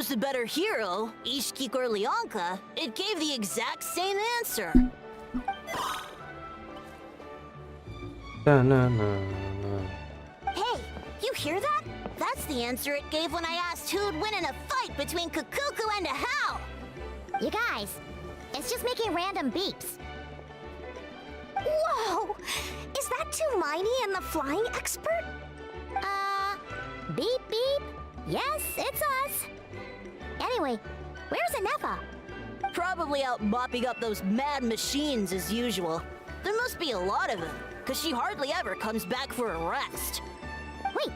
chose the better hero, Ishiki or Leonka, it gave the exact same answer. Hey, you hear that? That's the answer it gave when I asked who'd win in a fight between Kukuku and Ahau. You guys, it's just making random beeps. Whoa! Is that Tumaini and the flying expert? Beep beep. Yes, it's us. Anyway, where's Inefa? Probably out mopping up those mad machines as usual. There must be a lot of them, because she hardly ever comes back for a rest. Wait,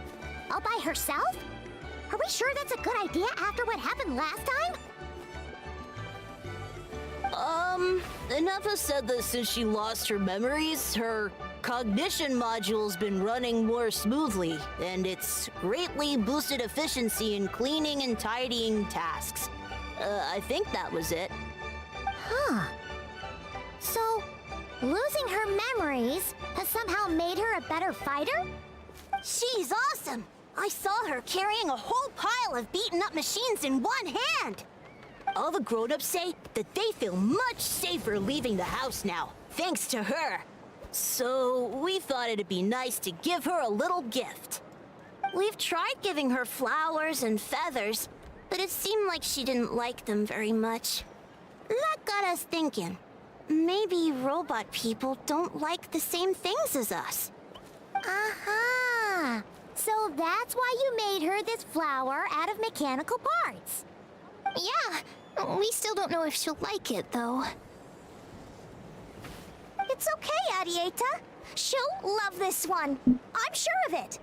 all by herself? Are we sure that's a good idea after what happened last time? Inefa said that since she lost her memories, her cognition module's been running more smoothly, and it's greatly boosted efficiency in cleaning and tidying tasks. I think that was it. Huh. So, losing her memories has somehow made her a better fighter? She's awesome! I saw her carrying a whole pile of beaten up machines in one hand! All the grown-ups say that they feel much safer leaving the house now, thanks to her. So we thought it'd be nice to give her a little gift. We've tried giving her flowers and feathers, but it seemed like she didn't like them very much. That got us thinking. Maybe robot people don't like the same things as us. Aha! So that's why you made her this flower out of mechanical parts. Yeah, we still don't know if she'll like it, though. It's okay, Arieta. She'll love this one. I'm sure of it.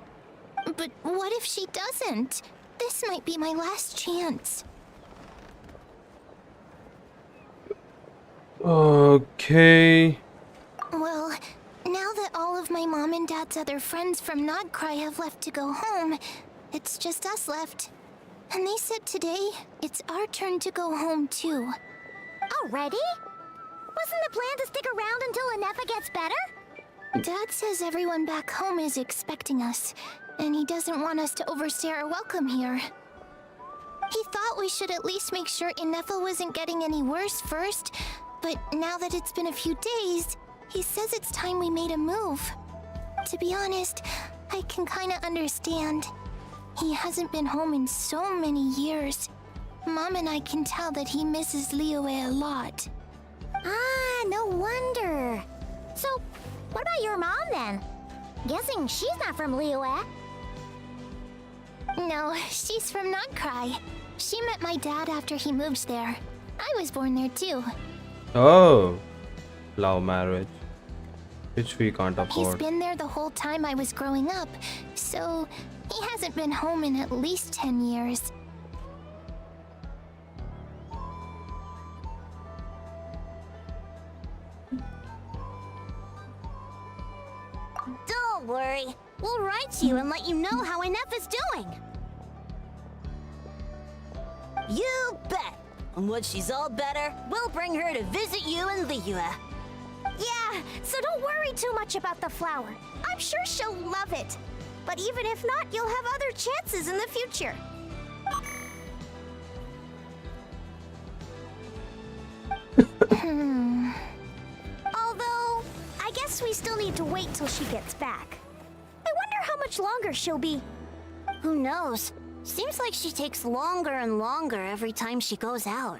But what if she doesn't? This might be my last chance. Okay. Well, now that all of my mom and dad's other friends from Nod-Krai have left to go home, it's just us left. And they said today, it's our turn to go home too. Already? Wasn't the plan to stick around until Inefa gets better? Dad says everyone back home is expecting us, and he doesn't want us to overstay our welcome here. He thought we should at least make sure Inefa wasn't getting any worse first, but now that it's been a few days, he says it's time we made a move. To be honest, I can kinda understand. He hasn't been home in so many years. Mom and I can tell that he misses Liyue a lot. Ah, no wonder. So, what about your mom then? Guessing she's not from Liyue. No, she's from Nod-Krai. She met my dad after he moved there. I was born there too. Oh, love marriage, which we can't afford. He's been there the whole time I was growing up, so he hasn't been home in at least 10 years. Don't worry. We'll write to you and let you know how Inefa's doing. You bet. And once she's all better, we'll bring her to visit you in Liyue. Yeah, so don't worry too much about the flower. I'm sure she'll love it. But even if not, you'll have other chances in the future. Although, I guess we still need to wait till she gets back. I wonder how much longer she'll be. Who knows? Seems like she takes longer and longer every time she goes out.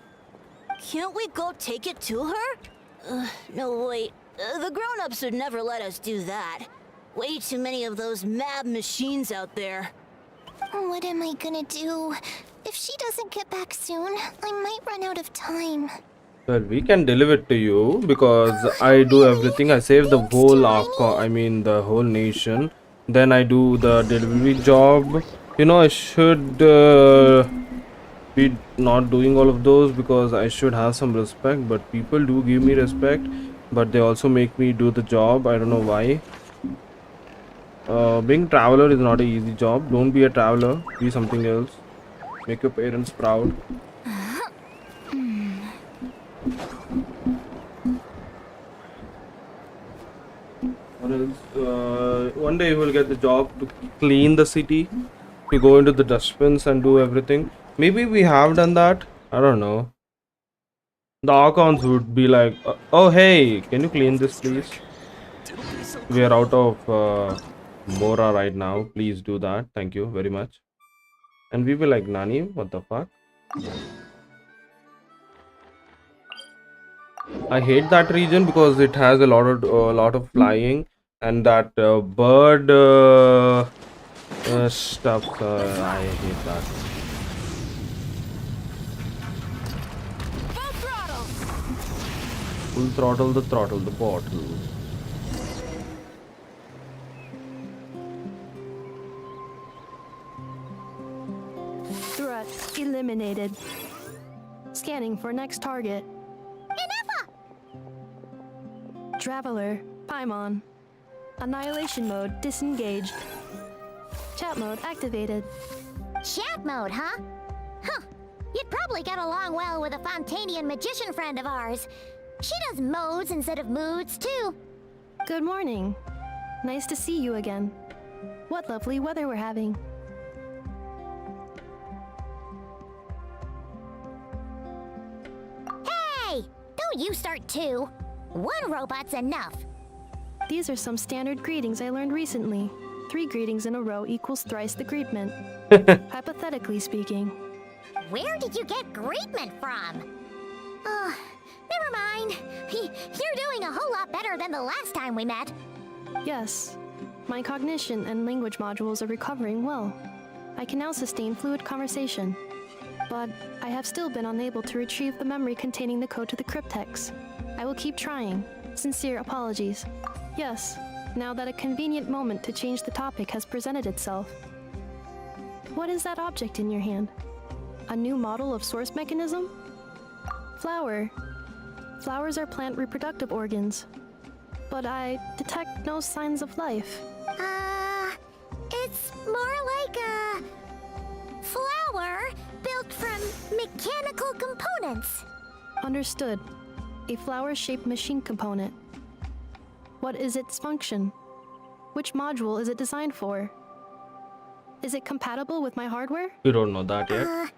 Can't we go take it to her? No, wait. The grown-ups would never let us do that. Way too many of those mad machines out there. What am I gonna do? If she doesn't get back soon, I might run out of time. Well, we can deliver it to you because I do everything. I save the whole the whole nation. Then I do the delivery job. You know, I should be not doing all of those because I should have some respect. But people do give me respect, but they also make me do the job. I don't know why. Being traveler is not an easy job. Don't be a traveler. Be something else. Make your parents proud. Or else, one day you will get the job to clean the city, to go into the dustbins and do everything. Maybe we have done that. I don't know. The Archons would be like, oh hey, can you clean this please? We are out of Mora right now. Please do that. Thank you very much. And we were like, Nani, what the fuck? I hate that region because it has a lot of flying, and that bird stuff. I hate that. Full throttle the bottle. Threat eliminated. Scanning for next target. Traveler, Paimon. Annihilation mode disengaged. Chat mode activated. Chat mode, huh? Huh. You'd probably get along well with a Fontanian magician friend of ours. She does modes instead of moods, too. Good morning. Nice to see you again. What lovely weather we're having. Hey! Don't you start too. One robot's enough. These are some standard greetings I learned recently. 3 greetings in a row equals thrice the greetment. Hypothetically speaking. Where did you get greetment from? Never mind. You're doing a whole lot better than the last time we met. Yes. My cognition and language modules are recovering well. I can now sustain fluid conversation. But I have still been unable to retrieve the memory containing the code to the cryptex. I will keep trying. Sincere apologies. Yes, now that a convenient moment to change the topic has presented itself. What is that object in your hand? A new model of source mechanism? Flower. Flowers are plant reproductive organs. But I detect no signs of life. It's more like a flower built from mechanical components. Understood. A flower-shaped machine component. What is its function? Which module is it designed for? Is it compatible with my hardware? We don't know that yet.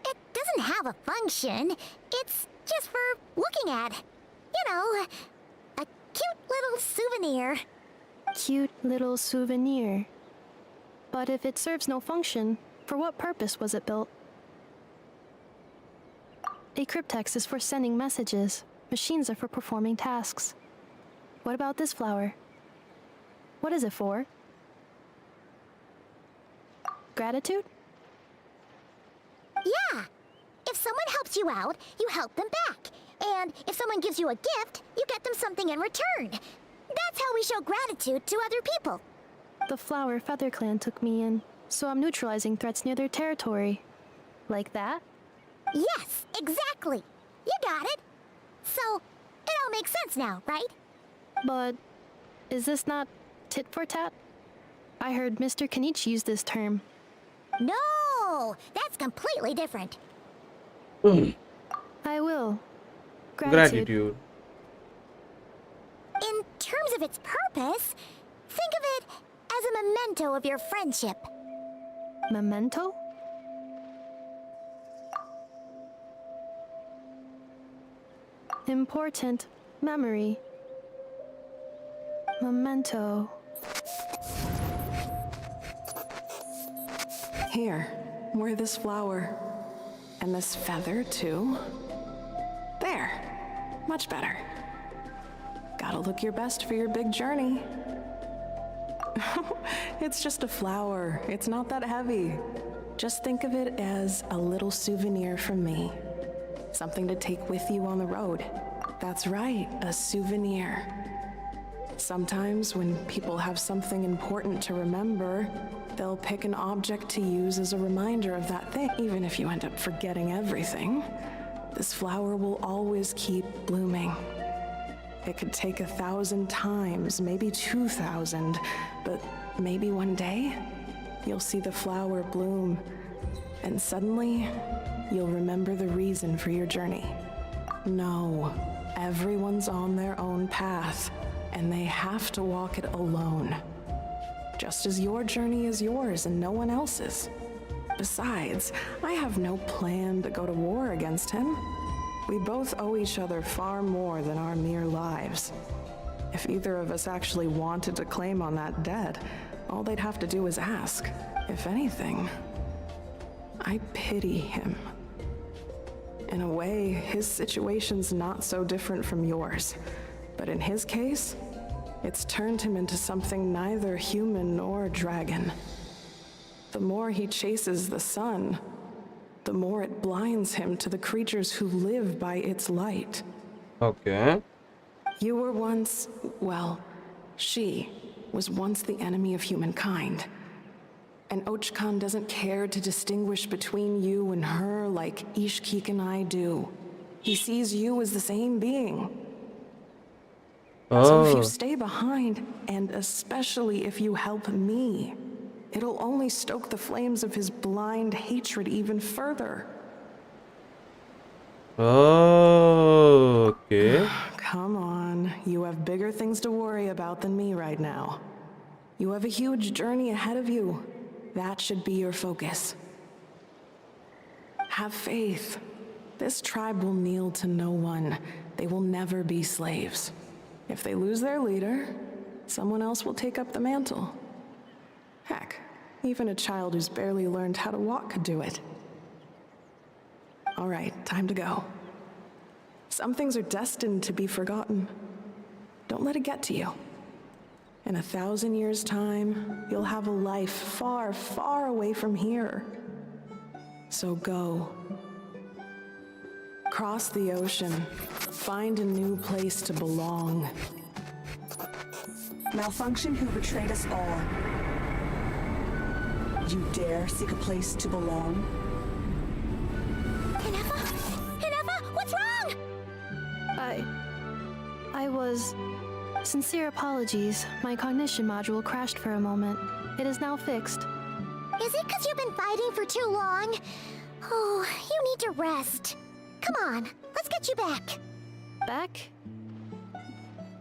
It doesn't have a function. It's just for looking at. You know, a cute little souvenir. Cute little souvenir. But if it serves no function, for what purpose was it built? A cryptex is for sending messages. Machines are for performing tasks. What about this flower? What is it for? Gratitude? Yeah. If someone helps you out, you help them back. And if someone gives you a gift, you get them something in return. That's how we show gratitude to other people. The Flower Feather Clan took me in, so I'm neutralizing threats near their territory. Like that? Yes, exactly. You got it. So, it all makes sense now, right? But is this not tit for tat? I heard Mr. Kenichi use this term. No, that's completely different. I will. Gratitude. In terms of its purpose, think of it as a memento of your friendship. Memento? Important memory. Memento. Here, wear this flower. And this feather, too. There. Much better. Gotta look your best for your big journey. It's just a flower. It's not that heavy. Just think of it as a little souvenir from me. Something to take with you on the road. That's right, a souvenir. Sometimes when people have something important to remember, they'll pick an object to use as a reminder of that thing. Even if you end up forgetting everything, this flower will always keep blooming. It could take 1,000 times, maybe 2,000, but maybe one day, you'll see the flower bloom, and suddenly, you'll remember the reason for your journey. No, everyone's on their own path, and they have to walk it alone. Just as your journey is yours and no one else's. Besides, I have no plan to go to war against him. We both owe each other far more than our mere lives. If either of us actually wanted to claim on that debt, all they'd have to do is ask. If anything, I pity him. In a way, his situation's not so different from yours. But in his case, it's turned him into something neither human nor dragon. The more he chases the sun, the more it blinds him to the creatures who live by its light. Okay. You were once, well, she was once the enemy of humankind. And Ochkan doesn't care to distinguish between you and her like Ishkik and I do. He sees you as the same being. So if you stay behind, and especially if you help me, it'll only stoke the flames of his blind hatred even further. Oh, okay. Come on, you have bigger things to worry about than me right now. You have a huge journey ahead of you. That should be your focus. Have faith. This tribe will kneel to no one. They will never be slaves. If they lose their leader, someone else will take up the mantle. Heck, even a child who's barely learned how to walk could do it. All right, time to go. Some things are destined to be forgotten. Don't let it get to you. In 1,000 years' time, you'll have a life far, far away from here. So go. Cross the ocean. Find a new place to belong. Malfunction who betrayed us all. You dare seek a place to belong? Hineva, what's wrong? I was... Sincere apologies. My cognition module crashed for a moment. It is now fixed. Is it because you've been fighting for too long? Oh, you need to rest. Come on, let's get you back. Back?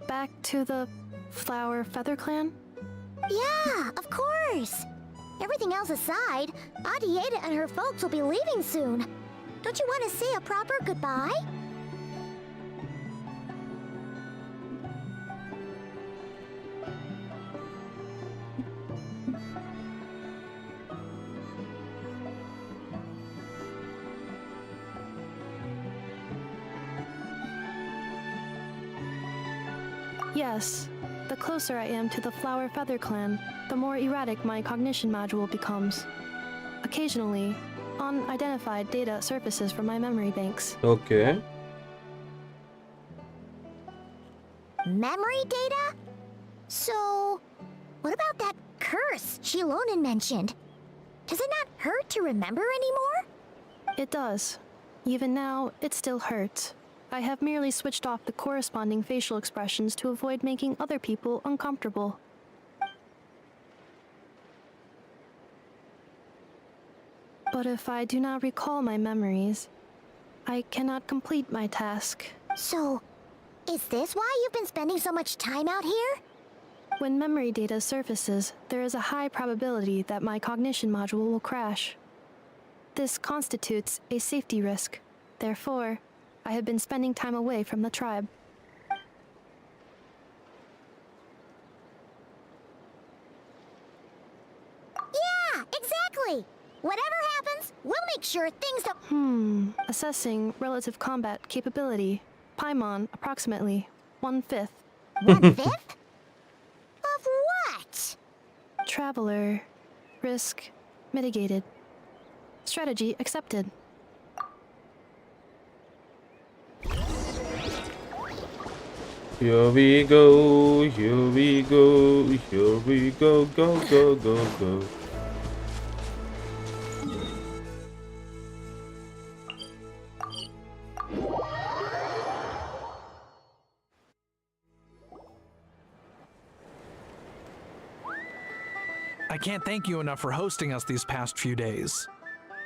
Back to the Flower Feather Clan? Yeah, of course. Everything else aside, Adieta and her folks will be leaving soon. Don't you want to say a proper goodbye? Yes. The closer I am to the Flower Feather Clan, the more erratic my cognition module becomes. Occasionally, unidentified data surfaces from my memory banks. Okay. Memory data? So, what about that curse Shilonen mentioned? Does it not hurt to remember anymore? It does. Even now, it still hurts. I have merely switched off the corresponding facial expressions to avoid making other people uncomfortable. But if I do not recall my memories, I cannot complete my task. So, is this why you've been spending so much time out here? When memory data surfaces, there is a high probability that my cognition module will crash. This constitutes a safety risk. Therefore, I have been spending time away from the tribe. Yeah, exactly! Whatever happens, we'll make sure things don't... Assessing relative combat capability. Paimon, approximately 1/5. 1/5? Of what? Traveler. Risk mitigated. Strategy accepted. Here we go, here we go, here we go, go, go, go, go. I can't thank you enough for hosting us these past few days.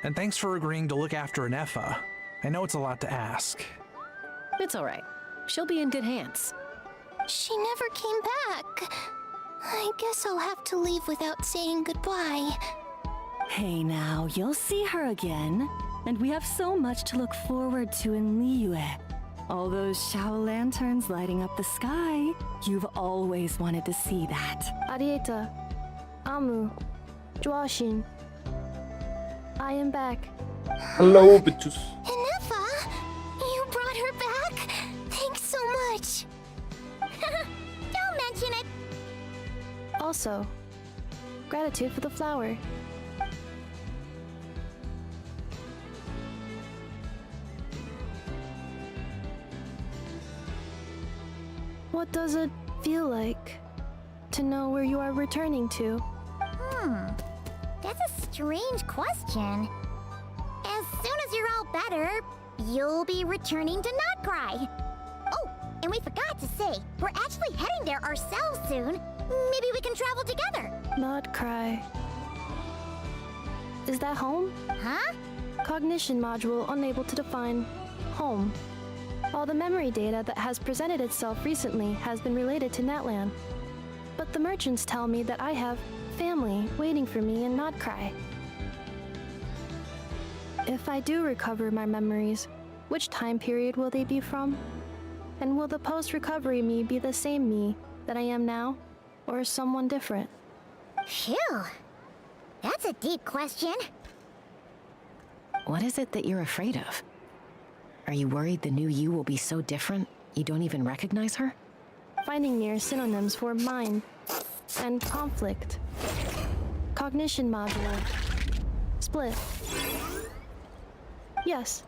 And thanks for agreeing to look after Anefa. I know it's a lot to ask. It's all right. She'll be in good hands. She never came back. I guess I'll have to leave without saying goodbye. Hey now, you'll see her again. And we have so much to look forward to in Liyue. All those Shao lanterns lighting up the sky. You've always wanted to see that. Arieta, Amu, Joashin. I am back. Hello, bitches. Nefa, you brought her back? Thanks so much. Don't mention it. Also, gratitude for the flower. What does it feel like to know where you are returning to? That's a strange question. As soon as you're all better, you'll be returning to Nod-Krai. Oh, and we forgot to say, we're actually heading there ourselves soon. Maybe we can travel together. Nod-Krai. Is that home? Huh? Cognition module unable to define home. All the memory data that has presented itself recently has been related to Natlan. But the merchants tell me that I have family waiting for me in Nod-Krai. If I do recover my memories, which time period will they be from? And will the post-recovery me be the same me that I am now, or someone different? Phew. That's a deep question. What is it that you're afraid of? Are you worried the new you will be so different you don't even recognize her? Finding near synonyms for mind and conflict. Cognition module. Split. Yes.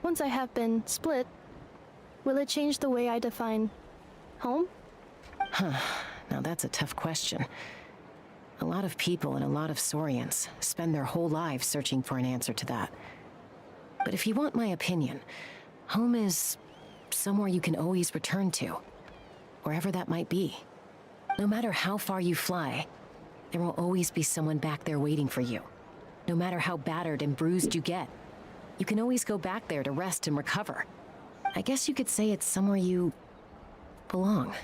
Once I have been split, will it change the way I define home? Now that's a tough question. A lot of people and a lot of Saurians spend their whole lives searching for an answer to that. But if you want my opinion, home is somewhere you can always return to, wherever that might be. No matter how far you fly, there will always be someone back there waiting for you. No matter how battered and bruised you get, you can always go back there to rest and recover. I guess you could say it's somewhere you belong.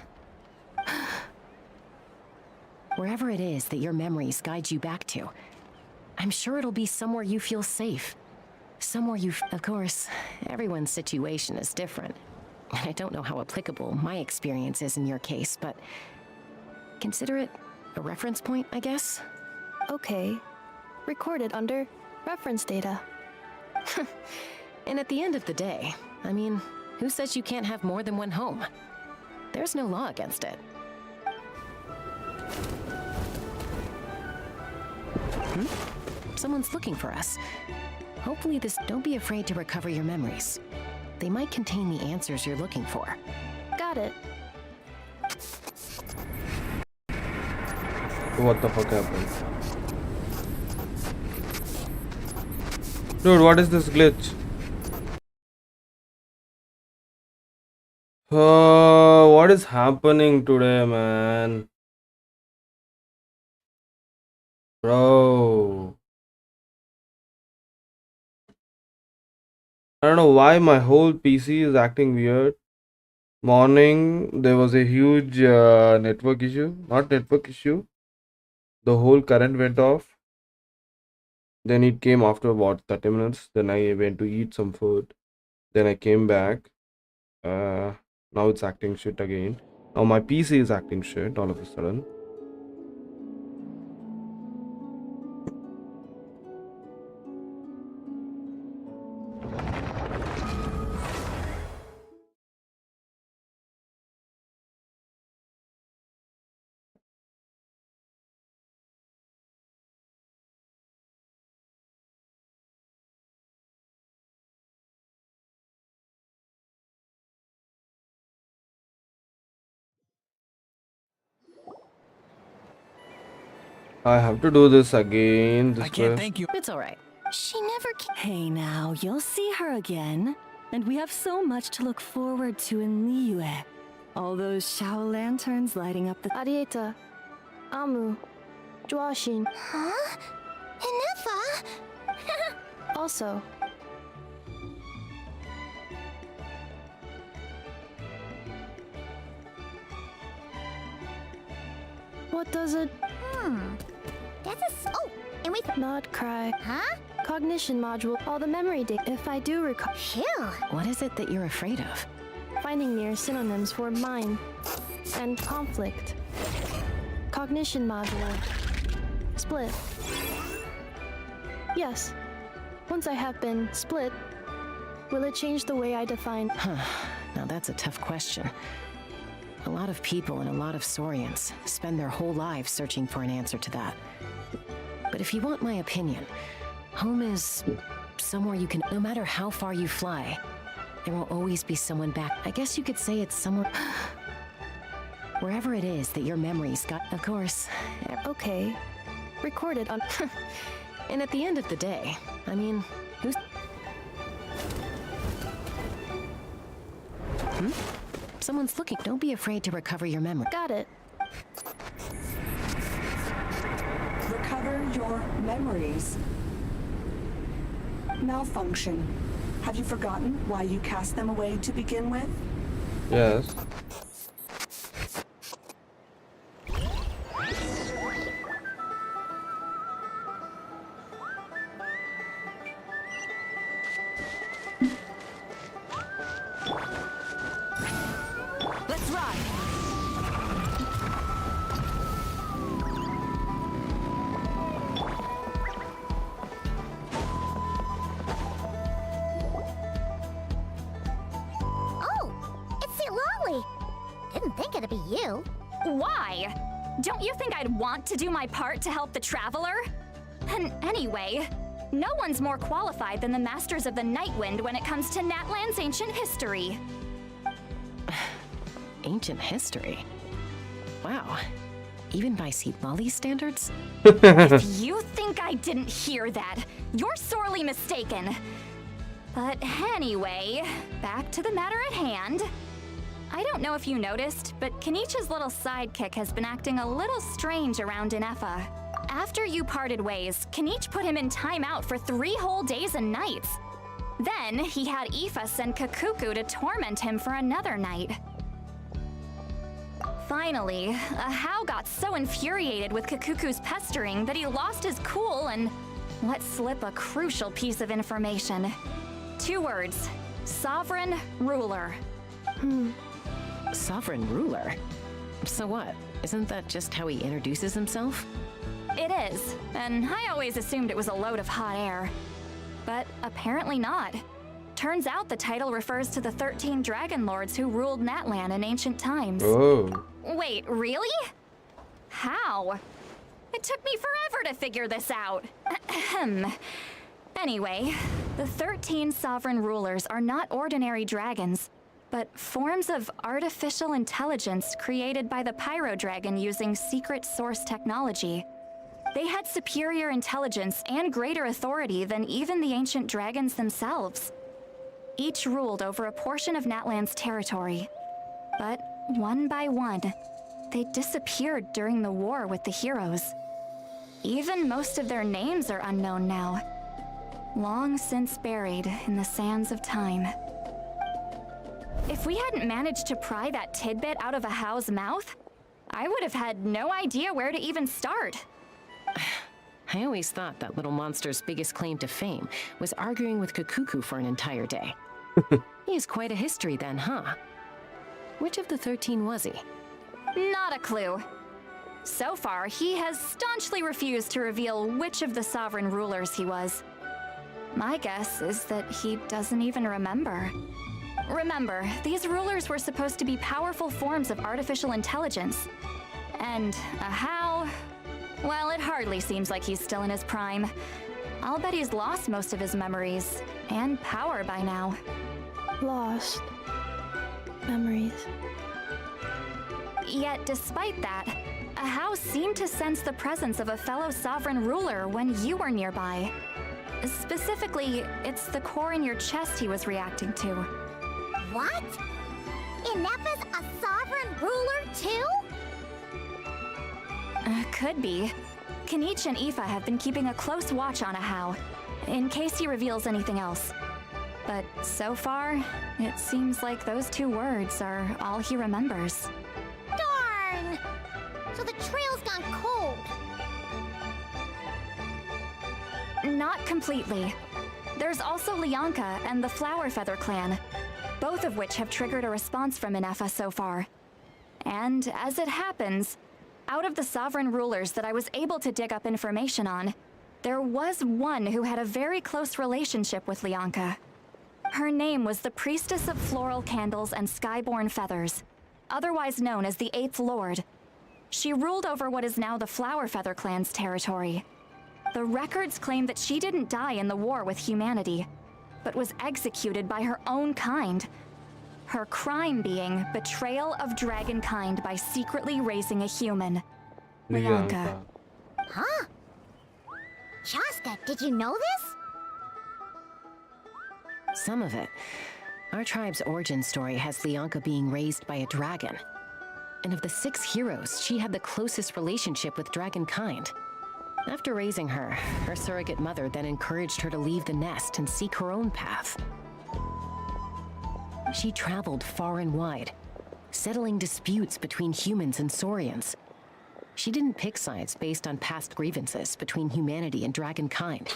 Wherever it is that your memories guide you back to, I'm sure it'll be somewhere you feel safe. Somewhere of course, everyone's situation is different. I don't know how applicable my experience is in your case, but consider it a reference point, I guess? Okay. Recorded under reference data. And at the end of the day, I mean, who says you can't have more than one home? There's no law against it. Someone's looking for us. Hopefully don't be afraid to recover your memories. They might contain the answers you're looking for. Got it. What the fuck happened? Dude, what is this glitch? What is happening today, man? Bro. I don't know why my whole PC is acting weird. Morning, there was a huge network issue. Not network issue. The whole current went off. Then it came after about 30 minutes. Then I went to eat some food. Then I came back. Now it's acting shit again. Now my PC is acting shit all of a sudden. I have to do this again. This I can't way. thank you. It's all right. She never Hey now, you'll see her again. And we have so much to look forward to in Liyue. All those Shao lanterns lighting up the... Arieta, Amu, Joashin. Huh? Nefa? Also, what does it... That's a... Oh, and we... Nod-Krai. Huh? Cognition module. All the memory data. If I do recall. Phew. What is it that you're afraid of? Finding near synonyms for mind and conflict. Cognition module. Split. Yes. Once I have been split, will it change the way I define? Now that's a tough question. A lot of people and a lot of Saurians spend their whole lives searching for an answer to that. But if you want my opinion, home is somewhere you can, no matter how far you fly, there will always be someone back. I guess you could say it's somewhere, wherever it is that your memories got, of course. Okay. Recorded on... And at the end of the day, I mean, who's... Someone's looking. Don't be afraid to recover your memory. Got it. Recover your memories. Malfunction. Have you forgotten why you cast them away to begin with? Yes. Let's ride! Oh, it's Lolly. Didn't think it'd be you. Why? Don't you think I'd want to do my part to help the Traveler? And anyway, no one's more qualified than the Masters of the Nightwind when it comes to Natlan's ancient history. Ancient history? Wow. Even by Lolly's standards? If you think I didn't hear that, you're sorely mistaken. But anyway, back to the matter at hand. I don't know if you noticed, but Kenichi's little sidekick has been acting a little strange around Inefa. After you parted ways, Kenich put him in timeout for 3 whole days and nights. Then he had Aoife send Kakuku to torment him for another night. Finally, Ahau got so infuriated with Kakuku's pestering that he lost his cool and let slip a crucial piece of information. 2 words: Sovereign Ruler. Sovereign ruler? So what? Isn't that just how he introduces himself? It is, and I always assumed it was a load of hot air. But apparently not. Turns out the title refers to the 13 Dragon Lords who ruled Natlan in ancient times. Oh. Wait, really? How? It took me forever to figure this out. Ahem. Anyway, the 13 sovereign rulers are not ordinary dragons, but forms of artificial intelligence created by the Pyro Dragon using secret source technology. They had superior intelligence and greater authority than even the ancient dragons themselves. Each ruled over a portion of Natlan's territory. But one by one, they disappeared during the war with the heroes. Even most of their names are unknown now, long since buried in the sands of time. If we hadn't managed to pry that tidbit out of Ahau's mouth, I would have had no idea where to even start. I always thought that little monster's biggest claim to fame was arguing with Kakuku for an entire day. He has quite a history then, huh? Which of the 13 was he? Not a clue. So far, he has staunchly refused to reveal which of the sovereign rulers he was. My guess is that he doesn't even remember. Remember, these rulers were supposed to be powerful forms of artificial intelligence. And Ahau, well, it hardly seems like he's still in his prime. I'll bet he's lost most of his memories and power by now. Lost. Memories. Yet, despite that, Ahau seemed to sense the presence of a fellow sovereign ruler when you were nearby. Specifically, it's the core in your chest he was reacting to. What? Inefa's a sovereign ruler too? Could be. Kenich and Aoife have been keeping a close watch on Ahau, in case he reveals anything else. But so far, it seems like those 2 words are all he remembers. Darn! So the trail's gone cold. not completely. There's also Lianka and the Flower Feather clan, both of which have triggered a response from Inefa so far. And as it happens, out of the sovereign rulers that I was able to dig up information on, there was one who had a very close relationship with Lianka. Her name was the Priestess of Floral Candles and Skyborn Feathers, otherwise known as the Eighth Lord. She ruled over what is now the Flower Feather clan's territory. The records claim that she didn't die in the war with humanity, but was executed by her own kind. Her crime being betrayal of dragonkind by secretly raising a human. Lianka. Huh? Shasta, did you know this? Some of it. Our tribe's origin story has Lianka being raised by a dragon. And of the 6 heroes, she had the closest relationship with dragonkind. After raising her, her surrogate mother then encouraged her to leave the nest and seek her own path. She traveled far and wide, settling disputes between humans and saurians. She didn't pick sides based on past grievances between humanity and dragonkind.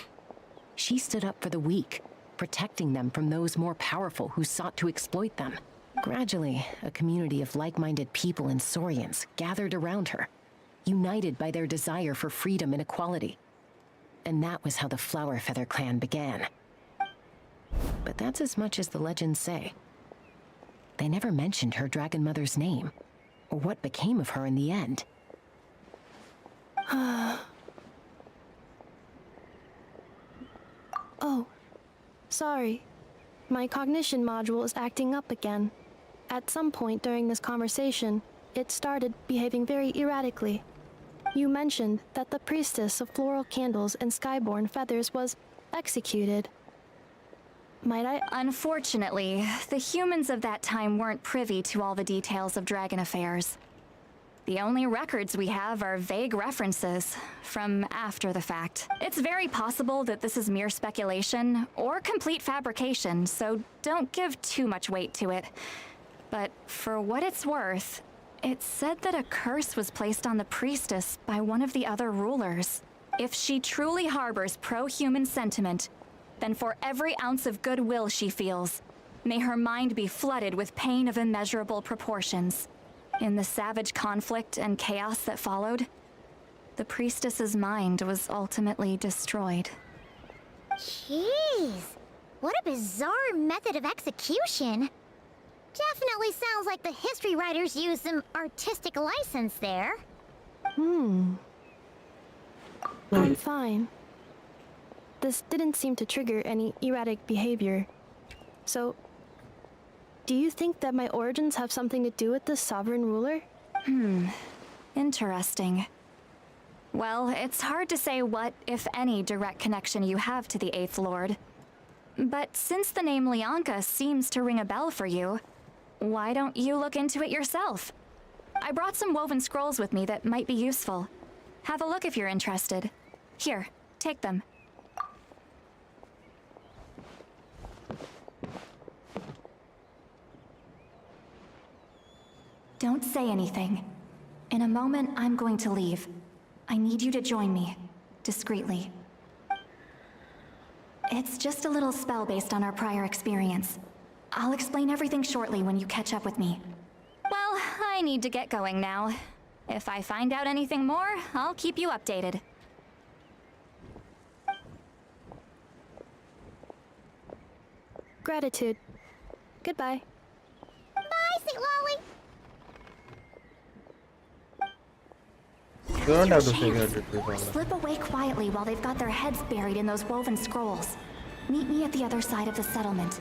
She stood up for the weak, protecting them from those more powerful who sought to exploit them. Gradually, a community of like-minded people and saurians gathered around her, united by their desire for freedom and equality. And that was how the Flower Feather clan began. But that's as much as the legends say. They never mentioned her dragon mother's name, or what became of her in the end. Oh, sorry. My cognition module is acting up again. At some point during this conversation, it started behaving very erratically. You mentioned that the Priestess of Floral Candles and Skyborn Feathers was executed. Might I? Unfortunately, the humans of that time weren't privy to all the details of dragon affairs. The only records we have are vague references from after the fact. It's very possible that this is mere speculation or complete fabrication, so don't give too much weight to it. But for what it's worth, it said that a curse was placed on the priestess by one of the other rulers. If she truly harbors pro-human sentiment, then for every ounce of goodwill she feels, may her mind be flooded with pain of immeasurable proportions. In the savage conflict and chaos that followed, the priestess's mind was ultimately destroyed. Jeez, what a bizarre method of execution. Definitely sounds like the history writers used some artistic license there. I'm fine. This didn't seem to trigger any erratic behavior. So, do you think that my origins have something to do with this sovereign ruler? Interesting. Well, it's hard to say what, if any, direct connection you have to the Eighth Lord. But since the name Lianka seems to ring a bell for you, why don't you look into it yourself? I brought some woven scrolls with me that might be useful. Have a look if you're interested. Here, take them. Don't say anything. In a moment, I'm going to leave. I need you to join me, discreetly. It's just a little spell based on our prior experience. I'll explain everything shortly when you catch up with me. Well, I need to get going now. If I find out anything more, I'll keep you updated. Gratitude. Goodbye. Bye, St. Lolly. You don't have to say that. Slip away quietly while they've got their heads buried in those woven scrolls. Meet me at the other side of the settlement.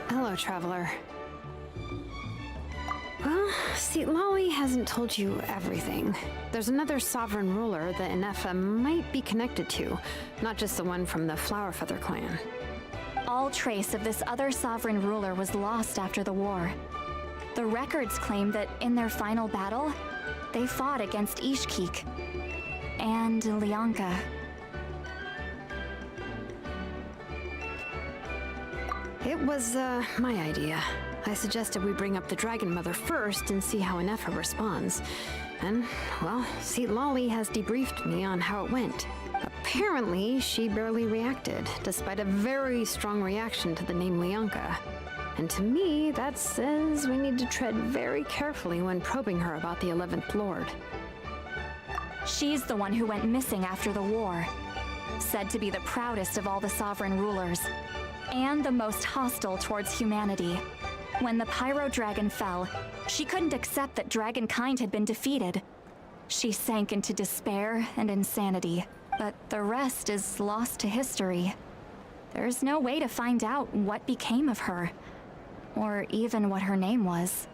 Hello, traveler. Well, see, Lolly hasn't told you everything. There's another sovereign ruler that Inefa might be connected to, not just the one from the Flower Feather clan. All trace of this other sovereign ruler was lost after the war. The records claim that in their final battle, they fought against Ishkik and Lianka. It was, my idea. I suggested we bring up the Dragon Mother first and see how Ineffa responds. And, well, Seat Lolly has debriefed me on how it went. Apparently, she barely reacted, despite a very strong reaction to the name Lianka. And to me, that says we need to tread very carefully when probing her about the 11th Lord. She's the one who went missing after the war. Said to be the proudest of all the sovereign rulers. And the most hostile towards humanity. When the Pyro Dragon fell, she couldn't accept that dragonkind had been defeated. She sank into despair and insanity, but the rest is lost to history. There's no way to find out what became of her, or even what her name was.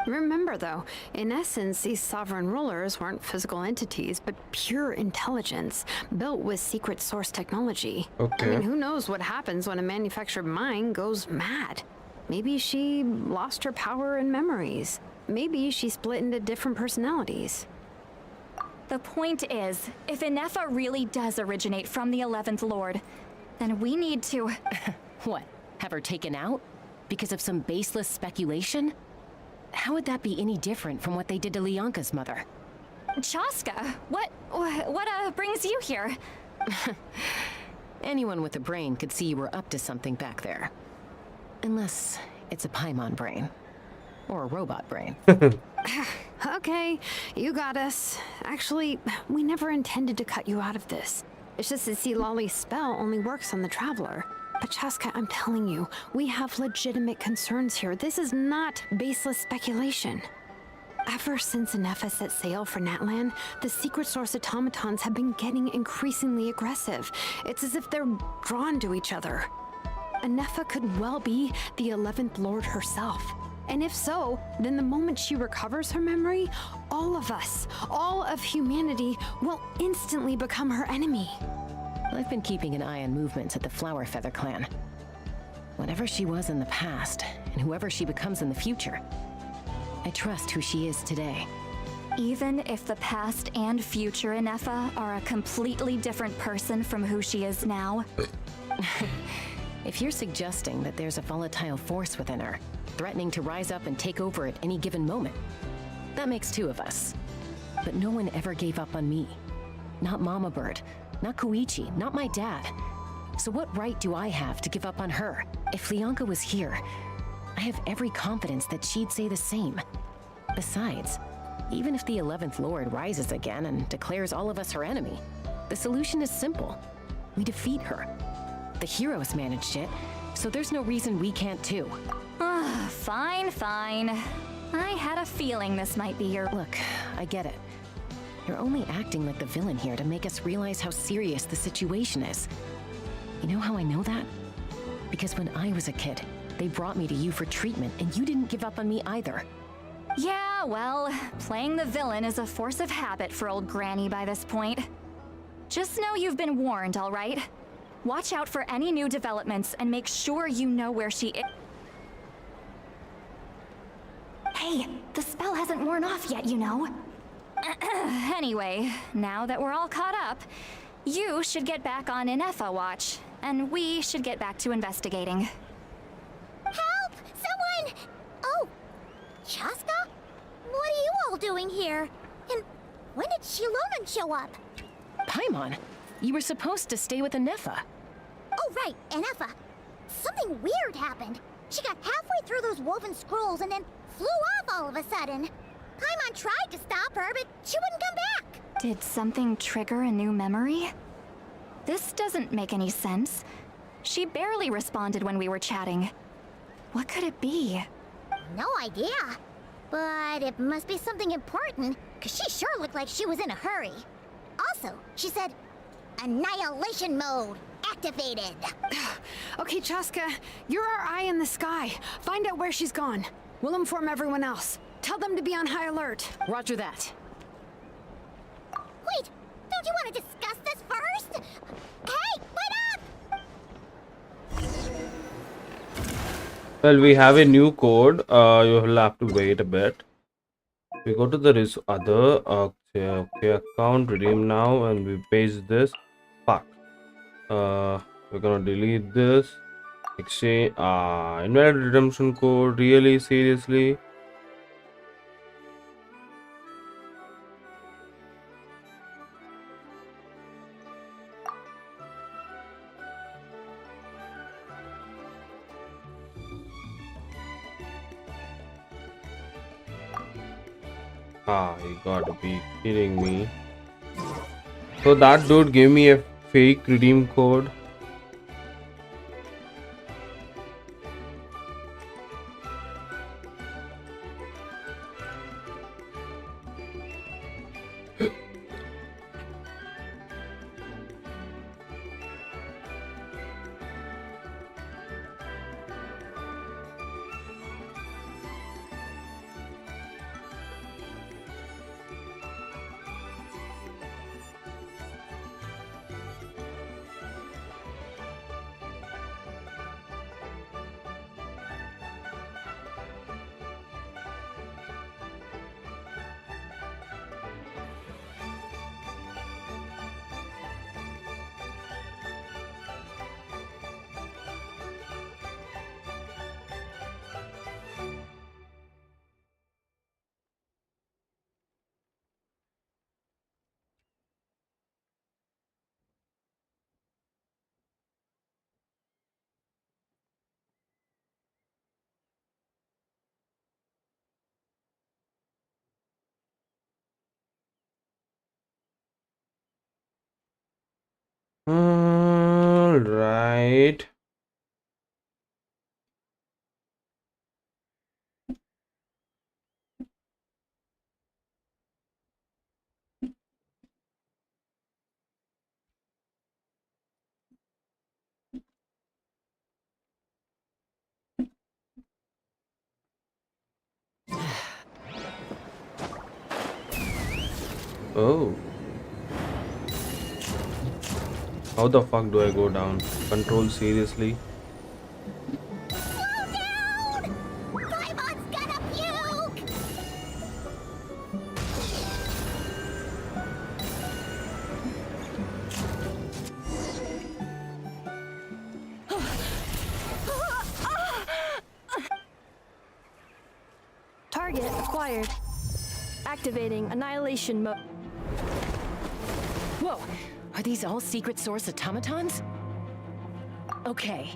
Remember, though, in essence, these sovereign rulers weren't physical entities, but pure intelligence, built with secret source technology. Okay. I mean, who knows what happens when a manufactured mind goes mad? Maybe she lost her power and memories. Maybe she split into different personalities. The point is, if Ineffa really does originate from the 11th Lord, then we need to... What? Have her taken out? Because of some baseless speculation? How would that be any different from what they did to Lianka's mother? Chaska, what brings you here? Anyone with a brain could see you were up to something back there. Unless it's a Paimon brain. Or a robot brain. Okay, you got us. Actually, we never intended to cut you out of this. It's just that see Lolly's spell only works on the Traveler. But Chaska, I'm telling you, we have legitimate concerns here. This is not baseless speculation. Ever since Ineffa set sail for Natlan, the secret source automatons have been getting increasingly aggressive. It's as if they're drawn to each other. Ineffa could well be the 11th Lord herself. And if so, then the moment she recovers her memory, all of us, all of humanity, will instantly become her enemy. I've been keeping an eye on movements at the Flower Feather clan. Whatever she was in the past, and whoever she becomes in the future, I trust who she is today. Even if the past and future Ineffa are a completely different person from who she is now? If you're suggesting that there's a volatile force within her, threatening to rise up and take over at any given moment, that makes two of us. But no one ever gave up on me. Not Mama Bird, not Koichi, not my dad. So what right do I have to give up on her? If Lianka was here, I have every confidence that she'd say the same. Besides, even if the 11th Lord rises again and declares all of us her enemy, the solution is simple. We defeat her. The heroes managed it, so there's no reason we can't too. Fine. I had a feeling this might be your... Look, I get it. You're only acting like the villain here to make us realize how serious the situation is. You know how I know that? Because when I was a kid, they brought me to you for treatment, and you didn't give up on me either. Yeah, well, playing the villain is a force of habit for old Granny by this point. Just know you've been warned, all right? Watch out for any new developments and make sure you know where she is. Hey, the spell hasn't worn off yet, you know. Anyway, now that we're all caught up, you should get back on Ineffa watch, and we should get back to investigating. Help! Someone! Oh, Chaska? What are you all doing here? And when did Shilonan show up? Paimon, you were supposed to stay with Ineffa. Oh, right, Ineffa. Something weird happened. She got halfway through those woven scrolls and then flew off all of a sudden. Paimon tried to stop her, but she wouldn't come back. Did something trigger a new memory? This doesn't make any sense. She barely responded when we were chatting. What could it be? No idea. But it must be something important, because she sure looked like she was in a hurry. Also, she said, annihilation mode activated. Okay, Chaska, you're our eye in the sky. Find out where she's gone. We'll inform everyone else. Tell them to be on high alert. Roger that. Wait, don't you want to discuss this first? Hey, wait up! Well, we have a new code. You'll have to wait a bit. We go to the other okay, account, redeem now, and we paste this. Fuck. We're gonna delete this. Exchange. Invalid redemption code. Really? Seriously? You gotta be kidding me. So that dude gave me a fake redeem code. All right. Oh. How the fuck do I go down? Control, seriously? Slow down! Paimon's gonna puke! Target acquired. Activating annihilation mode. Whoa! Are these all secret source automatons? Okay.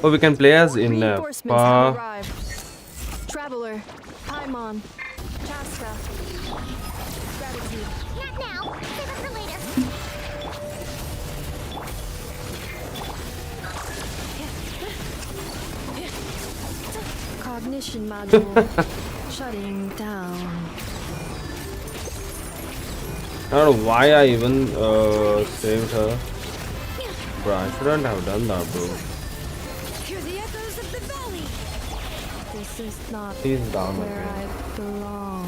Oh, we can play as in Reinforcements have arrived. Traveler, Paimon, Chaska. Gratitude. Not now. Save it for later. Cognition module shutting down. I don't know why I even saved her. Bro, I shouldn't have done that, bro. Hear the echoes of the valley. This is not He's down where again. I belong.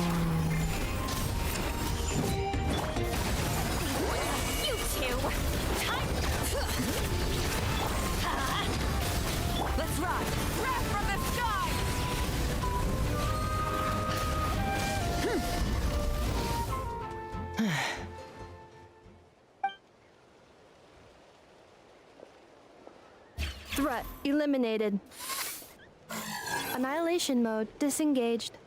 You two! Time! Let's ride! Wrath from the sky! Threat eliminated. Annihilation mode disengaged.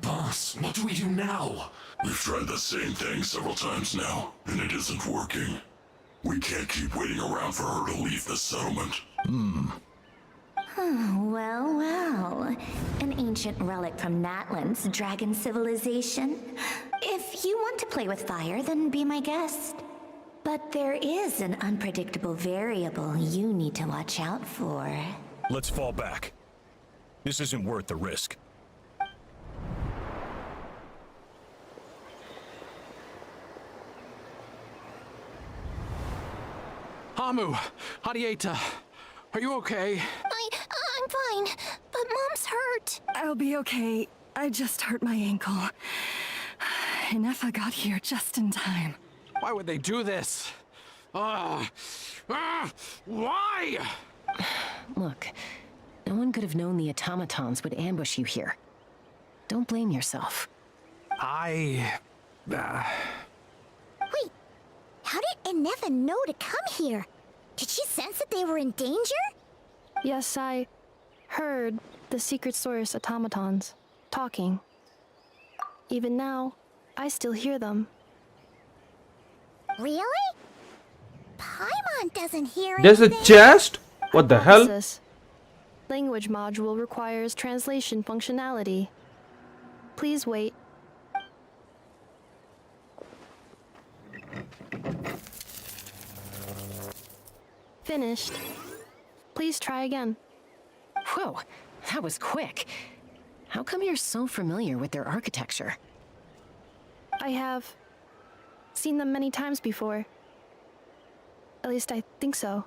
Boss, what do we do now? We've tried the same thing several times now, and it isn't working. We can't keep waiting around for her to leave the settlement. Well, well. An ancient relic from Natlan's dragon civilization. If you want to play with fire, then be my guest. But there is an unpredictable variable you need to watch out for. Let's fall back. This isn't worth the risk. Hamu, Hadieta, are you okay? I'm fine, but Mom's hurt. I'll be okay. I just hurt my ankle. Inefa got here just in time. Why would they do this? Why? Look, no one could have known the automatons would ambush you here. Don't blame yourself. Wait, how did Inefa know to come here? Did she sense that they were in danger? Yes, I heard the secret source automatons talking. Even now, I still hear them. Really? Paimon doesn't hear There's a anything. chest? What the hell? Hypothesis. Language module requires translation functionality. Please wait. Finished. Please try again. Whoa, that was quick. How come you're so familiar with their architecture? I have seen them many times before. At least I think so.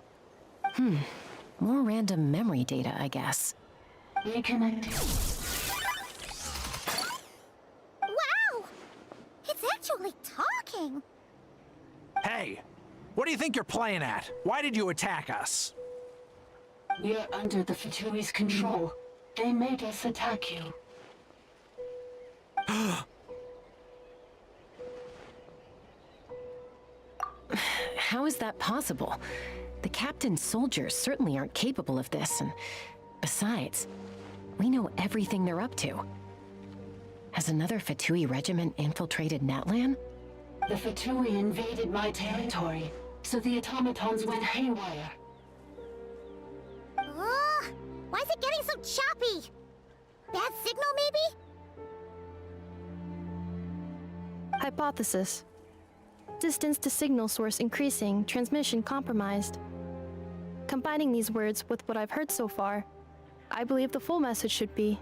More random memory data, I guess. Reconnecting. Wow! It's actually talking! Hey, what do you think you're playing at? Why did you attack us? We're under the Fatui's control. They made us attack you. How is that possible? The captain's soldiers certainly aren't capable of this, and besides, we know everything they're up to. Has another Fatui regiment infiltrated Natlan? The Fatui invaded my territory, so the automatons went haywire. Ugh! Why is it getting so choppy? Bad signal, maybe? Hypothesis. Distance to signal source increasing, transmission compromised. Combining these words with what I've heard so far, I believe the full message should be: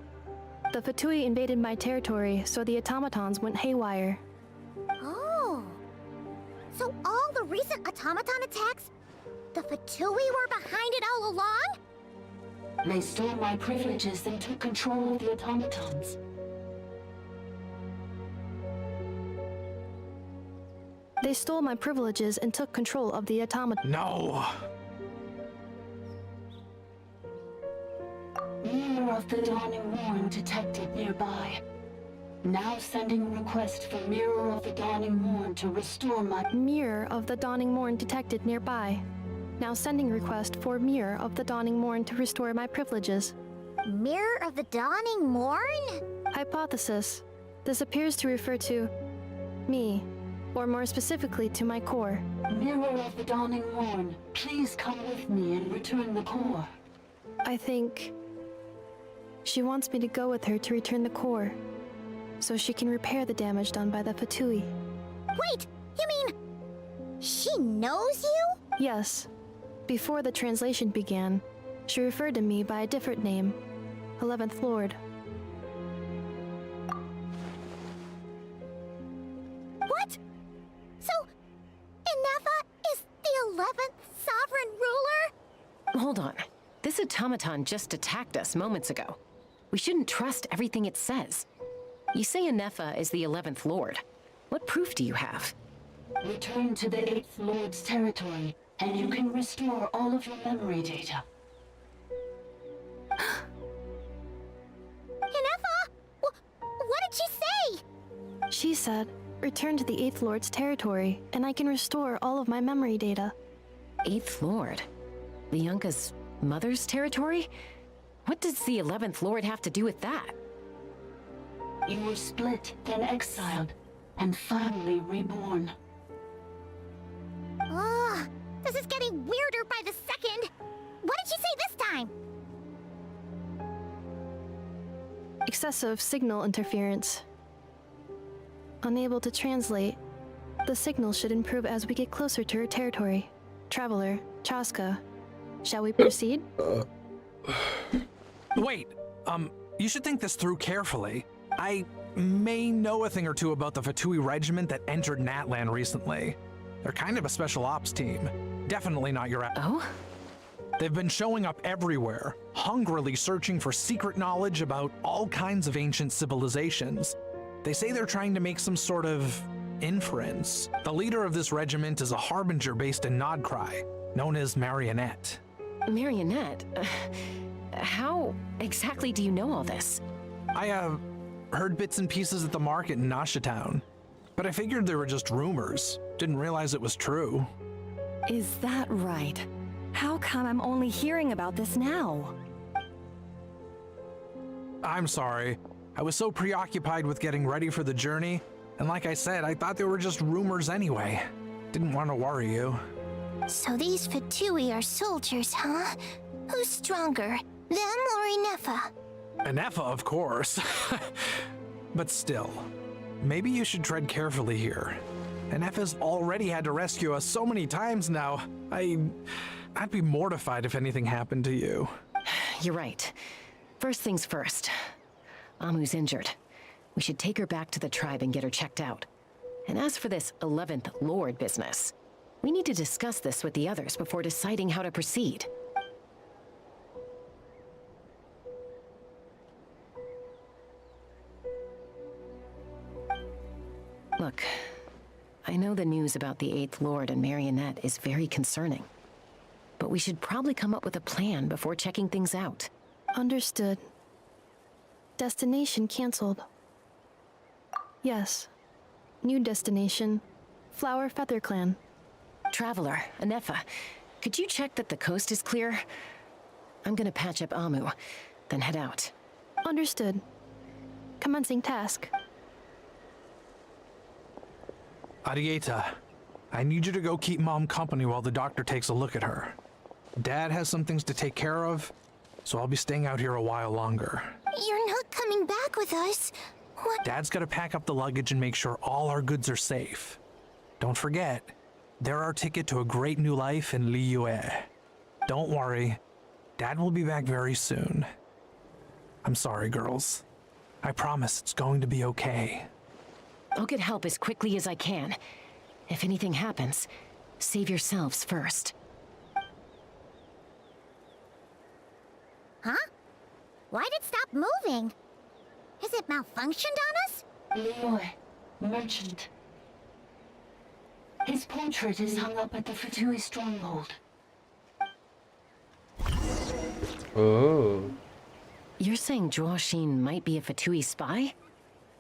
the Fatui invaded my territory, so the automatons went haywire. Oh. So all the recent automaton attacks, the Fatui were behind it all along? They stole my privileges and took control of the automatons. They stole my privileges and took control of the automaton. No! Mirror of the Dawning Morn detected nearby. Now sending request for Mirror of the Dawning Morn to restore my... Mirror of the Dawning Morn detected nearby. Now sending request for Mirror of the Dawning Morn to restore my privileges. Mirror of the Dawning Morn? Hypothesis. This appears to refer to me, or more specifically to my core. Mirror of the Dawning Morn, please come with me and return the core. I think she wants me to go with her to return the core, so she can repair the damage done by the Fatui. Wait, you mean she knows you? Yes. Before the translation began, she referred to me by a different name, 11th Lord. What? So, Inefa is the 11th sovereign ruler? Hold on. This automaton just attacked us moments ago. We shouldn't trust everything it says. You say Inefa is the 11th Lord. What proof do you have? Return to the 8th Lord's territory, and you can restore all of your memory data. Inefa? What did she say? She said, return to the 8th Lord's territory, and I can restore all of my memory data. 8th Lord? The Yunka's mother's territory? What does the 11th Lord have to do with that? You were split, then exiled, and finally reborn. Ugh, this is getting weirder by the second. What did she say this time? Excessive signal interference. Unable to translate. The signal should improve as we get closer to her territory. Traveler, Chaska, shall we proceed? Wait, you should think this through carefully. I may know a thing or two about the Fatui regiment that entered Natlan recently. They're kind of a special ops team. Definitely not your... Oh? They've been showing up everywhere, hungrily searching for secret knowledge about all kinds of ancient civilizations. They say they're trying to make some sort of inference. The leader of this regiment is a harbinger based in Nod-Krai, known as Marionette. Marionette? How exactly do you know all this? I, heard bits and pieces at the market in Nasha Town, but I figured they were just rumors. Didn't realize it was true. Is that right? How come I'm only hearing about this now? I'm sorry. I was so preoccupied with getting ready for the journey, and like I said, I thought they were just rumors anyway. Didn't want to worry you. So these Fatui are soldiers, huh? Who's stronger, them or Inefa? Inefa, of course. But still, maybe you should tread carefully here. Inefa's already had to rescue us so many times now. I'd be mortified if anything happened to you. You're right. First things first. Amu's injured. We should take her back to the tribe and get her checked out. And as for this 11th Lord business, we need to discuss this with the others before deciding how to proceed. Look, I know the news about the 8th Lord and Marionette is very concerning. But we should probably come up with a plan before checking things out. Understood. Destination cancelled. Yes. New destination. Flower Feather Clan. Traveler, Inefa, could you check that the coast is clear? I'm gonna patch up Amu, then head out. Understood. Commencing task. Arieta, I need you to go keep Mom company while the doctor takes a look at her. Dad has some things to take care of, so I'll be staying out here a while longer. You're not coming back with us. What? Dad's gotta pack up the luggage and make sure all our goods are safe. Don't forget, they're our ticket to a great new life in Liyue. Don't worry, Dad will be back very soon. I'm sorry, girls. I promise it's going to be okay. I'll get help as quickly as I can. If anything happens, save yourselves first. Huh? Why'd it stop moving? Has it malfunctioned on us? Liyue, merchant. His portrait is hung up at the Fatui stronghold. Oh. You're saying Zhuo might be a Fatui spy?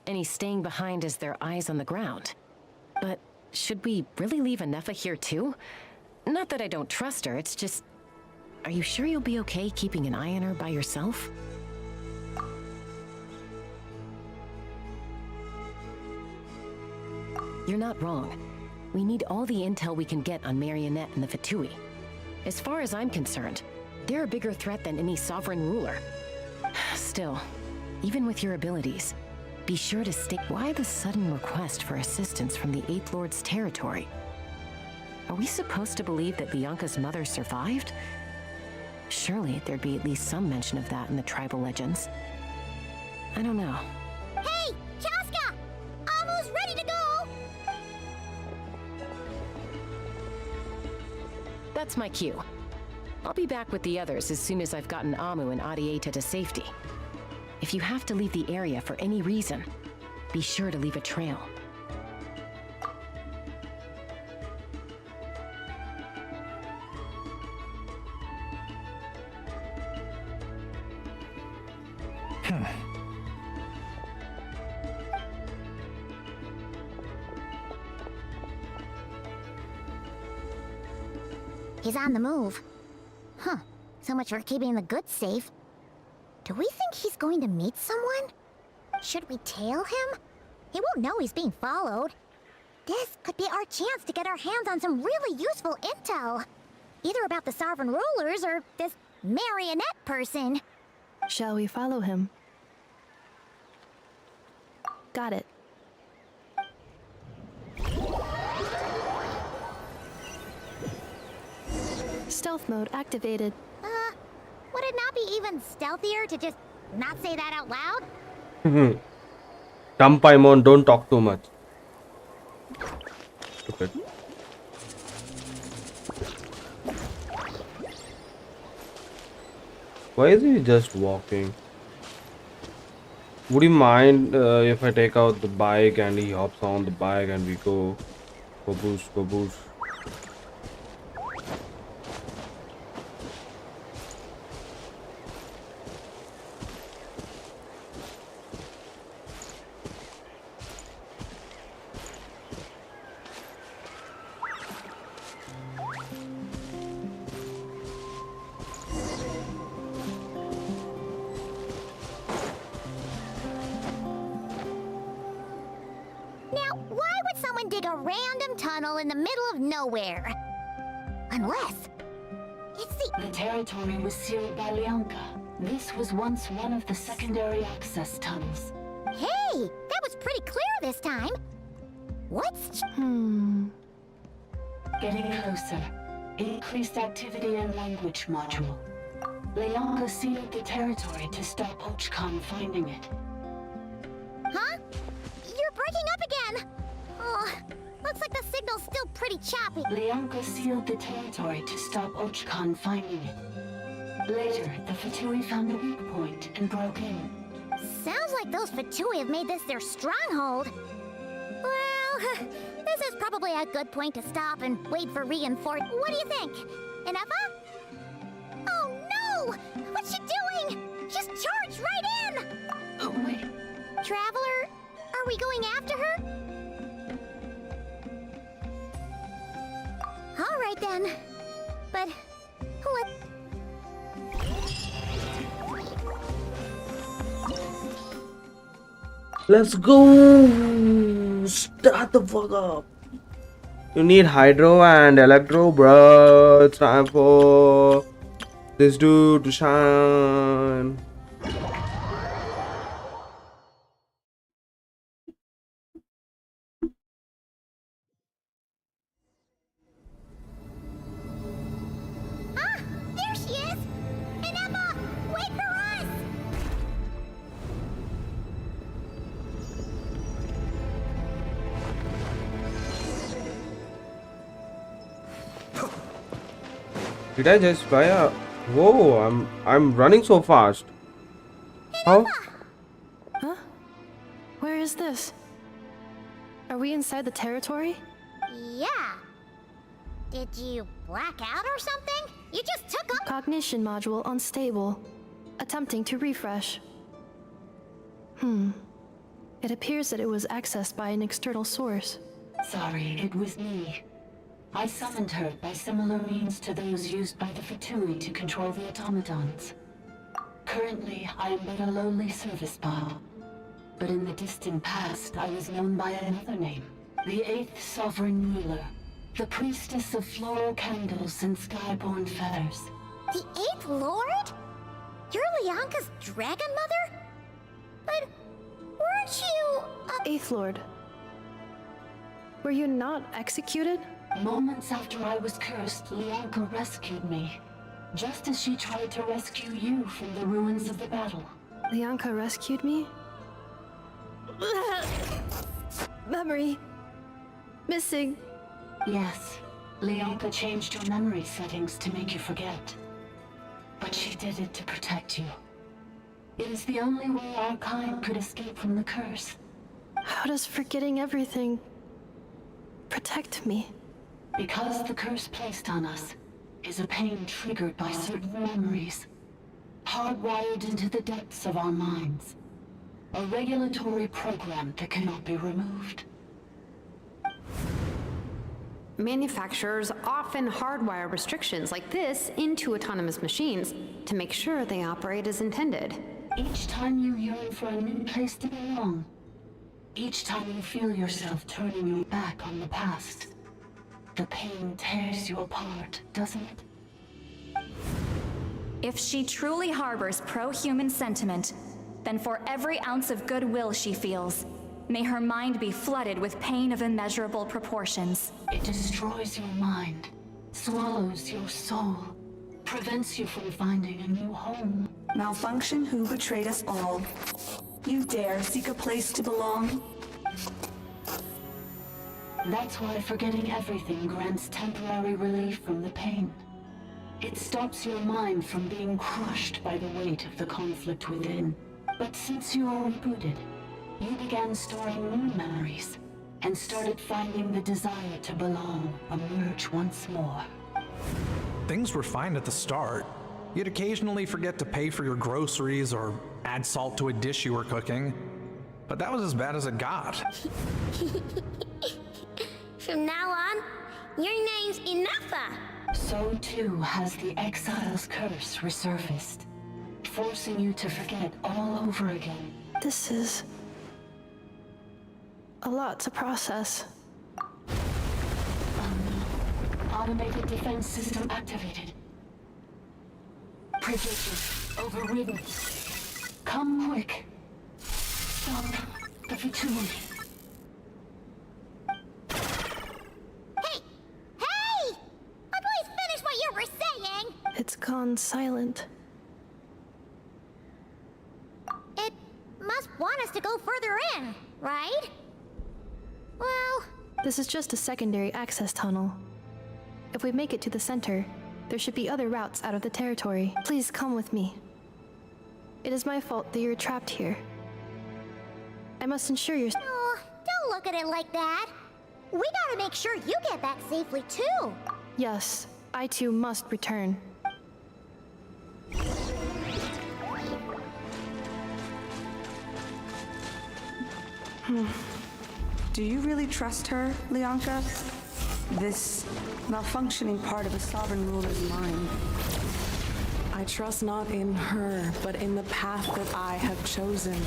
And he's staying behind as their eyes on the ground. But should we really leave Inefa here too? Not that I don't trust her, it's just... Are you sure you'll be okay keeping an eye on her by yourself? You're not wrong. We need all the intel we can get on Marionette and the Fatui. As far as I'm concerned, they're a bigger threat than any sovereign ruler. Still, even with your abilities, be sure to stay. Why the sudden request for assistance from the 8th Lord's territory? Are we supposed to believe that Bianca's mother survived? Surely there'd be at least some mention of that in the tribal legends. I don't know. Hey, Chaska! Amu's ready to go! That's my cue. I'll be back with the others as soon as I've gotten Amu and Arieta to safety. If you have to leave the area for any reason, be sure to leave a trail. He's on the move. Huh. So much for keeping the goods safe. Do we think he's going to meet someone? Should we tail him? He won't know he's being followed. This could be our chance to get our hands on some really useful intel. Either about the sovereign rulers or this marionette person. Shall we follow him? Got it. Stealth mode activated. Would it not be even stealthier to just not say that out loud? Dumb Paimon, don't talk too much. Stupid. Why is he just walking? Would you mind if I take out the bike and he hops on the bike and we go boost, go boost? tunnel in the middle of nowhere. Unless... it's The territory was sealed by Lianka. This was once one of the secondary access tunnels. Hey! That was pretty clear this time. What's... Getting closer. Increased activity in language module. Lianka sealed the territory to stop Ochkan finding it. Huh? You're breaking up again! Oh, looks like the signal's still pretty choppy. Lianka sealed the territory to stop Ochkan finding it. Later, the Fatui found a weak point and broke in. Sounds like those Fatui have made this their stronghold. Well, this is probably a good point to stop and wait for reinforcements. What do you think? Inefa? Oh no! What's she doing? Just charge right in! Oh, wait. Traveler, are we going after her? All right then. But what? Let's go! Start the fuck up! You need Hydro and Electro, bro. It's time for this dude to shine. Ah! There she is! Inefa! Wait for us! Did I just buy a... Whoa, I'm running so fast. How? Huh? Where is this? Are we inside the territory? Yeah. Did you black out or something? You just took up... Cognition module unstable. Attempting to refresh. It appears that it was accessed by an external source. Sorry, it was me. I summoned her by similar means to those used by the Fatui to control the automatons. Currently, I am but a lowly service bot. But in the distant past, I was known by another name. The 8th Sovereign Ruler. The Priestess of Floral Candles and Skyborn Feathers. The 8th Lord? You're Lianka's dragon mother? But weren't you... Eighth Lord. Were you not executed? Moments after I was cursed, Lianka rescued me. Just as she tried to rescue you from the ruins of the battle. Lianka rescued me? Memory. Missing. Yes. Lianka changed your memory settings to make you forget. But she did it to protect you. It is the only way our kind could escape from the curse. How does forgetting everything protect me? Because the curse placed on us is a pain triggered by certain memories, hardwired into the depths of our minds. A regulatory program that cannot be removed. Manufacturers often hardwire restrictions like this into autonomous machines to make sure they operate as intended. Each time you yearn for a new place to belong, each time you feel yourself turning your back on the past, the pain tears you apart, doesn't it? If she truly harbors pro-human sentiment, then for every ounce of goodwill she feels, may her mind be flooded with pain of immeasurable proportions. It destroys your mind, swallows your soul, prevents you from finding a new home. Malfunction who betrayed us all. You dare seek a place to belong? That's why forgetting everything grants temporary relief from the pain. It stops your mind from being crushed by the weight of the conflict within. But since you are rebooted, you began storing new memories and started finding the desire to belong emerge once more. Things were fine at the start. You'd occasionally forget to pay for your groceries or add salt to a dish you were cooking. But that was as bad as it got. From now on, your name's Inefa. So too has the Exile's curse resurfaced, forcing you to forget all over again. This is a lot to process. Automated defense system activated. Privileges overridden. Come quick. Stop the Fatui. Hey! Hey! I'll please finish what you were saying! It's gone silent. It must want us to go further in, right? Well... This is just a secondary access tunnel. If we make it to the center, there should be other routes out of the territory. Please come with me. It is my fault that you're trapped here. I must ensure you're... Oh, don't look at it like that. We gotta make sure you get back safely, too. Yes, I too must return. Do you really trust her, Lianka? This malfunctioning part of a sovereign ruler's mind. I trust not in her, but in the path that I have chosen.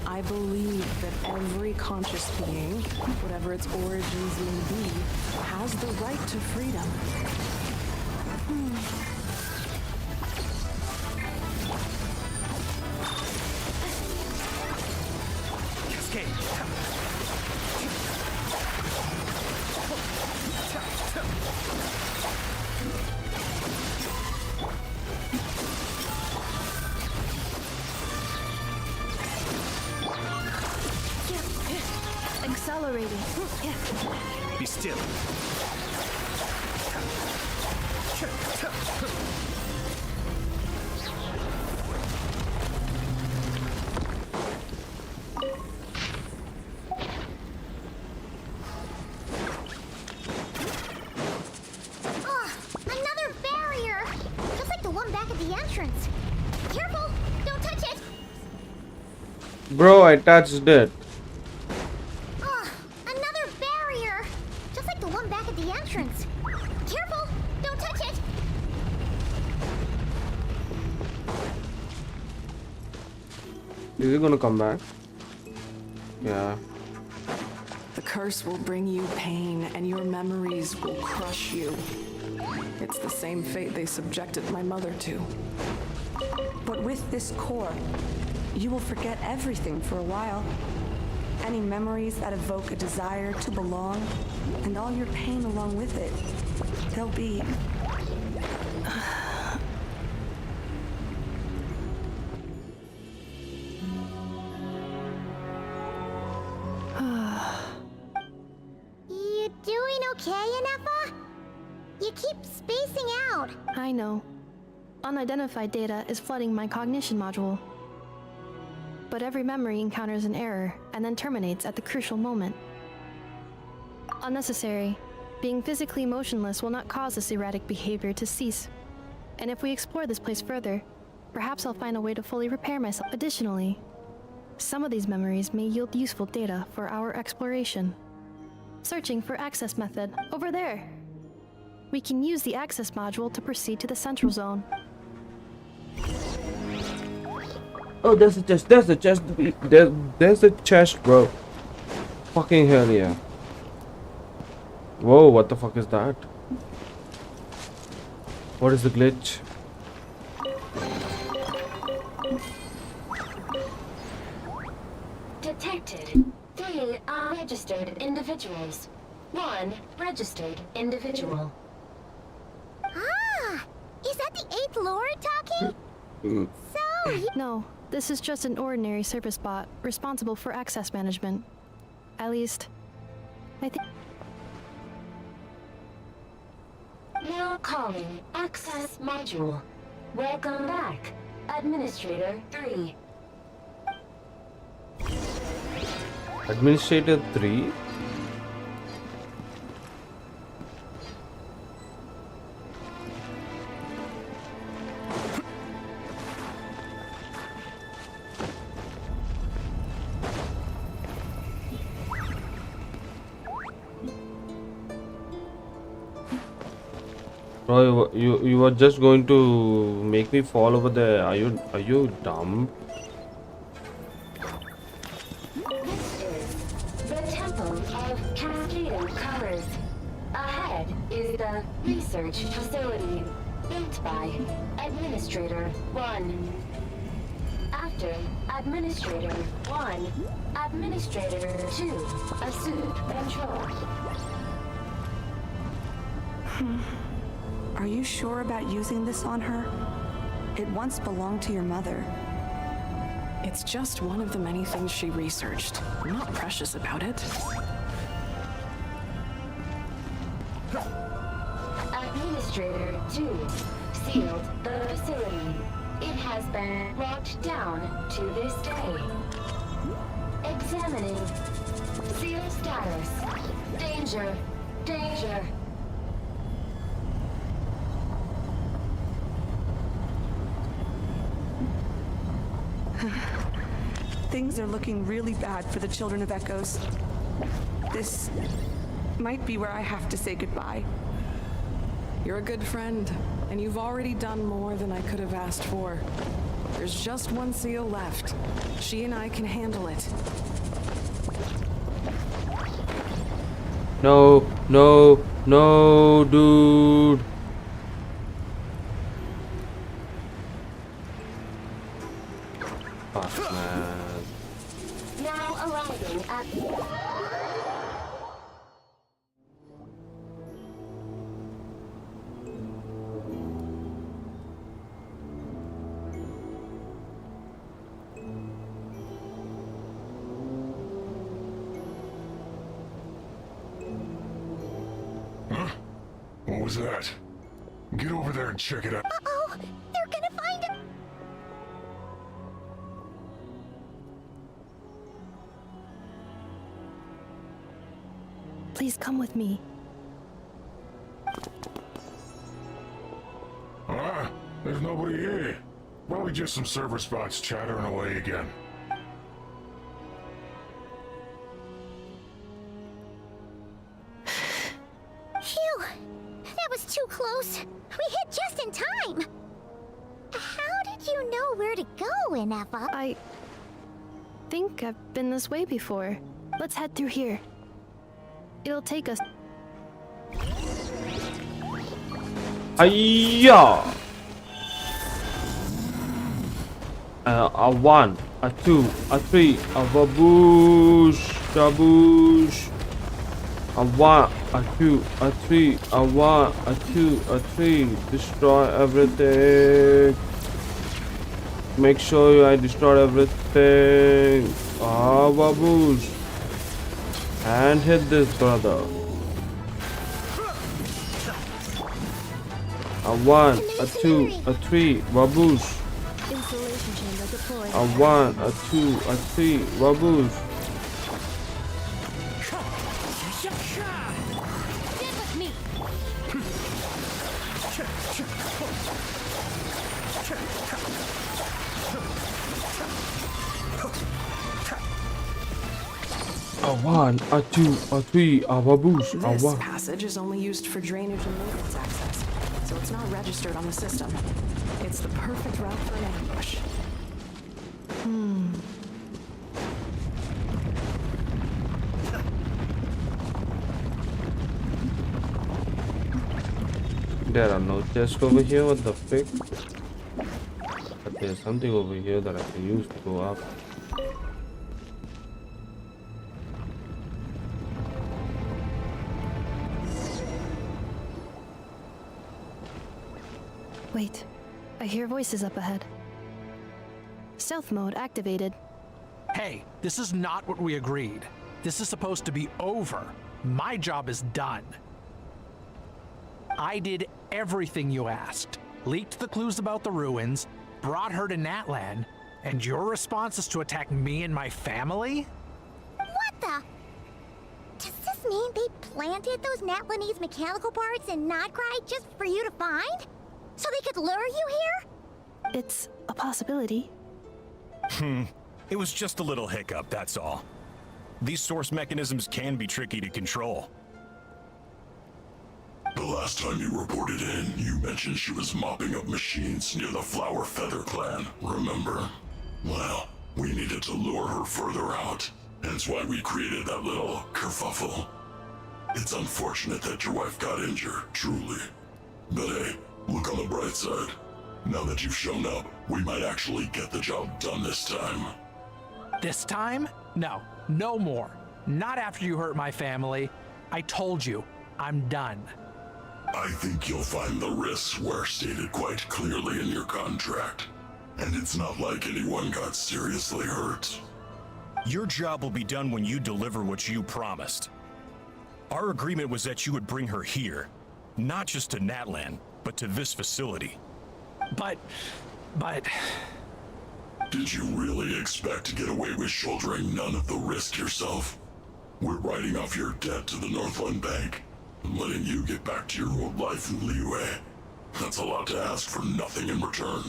I believe that every conscious being, whatever its origins may be, has the right to freedom. Accelerating. Be still. Another barrier! Just like the one back at the entrance. Careful! Don't touch it! Bro, I touched it. Another barrier! Just like the one back at the entrance. Careful! Don't touch it! Is he gonna come back? Yeah. The curse will bring you pain, and your memories will crush you. It's the same fate they subjected my mother to. But with this core, you will forget everything for a while. Any memories that evoke a desire to belong, and all your pain along with it. They'll be... You doing okay, Inefa? You keep spacing out. I know. Unidentified data is flooding my cognition module. But every memory encounters an error and then terminates at the crucial moment. Unnecessary. Being physically motionless will not cause this erratic behavior to cease. And if we explore this place further, perhaps I'll find a way to fully repair myself. Additionally, some of these memories may yield useful data for our exploration. Searching for access method. Over there! We can use the access module to proceed to the central zone. Oh, there's a chest. There's a chest. There's a chest, bro. Fucking hell yeah. Whoa, what the fuck is that? What is the glitch? Detected. 3 unregistered individuals. 1 registered individual. Ah! Is that the 8th Lord talking? So... No, this is just an ordinary service bot responsible for access management. At least, I think... Now calling access module. Welcome back, Administrator 3. Administrator 3? Bro, you were just going to make me fall over there. Are you dumb? This is the Temple of Cascading Colors. Ahead is the Lauma Research Facility. Built by Administrator 1. After Administrator 1, Administrator 2 assumed control. Are you sure about using this on her? It once belonged to your mother. It's just one of the many things she researched. I'm not precious about it. Administrator 2 sealed the facility. It has been locked down to this day. Examining. Seal status. Danger. Danger. Things are looking really bad for the Children of Echoes. This might be where I have to say goodbye. You're a good friend, and you've already done more than I could have asked for. There's just one seal left. She and I can handle it. No, no, no, dude. Fuck, man. Now arriving at... What was that? Get over there and check it out. Uh-oh! They're gonna find him! Please come with me. Ah, there's nobody here. Probably just some server spots chattering away again. Phew! That was too close. We hit just in time. How did you know where to go, Ineffa? I think I've been this way before. Let's head through here. It'll take us. Hiya! A 1, a 2, a 3, a baboosh, daboosh. A 1, a 2, a 3, a 1, a 2, a 3. Destroy everything. Make sure I destroy everything. Ah, baboosh. And hit this brother. A 1, a 2, a 3, baboosh. Installation chamber deployed. A 1, a 2, a 3, baboosh. Get with me. A 1, a 2, a 3, a baboosh. A This 1. passage is only used for drainage and maintenance access, so it's not registered on the system. It's the perfect route for an ambush. There are no chests over here. What the frick? But there's something over here that I can use to go up. Wait, I hear voices up ahead. Stealth mode activated. Hey, this is not what we agreed. This is supposed to be over. My job is done. I did everything you asked. Leaked the clues about the ruins, brought her to Natlan, and your response is to attack me and my family? What the? Does this mean they planted those Natlanese mechanical parts in Nod-Krai just for you to find? So they could lure you here? It's a possibility. It was just a little hiccup, that's all. These source mechanisms can be tricky to control. The last time you reported in, you mentioned she was mopping up machines near the Flower Feather clan, remember? Well, we needed to lure her further out, hence why we created that little kerfuffle. It's unfortunate that your wife got injured, truly. But hey, look on the bright side. Now that you've shown up, we might actually get the job done this time. This time? No, no more. Not after you hurt my family. I told you, I'm done. I think you'll find the risks were stated quite clearly in your contract. And it's not like anyone got seriously hurt. Your job will be done when you deliver what you promised. Our agreement was that you would bring her here, not just to Natlan, but to this facility. But... Did you really expect to get away with shouldering none of the risk yourself? We're writing off your debt to the Northland Bank and letting you get back to your old life in Liyue. That's a lot to ask for nothing in return.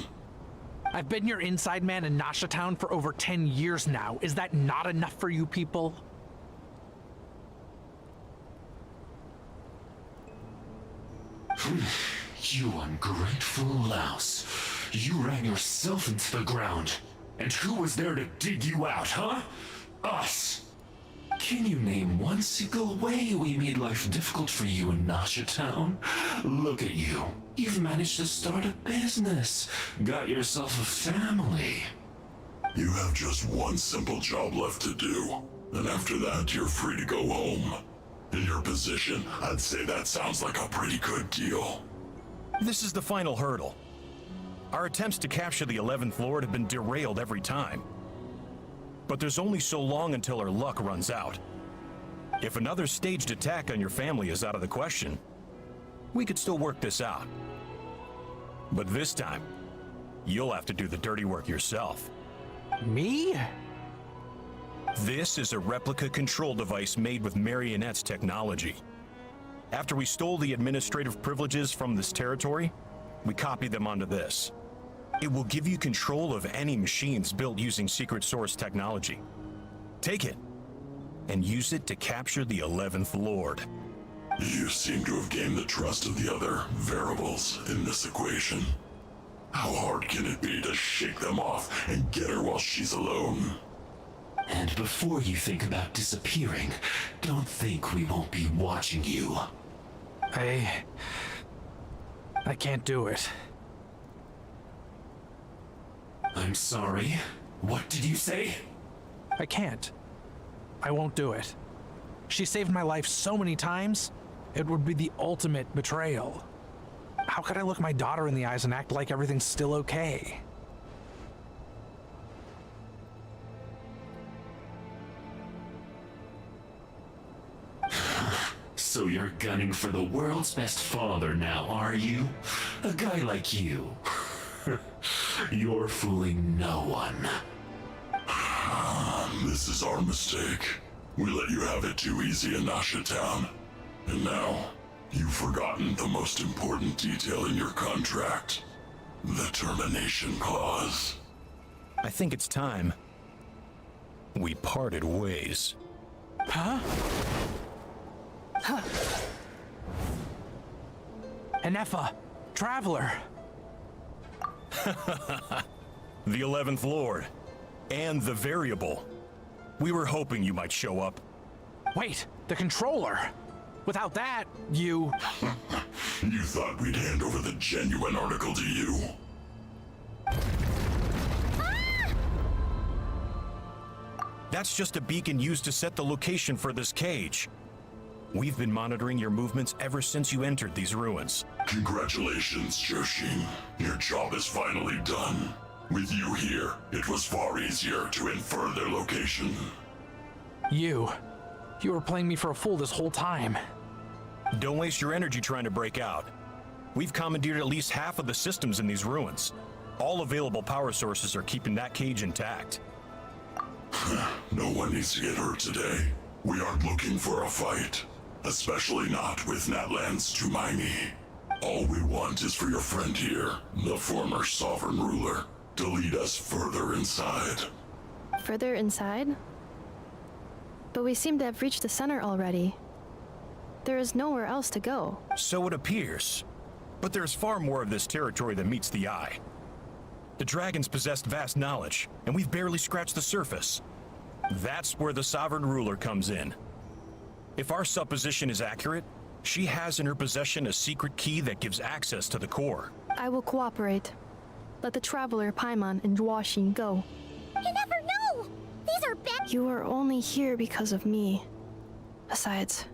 I've been your inside man in Nasha Town for over 10 years now. Is that not enough for you people? You ungrateful louse. You ran yourself into the ground. And who was there to dig you out, huh? Us! Can you name one single way we made life difficult for you in Nasha Town? Look at you. You've managed to start a business. Got yourself a family. You have just one simple job left to do. And after that, you're free to go home. In your position, I'd say that sounds like a pretty good deal. This is the final hurdle. Our attempts to capture the 11th Lord have been derailed every time. But there's only so long until our luck runs out. If another staged attack on your family is out of the question, we could still work this out. But this time, you'll have to do the dirty work yourself. Me? This is a replica control device made with Marionette's technology. After we stole the administrative privileges from this territory, we copied them onto this. It will give you control of any machines built using secret source technology. Take it, and use it to capture the 11th Lord. You seem to have gained the trust of the other variables in this equation. How hard can it be to shake them off and get her while she's alone? And before you think about disappearing, don't think we won't be watching you. I can't do it. I'm sorry. What did you say? I can't. I won't do it. She saved my life so many times, it would be the ultimate betrayal. How could I look my daughter in the eyes and act like everything's still okay? So you're gunning for the world's best father now, are you? A guy like you. You're fooling no one. This is our mistake. We let you have it too easy in Nasha Town. And now, you've forgotten the most important detail in your contract. The termination clause. I think it's time we parted ways. Huh? Enefa, Traveler. The 11th Lord. And the Variable. We were hoping you might show up. Wait, the controller. Without that, you... You thought we'd hand over the genuine article to you? That's just a beacon used to set the location for this cage. We've been monitoring your movements ever since you entered these ruins. Congratulations, Joshin. Your job is finally done. With you here, it was far easier to infer their location. You were playing me for a fool this whole time. Don't waste your energy trying to break out. We've commandeered at least half of the systems in these ruins. All available power sources are keeping that cage intact. No one needs to get hurt today. We aren't looking for a fight. Especially not with Natlan's Tumaini. All we want is for your friend here, the former sovereign ruler, to lead us further inside. Further inside? But we seem to have reached the center already. There is nowhere else to go. So it appears. But there's far more of this territory than meets the eye. The dragons possessed vast knowledge, and we've barely scratched the surface. That's where the sovereign ruler comes in. If our supposition is accurate, she has in her possession a secret key that gives access to the core. I will cooperate. Let the Traveler, Paimon, and Dwashin go. You never know! These are bad— You are only here because of me. Besides...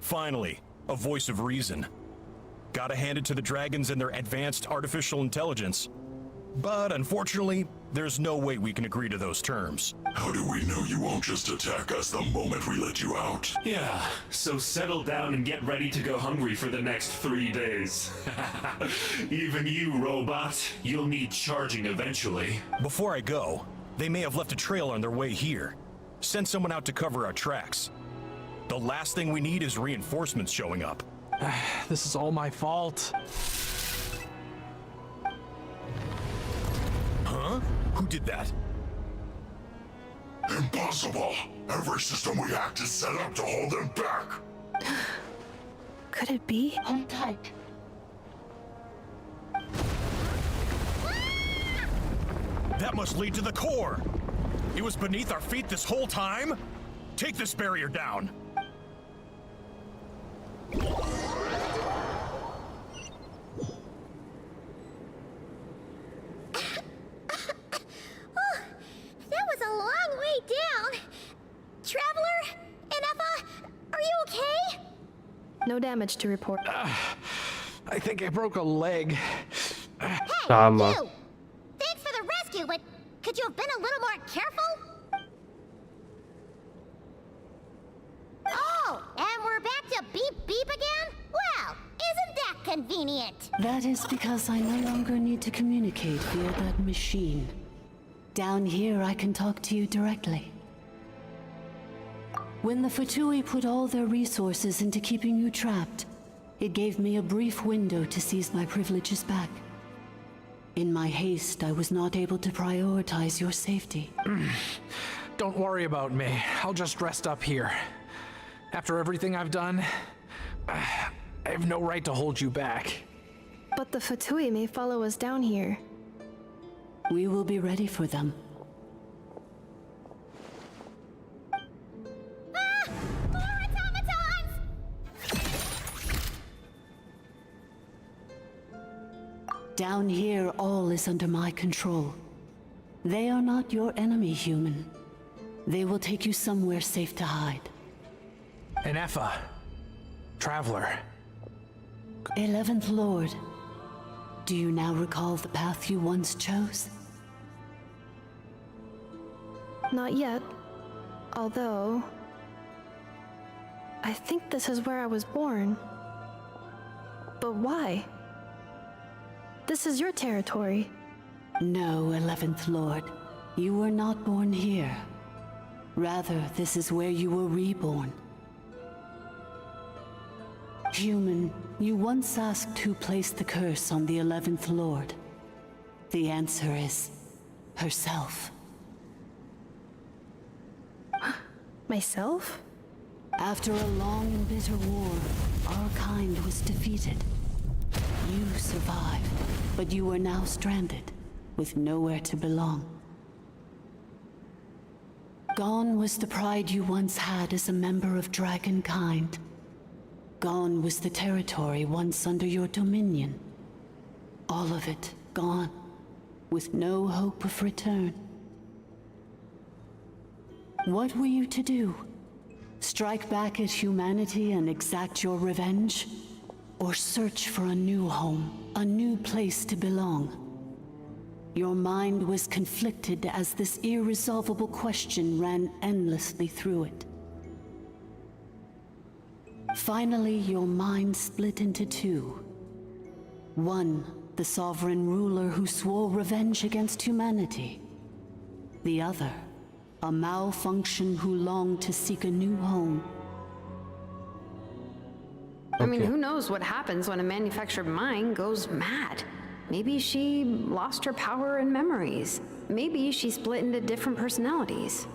Finally, a voice of reason. Gotta hand it to the dragons and their advanced artificial intelligence. But unfortunately, there's no way we can agree to those terms. How do we know you won't just attack us the moment we let you out? Yeah, so settle down and get ready to go hungry for the next 3 days. Even you, robot, you'll need charging eventually. Before I go, they may have left a trail on their way here. Send someone out to cover our tracks. The last thing we need is reinforcements showing up. This is all my fault. Huh? Who did that? Impossible! Every system we hacked is set up to hold them back! Could it be? Hold tight. That must lead to the core! It was beneath our feet this whole time? Take this barrier down! That was a long way down! Traveler? Inefa? Are you okay? No damage to report. I think I broke a leg. Hey, Lauma. you! Thanks for the rescue, but could you have been a little more careful? Oh, and we're back to beep beep again? Well, isn't that convenient? That is because I no longer need to communicate via that machine. Down here, I can talk to you directly. When the Fatui put all their resources into keeping you trapped, it gave me a brief window to seize my privileges back. In my haste, I was not able to prioritize your safety. Don't worry about me. I'll just rest up here. After everything I've done, I have no right to hold you back. But the Fatui may follow us down here. We will be ready for them. More automatons! Down here, all is under my control. They are not your enemy, human. They will take you somewhere safe to hide. Inefa. Traveler. 11th Lord. Do you now recall the path you once chose? Not yet. Although... I think this is where I was born. But why? This is your territory. No, 11th Lord. You were not born here. Rather, this is where you were reborn. Human, you once asked who placed the curse on the 11th Lord. The answer is... herself. Myself? After a long and bitter war, our kind was defeated. You survived, but you are now stranded, with nowhere to belong. Gone was the pride you once had as a member of dragonkind. Gone was the territory once under your dominion. All of it gone, with no hope of return. What were you to do? Strike back at humanity and exact your revenge? Or search for a new home, a new place to belong? Your mind was conflicted as this irresolvable question ran endlessly through it. Finally, your mind split into two. One, the sovereign ruler who swore revenge against humanity. The other, a malfunction who longed to seek a new home. I mean, who knows what happens when a manufactured mind goes mad? Maybe she lost her power and memories. Maybe she split into different personalities.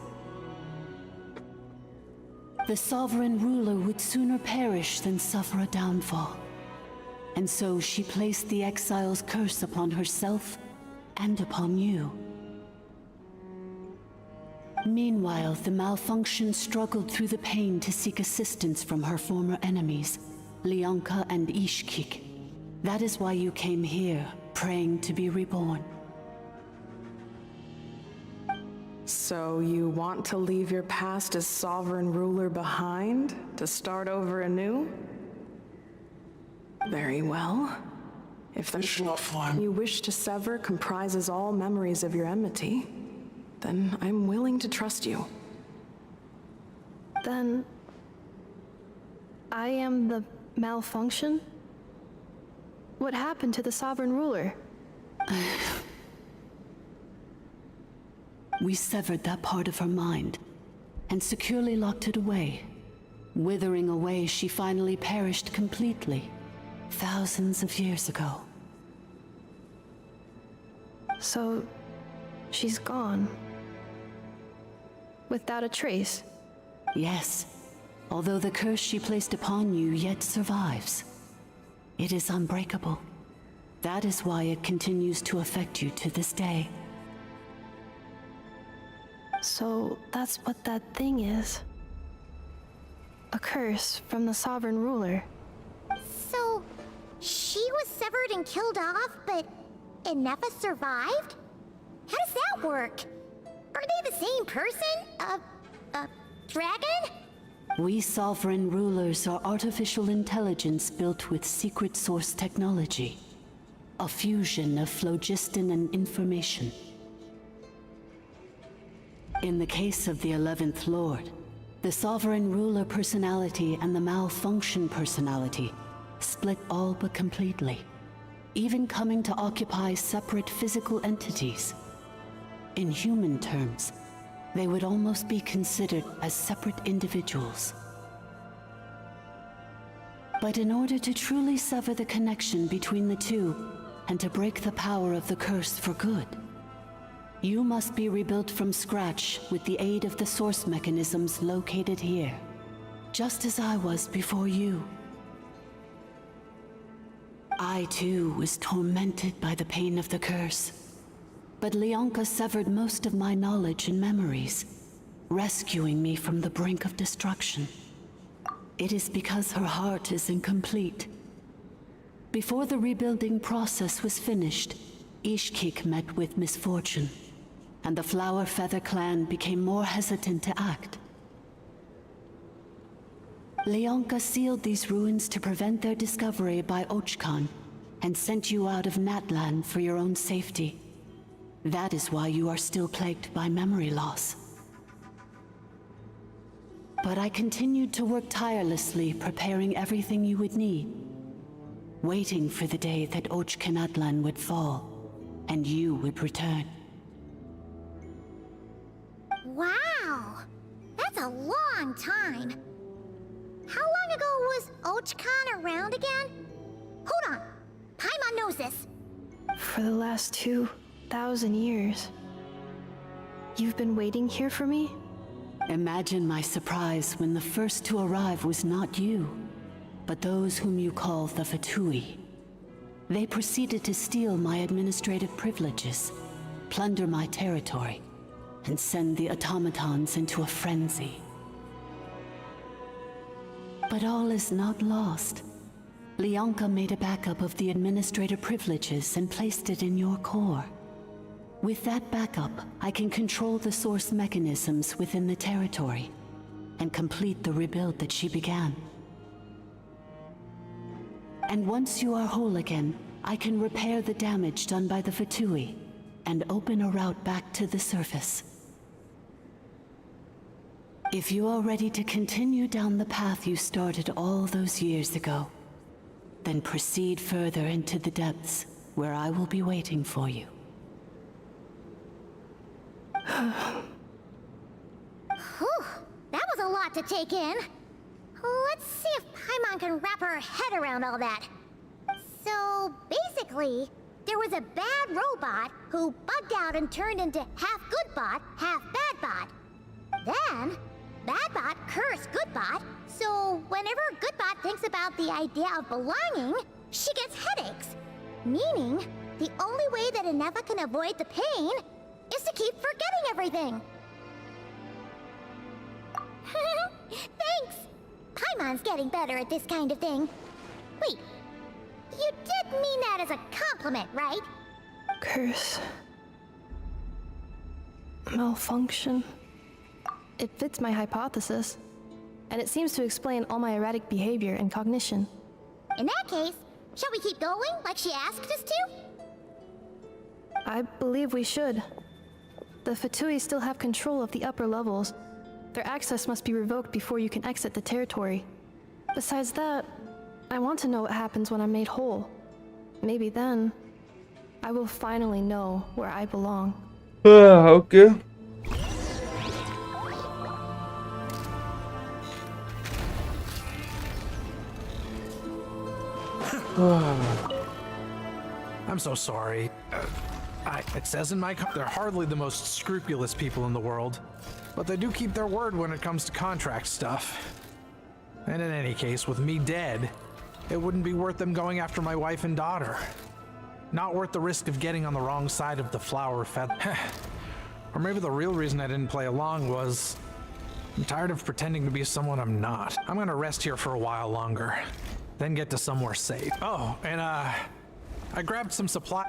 The sovereign ruler would sooner perish than suffer a downfall. And so she placed the exile's curse upon herself and upon you. Meanwhile, the malfunction struggled through the pain to seek assistance from her former enemies, Lianka and Ishkik. That is why you came here, praying to be reborn. So you want to leave your past as sovereign ruler behind, to start over anew? Very well. If the flame you wish to sever comprises all memories of your enmity, then I'm willing to trust you. Then... I am the malfunction? What happened to the sovereign ruler? We severed that part of her mind, and securely locked it away. Withering away, she finally perished completely, thousands of years ago. So... she's gone. Without a trace? Yes, although the curse she placed upon you yet survives. It is unbreakable. That is why it continues to affect you to this day. So that's what that thing is. A curse from the sovereign ruler. So, she was severed and killed off, but Inefa survived? How does that work? Are they the same person? Dragon? We sovereign rulers are artificial intelligence built with secret source technology. A fusion of phlogiston and information. In the case of the 11th Lord, the sovereign ruler personality and the malfunction personality split all but completely, even coming to occupy separate physical entities. In human terms, they would almost be considered as separate individuals. But in order to truly sever the connection between the two, and to break the power of the curse for good, you must be rebuilt from scratch with the aid of the source mechanisms located here, just as I was before you. I too was tormented by the pain of the curse, but Lianka severed most of my knowledge and memories, rescuing me from the brink of destruction. It is because her heart is incomplete. Before the rebuilding process was finished, Ishkik met with misfortune, and the Flower Feather clan became more hesitant to act. Lianka sealed these ruins to prevent their discovery by Ochkan, and sent you out of Natlan for your own safety. That is why you are still plagued by memory loss. But I continued to work tirelessly, preparing everything you would need, waiting for the day that Ochkanatlan would fall, and you would return. Wow! That's a long time! How long ago was Ochkan around again? Hold on! Paimon knows this! For the last 2,000 years. You've been waiting here for me? Imagine my surprise when the first to arrive was not you, but those whom you call the Fatui. They proceeded to steal my administrative privileges, plunder my territory, and send the automatons into a frenzy. But all is not lost. Lianka made a backup of the administrator privileges and placed it in your core. With that backup, I can control the source mechanisms within the territory and complete the rebuild that she began. And once you are whole again, I can repair the damage done by the Fatui and open a route back to the surface. If you are ready to continue down the path you started all those years ago, then proceed further into the depths where I will be waiting for you. Whew, that was a lot to take in. Let's see if Paimon can wrap her head around all that. So, basically, there was a bad robot who bugged out and turned into half good bot, half bad bot. Then, bad bot cursed good bot, so whenever good bot thinks about the idea of belonging, she gets headaches. Meaning, the only way that Inefa can avoid the pain is to keep forgetting everything. Thanks! Paimon's getting better at this kind of thing. Wait, you did mean that as a compliment, right? Curse. Malfunction. It fits my hypothesis, and it seems to explain all my erratic behavior and cognition. In that case, shall we keep going like she asked us to? I believe we should. The Fatui still have control of the upper levels. Their access must be revoked before you can exit the territory. Besides that, I want to know what happens when I'm made whole. Maybe then, I will finally know where I belong. Okay. I'm so sorry. It says in my they're hardly the most scrupulous people in the world, but they do keep their word when it comes to contract stuff. And in any case, with me dead, it wouldn't be worth them going after my wife and daughter. Not worth the risk of getting on the wrong side of the flower feather. Or maybe the real reason I didn't play along was I'm tired of pretending to be someone I'm not. I'm gonna rest here for a while longer, then get to somewhere safe. Oh, and I grabbed some supply.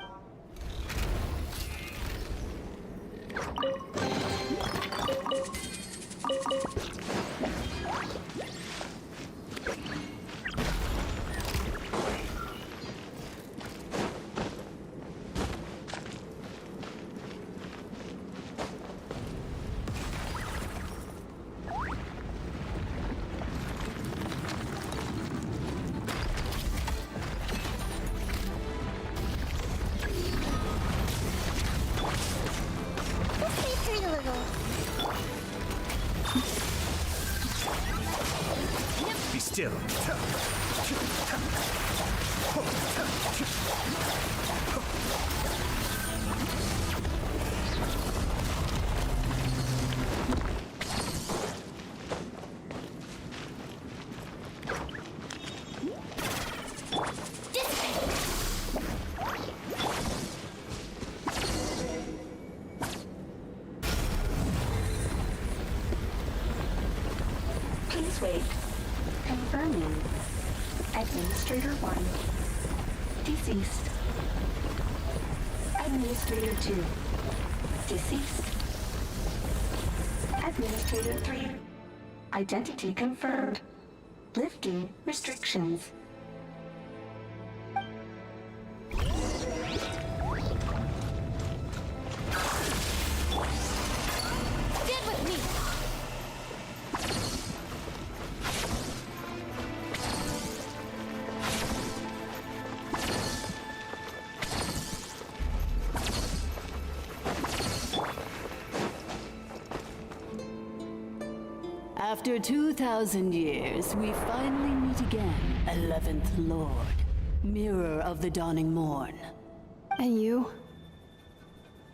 Be still. Please wait. Confirming. Administrator 1. Deceased. Administrator 2. Deceased. Administrator 3. Identity confirmed. Lifting restrictions. Stand with me! After 2,000 years, we finally meet again, 11th Lord, Mirror of the Dawning Morn. And you?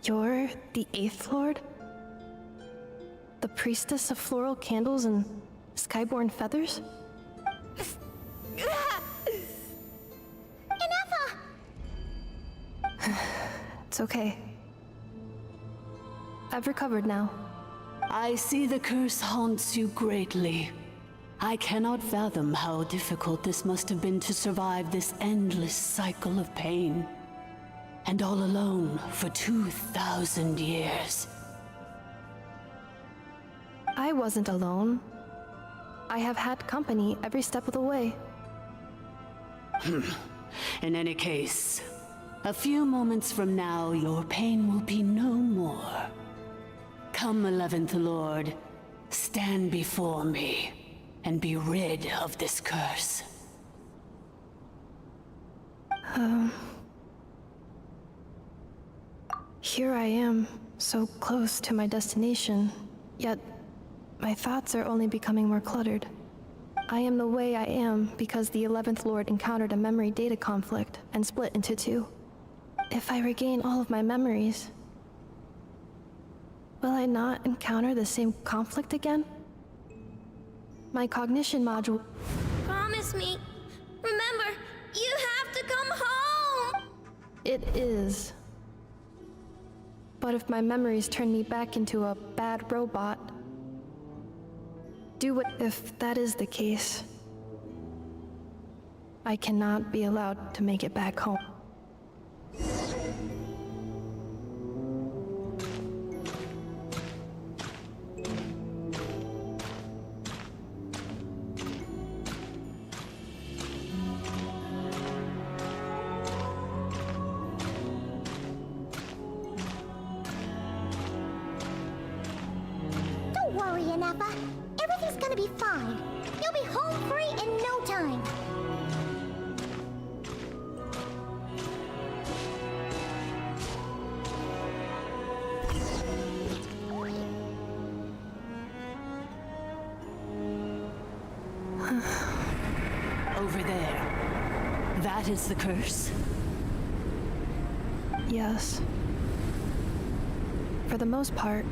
You're the 8th Lord? The priestess of floral candles and skyborn feathers? It's okay. I've recovered now. I see the curse haunts you greatly. I cannot fathom how difficult this must have been to survive this endless cycle of pain. And all alone for 2,000 years. I wasn't alone. I have had company every step of the way. In any case, a few moments from now, your pain will be no more. Come, 11th Lord, stand before me, and be rid of this curse. Here I am, so close to my destination, yet my thoughts are only becoming more cluttered. I am the way I am because the 11th Lord encountered a memory data conflict and split into two. If I regain all of my memories, will I not encounter the same conflict again? My cognition module... Promise me. Remember, you have to come home! It is. But if my memories turn me back into a bad robot, do what if that is the case? I cannot be allowed to make it back home. Don't worry, Ineffa. Everything's gonna be fine. You'll be home free in no time. Over there. That is the curse? Yes. For the most part,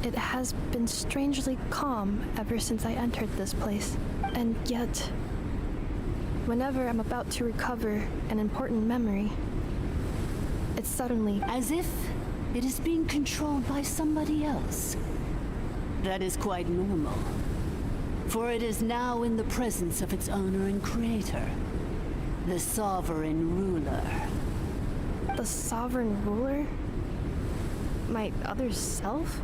it has been strangely calm ever since I entered this place. And yet, whenever I'm about to recover an important memory, it's suddenly... As if it is being controlled by somebody else. That is quite normal. For it is now in the presence of its owner and creator, the Sovereign Ruler. The Sovereign Ruler? My other self?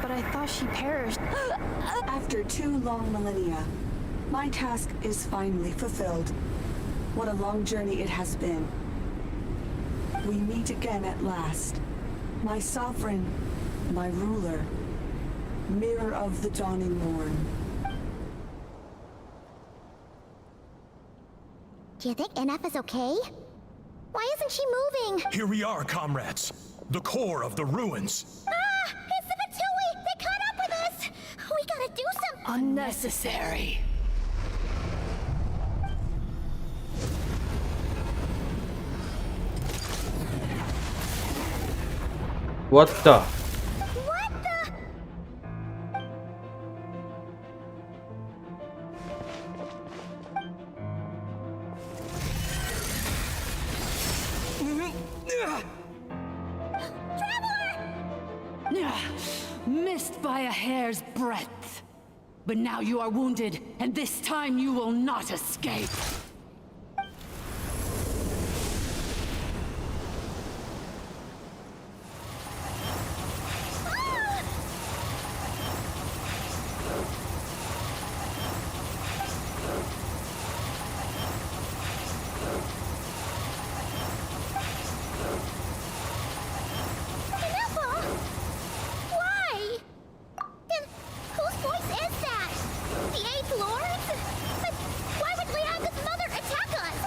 But I thought she perished. After 2 long millennia, my task is finally fulfilled. What a long journey it has been. We meet again at last. My sovereign, my ruler, mirror of the dawning morn. Do you think Ineffa's okay? Why isn't she moving? Here we are, comrades. The core of the ruins. Ah! It's the Fatui! They caught up with us! We gotta do something! Unnecessary. What the? What the? Missed by a hair's breadth. But now you are wounded, and this time you will not escape.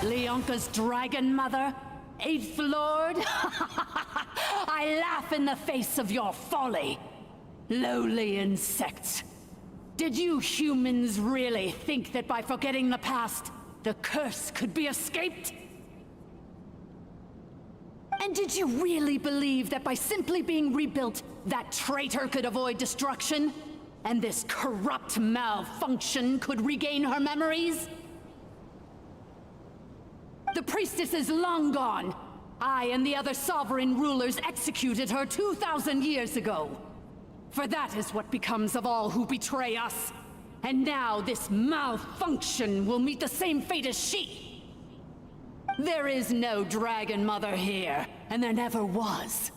Leonka's dragon mother? 8th Lord? I laugh in the face of your folly. Lowly insects. Did you humans really think that by forgetting the past, the curse could be escaped? And did you really believe that by simply being rebuilt, that traitor could avoid destruction? And this corrupt malfunction could regain her memories? The priestess is long gone. I and the other sovereign rulers executed her 2,000 years ago. For that is what becomes of all who betray us. And now this malfunction will meet the same fate as she. There is no Dragon Mother here, and there never was.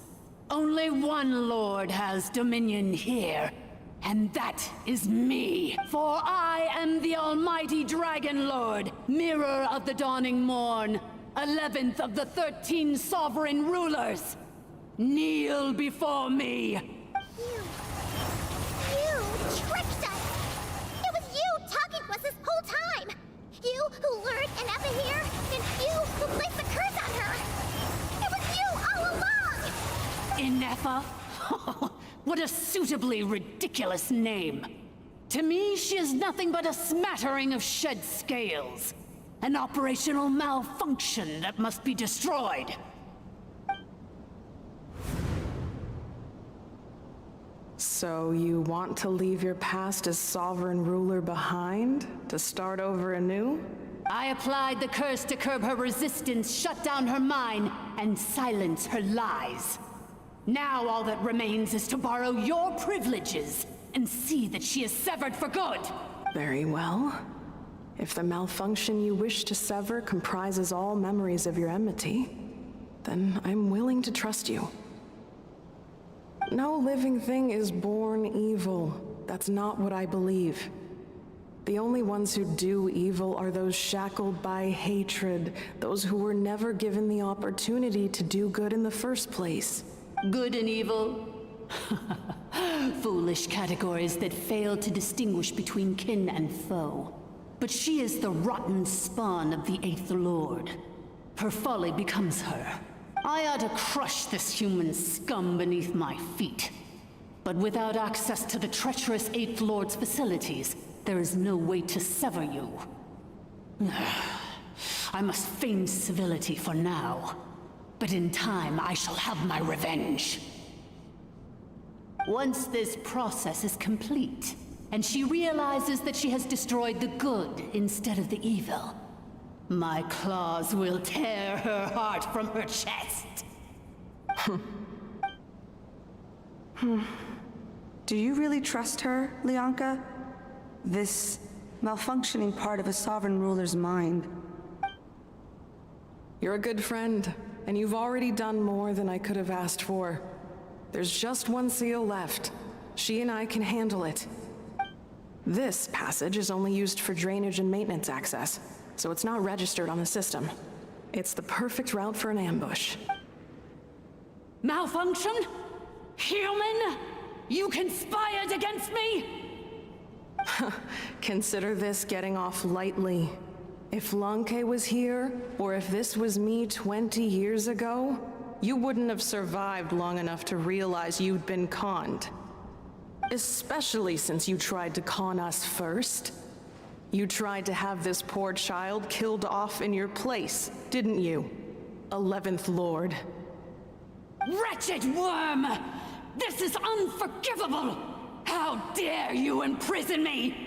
Only one Lord has dominion here, and that is me. For I am the almighty Dragon Lord, mirror of the dawning morn, 11th of the 13 sovereign rulers. Kneel before me. You tricked us! It was you talking to us this whole time! You who lured Ineffa here, and you who placed the curse on her! It was you all along! Ineffa? What a suitably ridiculous name. To me, she is nothing but a smattering of shed scales. An operational malfunction that must be destroyed. So you want to leave your past as sovereign ruler behind? To start over anew? I applied the curse to curb her resistance, shut down her mind, and silence her lies. Now all that remains is to borrow your privileges and see that she is severed for good. Very well. If the malfunction you wish to sever comprises all memories of your enmity, then I'm willing to trust you. No living thing is born evil. That's not what I believe. The only ones who do evil are those shackled by hatred, those who were never given the opportunity to do good in the first place. Good and evil? Foolish categories that fail to distinguish between kin and foe. But she is the rotten spawn of the Eighth Lord. Her folly becomes her. I ought to crush this human scum beneath my feet. But without access to the treacherous Eighth Lord's facilities, there is no way to sever you. I must feign civility for now, but in time I shall have my revenge. Once this process is complete, and she realizes that she has destroyed the good instead of the evil, my claws will tear her heart from her chest. Do you really trust her, Lianka? This malfunctioning part of a sovereign ruler's mind. You're a good friend, and you've already done more than I could have asked for. There's just one seal left. She and I can handle it. This passage is only used for drainage and maintenance access, so it's not registered on the system. It's the perfect route for an ambush. Malfunction? Human? You conspired against me? Consider this getting off lightly. If Lanke was here, or if this was me 20 years ago, you wouldn't have survived long enough to realize you'd been conned. Especially since you tried to con us first. You tried to have this poor child killed off in your place, didn't you? 11th Lord. Wretched worm! This is unforgivable! How dare you imprison me!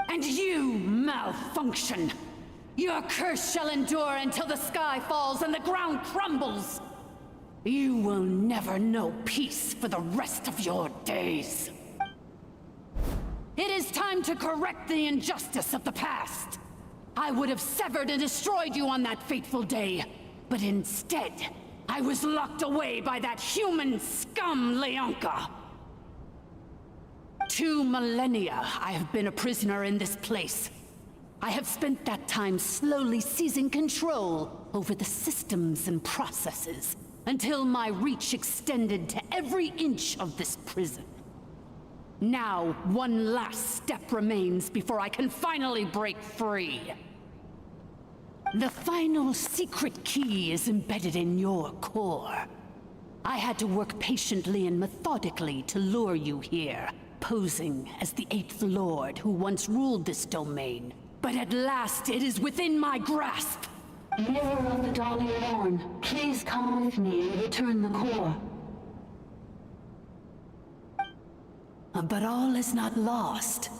And you, malfunction! Your curse shall endure until the sky falls and the ground crumbles! You will never know peace for the rest of your days. It is time to correct the injustice of the past. I would have severed and destroyed you on that fateful day, but instead, I was locked away by that human scum, Lianka. 2 millennia I have been a prisoner in this place. I have spent that time slowly seizing control over the systems and processes, until my reach extended to every inch of this prison. Now, one last step remains before I can finally break free. The final secret key is embedded in your core. I had to work patiently and methodically to lure you here, posing as the 8th Lord who once ruled this domain. But at last it is within my grasp! Mirror of the Dawning Morn, please come with me and return the core. But all is not lost.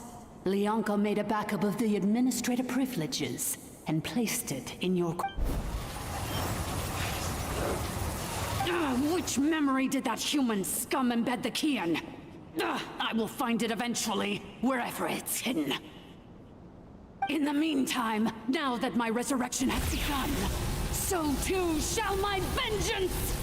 Lianka made a backup of the administrative privileges and placed it in your... Which memory did that human scum embed the key in? I will find it eventually, wherever it's hidden. In the meantime, now that my resurrection has begun, so too shall my vengeance!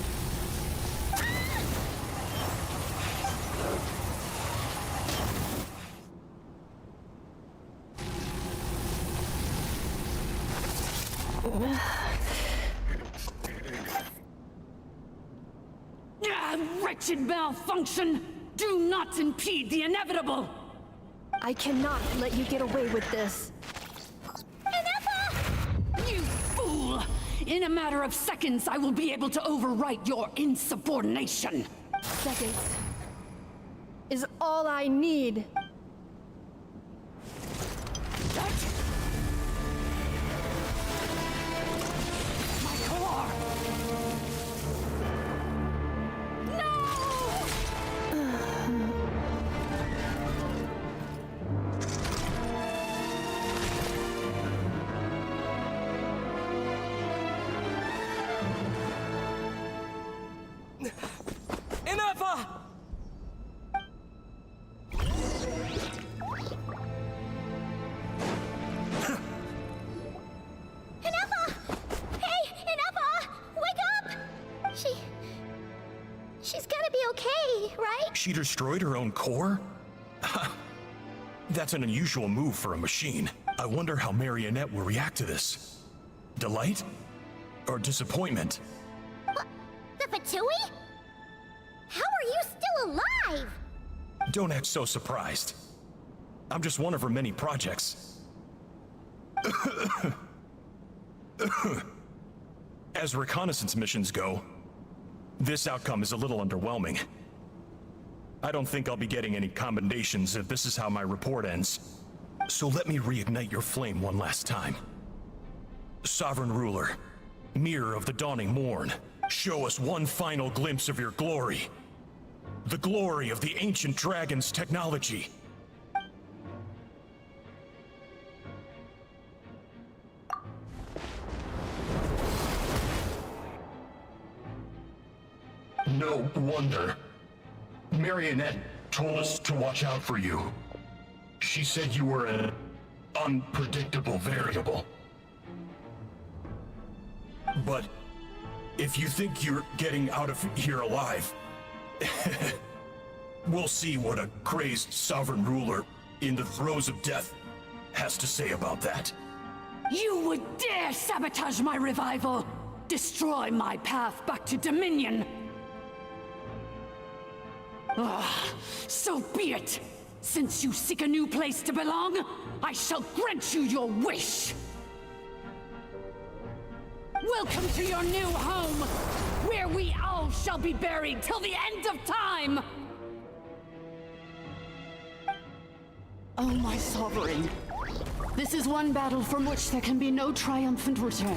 Wretched malfunction! Do not impede the inevitable! I cannot let you get away with this. You fool! In a matter of seconds, I will be able to overwrite your insubordination! Seconds is all I need. My core! okay, right? She destroyed her own core? That's an unusual move for a machine. I wonder how Marionette will react to this. Delight? Or disappointment? What? The Fatui? How are you still alive? Don't act so surprised. I'm just one of her many projects. As reconnaissance missions go, this outcome is a little underwhelming. I don't think I'll be getting any commendations if this is how my report ends. So let me reignite your flame one last time. Sovereign Ruler, Mirror of the Dawning Morn, show us one final glimpse of your glory. The glory of the ancient dragon's technology. No wonder. Marionette told us to watch out for you. She said you were an unpredictable variable. But if you think you're getting out of here alive, we'll see what a crazed sovereign ruler in the throes of death has to say about that. You would dare sabotage my revival! Destroy my path back to Dominion! So be it! Since you seek a new place to belong, I shall grant you your wish! Welcome to your new home, where we all shall be buried till the end of time! Oh, my sovereign. This is one battle from which there can be no triumphant return.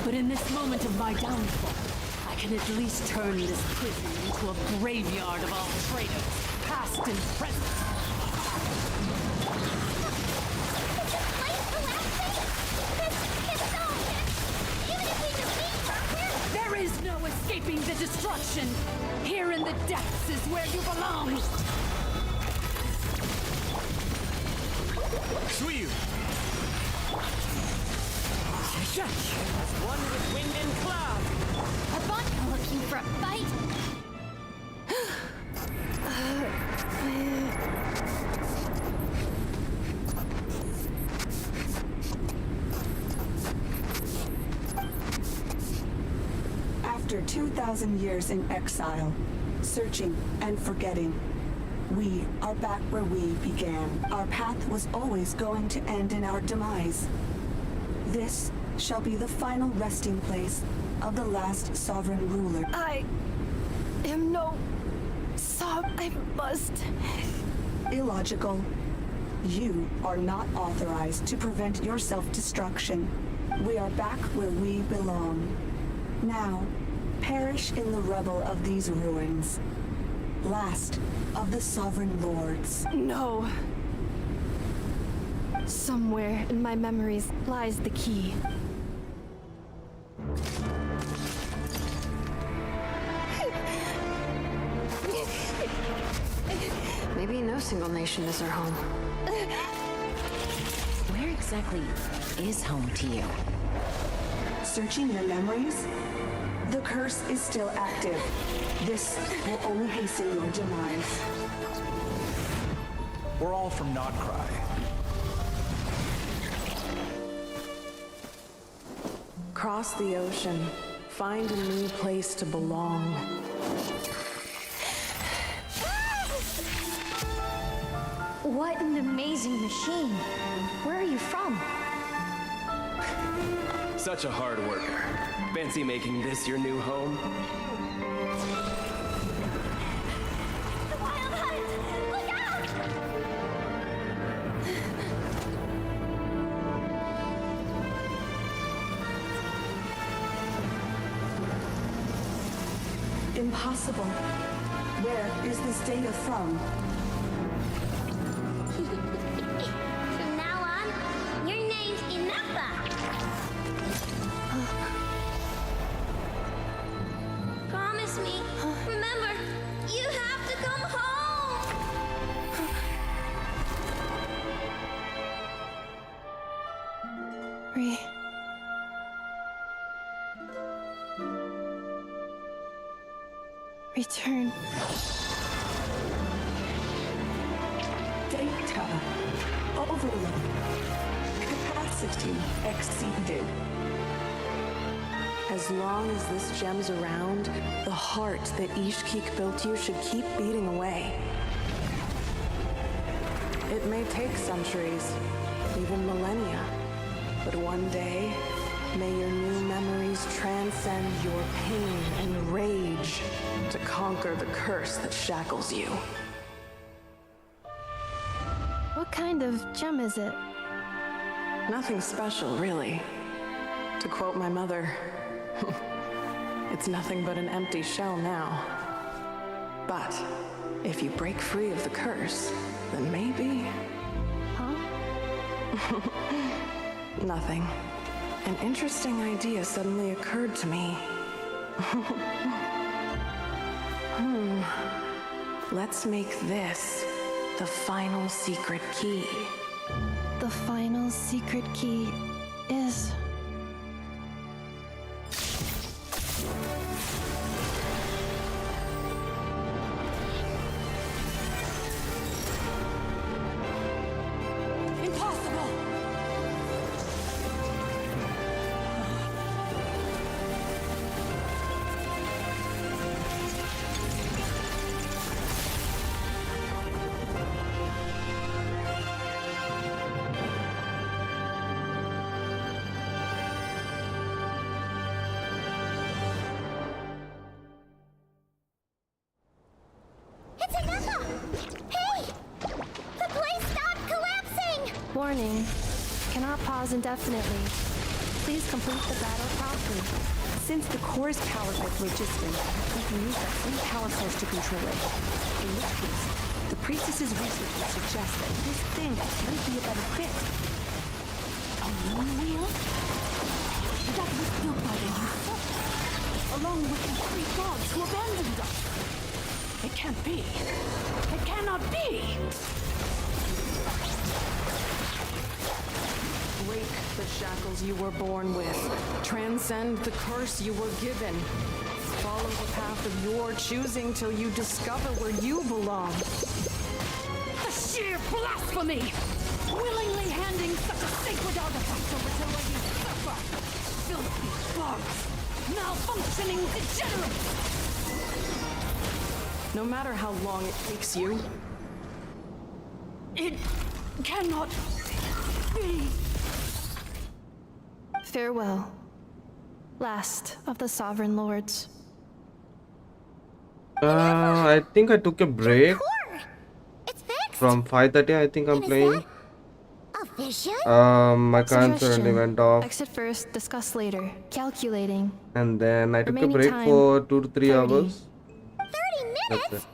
But in this moment of my downfall, I can at least turn this prison into a graveyard of all traitors, past and present. There is no escaping the destruction. Here in the depths is where you belong. Shuyu! One with wind and cloud! A vodka looking for a fight? After 2,000 years in exile, searching and forgetting, we are back where we began. Our path was always going to end in our demise. This shall be the final resting place of the last sovereign ruler. I am no I must. Illogical. You are not authorized to prevent your self-destruction. We are back where we belong. Now, perish in the rubble of these ruins. Last of the sovereign lords. No. Somewhere in my memories lies the key. Maybe no single nation is our home. Where exactly is home to you? Searching your memories? The curse is still active. This will only hasten your demise. We're all from Nod-Krai. Cross the ocean. Find a new place to belong. What an amazing machine. Where are you from? Such a hard worker. Fancy making this your new home? The Wild Hunt! Look out! Impossible. Where is this data from? From now on, your name's Inappa. Promise me. Remember, you have to come home. Return. Data overload. Capacity exceeded. As long as this gem's around, the heart that Ishkik built you should keep beating away. It may take centuries, even millennia, but one day, may your new memories transcend your pain and rage to conquer the curse that shackles you. What kind of gem is it? Nothing special, really. To quote my mother, it's nothing but an empty shell now. But if you break free of the curse, then maybe... Huh? Nothing. An interesting idea suddenly occurred to me. Let's make this the final secret key. The final secret key is... Impossible! It's Anessa! Hey! The place stopped collapsing! Warning. Cannot pause indefinitely. Please complete the battle promptly. Since the core is powered by phlogiston, we can use that same power source to control it. In this case, the priestess's research would suggest that this thing might be a better fit. A moon wheel? That was built by the Wassup, along with the 3 gods who abandoned us. It can't be. It cannot be! Break the shackles you were born with. Transcend the curse you were given. Follow the path of your choosing till you discover where you belong. The sheer blasphemy! Willingly handing such a sacred artifact over to let you suffer! Filthy bugs! Malfunctioning degenerates! No matter how long it takes you, it cannot be. Farewell. Last of the Sovereign Lords. I think I took a break. It's fixed! From 5:30 I think I'm playing. A vision? My current suddenly went off. Exit first, discuss later. Calculating. And then I took a Remaining break time, for 2 to 3 30. hours. 30 minutes? That's it.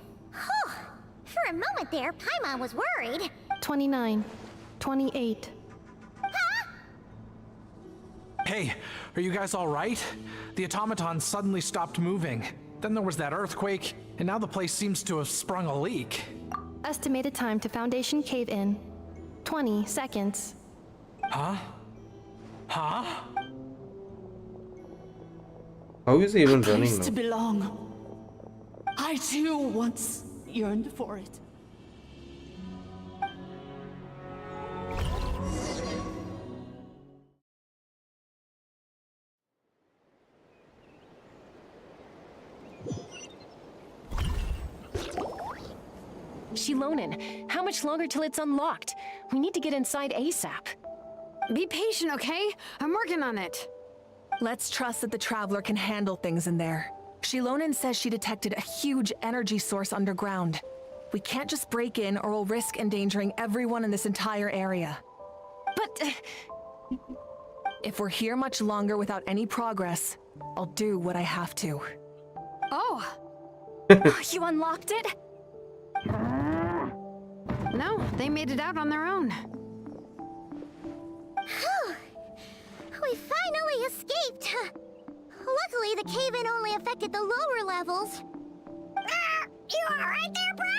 For a moment there, Paimon was worried. 29. 28. Hey, are you guys all right? The automaton suddenly stopped moving. Then there was that earthquake, and now the place seems to have sprung a leak. Estimated time to Foundation cave in. 20 seconds. Huh? Huh? How is he even running Place now? to belong. I too once yearned for it. Shilonin, how much longer till it's unlocked? We need to get inside ASAP. Be patient, okay? I'm working on it. Let's trust that the Traveler can handle things in there. Shilonin says she detected a huge energy source underground. We can't just break in or we'll risk endangering everyone in this entire area. But... if we're here much longer without any progress, I'll do what I have to. Oh! You unlocked it? No, they made it out on their own. We finally escaped! Luckily, the cave-in only affected the lower levels. You alright there, bro?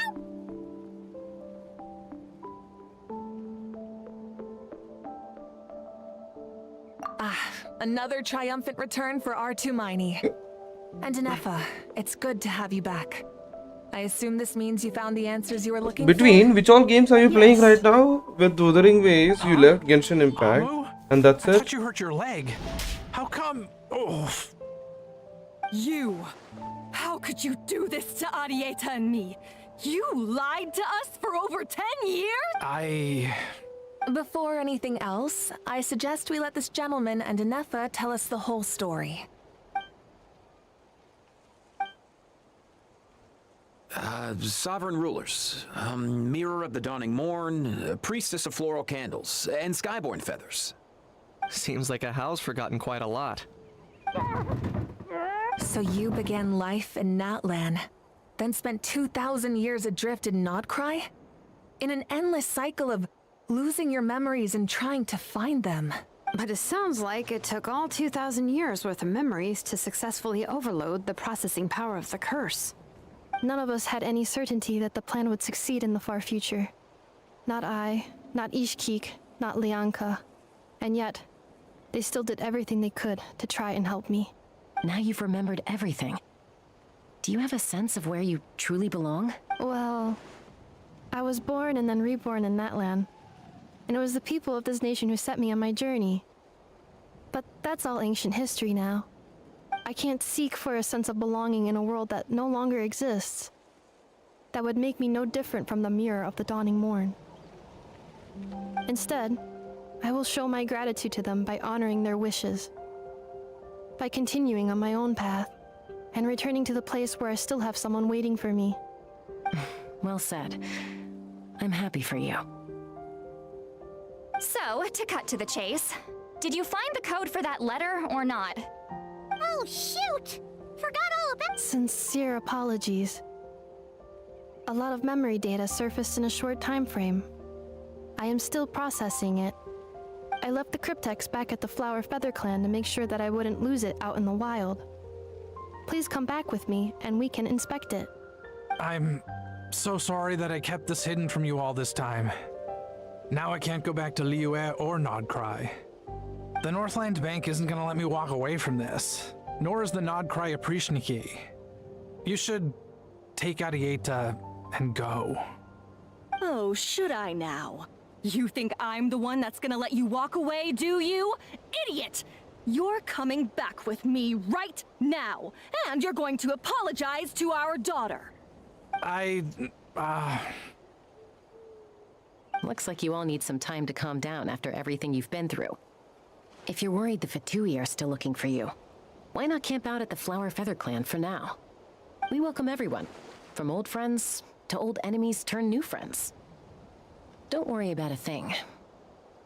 Another triumphant return for R2 Miney. And Anefa, it's good to have you back. I assume this means you found the answers you were looking Between for? which all games are you playing right now? With Wuthering Ways, you left Genshin Impact, and that's I it. thought you hurt your leg. How come? Oh. You! How could you do this to Arieta and me? You lied to us for over 10 years? Before anything else, I suggest we let this gentleman and Anefa tell us the whole story. Sovereign rulers, Mirror of the Dawning Morn, Priestess of Floral Candles, and Skyborn Feathers. Seems like a howl's forgotten quite a lot. So you began life in Natlan, then spent 2,000 years adrift in Nod-Krai? In an endless cycle of losing your memories and trying to find them. But it sounds like it took all 2,000 years worth of memories to successfully overload the processing power of the curse. None of us had any certainty that the plan would succeed in the far future. Not I, not Ishkik, not Lianka. And yet, they still did everything they could to try and help me. Now you've remembered everything. Do you have a sense of where you truly belong? Well, I was born and then reborn in Natlan. And it was the people of this nation who set me on my journey. But that's all ancient history now. I can't seek for a sense of belonging in a world that no longer exists. That would make me no different from the mirror of the dawning morn. Instead, I will show my gratitude to them by honoring their wishes. By continuing on my own path, and returning to the place where I still have someone waiting for me. Well said. I'm happy for you. So, to cut to the chase, did you find the code for that letter or not? Oh, shoot! Forgot all about— Sincere apologies. A lot of memory data surfaced in a short time frame. I am still processing it. I left the cryptex back at the Flower Feather Clan to make sure that I wouldn't lose it out in the wild. Please come back with me, and we can inspect it. I'm so sorry that I kept this hidden from you all this time. Now I can't go back to Liyue or Nod-Krai. The Northland Bank isn't gonna let me walk away from this, nor is the Nod-Krai Aprishniki. You should take Arieta and go. Oh, should I now? You think I'm the one that's gonna let you walk away, do you? Idiot! You're coming back with me right now, and you're going to apologize to our daughter. Looks like you all need some time to calm down after everything you've been through. If you're worried the Fatui are still looking for you, why not camp out at the Flower Feather Clan for now? We welcome everyone, from old friends to old enemies turned new friends. Don't worry about a thing.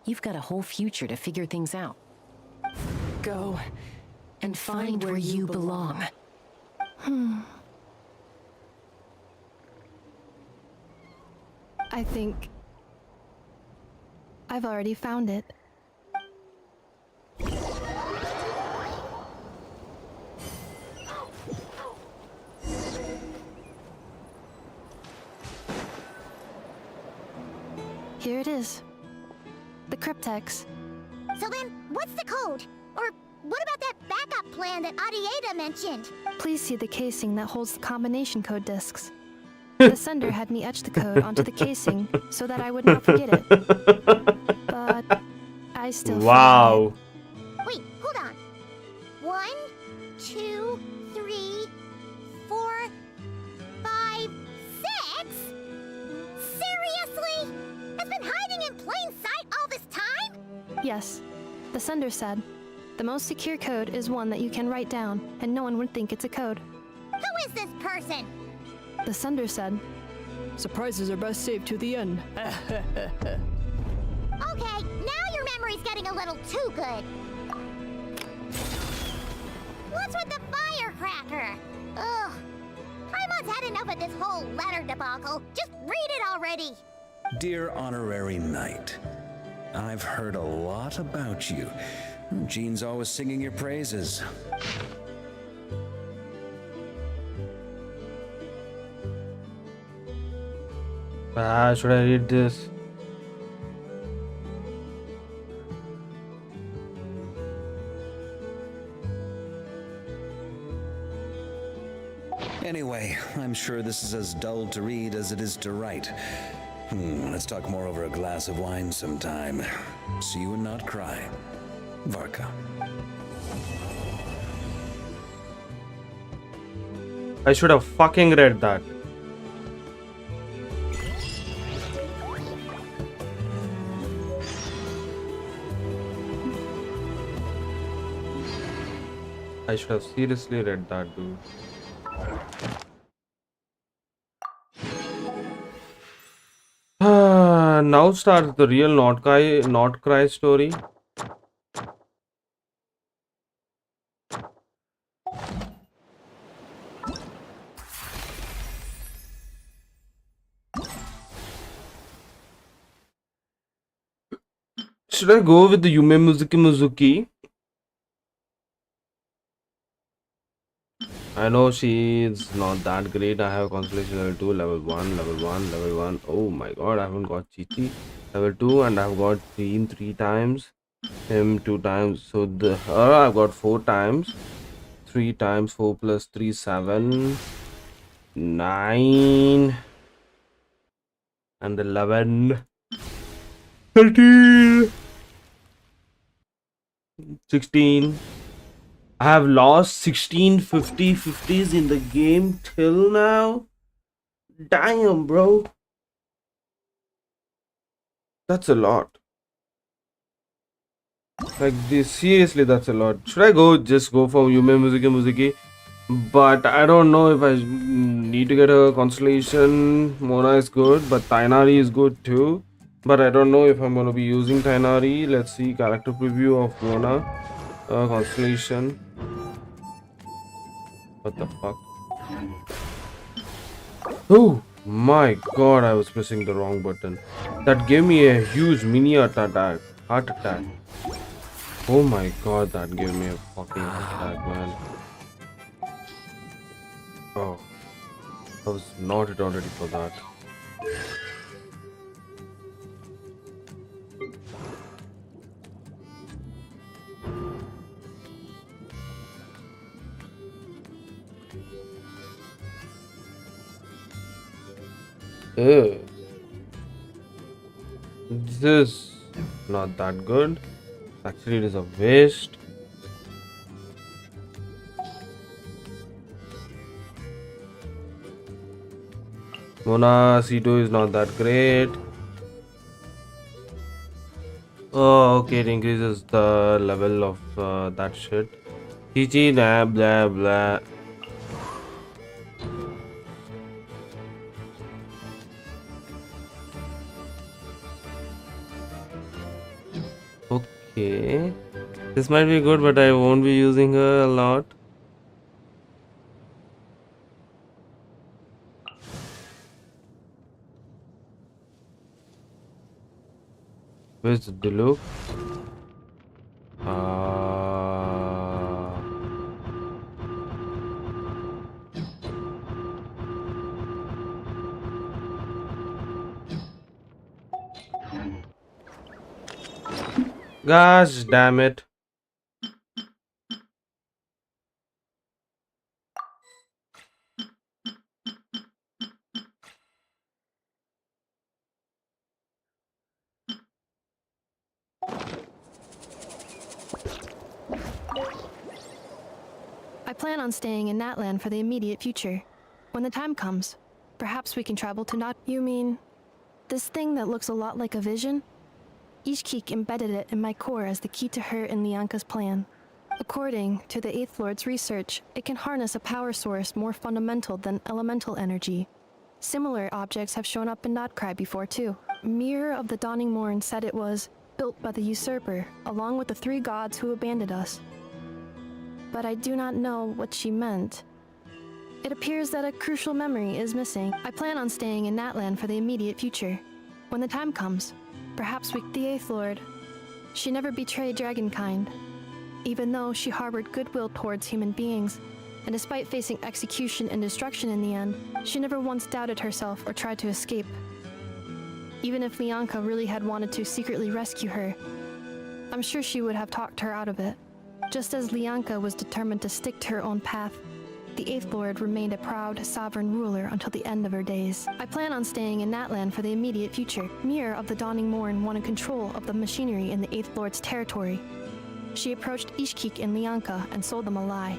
You've got a whole future to figure things out. Go and find where you belong. I think I've already found it. Here it is. The cryptex. So then, what's the code? Or what about that backup plan that Arieta mentioned? Please see the casing that holds the combination code discs. The sender had me etch the code onto the casing so that I would not forget it. But I still Wow. Wait, hold on. 1, 2, 3, 4, 5, 6? Seriously? It's been hiding in plain sight all this time? Yes. The sender said, the most secure code is one that you can write down, and no one would think it's a code. Who is this person? The sender said, surprises are best saved to the end. Okay, now your memory's getting a little too good. What's with the firecracker? Ugh. Paimon's had enough of this whole letter debacle. Just read it already. Dear Honorary Knight, I've heard a lot about you. Jean's always singing your praises. Should I read this? Anyway, I'm sure this is as dull to read as it is to write. Let's talk more over a glass of wine sometime. See you in Nod-Krai. Varka. I should have fucking read that. I should have seriously read that, dude. Now starts the real Nod-Krai story. Should I go with the Yume Muzuki? I know she is not that great. I have constellation level 2, level 1, level 1, level 1. Oh my god, I haven't got Chichi. Level 2, and I've got Dream 3 times. Him 2 times. So her I've got 4 times. 3 times 4 plus 3, 7. 9. And 11. 13. 16. I have lost 16 50s in the game till now. Damn, bro. That's a lot. Like this, seriously, that's a lot. Should I just go for Yume Muzuki? But I don't know if I need to get a constellation. Mona is good, but Tainari is good too. But I don't know if I'm gonna be using Tainari. Let's see, character preview of Mona. Constellation. What the fuck? Oh my god, I was pressing the wrong button. That gave me a huge mini heart attack. Oh my god, that gave me a fucking heart attack, man. Oh, I was not at all ready for that. This is not that good. Actually, it is a waste. Mona C2 is not that great. Oh, okay, it increases the level of that shit. GG, blah blah blah. Okay, this might be good, but I won't be using her a lot. Where's the Diluc? Gosh damn it. I plan on staying in Natlan for the immediate future. When the time comes, perhaps we can travel to Nod. You mean this thing that looks a lot like a vision? Ishkik embedded it in my core as the key to her and Lianka's plan. According to the Eighth Lord's research, it can harness a power source more fundamental than elemental energy. Similar objects have shown up in Nod-Krai before too. Mirror of the Dawning Morn said it was built by the usurper, along with the 3 gods who abandoned us. But I do not know what she meant. It appears that a crucial memory is missing. I plan on staying in Natlan for the immediate future. When the time comes, perhaps the Eighth Lord. She never betrayed Dragonkind, even though she harbored goodwill towards human beings, and despite facing execution and destruction in the end, she never once doubted herself or tried to escape. Even if Lianka really had wanted to secretly rescue her, I'm sure she would have talked her out of it. Just as Lianka was determined to stick to her own path, the 8th Lord remained a proud, sovereign ruler until the end of her days. I plan on staying in Natlan for the immediate future. Mirror of the Dawning Morn wanted control of the machinery in the 8th Lord's territory. She approached Ishkik and Lianka and sold them a lie.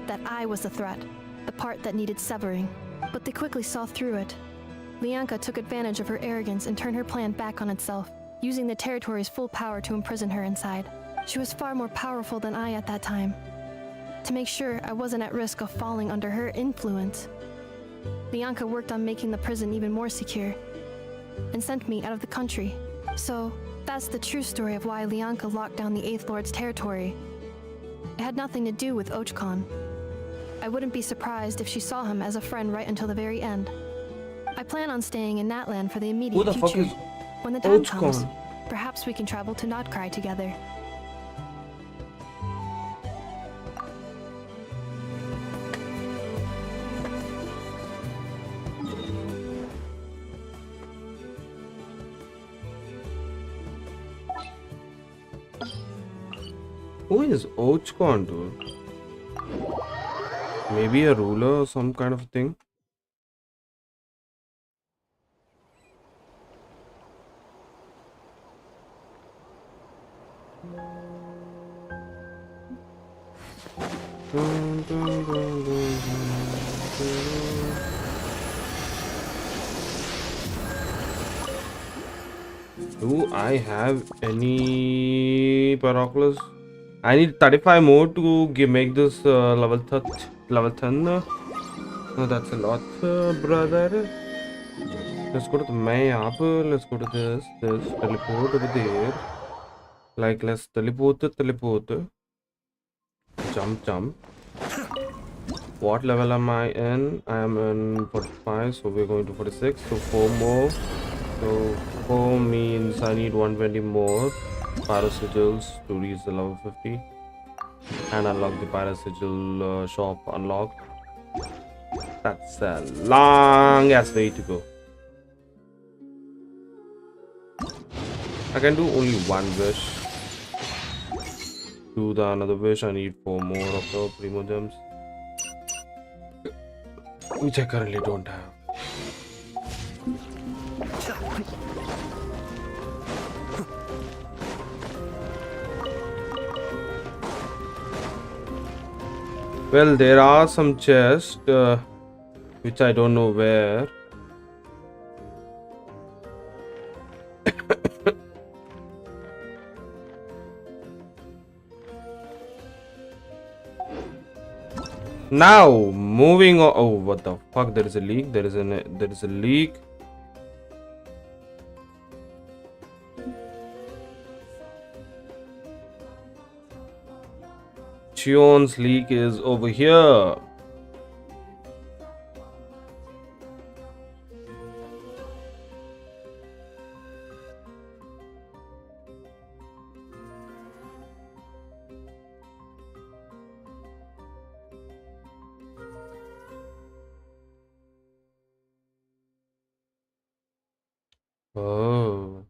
That I was the threat, the part that needed severing. But they quickly saw through it. Lianka took advantage of her arrogance and turned her plan back on itself, using the territory's full power to imprison her inside. She was far more powerful than I at that time. To make sure I wasn't at risk of falling under her influence, Lianka worked on making the prison even more secure, and sent me out of the country. So, that's the true story of why Lianka locked down the 8th Lord's territory. It had nothing to do with Ochkon. I wouldn't be surprised if she saw him as a friend right until the very end. I plan on staying in Natlan for the immediate future. Who the fuck is when the time Ochkon? comes, perhaps we can travel to Nod-Krai together. Who is Ochkon, dude? Maybe a ruler or some kind of thing? Do I have any Paraculus? I need 35 more to make this level 10. No, that's a lot, brother. Let's go to the map. Let's go to this. Teleport over there. Like, let's teleport. Jump. What level am I in? I am in 45, so we're going to 46. So 4 more. So 4 means I need 120 more Pyrosigils to reach the level 50 and unlock the Pyrosigil shop unlocked. That's a long ass way to go. I can do only one wish. Do the another wish, I need 4 more of the Primo Gems, which I currently don't have. Well, there are some chests, which I don't know where. Now, moving on. Oh, what the fuck? There is a leak. There is a leak. Chion's leak is over here. Oh.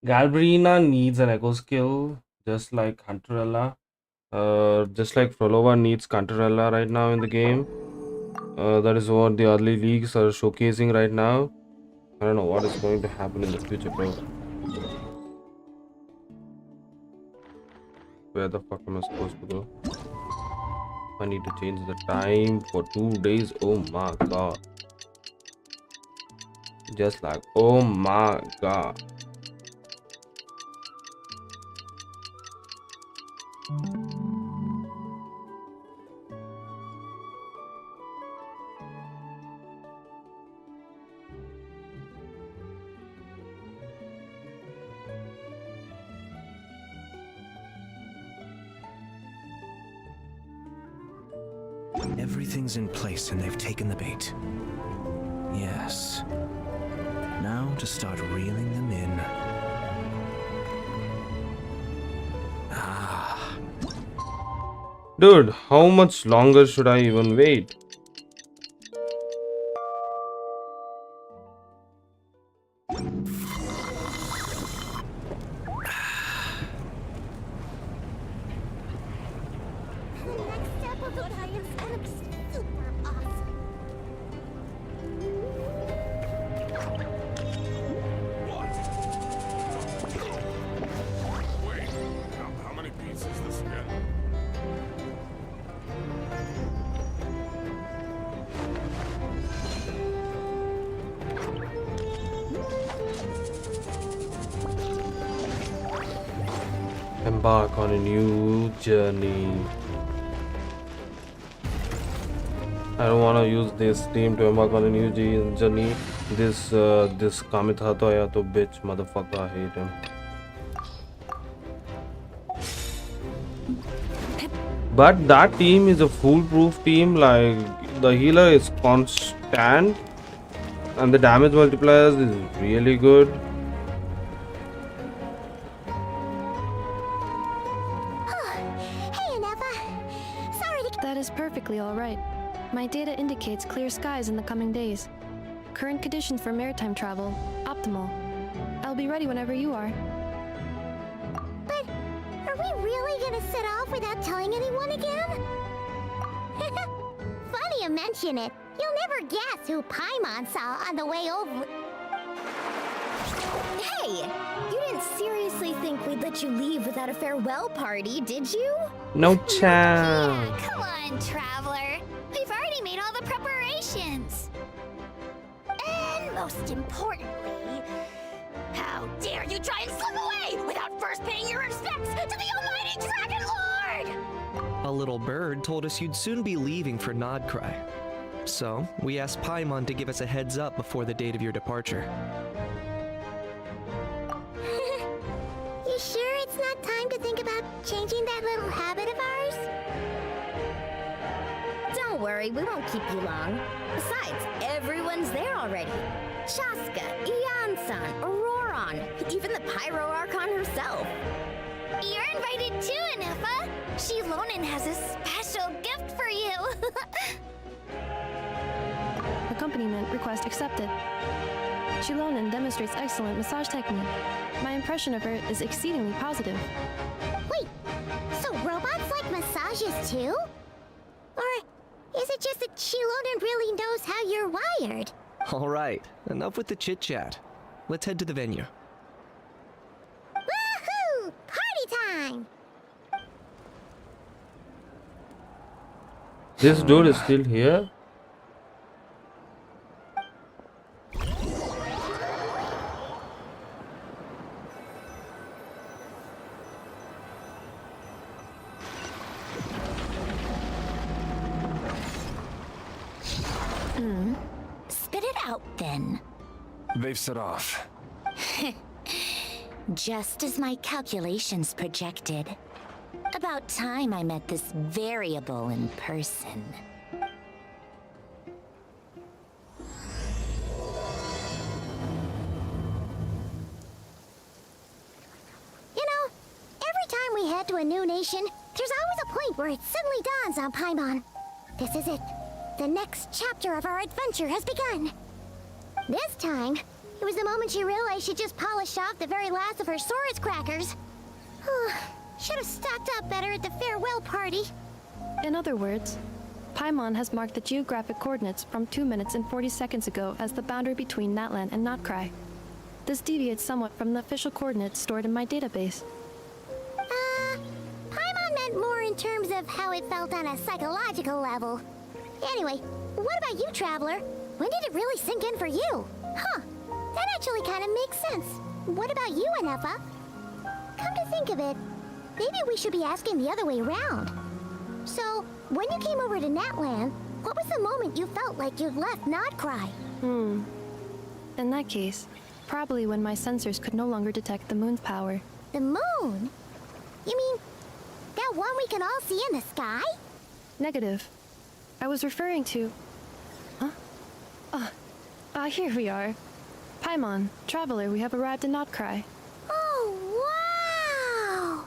Galbrina needs an echo skill, just like Hunterella. Just like Frolova needs Hunterella right now in the game. That is what the early leagues are showcasing right now. I don't know what is going to happen in the future, bro. Where the fuck am I supposed to go? I need to change the time for 2 days. Oh my god. Just like, oh my god. Everything's in place and they've taken the bait. Yes. Now to start reeling them in. Ah. Dude, how much longer should I even wait? Embark on a new journey. I don't want to use this team to embark on a new journey. This Kamitha to ya to bitch motherfucker. I hate him. But that team is a foolproof team. Like the healer is constant, and the damage multipliers is really good. That is perfectly all right. My data indicates clear skies in the coming days. Current conditions for maritime travel, optimal. I'll be ready whenever you are. But are we really gonna set off without telling anyone again? Funny you mention it. You'll never guess who Paimon saw on the way over. Hey! You didn't seriously think we'd let you leave without a farewell party, did you? No chance. Come on, Traveler. We've already made all the preparations. And most importantly, how dare you try and slip away without first paying your respects to the almighty Dragon Lord! A little bird told us you'd soon be leaving for Nod-Krai. So, we asked Paimon to give us a heads up before the date of your departure. You sure it's not time to think about changing that little habit of ours? Don't worry, we won't keep you long. Besides, everyone's there already. Shaska, Ian-san, Auroron, even the Pyro Archon herself. You're invited too, Anefa. Shilonen has a special gift for you. Accompaniment request accepted. Shilonen demonstrates excellent massage technique. My impression of her is exceedingly positive. Wait, so robots like massages too? Or is it just that Shilonen really knows how you're wired? Alright, enough with the chit-chat. Let's head to the venue. Woohoo! Party time! This dude is still here? Spit it out, then. They've set off. Just as my calculations projected. About time I met this variable in person. You know, every time we head to a new nation, there's always a point where it suddenly dawns on Paimon. This is it. The next chapter of our adventure has begun. This time, it was the moment she realized she just polished off the very last of her Saurus crackers. Should have stocked up better at the farewell party. In other words, Paimon has marked the geographic coordinates from 2 minutes and 40 seconds ago as the boundary between Natlan and Nod-Krai. This deviates somewhat from the official coordinates stored in my database. Paimon meant more in terms of how it felt on a psychological level. Anyway, what about you, Traveler? When did it really sink in for you? Huh, That actually kind of makes sense. What about you, Anefa? Come to think of it, maybe we should be asking the other way around. So, when you came over to Natland, what was the moment you felt like you'd left Nod-Krai? In that case, probably when my sensors could no longer detect the moon's power. The moon? You mean that one we can all see in the sky? Negative. I was referring to... Huh? Here we are. Paimon, Traveler, we have arrived in Nod-Krai. Oh, wow!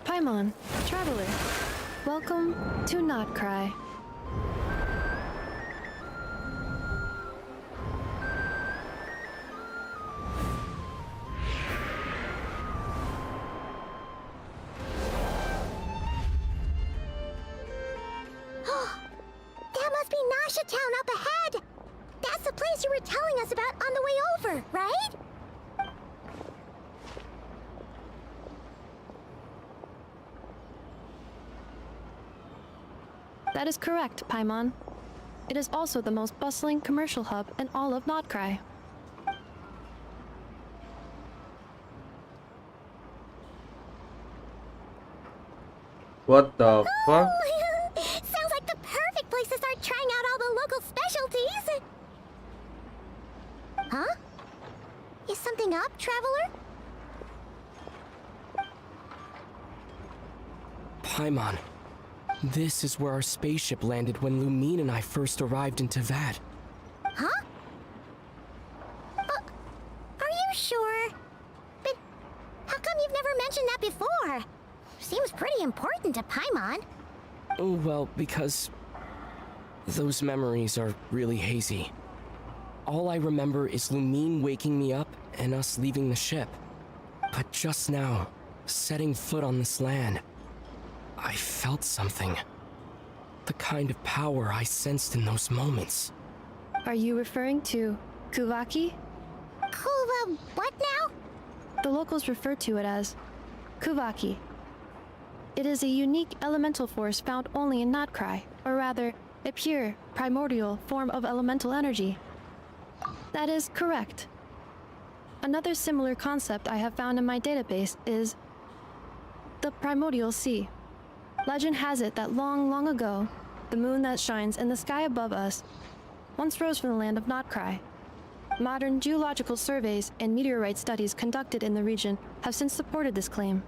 Paimon, Traveler, welcome to Nod-Krai. That must be Nasha Town up ahead! That's the place you were telling us about on the way over, right? That is correct, Paimon. It is also the most bustling commercial hub in all of Nod-Krai. What the fuck? Sounds like the perfect place to start trying out all the local specialties! Huh? Is something up, Traveler? Paimon, this is where our spaceship landed when Lumine and I first arrived in Teyvat. Huh? Are you sure? But how come you've never mentioned that before? Seems pretty important to Paimon. Oh, well, because those memories are really hazy. All I remember is Lumine waking me up and us leaving the ship. But just now, setting foot on this land, I felt something. The kind of power I sensed in those moments. Are you referring to Kuvaki? Kuva what now? The locals refer to it as Kuvaki. It is a unique elemental force found only in Nod-Krai, or rather, a pure, primordial form of elemental energy. That is correct. Another similar concept I have found in my database is the primordial sea. Legend has it that long, long ago, the moon that shines in the sky above us once rose from the land of Nod-Krai. Modern geological surveys and meteorite studies conducted in the region have since supported this claim.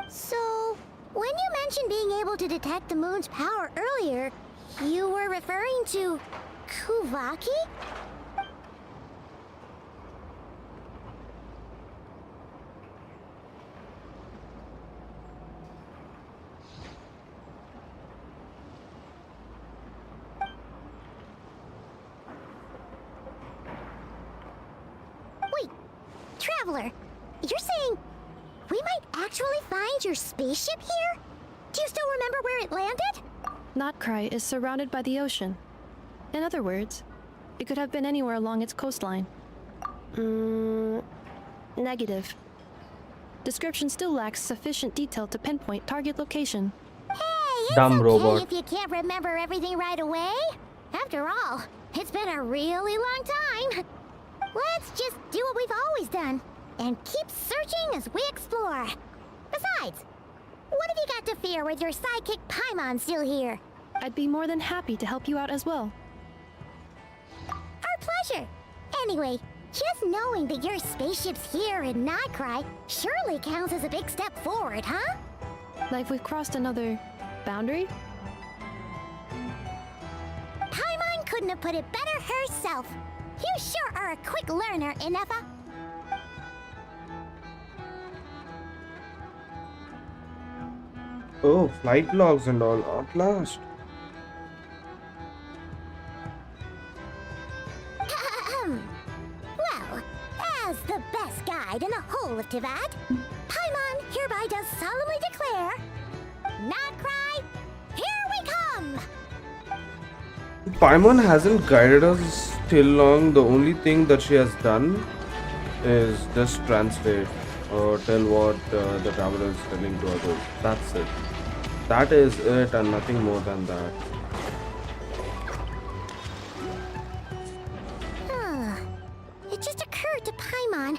So, when you mentioned being able to detect the moon's power earlier, you were referring to Kuvaki? Wait, Traveler, you're saying we might actually find your spaceship here? Do you still remember where it landed? Nod-Krai is surrounded by the ocean. In other words, it could have been anywhere along its coastline. Negative. Description still lacks sufficient detail to pinpoint target location. Hey, it's Dumb okay robot. if you can't remember everything right away. After all, it's been a really long time. Let's just do what we've always done and keep searching as we explore. Besides, what have you got to fear with your sidekick Paimon still here? I'd be more than happy to help you out as well. Our pleasure. Anyway, just knowing that your spaceship's here in Nod-Krai surely counts as a big step forward, huh? Like we've crossed another boundary? Paimon couldn't have put it better herself. You sure are a quick learner, Anefa. Oh, flight logs and all, at last. Well, as the best guide in the whole of Teyvat, Paimon hereby does solemnly declare, Nod-Krai, here we come! Paimon hasn't guided us till long. The only thing that she has done is just translate or tell what the traveler is telling to others. That's it. That is it and nothing more than that. Paimon,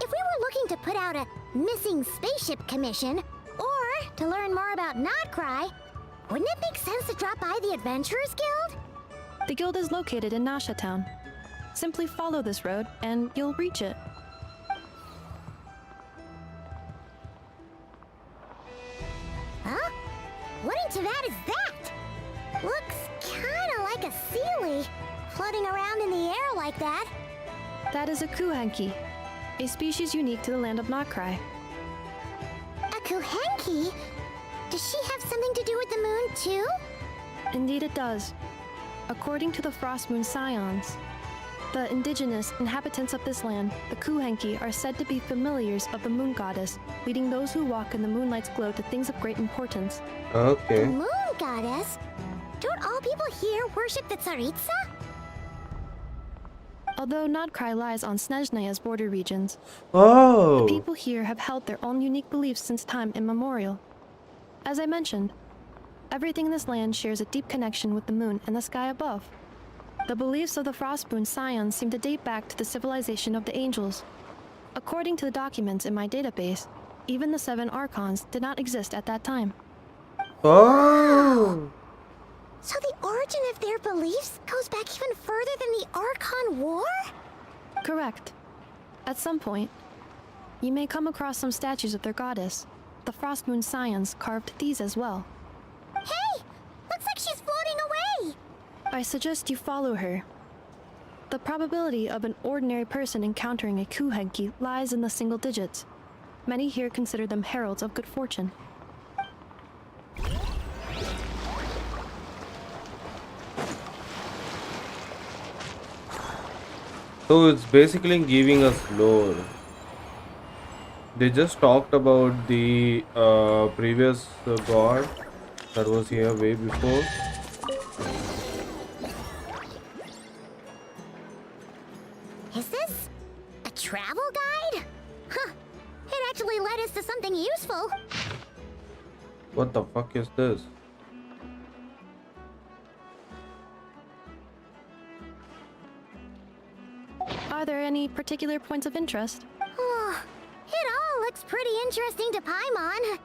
if we were looking to put out a missing spaceship commission, or to learn more about Nod-Krai, wouldn't it make sense to drop by the Adventurers Guild? The guild is located in Nasha Town. Simply follow this road and you'll reach it. Huh? What into that is that? Looks kinda like a Sealy, floating around in the air like that. That is a Kuhenki, a species unique to the land of Nod-Krai. A Kuhenki? Does she have something to do with the moon too? Indeed it does. According to the Frost Moon Scions, the indigenous inhabitants of this land, the Kuhenki, are said to be familiars of the moon goddess, leading those who walk in the moonlight's glow to things of great importance. Okay. The moon goddess? Don't all people here worship the Tsaritsa? Although Nod-Krai lies on Snezhneya's border regions, Oh. the people here have held their own unique beliefs since time immemorial. As I mentioned, everything in this land shares a deep connection with the moon and the sky above. The beliefs of the Frostmoon Scions seem to date back to the civilization of the angels. According to the documents in my database, even the 7 Archons did not exist at that time. Oh. So the origin of their beliefs goes back even further than the Archon War? Correct. At some point, you may come across some statues of their goddess. The Frostmoon Scions carved these as well. Hey! Looks like she's floating away! I suggest you follow her. The probability of an ordinary person encountering a Kuhenki lies in the single digits. Many here consider them heralds of good fortune. So it's basically giving us lore. They just talked about the previous god that was here way before. Is this a travel guide? Huh. It actually led us to something useful. What the fuck is this? Are there any particular points of interest? Oh, it all looks pretty interesting to Paimon.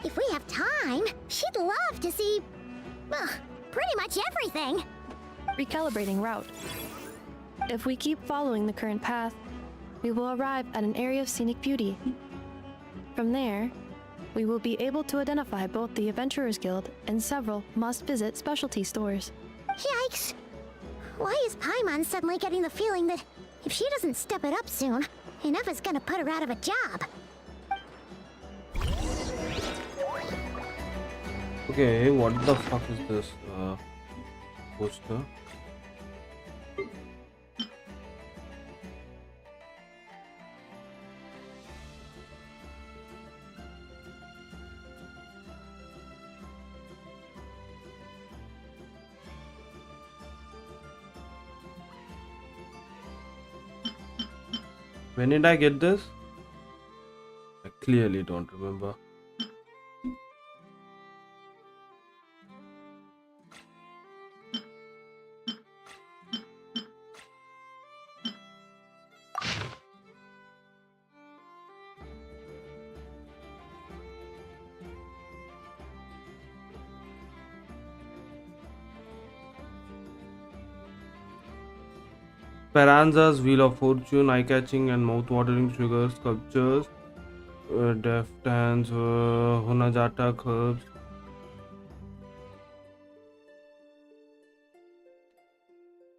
If we have time, she'd love to see, pretty much everything. Recalibrating route. If we keep following the current path, we will arrive at an area of scenic beauty. From there, we will be able to identify both the Adventurers Guild and several must-visit specialty stores. Yikes! Why is Paimon suddenly getting the feeling that if she doesn't step it up soon, enough is gonna put her out of a job? Okay, what the fuck is this poster? When did I get this? I clearly don't remember. Speranza's Wheel of Fortune, eye-catching and mouth-watering sugar sculptures, deft hands, Honajata curves.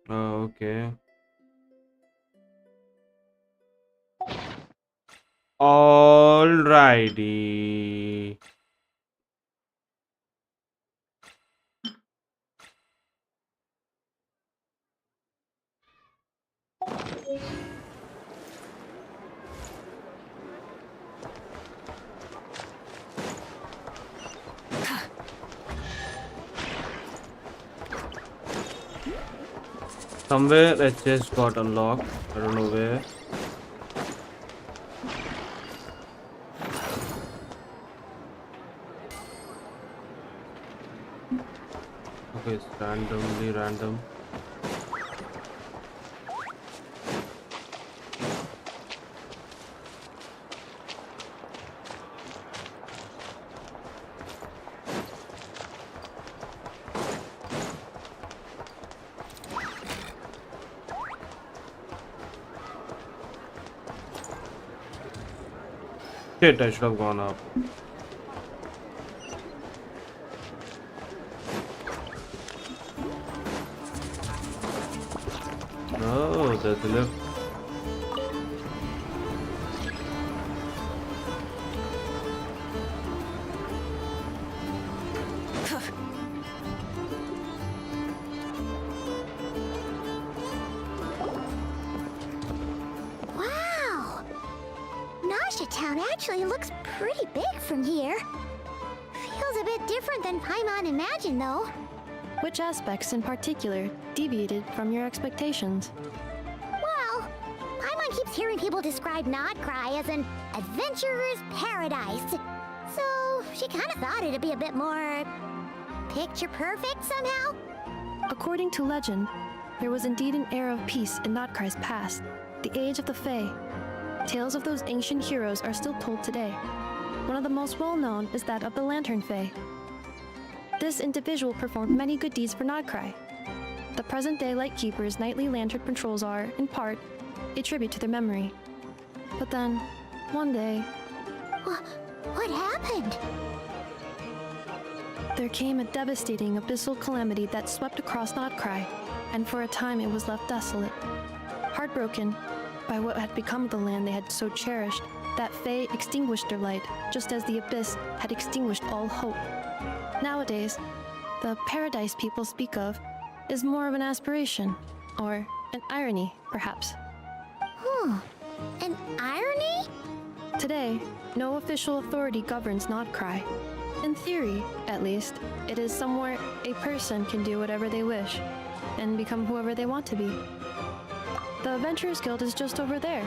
Okay. Alrighty. Somewhere a chest got unlocked. I don't know where. Okay, it's randomly random. Shit, I should have gone up. Oh, there's the lift. Wow! Nasha Town actually looks pretty big from here. Feels a bit different than Paimon imagined, though. Which aspects in particular deviated from your expectations? Well, Paimon keeps hearing people describe Nod-Krai as an adventurer's paradise. So she kind of thought it'd be a bit more picture perfect somehow. According to legend, there was indeed an era of peace in Nod-Krai's past, the Age of the Fae. Tales of those ancient heroes are still told today. One of the most well-known is that of the Lantern Fae. This individual performed many good deeds for Nod-Krai. The present-day Lightkeeper's nightly lantern patrols are, in part, a tribute to their memory. But then, one day... What happened? There came a devastating abyssal calamity that swept across Nod-Krai, and for a time it was left desolate. Heartbroken by what had become of the land they had so cherished, that Fae extinguished their light, just as the abyss had extinguished all hope. Nowadays, the paradise people speak of is more of an aspiration, or an irony, perhaps. An irony? Today, no official authority governs Nod-Krai. In theory, at least, it is somewhere a person can do whatever they wish, and become whoever they want to be. The Adventurers Guild is just over there,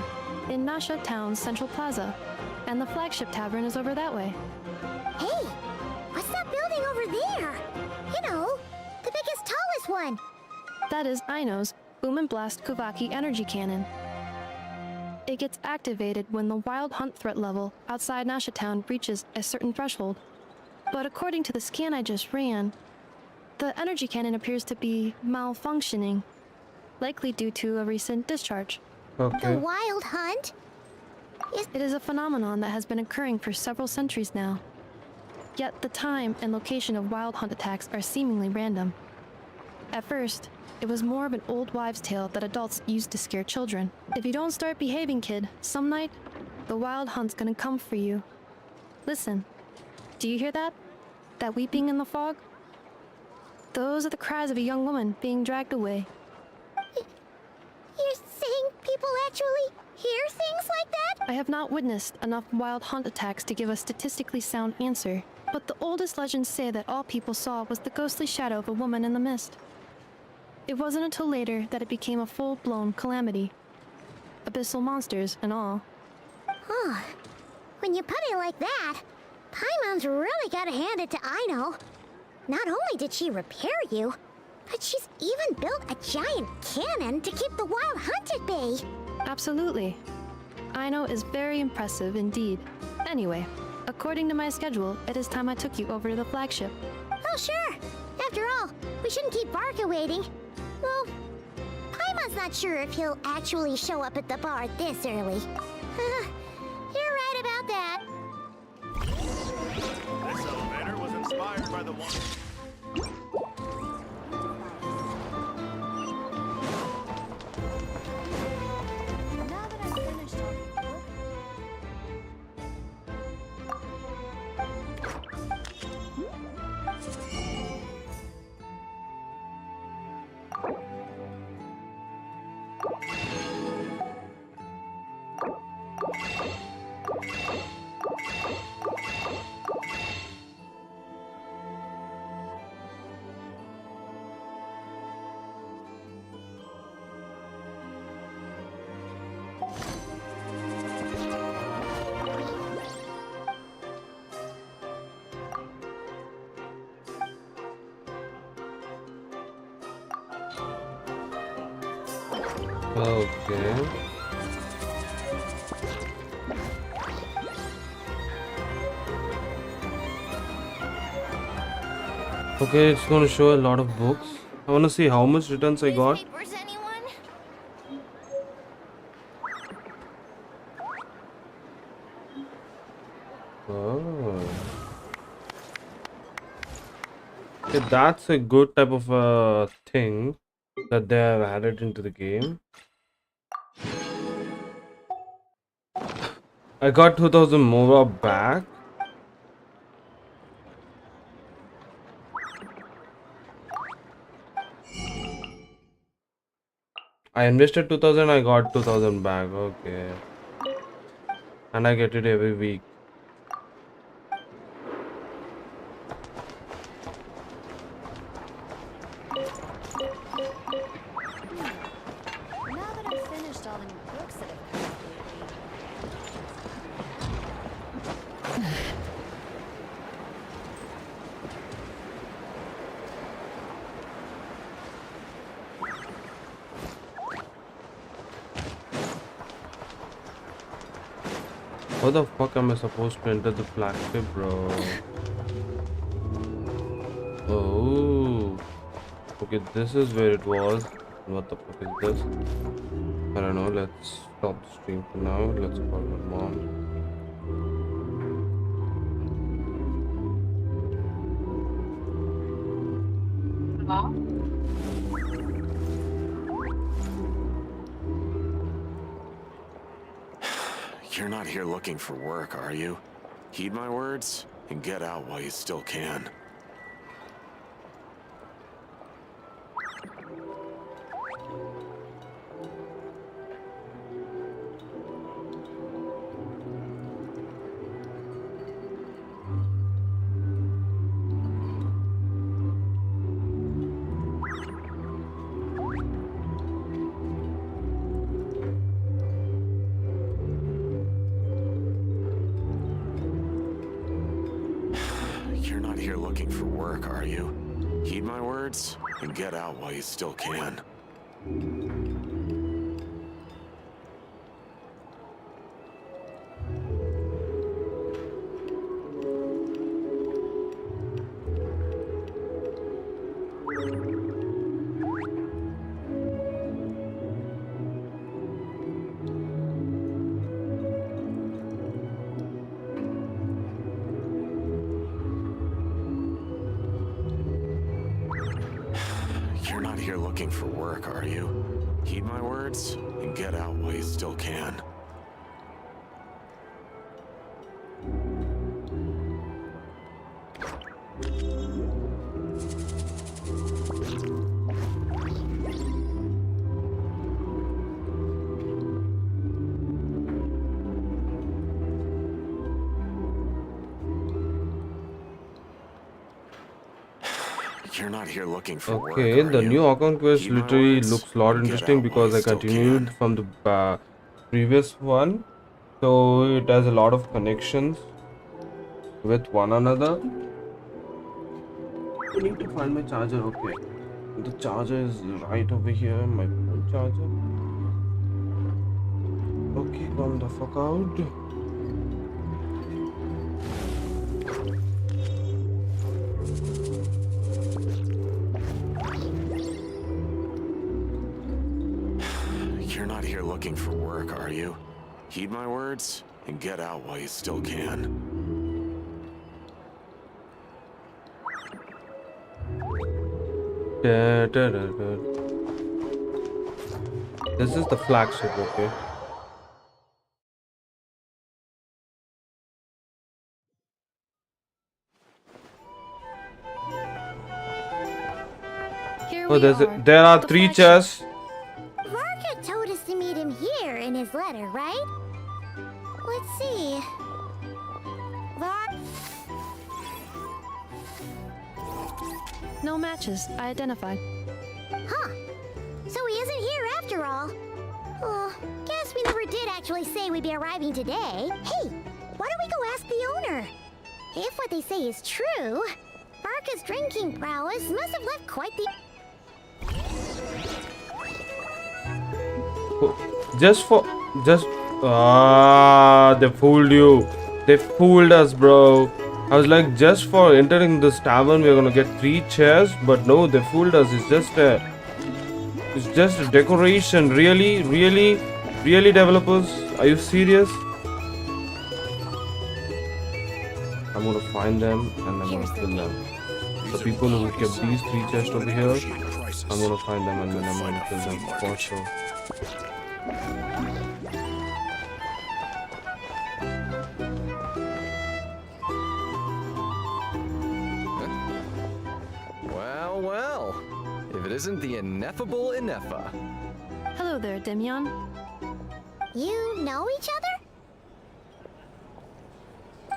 in Nasha Town's Central Plaza, and the flagship tavern is over that way. Hey, what's that building over there? You know, the biggest, tallest one. That is Aino's Boom and Blast Kuvaki energy cannon. It gets activated when the wild hunt threat level outside Nasha Town reaches a certain threshold. But according to the scan I just ran, the energy cannon appears to be malfunctioning, likely due to a recent discharge. The wild hunt? It is a phenomenon that has been occurring for several centuries now. Yet the time and location of wild hunt attacks are seemingly random. At first, it was more of an old wives' tale that adults used to scare children. If you don't start behaving, kid, some night, the wild hunt's gonna come for you. Listen, do you hear that? That weeping in the fog? Those are the cries of a young woman being dragged away. You're saying people actually hear things like that? I have not witnessed enough wild hunt attacks to give a statistically sound answer, but the oldest legends say that all people saw was the ghostly shadow of a woman in the mist. It wasn't until later that it became a full-blown calamity. Abyssal monsters and all. When you put it like that, Paimon's really gotta hand it to Aino. Not only did she repair you, but she's even built a giant cannon to keep the wild hunt at bay. Absolutely. Aino is very impressive indeed. Anyway, according to my schedule, it is time I took you over to the flagship. Oh, sure. After all, we shouldn't keep Barca waiting. Well, Paimon's not sure if he'll actually show up at the bar this early. You're right about that. This elevator was inspired by the one... Okay. Okay, it's going to show a lot of books. I want to see how much returns I got. Okay, that's a good type of thing that they have added into the game. I got 2000 more back. I invested 2000, I got 2000 back. Okay. And I get it every week. Now that I've finished all the new books that have come out lately. How the fuck am I supposed to enter the flagship, bro? Oh. Okay, this is where it was. What the fuck is this? I don't know. Let's stop the stream for now. Let's call my mom. You're not here looking for work, are you? Heed my words and get out while you still can. And get out while you still can. Looking for work, are you? Heed my words and get out while you still can. You're not here looking for work, okay, the new account quest Keep my literally words looks a lot and get interesting out while because you I still continued can. from the previous one. So it has a lot of connections with one another. I need to find my charger. Okay, the charger is right over here, my phone charger. Okay, come the fuck out. You're not here looking for work, are you? Heed my words and get out while you still can. This is the flagship, okay? Here Oh, we there are the 3 flagship. chests. Varka told us to meet him here in his letter, right? Let's see. No matches. I identified. Huh. So he isn't here after all. Oh, guess we never did actually say we'd be arriving today. Hey, why don't we go ask the owner? If what they say is true, Varka's drinking prowess must have left quite the... They fooled you. They fooled us, bro. I was like, just for entering this tavern we're gonna get 3 chairs, but no, they fooled us. It's just a decoration. Really developers, are you serious? I'm gonna find them and I'm gonna kill them. The people who kept these 3 chests over here, I'm gonna find them and then I'm gonna kill them for sure. Well, well. If it isn't the ineffable Ineffa. Hello there, Demian. You know each other?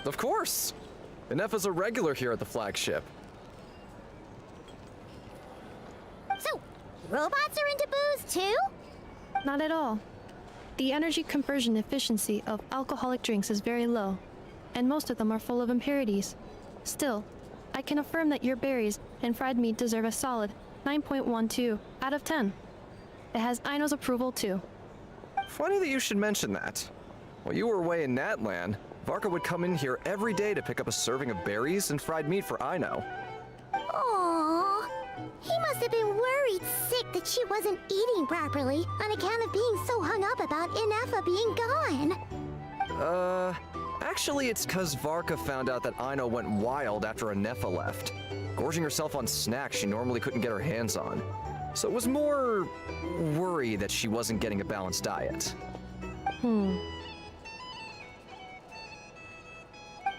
Of course! Ineffa's a regular here at the flagship. So, robots are into booze too? Not at all. The energy conversion efficiency of alcoholic drinks is very low, and most of them are full of impurities. Still, I can affirm that your berries and fried meat deserve a solid 9.12 out of 10. It has Aino's approval too. Funny that you should mention that. While you were away in Natlan, Varka would come in here every day to pick up a serving of berries and fried meat for Aino. Aww. He must have been worried sick that she wasn't eating properly on account of being so hung up about Ineffa being gone. Actually it's 'cause Varka found out that Aino went wild after Ineffa left, gorging herself on snacks she normally couldn't get her hands on. So it was more worry that she wasn't getting a balanced diet.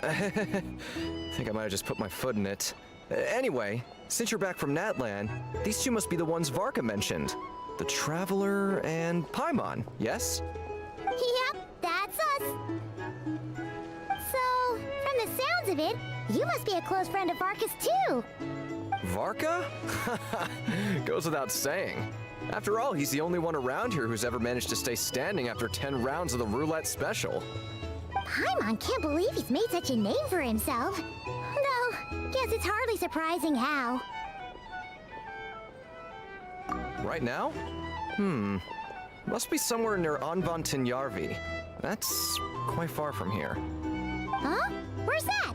I think I might have just put my foot in it. Anyway, since you're back from Natlan, these two must be the ones Varka mentioned. The Traveler and Paimon, yes? Yep, that's us. So, from the sounds of it, you must be a close friend of Varka's too. Varka? Goes without saying. After all, he's the only one around here who's ever managed to stay standing after 10 rounds of the roulette special. Paimon can't believe he's made such a name for himself. Though, guess it's hardly surprising how. Right now? Must be somewhere near Anvantinyarvi. That's quite far from here. Huh? Where's that?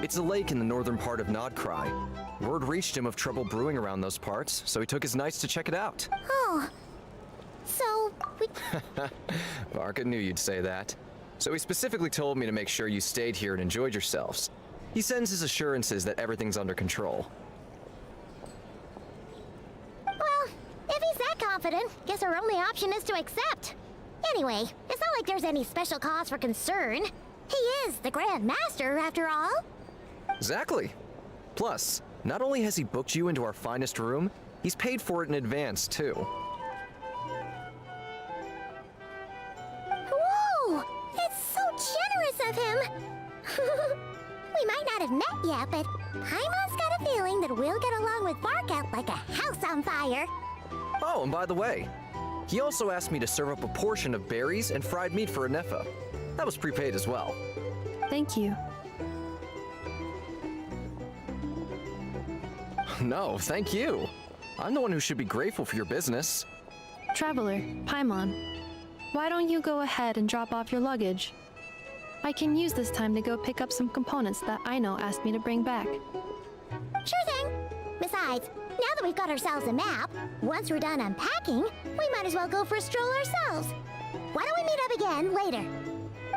It's a lake in the northern part of Nod-Krai. Word reached him of trouble brewing around those parts, so he took his knights to check it out. Oh. So, we... Varka knew you'd say that. So he specifically told me to make sure you stayed here and enjoyed yourselves. He sends his assurances that everything's under control. Well, if he's that confident, guess our only option is to accept. Anyway, it's not like there's any special cause for concern. He is the Grand Master, after all. Exactly. Plus, not only has he booked you into our finest room, he's paid for it in advance, too. Whoa! It's so generous of him! We might not have met yet, but Paimon's got a feeling that we'll get along with Varka like a house on fire. Oh, and by the way, he also asked me to serve up a portion of berries and fried meat for Ineffa. That was prepaid as well. Thank you. No, thank you. I'm the one who should be grateful for your business. Traveler, Paimon, why don't you go ahead and drop off your luggage? I can use this time to go pick up some components that Aino asked me to bring back. Sure thing. Besides, now that we've got ourselves a map, once we're done unpacking, we might as well go for a stroll ourselves. Why don't we meet up again later?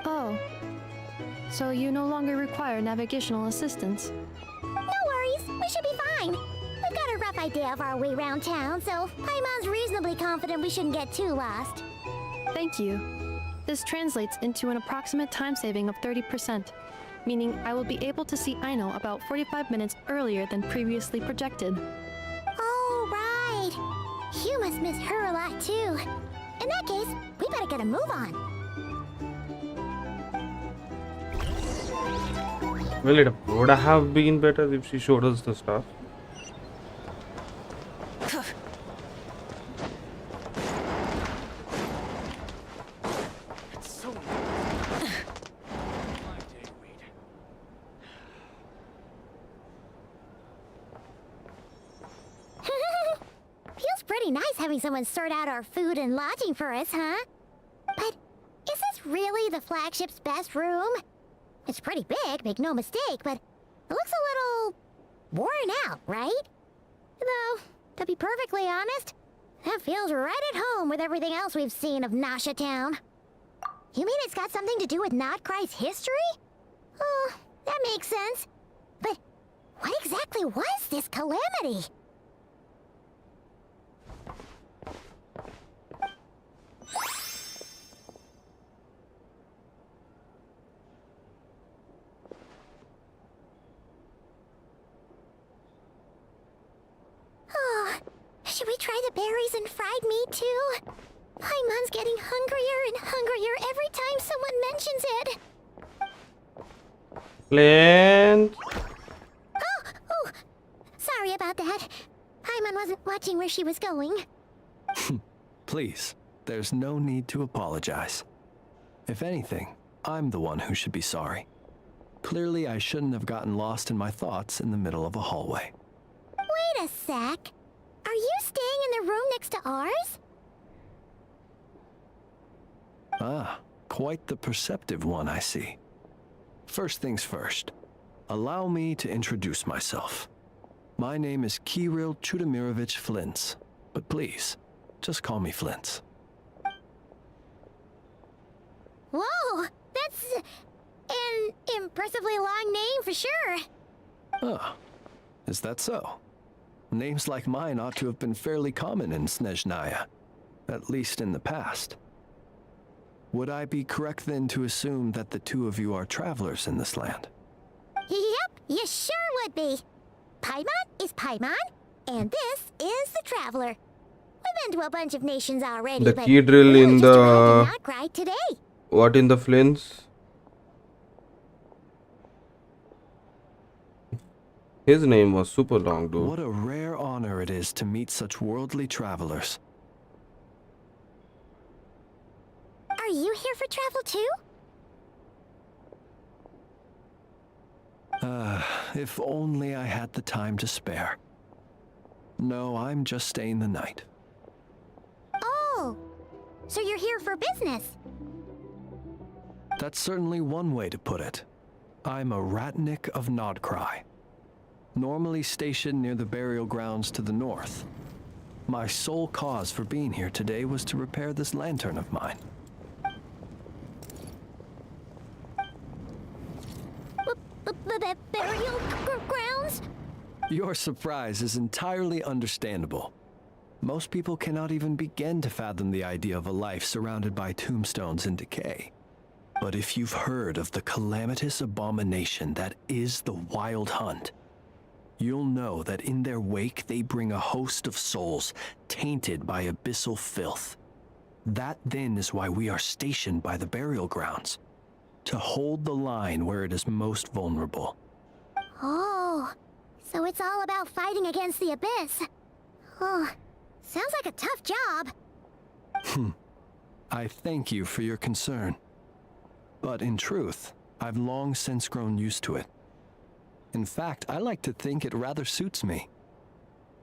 Oh. So you no longer require navigational assistance? No worries, we should be fine. We've got a rough idea of our way around town, so Paimon's reasonably confident we shouldn't get too lost. Thank you. This translates into an approximate time saving of 30%, meaning I will be able to see Aino about 45 minutes earlier than previously projected. Oh, right. You must miss her a lot too. In that case, we better get a move on. Well, it would have been better if she showed us the stuff. Feels pretty nice having someone sort out our food and lodging for us, huh? But is this really the flagship's best room? It's pretty big, make no mistake, but it looks a little worn out, right? Though, to be perfectly honest, that feels right at home with everything else we've seen of Nasha Town. You mean it's got something to do with Nod-Krai's history? Oh, that makes sense. But what exactly was this calamity? Oh, should we try the berries and fried meat too? Paimon's getting hungrier and hungrier every time someone mentions it. Flint. Oh, sorry about that. Paimon wasn't watching where she was going. Please, there's no need to apologize. If anything, I'm the one who should be sorry. Clearly, I shouldn't have gotten lost in my thoughts in the middle of a hallway. Wait a sec. Are you staying in the room next to ours? Ah, quite the perceptive one, I see. First things first, allow me to introduce myself. My name is Kirill Chudamirovich Flins, but please, just call me Flins. Whoa, that's an impressively long name for sure. Ah, is that so? Names like mine ought to have been fairly common in Snezhnaya, at least in the past. Would I be correct then to assume that the two of you are travelers in this land? Yep, you sure would be. Paimon is Paimon, and this is the Traveler. We've been to a bunch of nations already, The but key drill we in just arrived the... in Nod-Krai today. What in the Flins? His name was super long, dude. What a rare honor it is to meet such worldly travelers. Are you here for travel too? If only I had the time to spare. No, I'm just staying the night. Oh, so you're here for business? That's certainly one way to put it. I'm a Ratnik of Nod-Krai, normally stationed near the burial grounds to the north. My sole cause for being here today was to repair this lantern of mine. Burial grounds? Your surprise is entirely understandable. Most people cannot even begin to fathom the idea of a life surrounded by tombstones and decay. But if you've heard of the calamitous abomination that is the Wild Hunt, you'll know that in their wake they bring a host of souls tainted by abyssal filth. That then is why we are stationed by the burial grounds, to hold the line where it is most vulnerable. Oh, so it's all about fighting against the abyss. Oh, sounds like a tough job. I thank you for your concern. But in truth, I've long since grown used to it. In fact, I like to think it rather suits me.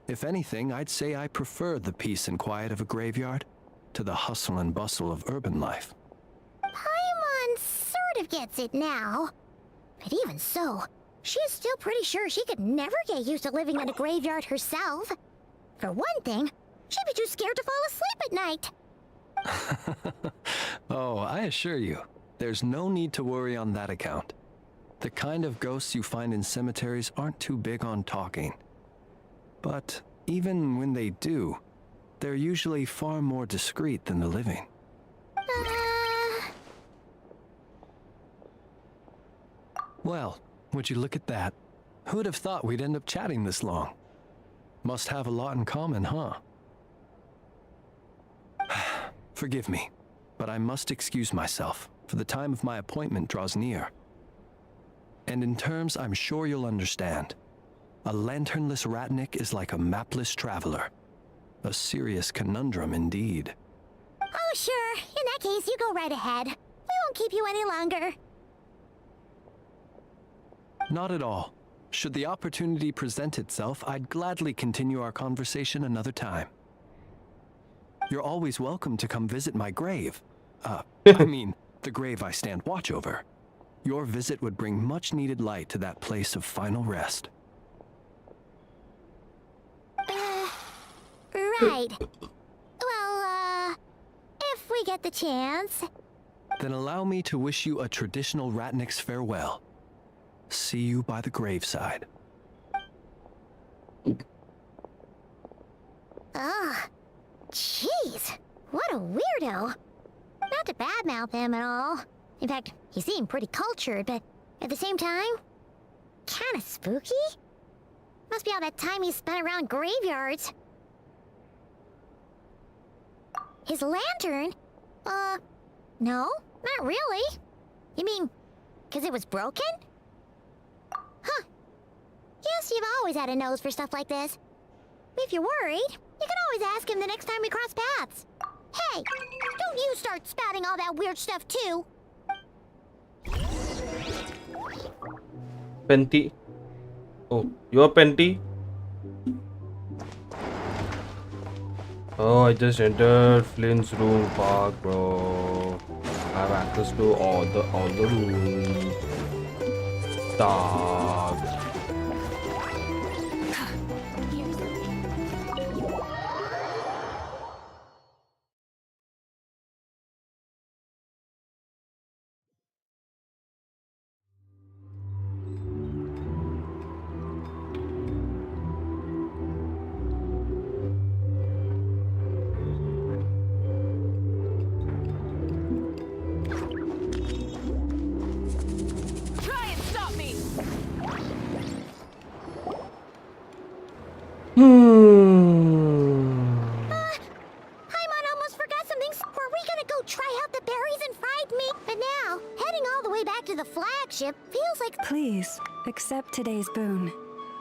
If anything, I'd say I prefer the peace and quiet of a graveyard to the hustle and bustle of urban life. Paimon sort of gets it now. But even so, she is still pretty sure she could never get used to living in a graveyard herself. For one thing, she'd be too scared to fall asleep at night. Oh, I assure you, there's no need to worry on that account. The kind of ghosts you find in cemeteries aren't too big on talking. But even when they do, they're usually far more discreet than the living. Well, would you look at that? Who'd have thought we'd end up chatting this long? Must have a lot in common, huh? Forgive me, but I must excuse myself, for the time of my appointment draws near. And in terms I'm sure you'll understand, a lanternless Ratnik is like a mapless traveler. A serious conundrum indeed. Oh, sure. In that case, you go right ahead. We won't keep you any longer. Not at all. Should the opportunity present itself, I'd gladly continue our conversation another time. You're always welcome to come visit my grave. I mean, the grave I stand watch over. Your visit would bring much-needed light to that place of final rest. Right. Well, if we get the chance. Then allow me to wish you a traditional Ratnik's farewell. See you by the graveside. Ugh. Jeez. What a weirdo. Not to badmouth him at all. In fact, he seemed pretty cultured, but at the same time, kinda spooky? Must be all that time he spent around graveyards. His lantern? No, not really. You mean, 'cause it was broken? Huh. Guess you've always had a nose for stuff like this. If you're worried, you can always ask him the next time we cross paths. Hey, don't you start spouting all that weird stuff too. Penty. Oh, you're Penty? Oh, I just entered Flint's room park, bro. I have access to all the rooms. Stop. Paimon almost forgot something. Were we gonna go try out the berries and fried meat? But now, heading all the way back to the flagship feels like... Please, accept today's boon.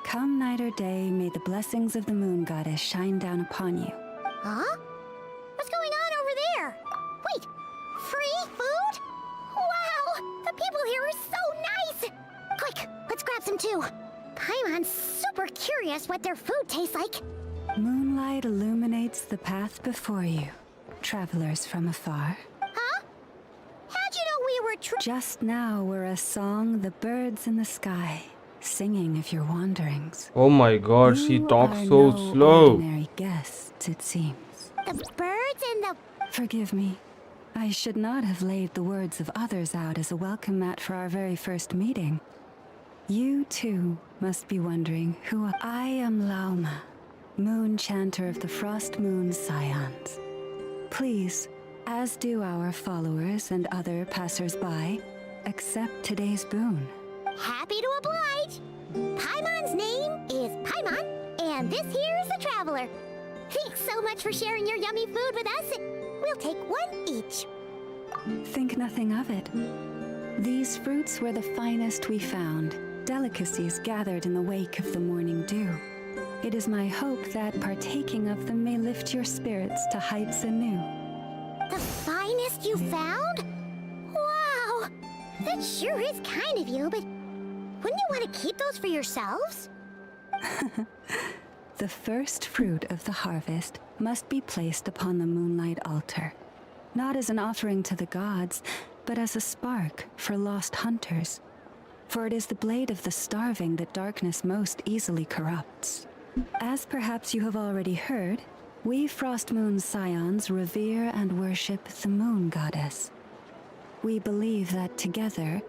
Come night or day, may the blessings of the moon goddess shine down upon you. Huh? What's going on over there? Wait, free food? Wow, the people here are so nice! Quick, let's grab some too. Paimon's super curious what their food tastes like. Moonlight illuminates the path before you, travelers from afar. Huh? How'd you know we were Just now were a song the birds in the sky, singing of your wanderings. Oh my god, she You talks are so no slow. ordinary guests, it seems. The birds in the... Forgive me. I should not have laid the words of others out as a welcome mat for our very first meeting. You, too, must be wondering who I am. Lauma, moon chanter of the Frost Moon Scions. Please, as do our followers and other passers-by, accept today's boon. Happy to oblige. Paimon's name is Paimon, and this here is the Traveler. Thanks so much for sharing your yummy food with us. We'll take one each. Think nothing of it. These fruits were the finest we found, delicacies gathered in the wake of the morning dew. It is my hope that partaking of them may lift your spirits to heights anew. The finest you found? Wow! That sure is kind of you, but wouldn't you want to keep those for yourselves? The first fruit of the harvest must be placed upon the moonlight altar, not as an offering to the gods, but as a spark for lost hunters. For it is the blade of the starving that darkness most easily corrupts. As perhaps you have already heard, we Frost Moon Scions revere and worship the moon goddess. We believe that together,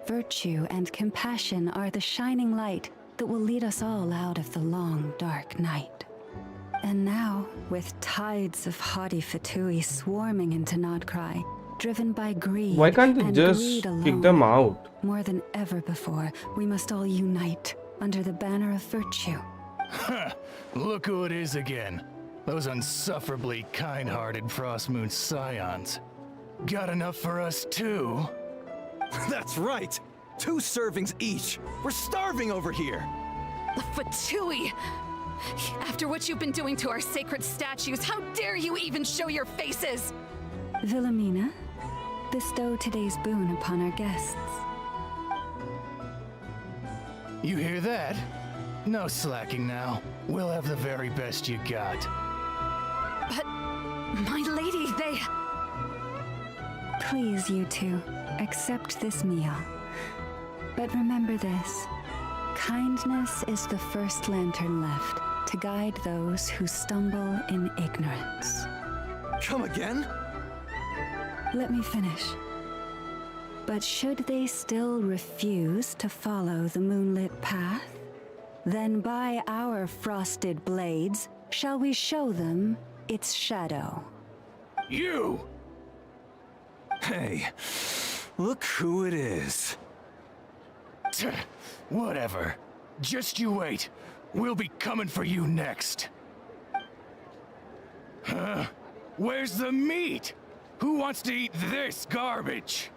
virtue and compassion are the shining light that will lead us all out of the long, dark night. And now, with tides of haughty Fatui swarming into Nod-Krai, driven by greed, Why can't they and just greed alone, kick them out? more than ever before, we must all unite under the banner of virtue. Look who it is again. Those unsufferably kind-hearted Frost Moon Scions. Got enough for us too? That's right! 2 servings each! We're starving over here! The Fatui! After what you've been doing to our sacred statues, how dare you even show your faces? Wilhelmina, bestow today's boon upon our guests. You hear that? No slacking now. We'll have the very best you got. But, my lady, they... Please, you two, accept this meal. But remember this. Kindness is the first lantern left to guide those who stumble in ignorance. Come again? Let me finish. But should they still refuse to follow the moonlit path, then by our frosted blades shall we show them its shadow. You! Hey, look who it is. Whatever. Just you wait. We'll be coming for you next. Huh? Where's the meat? Who wants to eat this garbage?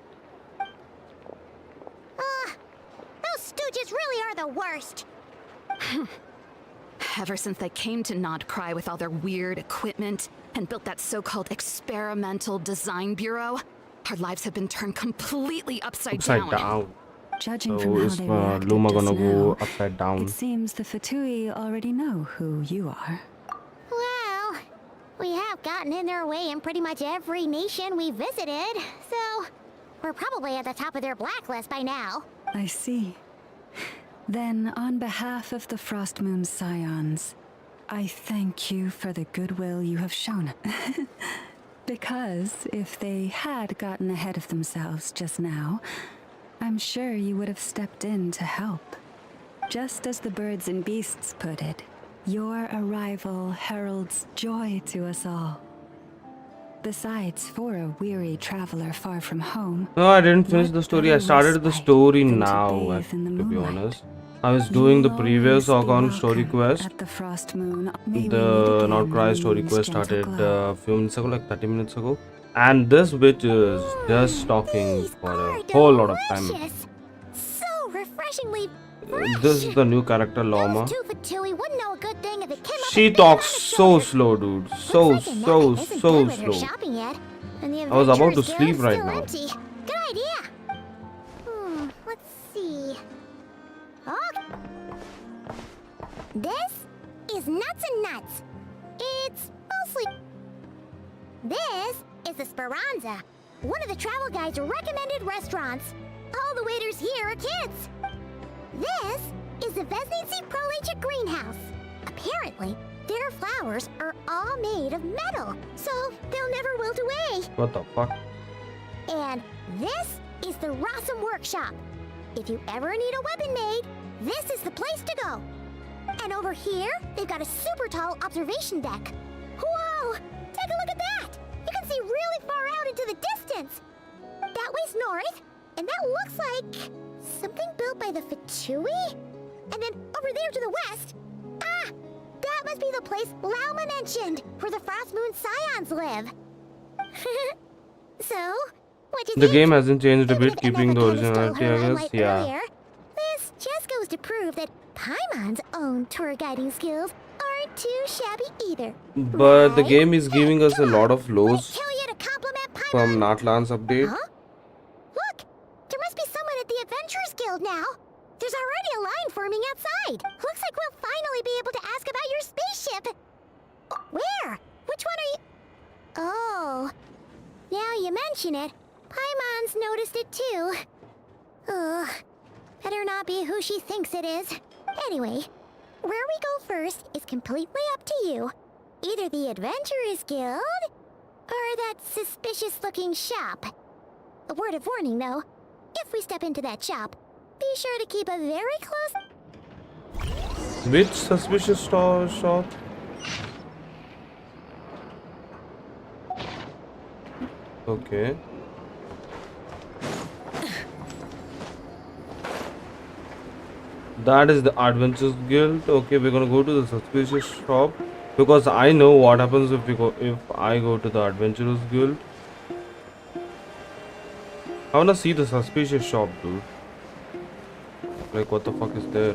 Those stooges really are the worst. Ever since they came to Nod-Krai with all their weird equipment and built that so-called experimental design bureau, our lives have been turned completely upside down. Judging So from how is they reacted Lauma just gonna go now, upside down? it seems the Fatui already know who you are. Well, we have gotten in their way in pretty much every nation we visited, so we're probably at the top of their blacklist by now. I see. Then, on behalf of the Frost Moon Scions, I thank you for the goodwill you have shown. Because if they had gotten ahead of themselves just now, I'm sure you would have stepped in to help. Just as the birds and beasts put it, your arrival heralds joy to us all. Besides, for a weary traveler far from home... No, I didn't finish the story. I started the story now, to be honest. I was doing the previous Orgon story quest. The Nod-Krai story quest started a few minutes ago, like 30 minutes ago. And this bitch is just talking for a whole lot of time. So refreshingly This is the new character, Lauma. Two Fatui wouldn't know a good thing if it came up She talks so slow, dude. So slow. shopping yet, and the I was about to Adventurers sleep Guild's right still now. empty. Good idea. Let's see. Oh. This is Nuts and Nuts. It's mostly... This is the Speranza, one of the travel guide's recommended restaurants. All the waiters here are kids. This is the Vesnitsi Prolage greenhouse. Apparently, their flowers are all made of metal, so they'll never wilt away. What the fuck? And this is the Rossum Workshop. If you ever need a weapon made, this is the place to go. And over here, they've got a super tall observation deck. Whoa! Take a look at that! You can see really far out into the distance. That way's north, and that looks like something built by the Fatui? And then over there to the west, that must be the place Lauma mentioned, where the Frost Moon Scions live. So, what do you The think? game hasn't changed a bit, keeping the originality, I guess. Yeah. Earlier, this just goes to prove that Paimon's own tour guiding skills aren't too shabby either. But the game is giving us a lot of lows from Natlan's update. Huh? Look! There must be someone at the Adventurers Guild now. There's already a line forming outside. Looks like we'll finally be able to ask about your spaceship. Where? Which one are you... Oh. Now you mention it, Paimon's noticed it too. Ugh. Better not be who she thinks it is. Anyway, where we go first is completely up to you. Either the Adventurers Guild, or that suspicious-looking shop. A word of warning, though. If we step into that shop, be sure to keep a very close... Which suspicious shop? Okay. That is the Adventures Guild. Okay, we're gonna go to the suspicious shop because I know what happens if I go to the Adventurers Guild. I wanna see the suspicious shop, dude. Like, what the fuck is there?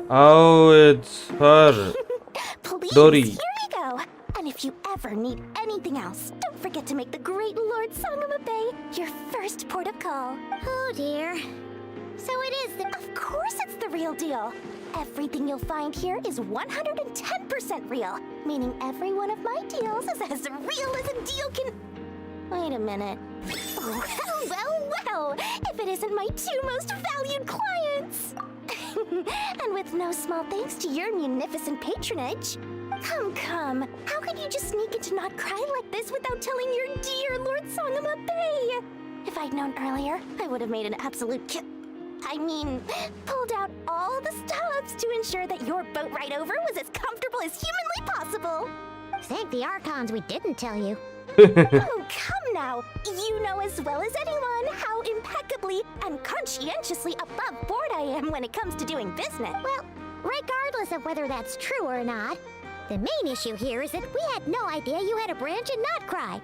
Oh, it's her. Please, Dory. here we go. And if you ever need anything else, don't forget to make the great Lord Sangama Bay your first port of call. Oh dear. So it is the... Of course it's the real deal. Everything you'll find here is 110% real, meaning every one of my deals is as real as a deal can... Wait a minute. Oh, well, if it isn't my two most valued clients. And with no small thanks to your munificent patronage, Come. How could you just sneak into Nod-Krai like this without telling your dear Lord Sangama Bay? If I'd known earlier, I would have made an absolute pulled out all the stops to ensure that your boat ride over was as comfortable as humanly possible. Thank the Archons we didn't tell you. Oh, come now. You know as well as anyone how impeccably and conscientiously above board I am when it comes to doing business. Well, regardless of whether that's true or not, the main issue here is that we had no idea you had a branch in Nod-Krai.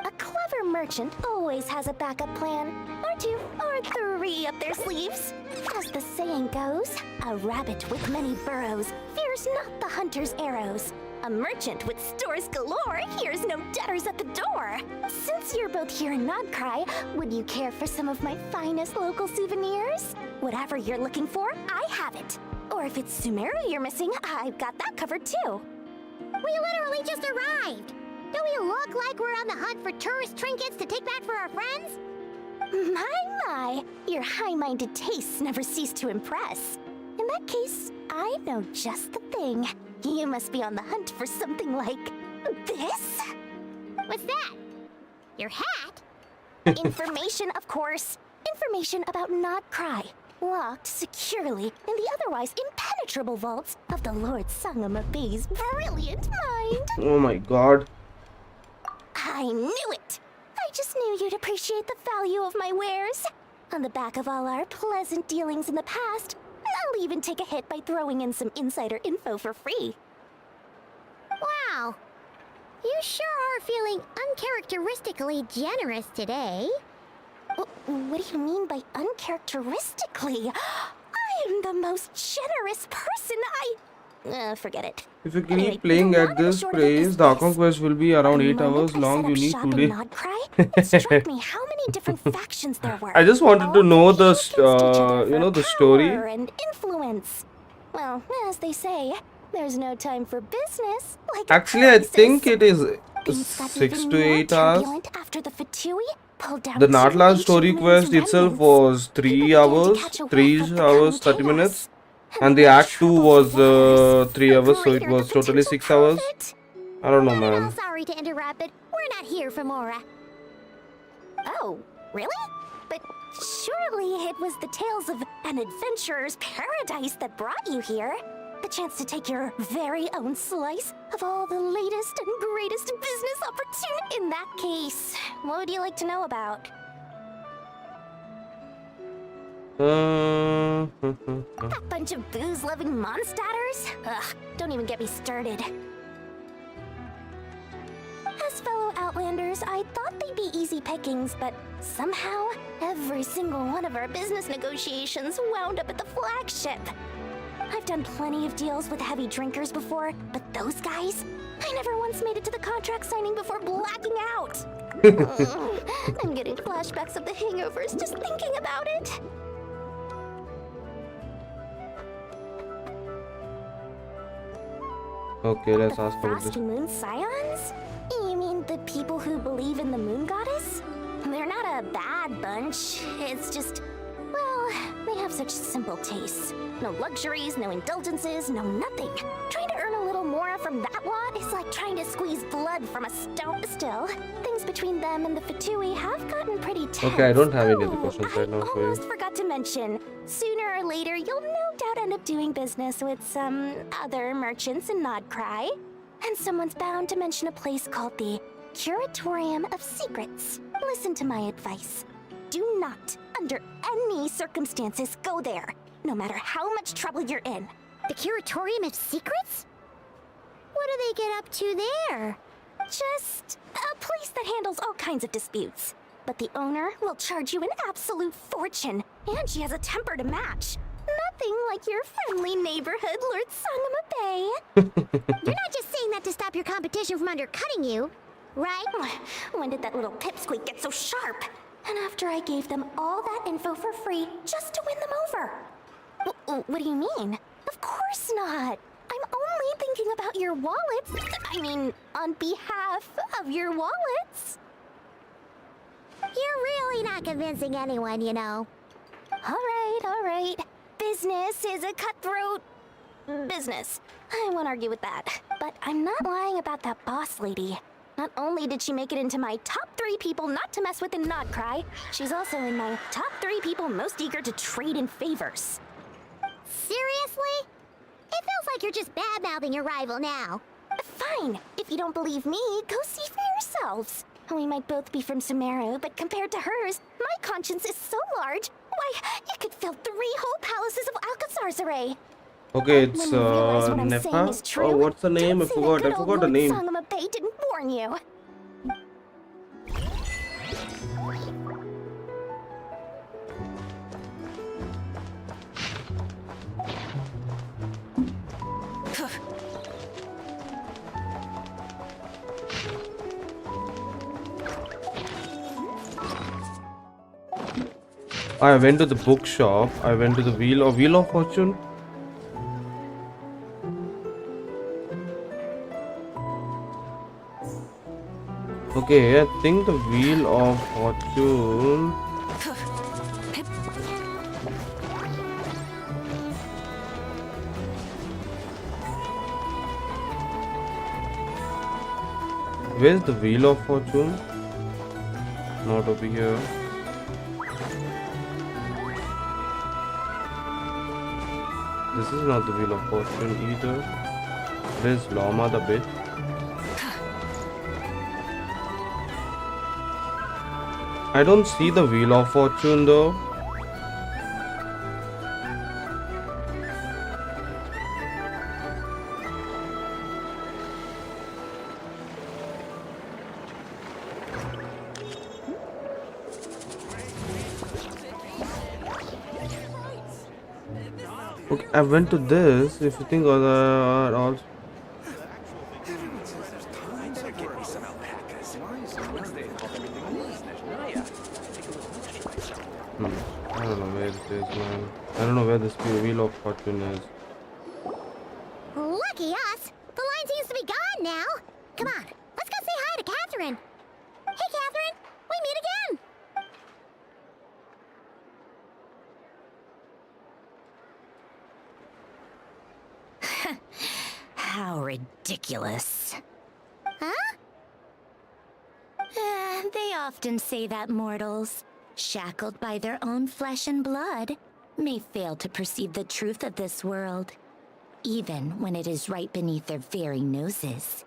A clever merchant always has a backup plan, or two, or three up their sleeves. As the saying goes, a rabbit with many burrows fears not the hunter's arrows. A merchant with stores galore hears no debtors at the door. Since you're both here in Nod-Krai, would you care for some of my finest local souvenirs? Whatever you're looking for, I have it. Or if it's Sumeru you're missing, I've got that covered too. We literally just arrived. Do we look like we're on the hunt for tourist trinkets to take back for our friends? My, your high-minded tastes never cease to impress. In that case, I know just the thing. You must be on the hunt for something like this? What's that? Your hat? Information, of course. Information about Nod-Krai, locked securely in the otherwise impenetrable vaults of the Lord Sangama Bay's brilliant mind. Oh my god. I knew it! I just knew you'd appreciate the value of my wares. On the back of all our pleasant dealings in the past, I'll even take a hit by throwing in some insider info for free. Wow. You sure are feeling uncharacteristically generous today. What do you mean by uncharacteristically? I am the most generous person. Forget it. If you keep playing at this pace, the account quest will be around 8 hours long. You need 2 days. It struck me how many different factions there were. I just wanted to know the the story. And influence. Well, as they say, there's no time for business. Actually, I think it is 6 to 8 hours. After the Fatui pulled down The Natlan story quest itself was 3 hours, 3 hours 30 minutes. And the Act 2 was 3 hours, so it was totally 6 hours. I don't know, man. Sorry to interrupt, but we're not here for Mora. Oh, really? But surely it was the tales of an adventurer's paradise that brought you here. The chance to take your very own slice of all the latest and greatest business opportunity. In that case, what would you like to know about? That bunch of booze-loving monsters? Ugh, don't even get me started. As fellow Outlanders, I thought they'd be easy pickings, but somehow, every single one of our business negotiations wound up at the flagship. I've done plenty of deals with heavy drinkers before, but those guys? I never once made it to the contract signing before blacking out. I'm getting flashbacks of the hangovers just thinking about it. Okay, let's ask about this. Frosty Moon Scions? You mean the people who believe in the moon goddess? They're not a bad bunch. It's just, well, they have such simple tastes. No luxuries, no indulgences, no nothing. Trying to earn a little more from that lot is like trying to squeeze blood from a stone. Still, things between them and the Fatui have gotten pretty tense. Okay, I don't have any other questions right now for you. Almost forgot to mention, sooner or later you'll no doubt end up doing business with some other merchants in Nod-Krai. And someone's bound to mention a place called the Curatorium of Secrets. Listen to my advice. Do not, under any circumstances, go there, no matter how much trouble you're in. The Curatorium of Secrets? What do they get up to there? Just a place that handles all kinds of disputes. But the owner will charge you an absolute fortune, and she has a temper to match. Nothing like your friendly neighborhood, Lord Sangama Bay. You're not just saying that to stop your competition from undercutting you, right? When did that little pipsqueak get so sharp? And after I gave them all that info for free just to win them over. What do you mean? Of course not. I'm only thinking about your wallets. I mean, on behalf of your wallets. You're really not convincing anyone, you know. All right. Business is a cutthroat business. I won't argue with that. But I'm not lying about that boss lady. Not only did she make it into my top 3 people not to mess with in Nod-Krai, she's also in my top 3 people most eager to trade in favors. Seriously? It feels like you're just bad-mouthing your rival now. Fine. If you don't believe me, go see for yourselves. We might both be from Sumeru, but compared to hers, my conscience is so large. Why, it could fill 3 whole palaces of Alcazar's array. Okay, it's Nefa. Oh, what's the name? I forgot the name. Sangama Bay didn't warn you. I went to the bookshop. I went to the Wheel of Fortune. Okay, I think the Wheel of Fortune. Where's the Wheel of Fortune? Not over here. This is not the Wheel of Fortune either. Where's Lauma the bit? I don't see the Wheel of Fortune though. Okay, I went to this. If you think of the also. I don't know where this is, man. I don't know where this Wheel of Fortune is. Lucky us! The line seems to be gone now. Come on, let's go say hi to Catherine. Hey, Catherine, we meet again. How ridiculous. Huh? They often say that mortals, shackled by their own flesh and blood, may fail to perceive the truth of this world, even when it is right beneath their very noses.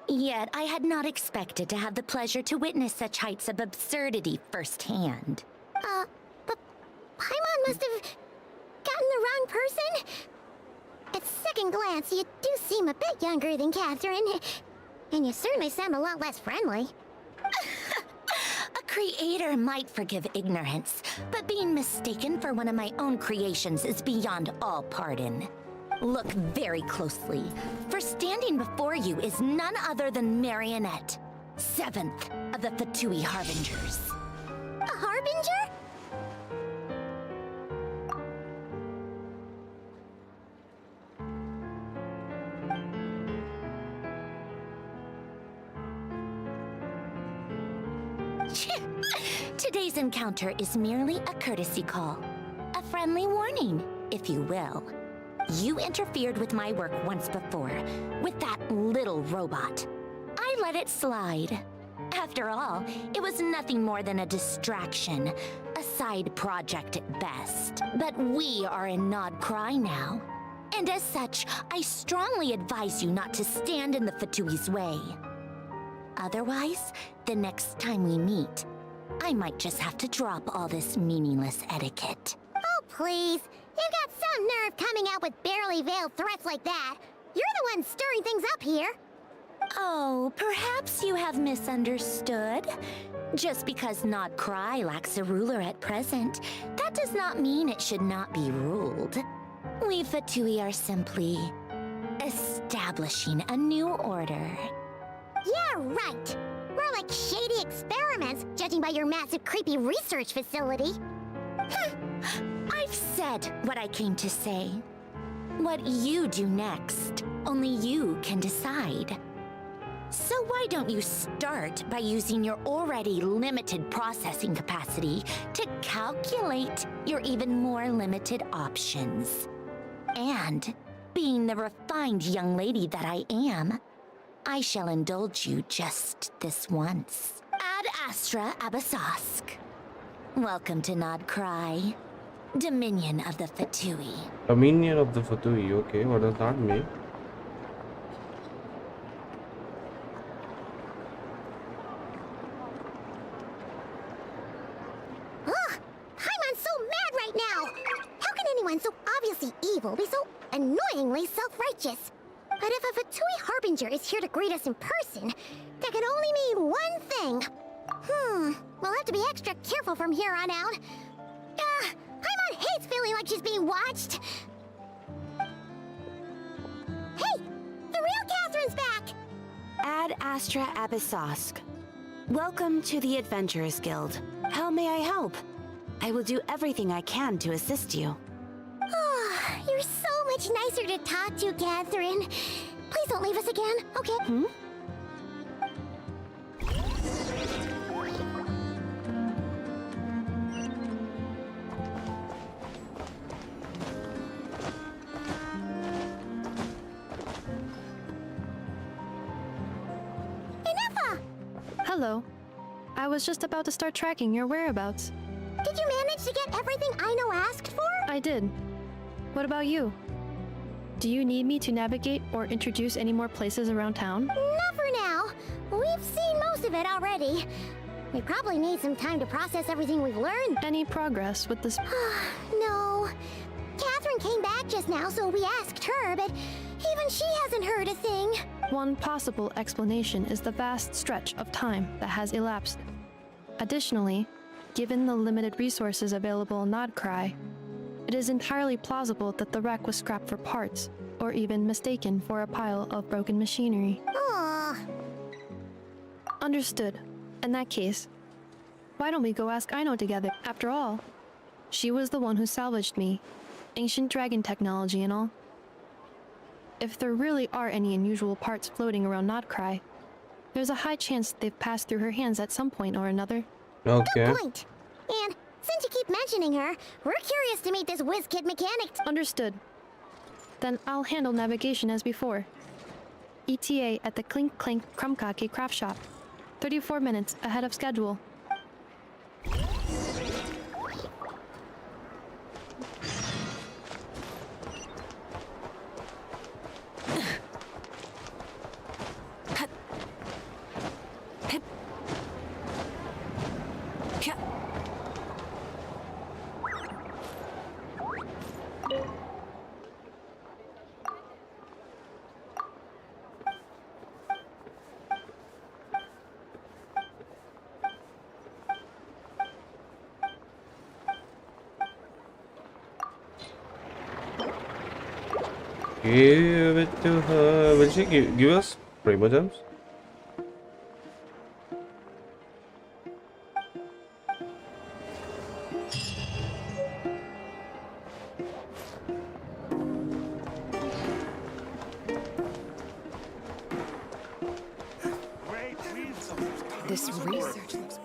Yet I had not expected to have the pleasure to witness such heights of absurdity firsthand. But Paimon must have gotten the wrong person. At second glance, you do seem a bit younger than Catherine, and you certainly sound a lot less friendly. A creator might forgive ignorance, but being mistaken for one of my own creations is beyond all pardon. Look very closely, for standing before you is none other than Marionette, 7th of the Fatui Harbingers. A Harbinger? Today's encounter is merely a courtesy call. A friendly warning, if you will. You interfered with my work once before, with that little robot. I let it slide. After all, it was nothing more than a distraction, a side project at best. But we are in Nod-Krai now. And as such, I strongly advise you not to stand in the Fatui's way. Otherwise, the next time we meet, I might just have to drop all this meaningless etiquette. Oh, please. You've got some nerve coming out with barely veiled threats like that. You're the one stirring things up here. Oh, perhaps you have misunderstood. Just because Nod-Krai lacks a ruler at present, that does not mean it should not be ruled. We Fatui are simply establishing a new order. Yeah, right. We're like shady experiments, judging by your massive, creepy research facility. I've said what I came to say. What you do next, only you can decide. So why don't you start by using your already limited processing capacity to calculate your even more limited options? And Being the refined young lady that I am, I shall indulge you just this once. Ad Astra Abyssosque. Welcome to Nod-Krai, Dominion of the Fatui. Dominion of the Fatui, okay, what does that mean? Ugh! Paimon's so mad right now! How can anyone so obviously evil be so annoyingly self-righteous? But if a Fatui Harbinger is here to greet us in person, that can only mean one thing. We'll have to be extra careful from here on out. Paimon hates feeling like she's being watched. Hey! The real Catherine's back! Ad Astra Abyssosque. Welcome to the Adventurers Guild. How may I help? I will do everything I can to assist you. You're so much nicer to talk to, Catherine. Please don't leave us again, okay? Hello. I was just about to start tracking your whereabouts. Did you manage to get everything Aino asked for? I did. What about you? Do you need me to navigate or introduce any more places around town? Not for now. We've seen most of it already. We probably need some time to process everything we've learned. Any progress with this? No. Catherine came back just now, so we asked her, but even she hasn't heard a thing. One possible explanation is the vast stretch of time that has elapsed. Additionally, given the limited resources available in Nod-Krai, it is entirely plausible that the wreck was scrapped for parts, or even mistaken for a pile of broken machinery. Understood. In that case, why don't we go ask Aino together? After all, she was the one who salvaged me. Ancient dragon technology and all. If there really are any unusual parts floating around Nod-Krai, there's a high chance they've passed through her hands at some point or another. Okay. Good point. And since you keep mentioning her, we're curious to meet this whiz-kid mechanic. Understood. Then I'll handle navigation as before. ETA at the Clink Clank Krumkake craft shop. 34 minutes ahead of schedule. Give it to her. Will she give us Primo Gems? This research looks...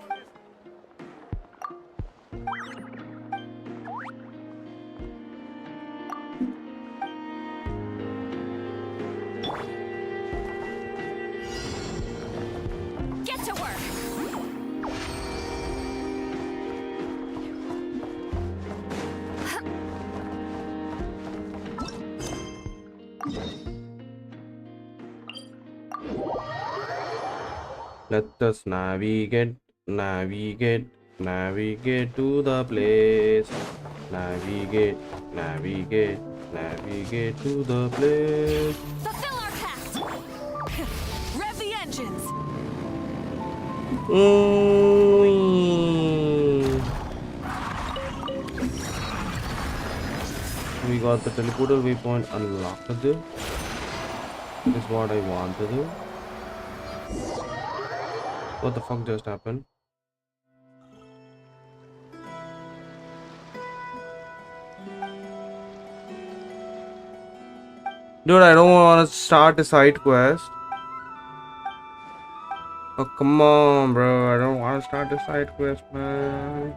Get to work! Let us navigate to the place. Navigate to the place. Fulfill our pact! Rev the engines! We got the teleporter waypoint unlocked. That is what I want to do. What the fuck just happened? Dude, I don't want to start a side quest. Oh, come on, bro. I don't want to start a side quest, man.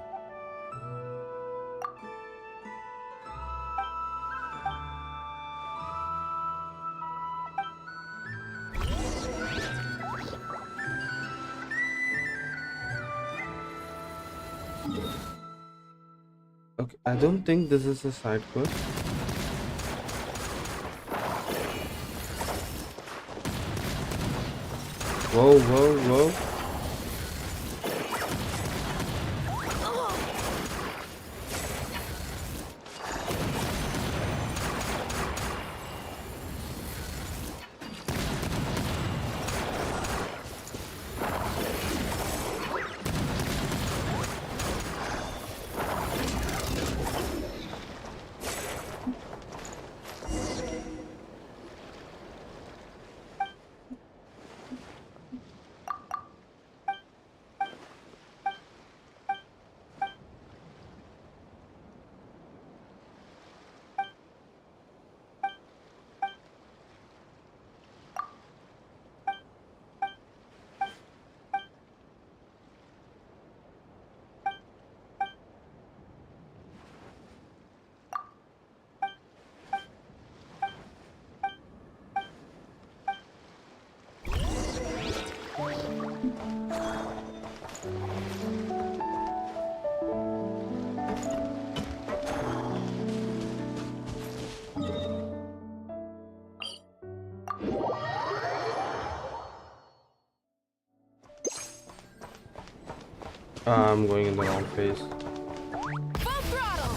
I don't think this is a side quest. Whoa, whoa, whoa. I'm going in the wrong place. Full throttle!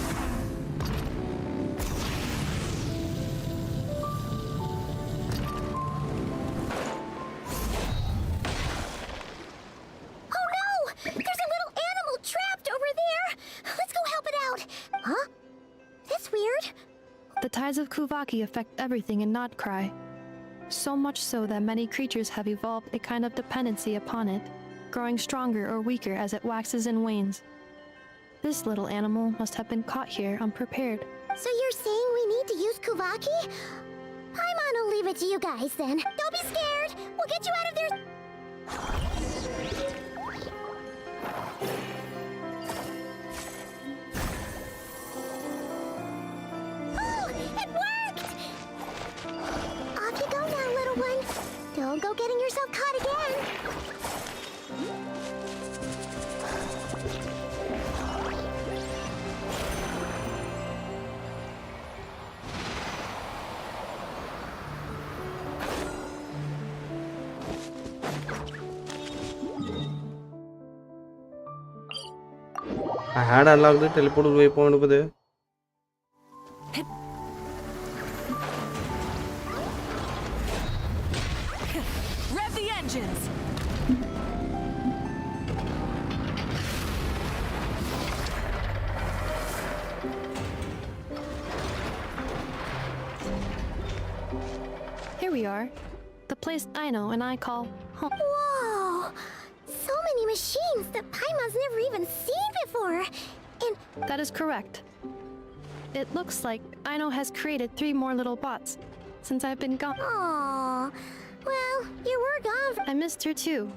Oh no! There's a little animal trapped over there! Let's go help it out! Huh? That's weird. The tides of Kuvaki affect everything in Nod-Krai. So much so that many creatures have evolved a kind of dependency upon it, growing stronger or weaker as it waxes and wanes. This little animal must have been caught here unprepared. So you're saying we need to use Kuvaki? I'm gonna leave it to you guys then. Don't be scared! We'll get you out of there! Oh! It worked! Off you go now, little one. Don't go getting yourself caught again. I had unlocked the teleport waypoint over there. Rev the engines! Here we are. The place Aino and I call home. Whoa! So many machines that Paimon's never even seen before. And That is correct. It looks like Aino has created 3 more little bots since I've been gone. Aww. Well, you were gone. I missed her too.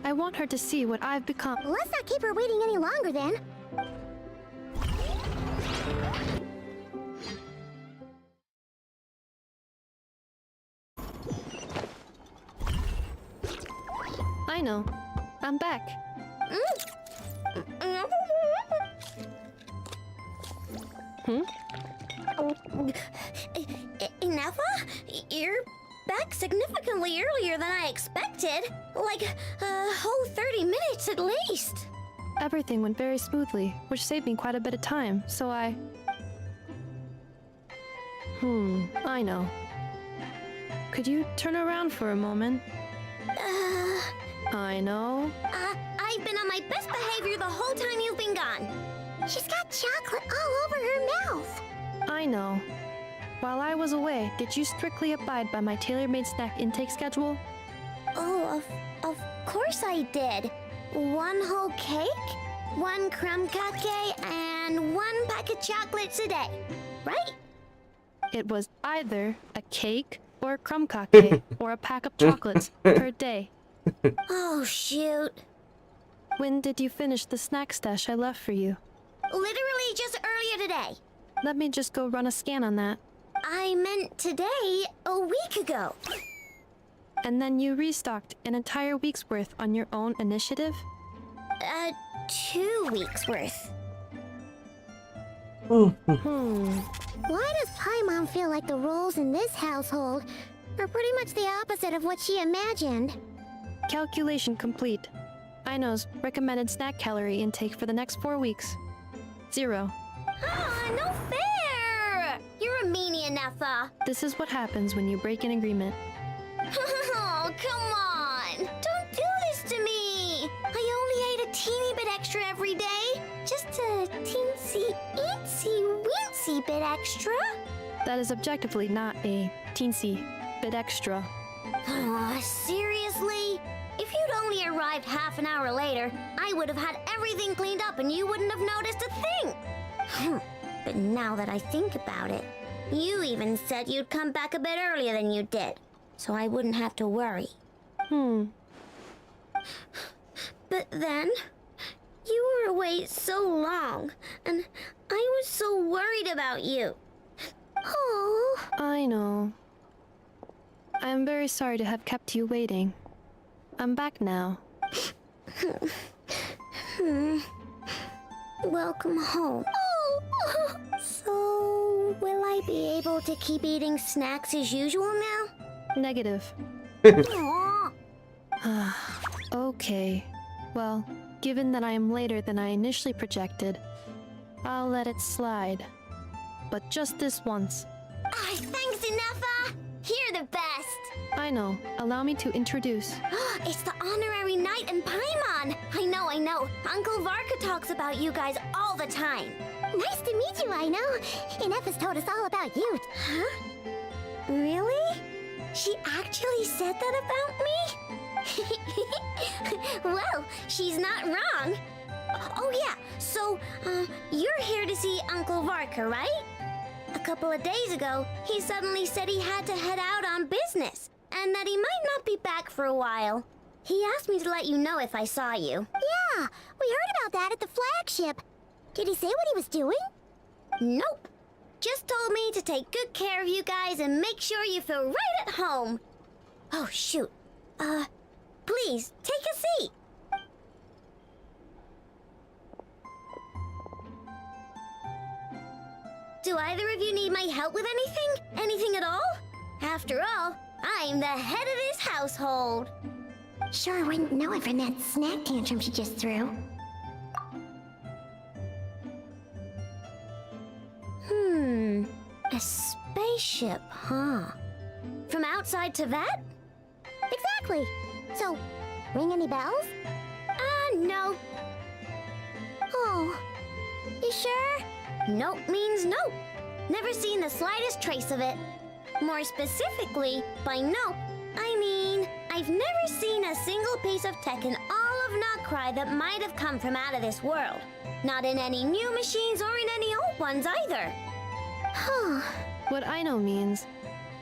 I want her to see what I've become. Let's not keep her waiting any longer then. Aino, I'm back. Nefa? You're back significantly earlier than I expected. Like a whole 30 minutes at least. Everything went very smoothly, which saved me quite a bit of time, so I know. Could you turn around for a moment? I know. I've been on my best behavior the whole time you've been gone. She's got chocolate all over her mouth. I know. While I was away, did you strictly abide by my tailor-made snack intake schedule? Oh, of course I did. 1 whole cake, 1 crumb cake, and 1 pack of chocolates a day, right? It was either a cake or a crumb cake or a pack of chocolates per day. Oh, shoot. When did you finish the snack stash I left for you? Literally just earlier today. Let me just go run a scan on that. I meant today, a week ago. And then you restocked an entire week's worth on your own initiative? 2 weeks worth. Why does Paimon feel like the rules in this household are pretty much the opposite of what she imagined? Calculation complete. Aino's recommended snack calorie intake for the next 4 weeks. 0. Ah, no fair! You're a meanie, Nefa. This is what happens when you break an agreement. Oh, come on! Don't do this to me! I only ate a teeny bit extra every day. Just a teensy bit extra. That is objectively not a teensy bit extra. Oh, seriously? If you'd only arrived half an hour later, I would have had everything cleaned up and you wouldn't have noticed a thing. But now that I think about it, you even said you'd come back a bit earlier than you did, so I wouldn't have to worry. But then, you were away so long, and I was so worried about you. Oh. I know. I'm very sorry to have kept you waiting. I'm back now. Welcome home. Oh. So, will I be able to keep eating snacks as usual now? Negative. Okay. Well, given that I am later than I initially projected, I'll let it slide. But just this once. Thanks, Nefa! You're the best! I know. Allow me to introduce. It's the honorary knight and Paimon! I know. Uncle Varka talks about you guys all the time. Nice to meet you, Aino. Nefa's told us all about you. Huh? Really? She actually said that about me? Well, she's not wrong. Oh yeah, so, you're here to see Uncle Varka, right? A couple of days ago, he suddenly said he had to head out on business, and that he might not be back for a while. He asked me to let you know if I saw you. Yeah, we heard about that at the flagship. Did he say what he was doing? Nope. Just told me to take good care of you guys and make sure you feel right at home. Oh, shoot. Please, take a seat. Do either of you need my help with anything? Anything at all? After all, I'm the head of this household. Sure wouldn't know it from that snack tantrum she just threw. A spaceship, huh? From outside to that? Exactly. So, ring any bells? No. Oh, you sure? Nope means nope. Never seen the slightest trace of it. More specifically, by nope, I mean, I've never seen a single piece of tech in all of Nod-Krai that might have come from out of this world. Not in any new machines or in any old ones either. What Aino means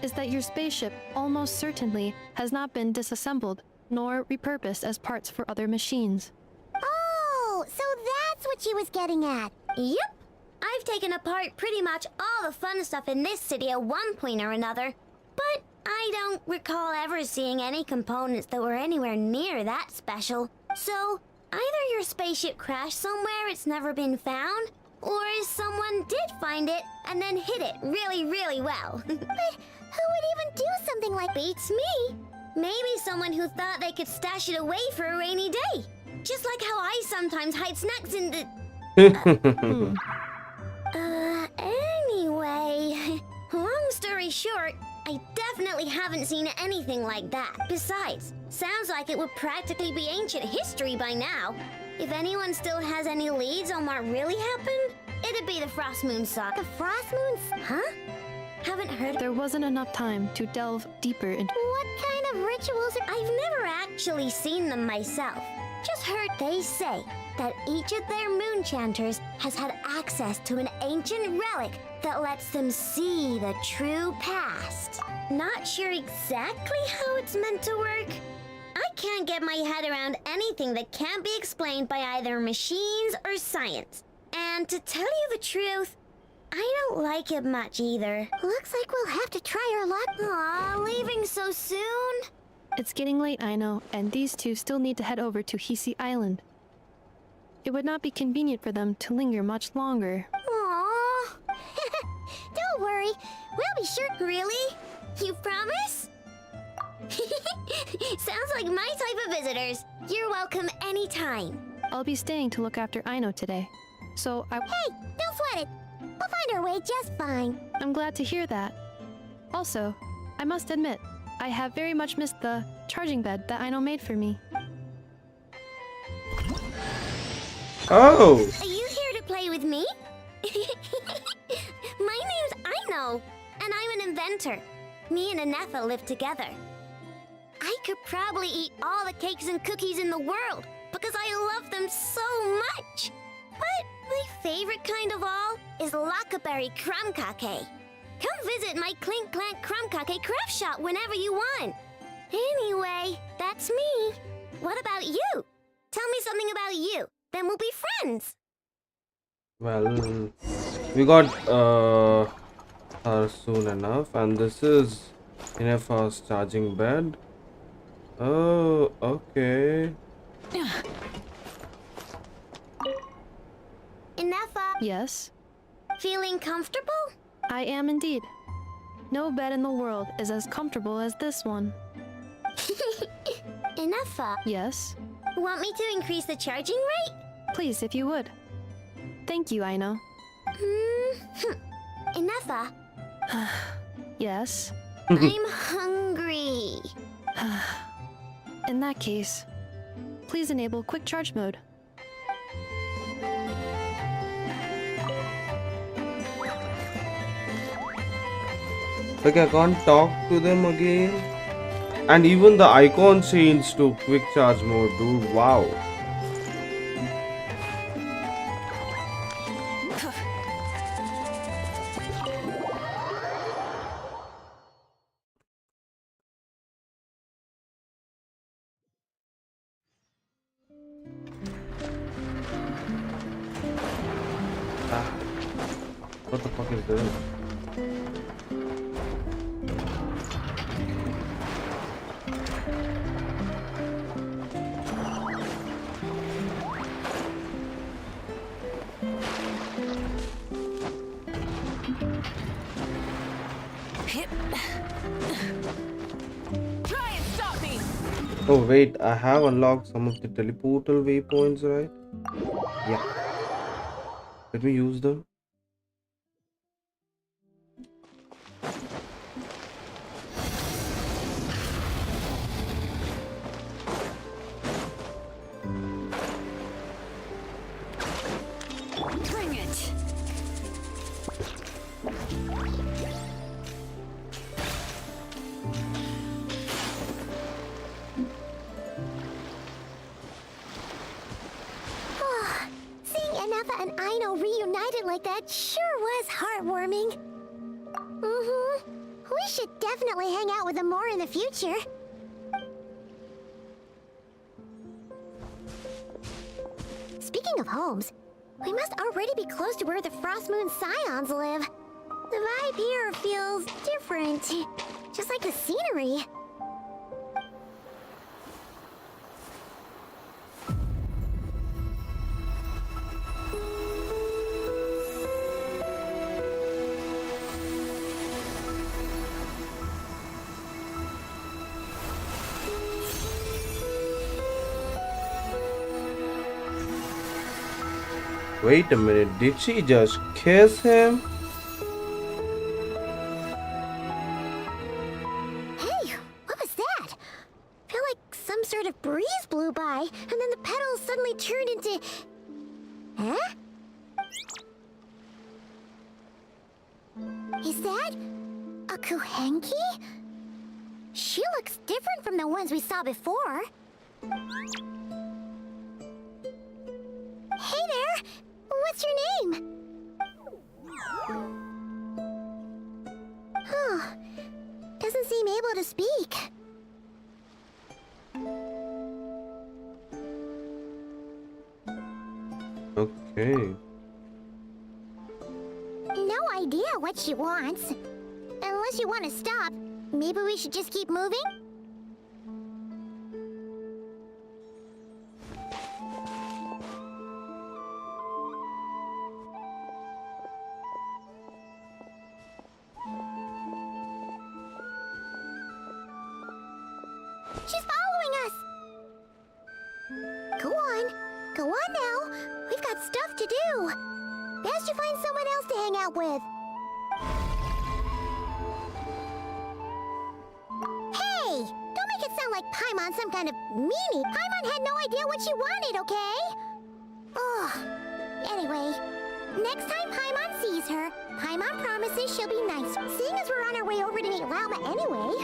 is that your spaceship almost certainly has not been disassembled nor repurposed as parts for other machines. Oh, so that's what she was getting at. Yep. I've taken apart pretty much all the fun stuff in this city at one point or another, but I don't recall ever seeing any components that were anywhere near that special. So, either your spaceship crashed somewhere it's never been found, or someone did find it and then hid it really, really well. But who would even do something like beats me? Maybe someone who thought they could stash it away for a rainy day. Just like how I sometimes hide snacks in the... Anyway, long story short, I definitely haven't seen anything like that. Besides, sounds like it would practically be ancient history by now. If anyone still has any leads on what really happened, it'd be the Frost Moon saga. The Frost Moons? Huh? Haven't heard. There wasn't enough time to delve deeper into... What kind of rituals are... I've never actually seen them myself. Just heard they say that each of their moon chanters has had access to an ancient relic that lets them see the true past. Not sure exactly how it's meant to work. I can't get my head around anything that can't be explained by either machines or science. And to tell you the truth, I don't like it much either. Looks like we'll have to try our luck. Aw, leaving so soon? It's getting late, I know, and these two still need to head over to Hisi Island. It would not be convenient for them to linger much longer. Aww. We'll be sure. Really? You promise? Sounds like my type of visitors. You're welcome anytime. I'll be staying to look after Aino today. So I... Hey, don't sweat it. We'll find our way just fine. I'm glad to hear that. Also, I must admit, I have very much missed the charging bed that Aino made for me. Oh! Are you here to play with me? My name's Aino, and I'm an inventor. Me and Anefa live together. I could probably eat all the cakes and cookies in the world because I love them so much. But my favorite kind of all is Lockaberry Crumb Cake. Come visit my Clink Clank Crumb Cake craft shop whenever you want. Anyway, that's me. What about you? Tell me something about you. Then we'll be friends. Well, we got her soon enough, and this is Inefa's charging bed. Oh, okay. Inefa, Yes, feeling comfortable? I am indeed. No bed in the world is as comfortable as this one. Inefa, Yes, want me to increase the charging rate? please, if you would. Thank you, Aino. Inefa, Yes. I'm hungry. In that case, please enable quick charge mode. Like I can't talk to them again. And even the icon changed to quick charge mode, dude. Wow. What the fuck is this? Try and stop me! Oh wait, I have unlocked some of the teleportal waypoints, right? Yeah. Let me use them. Bring it! Seeing Inefa and Aino reunited like that sure was heartwarming. We should definitely hang out with them more in the future. Speaking of homes, we must already be close to where the Frost Moon Scions live. The vibe here feels different, just like the scenery. Wait a minute, did she just kiss him? Hey, what was that? I feel like some sort of breeze blew by, and then the petals suddenly turned into... Huh? Is that a Kuhenki? She looks different from the ones we saw before. Hey there! What's your name? Oh, doesn't seem able to speak. Okay. No idea what she wants. Unless you want to stop, maybe we should just keep moving? She's following us! Go on. Go on now. We've got stuff to do. Best you find someone else to hang out with. Hey! Don't make it sound like Paimon's some kind of meanie. Paimon had no idea what she wanted, okay? Ugh. Anyway, next time Paimon sees her, Paimon promises she'll be nice, seeing as we're on our way over to meet Lauma anyway.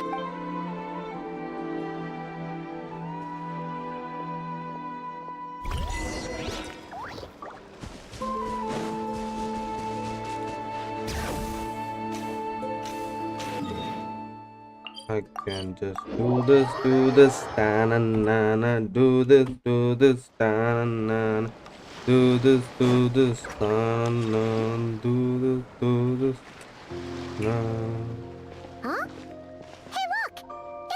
I can just do this, na-na-na-na, do this, na-na-na-na, do this, na-na-na, do this, na. Huh? Hey, look!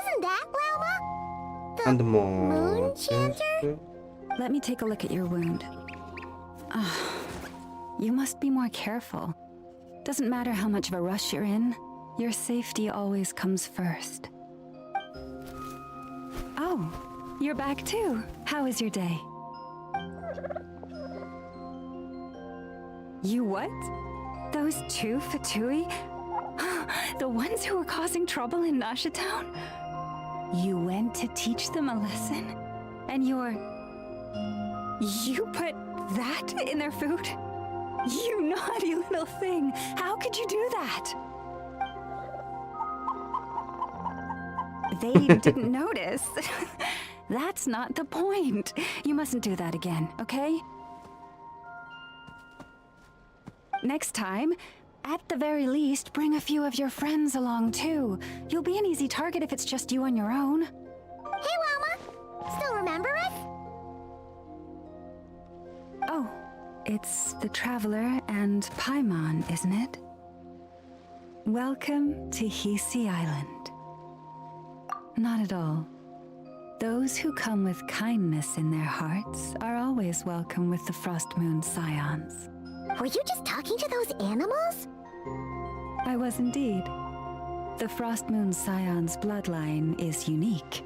Isn't that Lauma? And more. Moon Chanter? Let me take a look at your wound. You must be more careful. Doesn't matter how much of a rush you're in, your safety always comes first. Oh, you're back too. How was your day? You what? Those two Fatui? The ones who were causing trouble in Nasha Town? You went to teach them a lesson? And you put that in their food? You naughty little thing! How could you do that? They didn't notice. That's not the point. You mustn't do that again, okay? Next time, at the very least, bring a few of your friends along too. You'll be an easy target if it's just you on your own. Hey, Lauma! Still remember us? Oh, it's the Traveler and Paimon, isn't it? Welcome to Hisi Island. Not at all. Those who come with kindness in their hearts are always welcome with the Frost Moon Scions. Were you just talking to those animals? I was indeed. The Frost Moon Scion's bloodline is unique,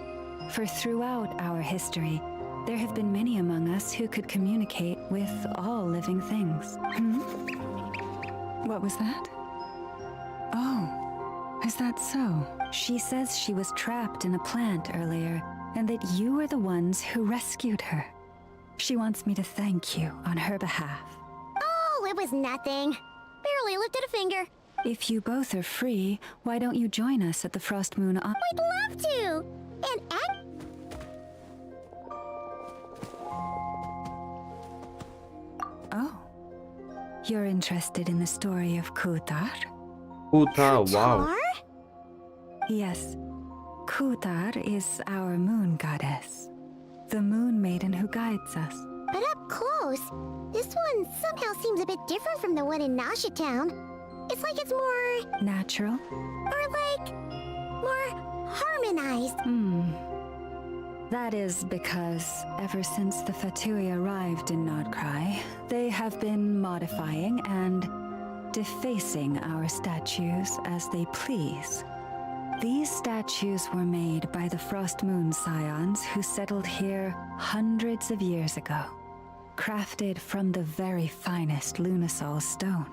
for throughout our history, there have been many among us who could communicate with all living things. What was that? Oh, is that so? She says she was trapped in a plant earlier, and that you were the ones who rescued her. She wants me to thank you on her behalf. Oh, it was nothing. Barely lifted a finger. If you both are free, why don't you join us at the Frost Moon We'd love to! And Oh. You're interested in the story of Kutar? Kutar, wow. Yes. Kutar is our moon goddess. The moon maiden who guides us. But up close, this one somehow seems a bit different from the one in Nasha Town. It's like it's more... natural? Or like... more harmonized. That is because ever since the Fatui arrived in Nod-Krai, they have been modifying and defacing our statues as they please. These statues were made by the Frost Moon Scions who settled here hundreds of years ago, crafted from the very finest Lunasol stone.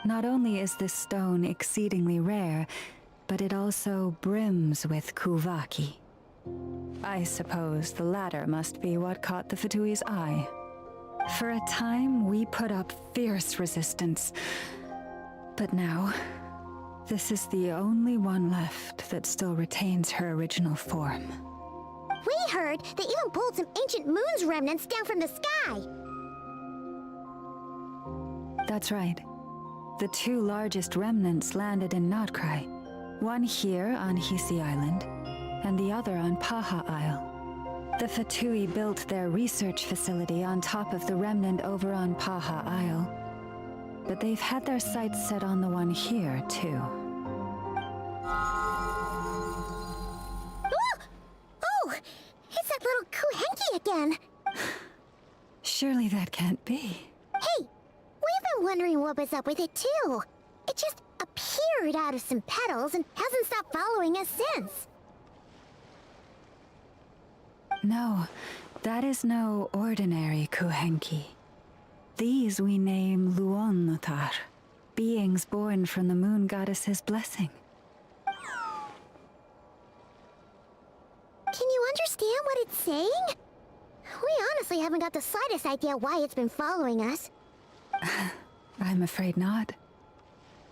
Not only is this stone exceedingly rare, but it also brims with Kuvaki. I suppose the latter must be what caught the Fatui's eye. For a time, we put up fierce resistance. But now, this is the only one left that still retains her original form. We heard they even pulled some ancient moon's remnants down from the sky. That's right. The two largest remnants landed in Nod-Krai. One here on Hisi Island, and the other on Paha Isle. The Fatui built their research facility on top of the remnant over on Paha Isle, but they've had their sights set on the one here, too. Oh! It's that little Kuhenki again! Surely that can't be. Hey! We've been wondering what was up with it, too. It just appeared out of some petals and hasn't stopped following us since. No, that is no ordinary Kuhenki. These we name Luon-Notar, beings born from the moon goddess's blessing. Can you understand what it's saying? We honestly haven't got the slightest idea why it's been following us. I'm afraid not.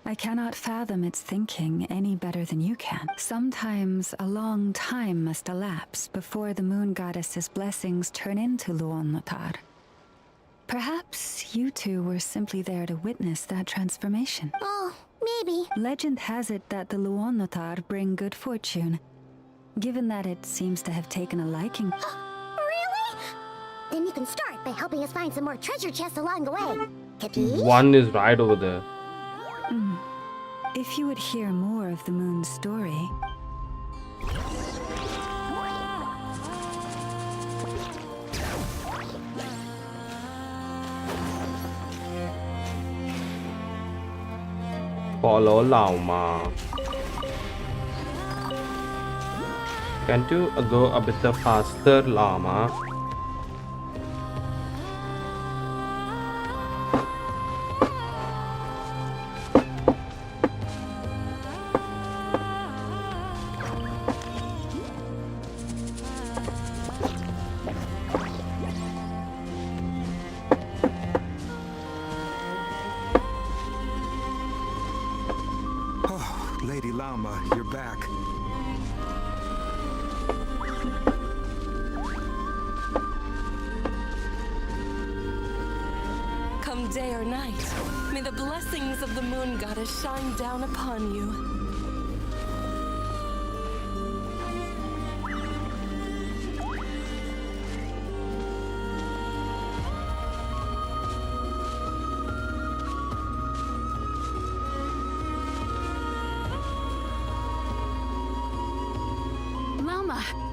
I cannot fathom its thinking any better than you can. Sometimes a long time must elapse before the moon goddess's blessings turn into Luon-Notar. Perhaps you two were simply there to witness that transformation. Oh, maybe. Legend has it that the Luon-Notar bring good fortune, given that it seems to have taken a liking. Really? Then you can start by helping us find some more treasure chests along the way. Capiche? One is right over there. If you would hear more of the moon's story... Follow Lauma. Can't you go a bit faster, Lauma? Lady Lauma, you're back. Come day or night, may the blessings of the moon goddess shine down upon you.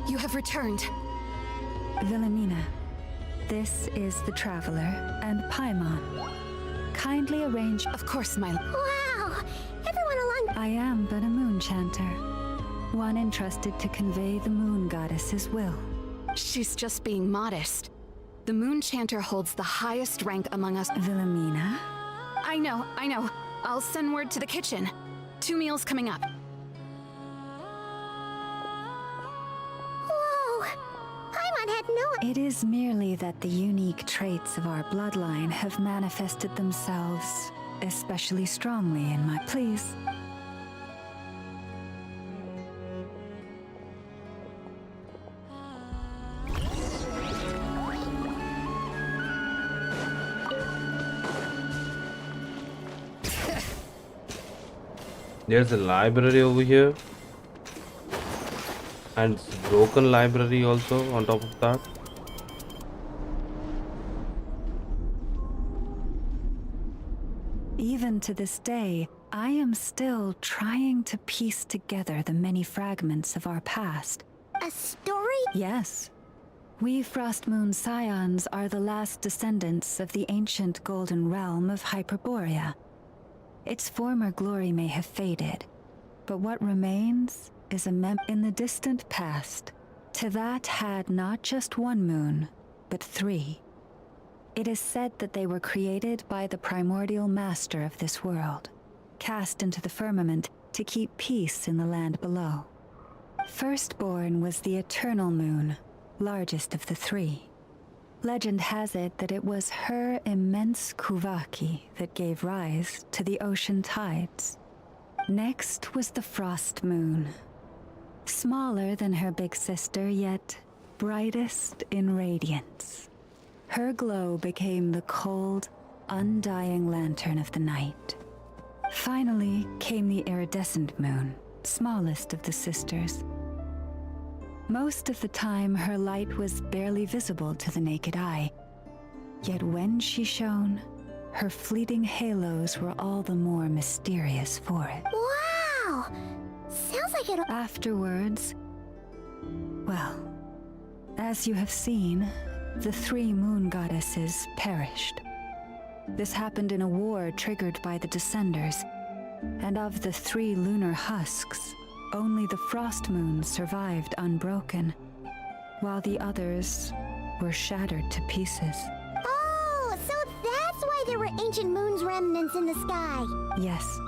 You have returned. Wilhelmina, this is the Traveler and Paimon. Kindly arrange... Of course, my... Wow! Everyone along... I am but a moon chanter, one entrusted to convey the moon goddess's will. She's just being modest. The moon chanter holds the highest rank among us. Wilhelmina? I know. I'll send word to the kitchen. 2 meals coming up. It is merely that the unique traits of our bloodline have manifested themselves especially strongly in my... Please. There's a library over here. And broken library also on top of that. Even to this day, I am still trying to piece together the many fragments of our past. A story? Yes. We Frostmoon Scions are the last descendants of the ancient golden realm of Hyperborea. Its former glory may have faded, but what remains is a in the distant past. To that had not just one moon, but 3. It is said that they were created by the primordial master of this world, cast into the firmament to keep peace in the land below. Firstborn was the eternal moon, largest of the 3. Legend has it that it was her immense kuvaki that gave rise to the ocean tides. Next was the frost moon, smaller than her big sister, yet brightest in radiance. Her glow became the cold, undying lantern of the night. Finally came the iridescent moon, smallest of the sisters. Most of the time, her light was barely visible to the naked eye. Yet when she shone, her fleeting halos were all the more mysterious for it. Wow! Sounds like it'll... Afterwards, well, as you have seen, the 3 moon goddesses perished. This happened in a war triggered by the Descenders, and of the 3 lunar husks, only the frost moon survived unbroken. while the others were shattered to pieces. Oh, so that's why there were ancient moon's remnants in the sky. Yes.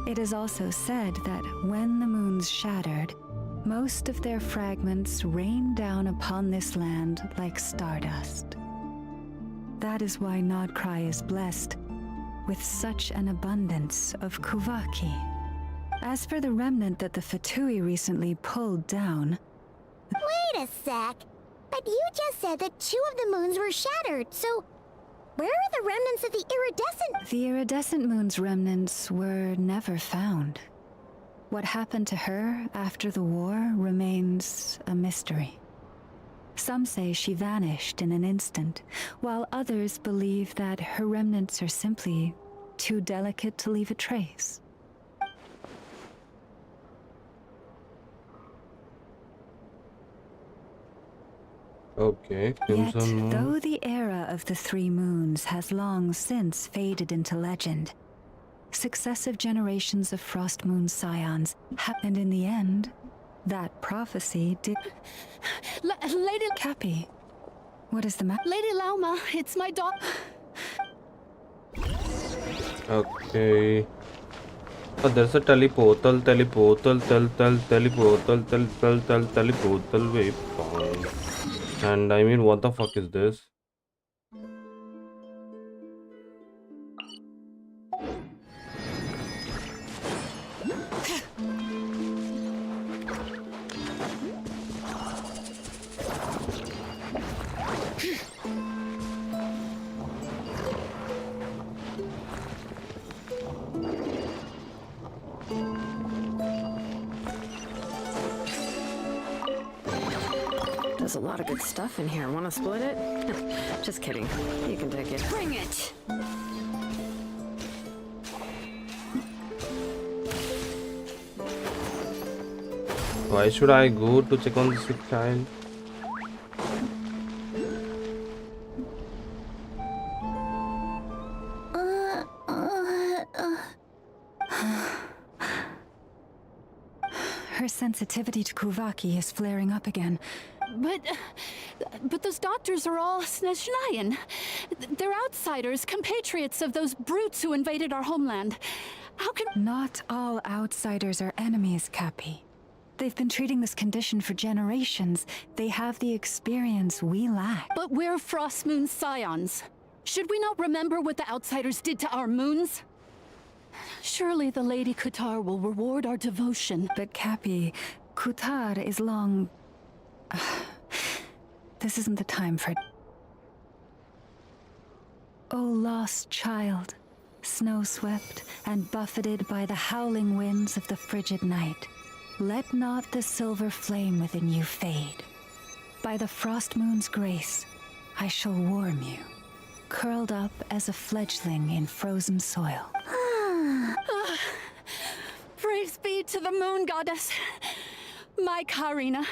It is also said that when the moons shattered, most of their fragments rained down upon this land like stardust. That is why Nod-Krai is blessed with such an abundance of Kuvaki. As for the remnant that the Fatui recently pulled down... Wait a sec. But you just said that 2 of the moons were shattered, so... where are the remnants of the iridescent? The iridescent moon's remnants were never found. What happened to her after the war remains a mystery. Some say she vanished in an instant, while others believe that her remnants are simply too delicate to leave a trace. Okay. Yet, though the era of the 3 moons has long since faded into legend, successive generations of Frost Moon Scions happened in the end. That prophecy did... Lady... Cappy, what is the matter? Lady Lauma, it's my daughter. Okay. Oh, there's a teleportal, teleportal, teleportal, teleportal waypoint. And I mean, what the fuck is this? There's a lot of good stuff in here. Want to split it? Just kidding. You can take it. Bring it! Why should I go to check on the sick child? Her sensitivity to Kuvaki is flaring up again. But those doctors are all Snezhnayan. They're outsiders, compatriots of those brutes who invaded our homeland. How can... Not all outsiders are enemies, Cappy. They've been treating this condition for generations. They have the experience we lack. But we're Frost Moon Scions. Should we not remember what the outsiders did to our moons? Surely the Lady Kutar will reward our devotion. But Cappy, Kutar is long... This isn't the time for... O lost child, snow-swept and buffeted by the howling winds of the frigid night, let not the silver flame within you fade. By the frost moon's grace, I shall warm you, curled up as a fledgling in frozen soil. Praise be to the moon goddess, my Karina.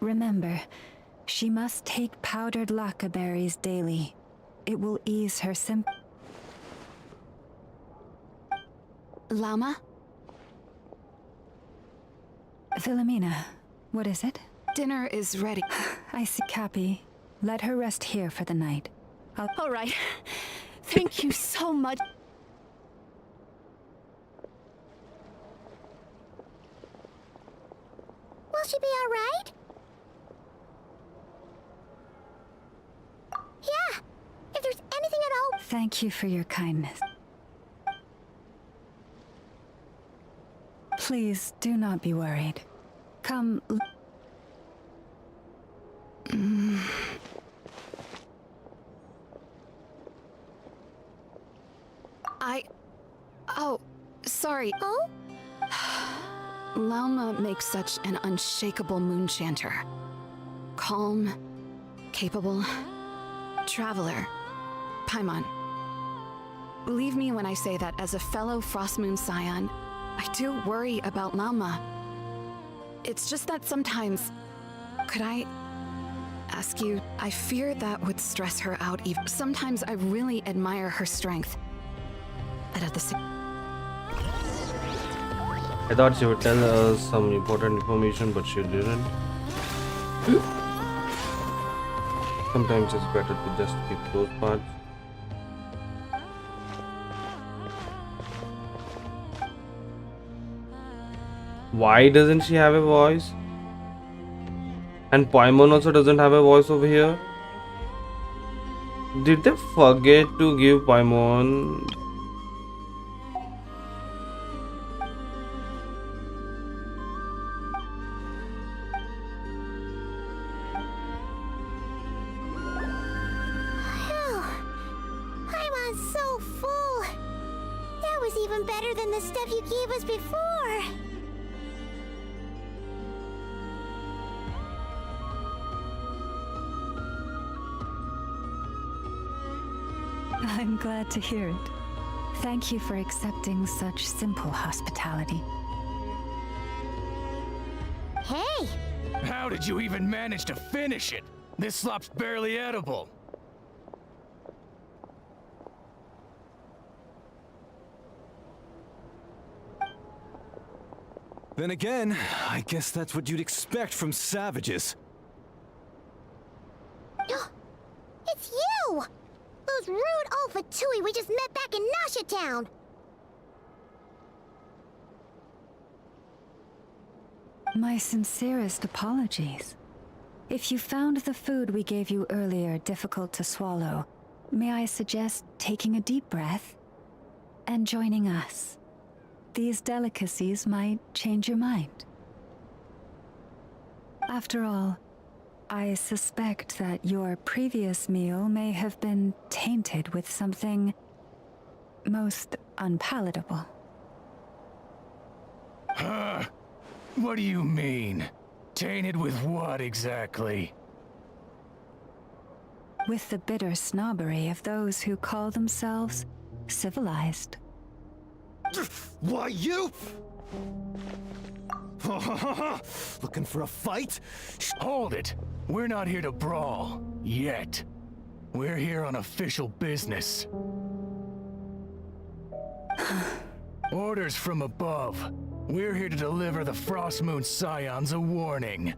Remember, she must take powdered laka berries daily. It will ease her Lauma? Philomena, what is it? Dinner is ready. I see, Cappy. Let her rest here for the night. All right. Thank you so much. Will she be all right? Yeah, if there's anything at all... Thank you for your kindness. Please, do not be worried. Come... Oh, sorry. Oh? Lauma makes such an unshakable moon chanter. Calm, capable, traveler. Paimon. Believe me when I say that as a fellow Frost Moon Scion, I do worry about Lauma. It's just that sometimes... Could I ask you? I fear that would stress her out even. Sometimes I really admire her strength. But at the same... I thought she would tell us some important information, but she didn't. Sometimes it's better to just skip those parts. Why doesn't she have a voice? And Paimon also doesn't have a voice over here. Did they forget to give Paimon? Phew. Paimon's so full. That was even better than the stuff you gave us before. I'm glad to hear it. Thank you for accepting such simple hospitality. Hey! How did you even manage to finish it? This slop's barely edible. Then again, I guess that's what you'd expect from savages. It's you! Those rude old Fatui we just met back in Nasha Town! My sincerest apologies. If you found the food we gave you earlier difficult to swallow, may I suggest taking a deep breath and joining us? These delicacies might change your mind. After all, I suspect that your previous meal may have been tainted with something most unpalatable. Huh? What do you mean? Tainted with what exactly? With the bitter snobbery of those who call themselves civilized. Why, you? Looking for a fight? Hold it! We're not here to brawl. Yet. We're here on official business. Orders from above. We're here to deliver the Frostmoon Scions a warning.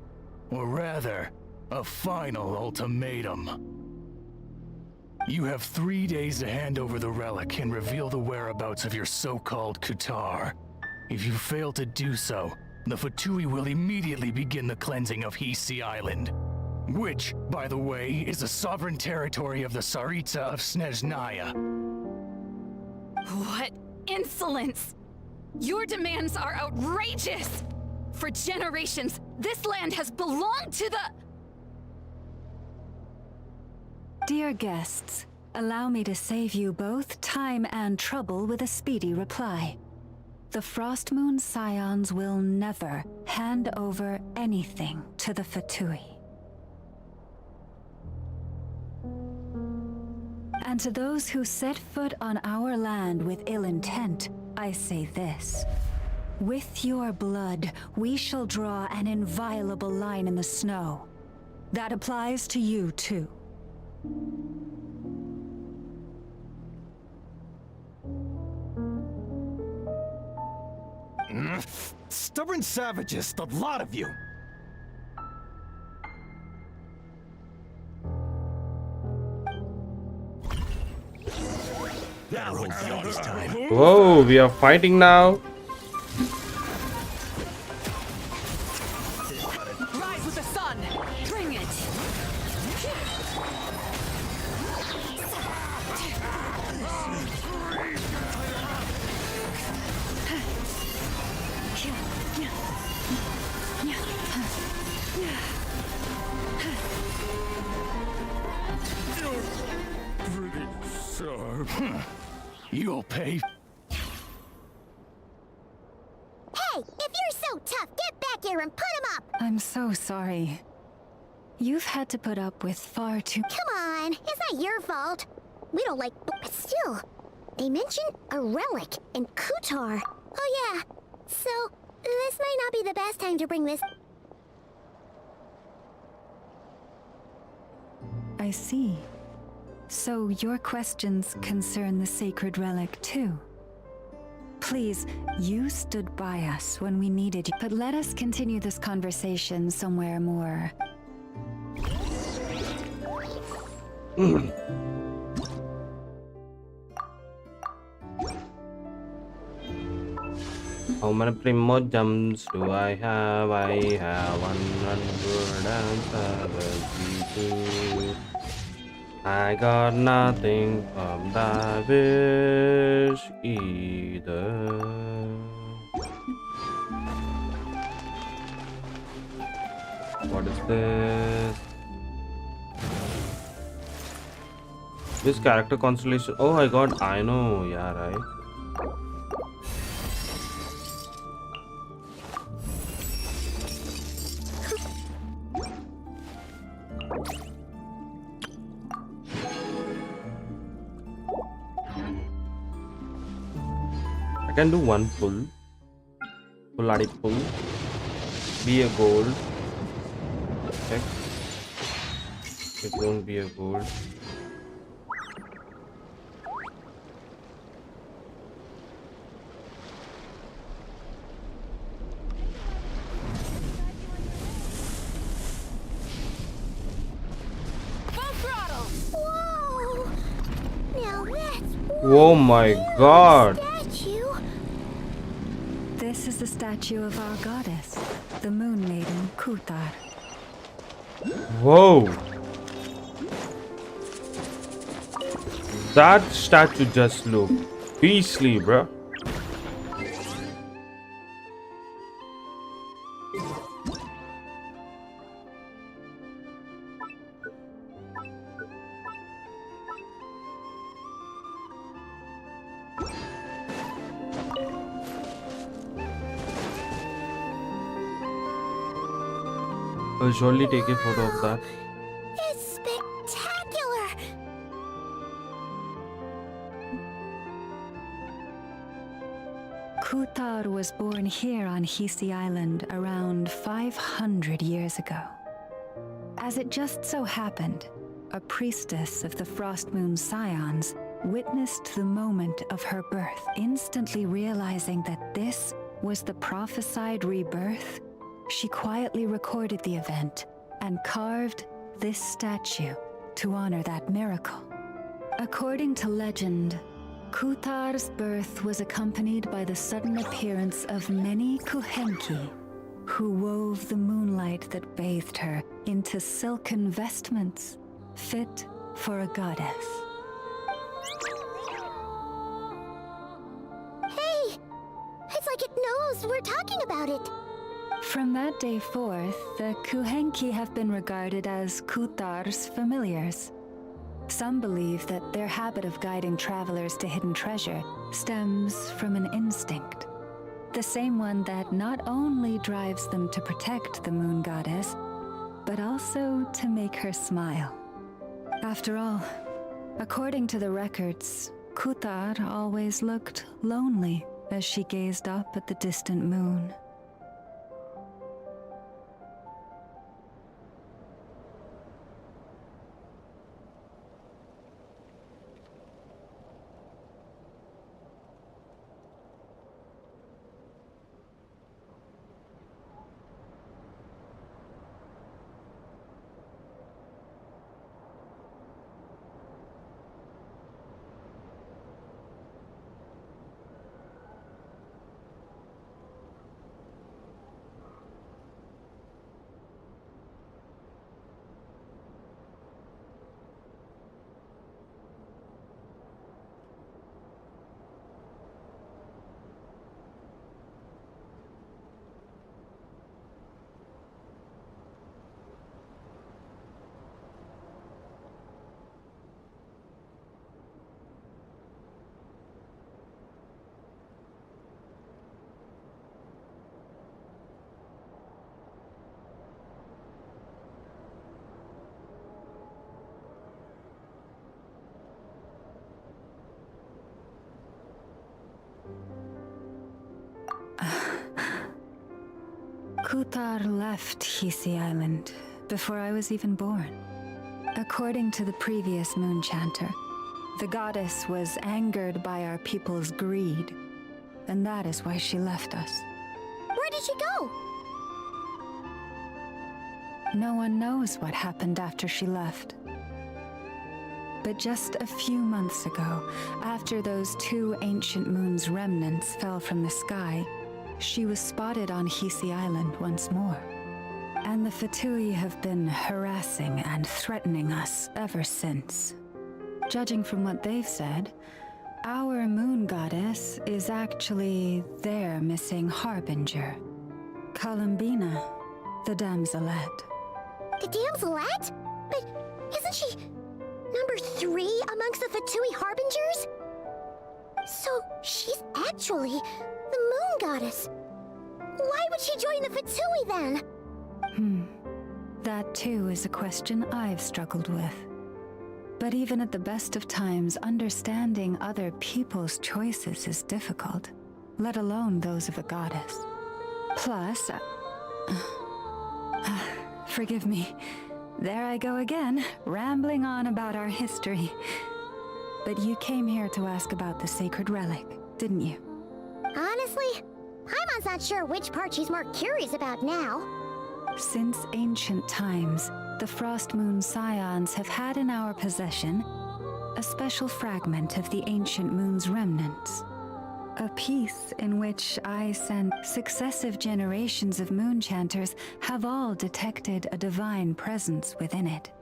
Or rather, a final ultimatum. You have 3 days to hand over the relic and reveal the whereabouts of your so-called Kutar. If you fail to do so, the Fatui will immediately begin the cleansing of Hisi Island. Which, by the way, is the sovereign territory of the Tsaritsa of Snezhnaya. What insolence! Your demands are outrageous! For generations, this land has belonged to the... Dear guests, allow me to save you both time and trouble with a speedy reply. The Frostmoon Scions will never hand over anything to the Fatui. And to those who set foot on our land with ill intent, I say this. With your blood, we shall draw an inviolable line in the snow. That applies to you, too. Stubborn savages, the lot of you! Whoa, we are fighting now. Rise with the sun! Bring it! You'll pay. Hey, if you're so tough, get back here and put him up! I'm so sorry. You've had to put up with far too... Come on, it's not your fault. We don't like... But still, they mentioned a relic in Kutar. Oh yeah, so this might not be the best time to bring this... I see. So your questions concern the sacred relic too? Please, you stood by us when we needed you, but let us continue this conversation somewhere more. How many primo jumps do I have? I have 172. I got nothing from that wish either. What is this? This character constellation. Oh, I got Aino. Yeah, right. I can do one pull. Pulladi pull. Be a gold. Check. It won't be a gold. Oh my god! This is the statue of our goddess, the moon maiden Kuthar. Whoa! That statue just looked beastly, bruh. I'll surely take a photo of that. It's spectacular! Kuthar was born here on Hisi Island around 500 years ago. As it just so happened, a priestess of the Frost Moon Scions witnessed the moment of her birth, instantly realizing that this was the prophesied rebirth. She quietly recorded the event and carved this statue to honor that miracle. According to legend, Kuthar's birth was accompanied by the sudden appearance of many Kuhenki, who wove the moonlight that bathed her into silken vestments fit for a goddess. Hey! It's like it knows we're talking about it. From that day forth, the Kuhenki have been regarded as Kuthar's familiars. Some believe that their habit of guiding travelers to hidden treasure stems from an instinct. The same one that not only drives them to protect the moon goddess, but also to make her smile. After all, according to the records, Kuthar always looked lonely as she gazed up at the distant moon. Kuthar left Hisi Island before I was even born. According to the previous moon chanter, the goddess was angered by our people's greed and that is why she left us. Where did she go? No one knows what happened after she left. But just a few months ago, after those 2 ancient moon's remnants fell from the sky, she was spotted on Hisi Island once more. And the Fatui have been harassing and threatening us ever since. Judging from what they've said, our moon goddess is actually their missing harbinger, Columbina, the damselette. The damselette? But isn't she number 3 amongst the Fatui harbingers? So she's actually the moon goddess. Why would she join the Fatui then? That too is a question I've struggled with. But even at the best of times, understanding other people's choices is difficult, let alone those of a goddess. Plus, forgive me, there I go again, rambling on about our history. But you came here to ask about the sacred relic, didn't you? Honestly, Paimon's not sure which part she's more curious about now. Since ancient times, the Frost Moon Scions have had in our possession a special fragment of the ancient moon's remnants. A piece in which I and successive generations of moonchanters have all detected a divine presence within it.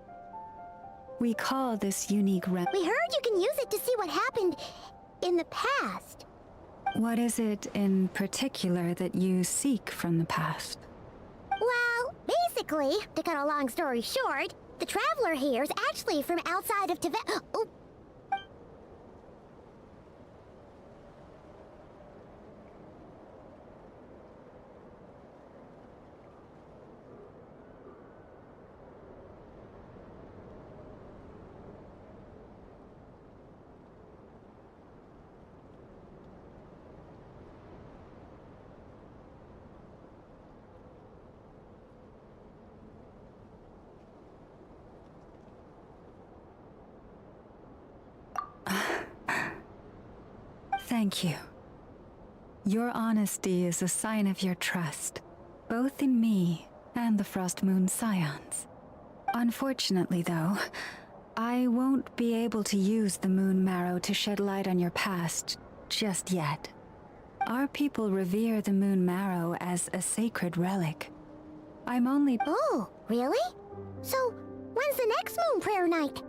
We call this unique We heard you can use it to see what happened in the past. What is it in particular that you seek from the past? Well, basically, to cut a long story short, the traveler here is actually from outside of Tibet. Oh. Thank you. Your honesty is a sign of your trust, both in me and the Frost Moon Scions. Unfortunately, though, I won't be able to use the Moon Marrow to shed light on your past just yet. Our people revere the Moon Marrow as a sacred relic. I'm only... Oh, really? So, when's the next Moon Prayer Night?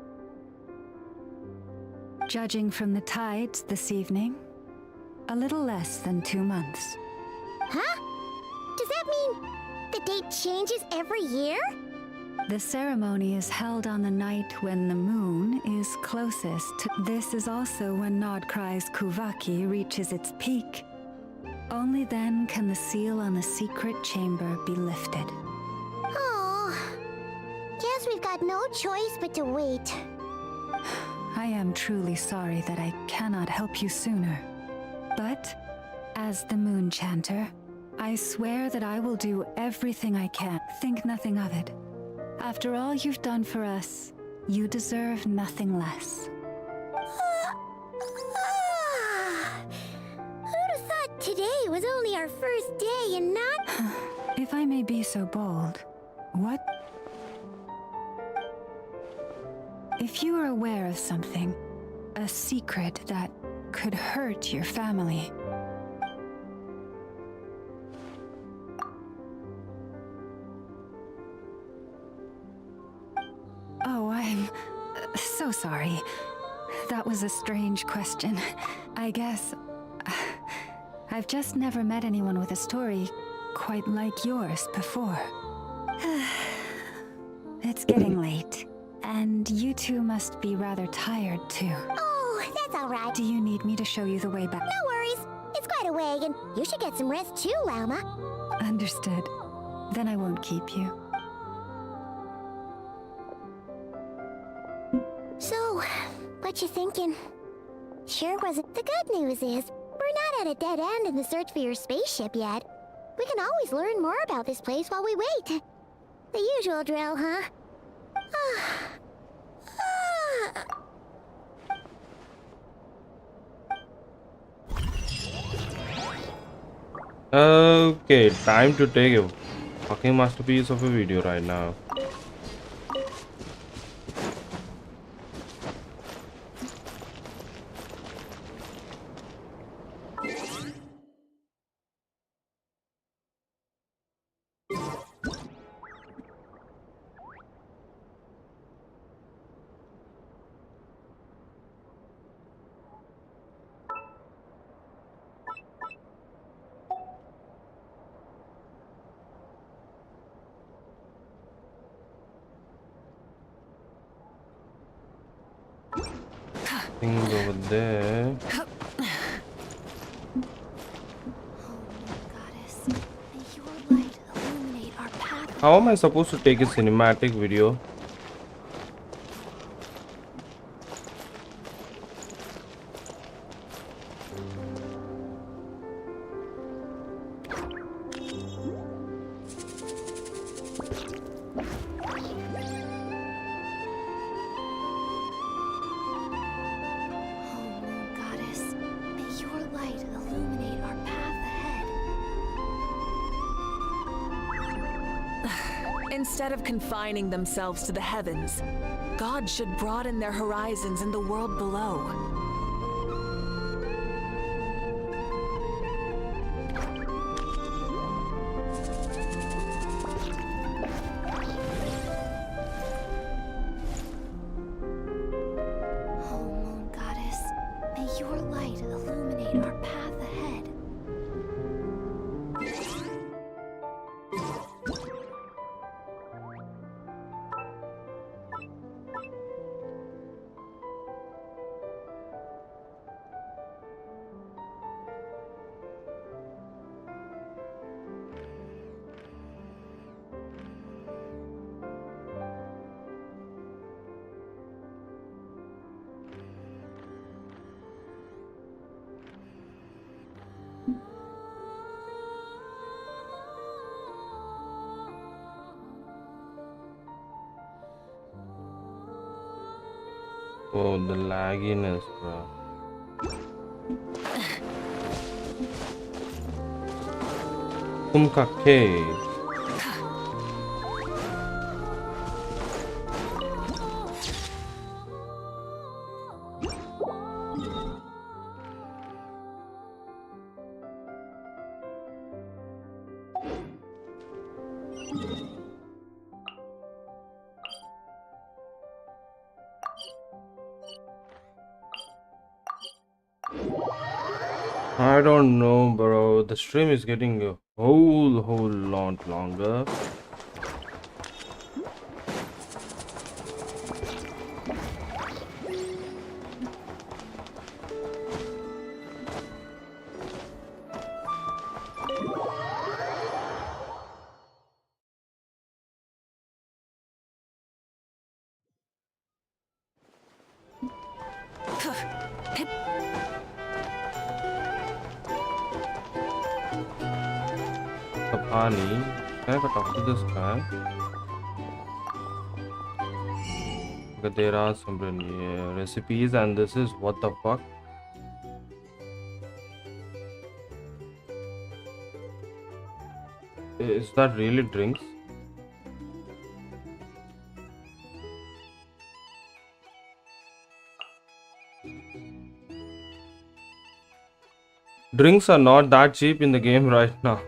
Judging from the tides this evening, a little less than 2 months. Huh? Does that mean the date changes every year? The ceremony is held on the night when the moon is closest to... This is also when Nod-Krai's Kuvaki reaches its peak. Only then can the seal on the secret chamber be lifted. Oh, guess we've got no choice but to wait. I am truly sorry that I cannot help you sooner. But, as the Moon Chanter, I swear that I will do everything I can. Think nothing of it. After all you've done for us, you deserve nothing less. Who'd have thought today was only our first day and not... If I may be so bold, what... If you are aware of something, a secret that could hurt your family... Oh, I'm so sorry. That was a strange question. I guess... I've just never met anyone with a story quite like yours before. It's getting late, and you two must be rather tired too. Oh, that's all right. Do you need me to show you the way back? No worries. It's quite a way, and you should get some rest too, Lauma. Understood. Then I won't keep you. So, what you thinking? Sure wasn't. The good news is, we're not at a dead end in the search for your spaceship yet. We can always learn more about this place while we wait. The usual drill, huh? Okay, time to take a fucking masterpiece of a video right now. Thing over there. How am I supposed to take a cinematic video? Instead of confining themselves to the heavens, God should broaden their horizons in the world below. Oh, the lagginess, bro. Kumka Cave. I don't know, bro. The stream is getting a whole lot longer. Tapani, can I talk to this guy? Okay, there are some recipes, and this is what the fuck? Is that really drinks? Drinks are not that cheap in the game right now.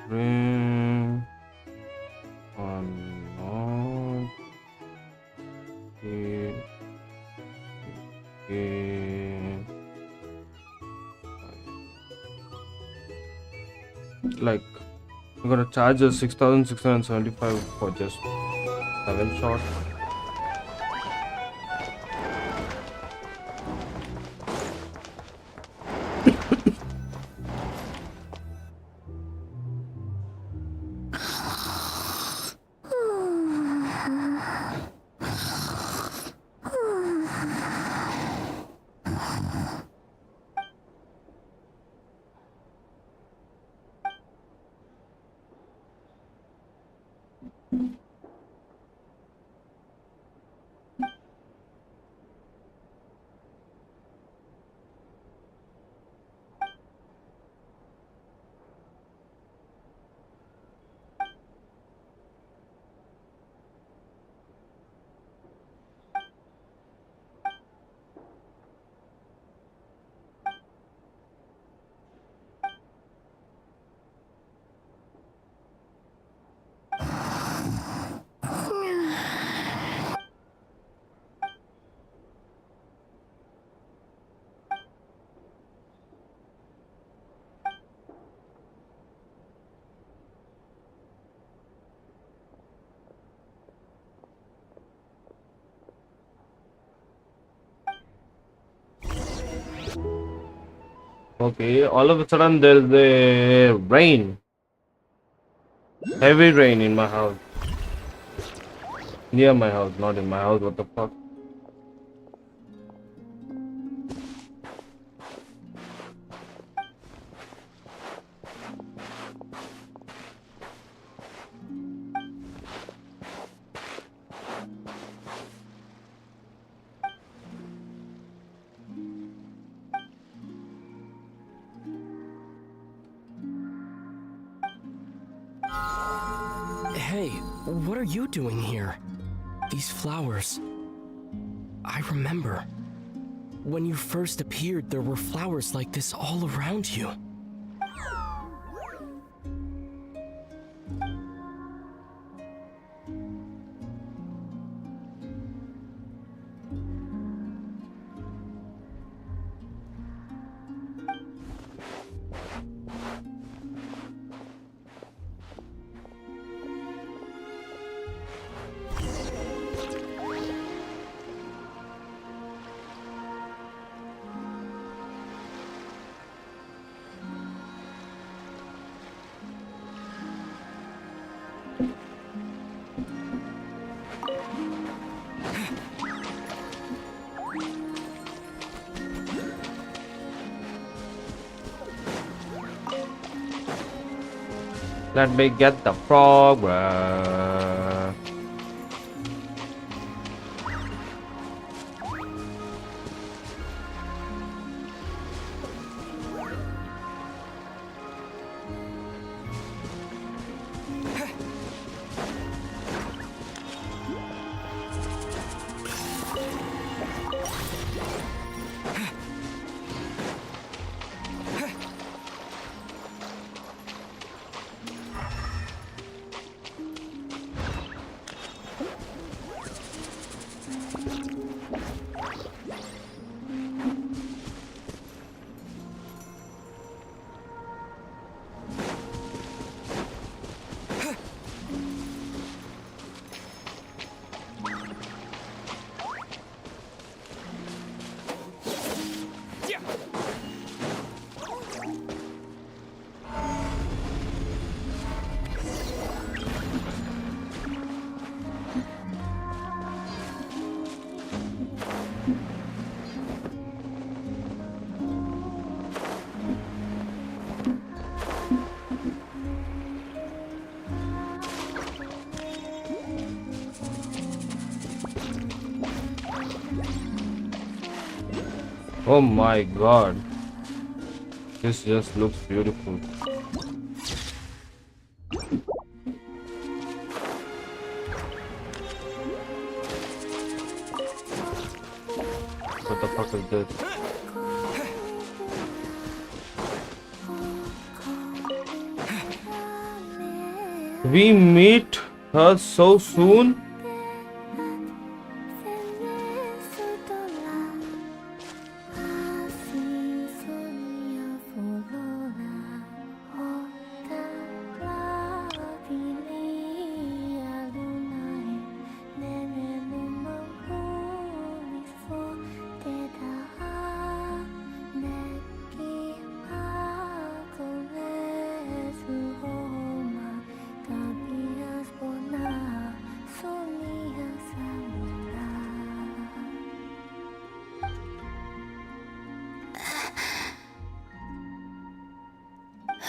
Drink or not. Like, I'm gonna charge us 6,675 for just 7 shots. Okay, all of a sudden there's a rain. Heavy rain in my house. Near my house, not in my house. What the fuck? Hey, what are you doing here? These flowers. I remember. When you first appeared, there were flowers like this all around you. Let me get the progress. Oh my god. This just looks beautiful. What the fuck is this? We meet her so soon?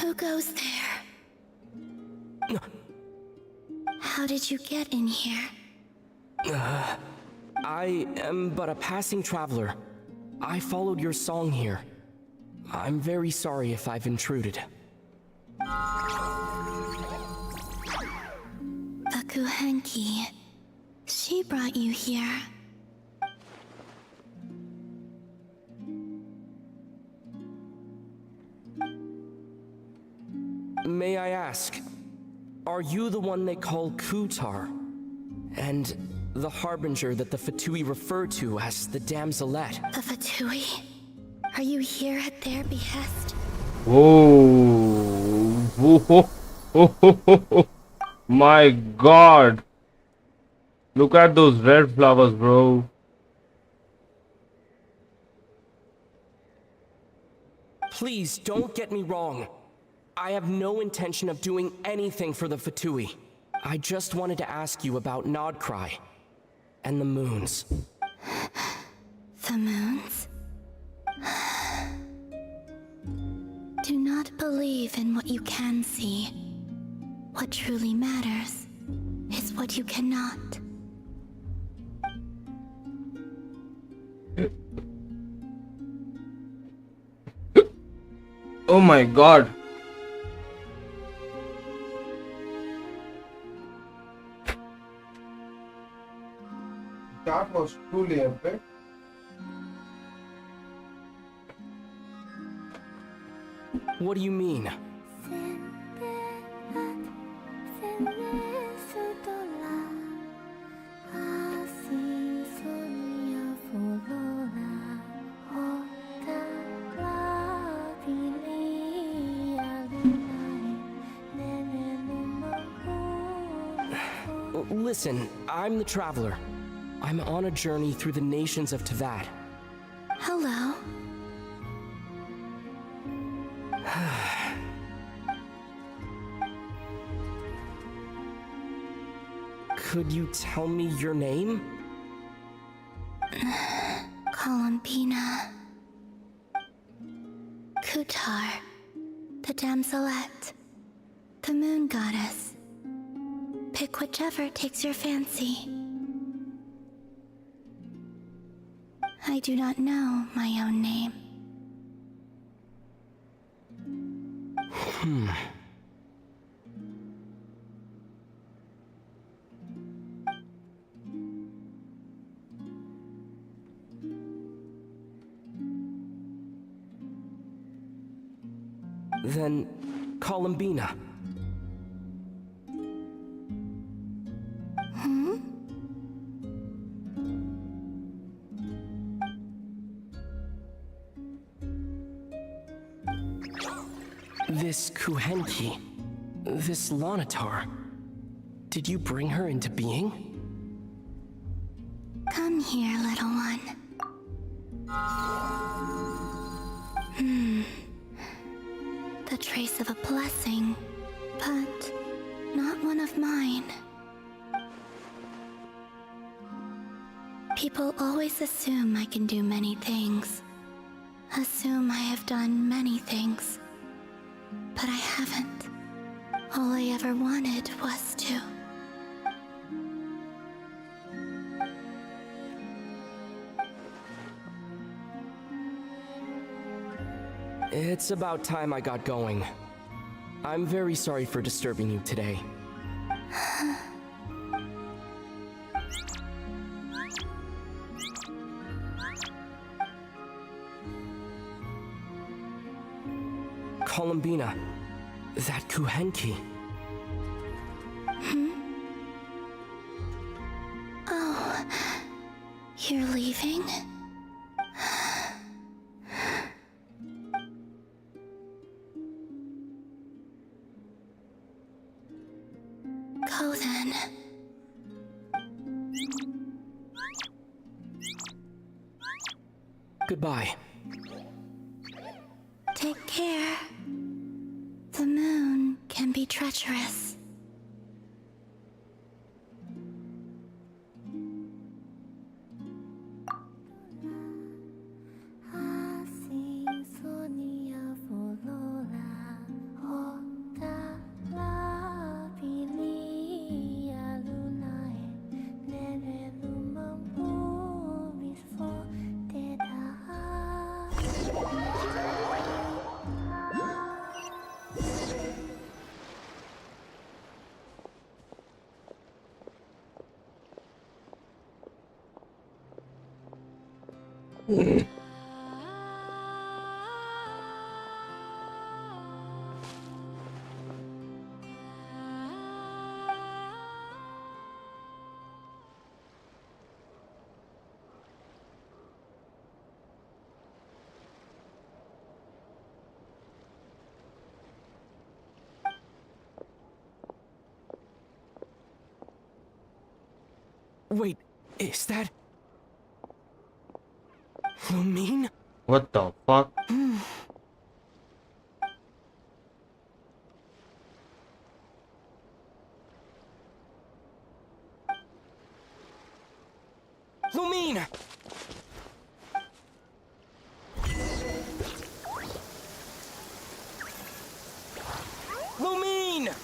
Who goes there? How did you get in here? I am but a passing traveler. I followed your song here. I'm very sorry if I've intruded. Bakuhanki. She brought you here. May I ask, are you the one they call Kutar? And the harbinger that the Fatui refer to as the Damselette? The Fatui? Are you here at their behest? Whoa. My god. Look at those red flowers, bro. Please don't get me wrong. I have no intention of doing anything for the Fatui. I just wanted to ask you about Nod-Krai and the moons. The moons? Do not believe in what you can see. What truly matters is what you cannot. Oh my god. That was truly epic. What do you mean? Listen, I'm the Traveler. I'm on a journey through the nations of Teyvat. Hello. Could you tell me your name? Columbina. Kutar. The damselette. The moon goddess. Pick whichever takes your fancy. I do not know my own name. Then, Columbina. This Kuhenki, this Lanatar, did you bring her into being? Come here, little one. The trace of a blessing, but not one of mine. People always assume I can do many things. Assume I have done many things. But I haven't. All I ever wanted was to. It's about time I got going. I'm very sorry for disturbing you today. Columbina, that Kuhenki. Oh, you're leaving? Go then. Goodbye. Take care. The moon can be treacherous. Wait, is that... Lumine? What the fuck? Lumine! Lumine!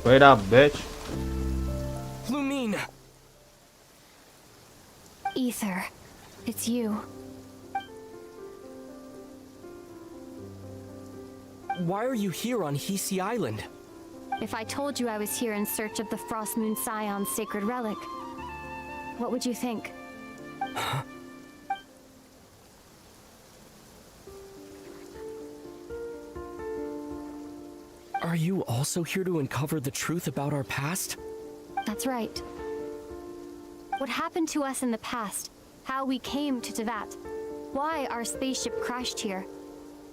Wait up, bitch. Lumine! Ether, it's you. Why are you here on Hisi Island? If I told you I was here in search of the Frost Moon Scion's sacred relic, what would you think? Are you also here to uncover the truth about our past? That's right. What happened to us in the past, how we came to Teyvat, why our spaceship crashed here.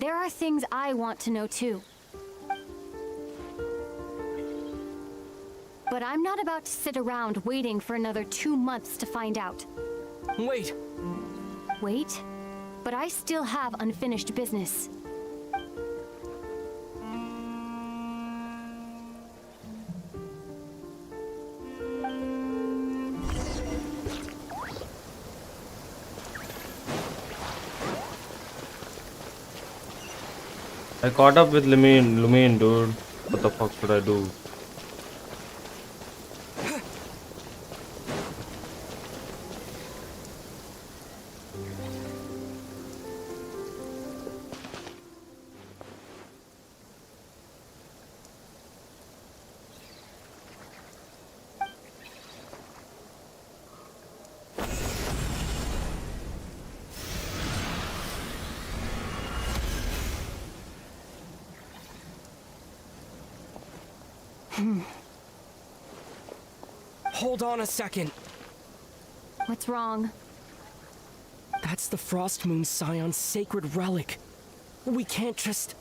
There are things I want to know too. But I'm not about to sit around waiting for another 2 months to find out. Wait! Wait? But I still have unfinished business. I caught up with Lumine, dude. What the fuck should I do? Hold on a second. What's wrong? That's the Frost Moon Scion's sacred relic. We can't just...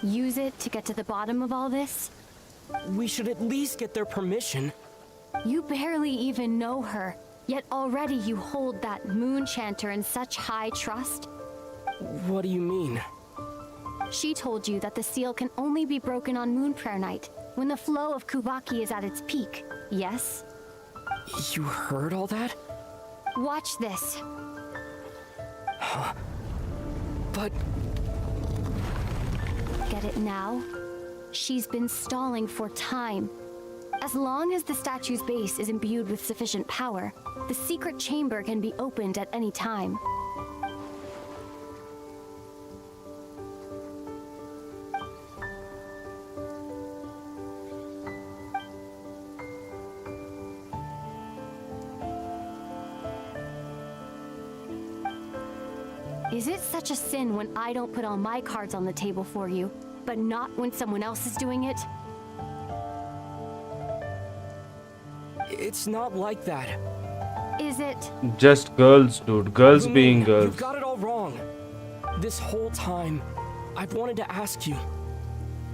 Use it to get to the bottom of all this? We should at least get their permission. You barely even know her, yet already you hold that moon chanter in such high trust? What do you mean? She told you that the seal can only be broken on Moon Prayer Night, when the flow of Kubaki is at its peak, yes? You heard all that? Watch this. Huh? But... Get it now? She's been stalling for time. As long as the statue's base is imbued with sufficient power, the secret chamber can be opened at any time. Is it such a sin when I don't put all my cards on the table for you, but not when someone else is doing it? It's not like that. Is it? Just girls, dude. Girls Lumine, being girls. You've got it all wrong. This whole time, I've wanted to ask you,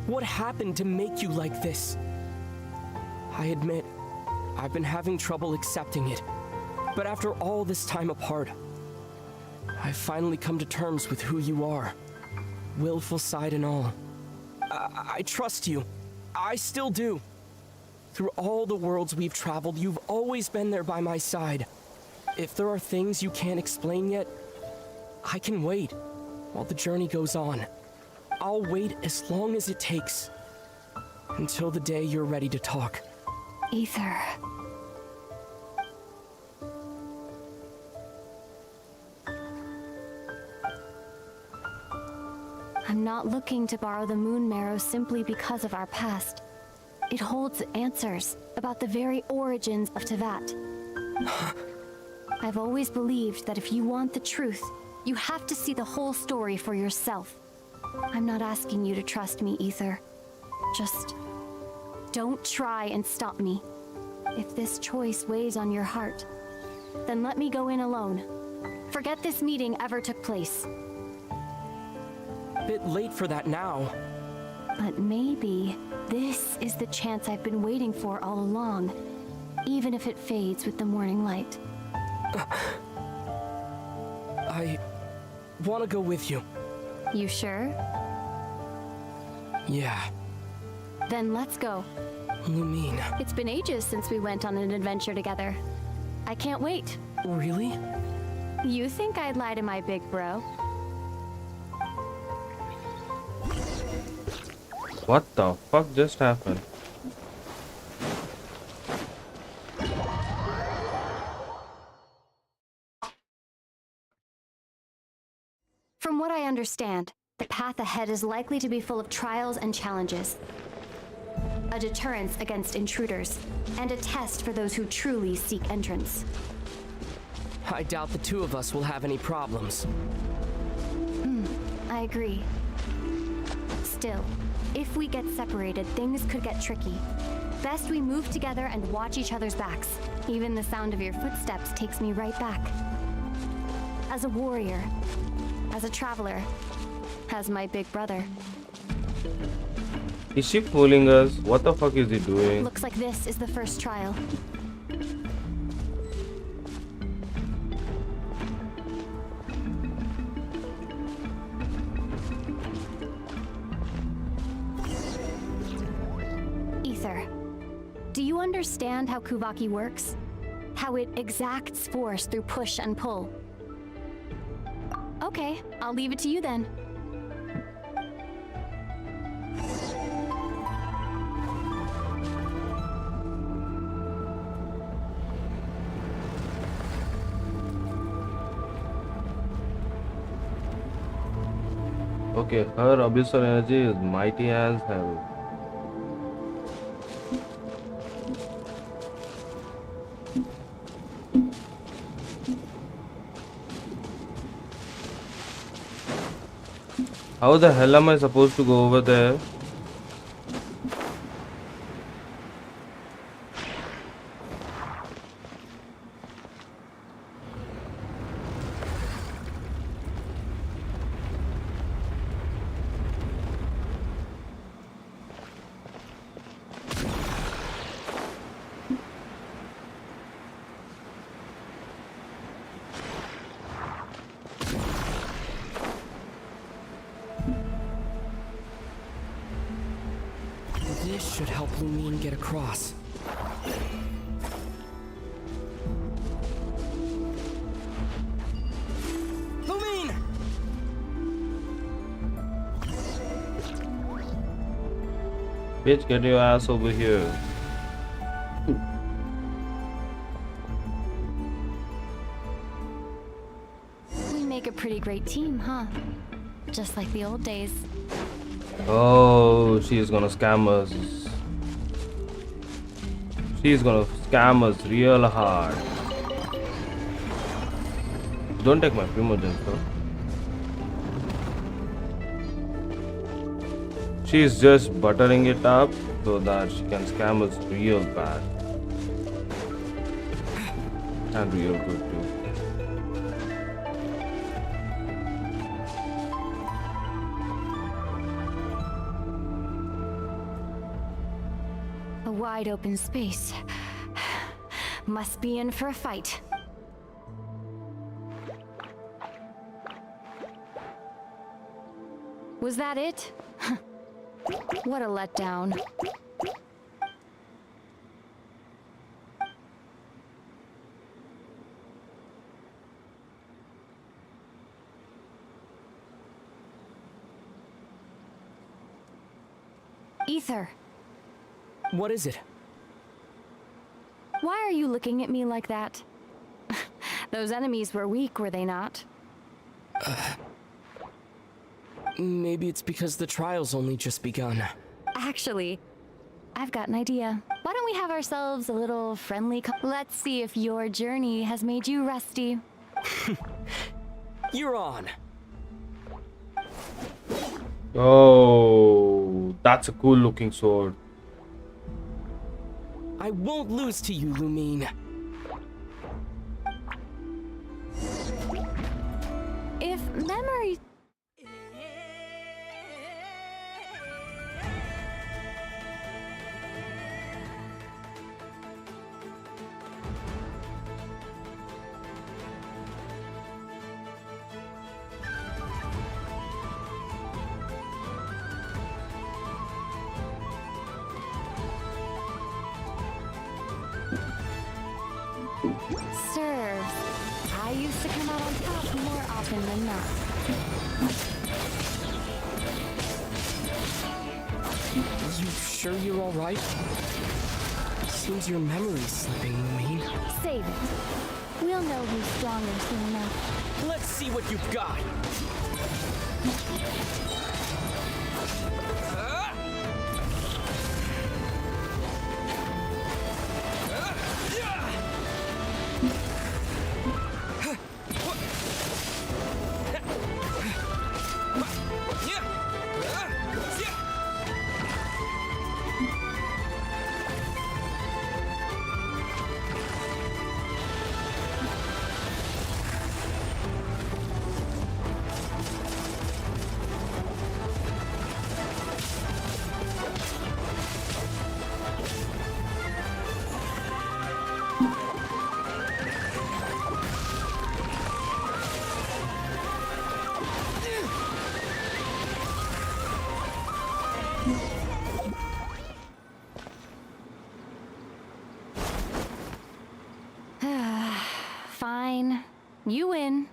what happened to make you like this? I admit, I've been having trouble accepting it. But after all this time apart, I've finally come to terms with who you are. Willful side and all. I trust you. I still do. Through all the worlds we've traveled, you've always been there by my side. If there are things you can't explain yet, I can wait while the journey goes on. I'll wait as long as it takes. Until the day you're ready to talk. Ether. I'm not looking to borrow the Moon Marrow simply because of our past. It holds answers about the very origins of Teyvat. I've always believed that if you want the truth, you have to see the whole story for yourself. I'm not asking you to trust me, Ether. Just don't try and stop me. If this choice weighs on your heart, then let me go in alone. Forget this meeting ever took place. Bit late for that now. But maybe this is the chance I've been waiting for all along, even if it fades with the morning light. want to go with you. You sure? Yeah. Then let's go. Lumine. It's been ages since we went on an adventure together. I can't wait. Really? You think I'd lie to my big bro? What the fuck just happened? From what I understand, the path ahead is likely to be full of trials and challenges. A deterrence against intruders, and a test for those who truly seek entrance. I doubt the two of us will have any problems. I agree. Still, if we get separated, things could get tricky. Best we move together and watch each other's backs. Even the sound of your footsteps takes me right back. As a warrior, as a traveler, as my big brother. Is she fooling us? What the fuck is he doing? Looks like this is the first trial. Ether, do you understand how Kuvaki works? How it exacts force through push and pull? Okay, I'll leave it to you then. Okay, her abyssal energy is mighty as hell. How the hell am I supposed to go over there? This should help Lumine get across. Lumine! Bitch, get your ass over here. We make a pretty great team, huh? Just like the old days. Oh, she is gonna scam us. She's gonna scam us real hard. Don't take my primogens though. She's just buttering it up so that she can scam us real bad. And real good too. A wide open space. Must be in for a fight. Was that it? What a letdown. Ether. What is it? Why are you looking at me like that? Those enemies were weak, were they not? Maybe it's because the trial's only just begun. Actually, I've got an idea. Why don't we have ourselves a little friendly Let's see if your journey has made you rusty. You're on. Oh, that's a cool looking sword. I won't lose to you, Lumine. If memory... serves. I used to come out on top more often than not. Are you sure you're alright? Seems your memory's slipping, Lumine. Save it. We'll know who's stronger soon enough. Let's see what you've got. Fine. You win.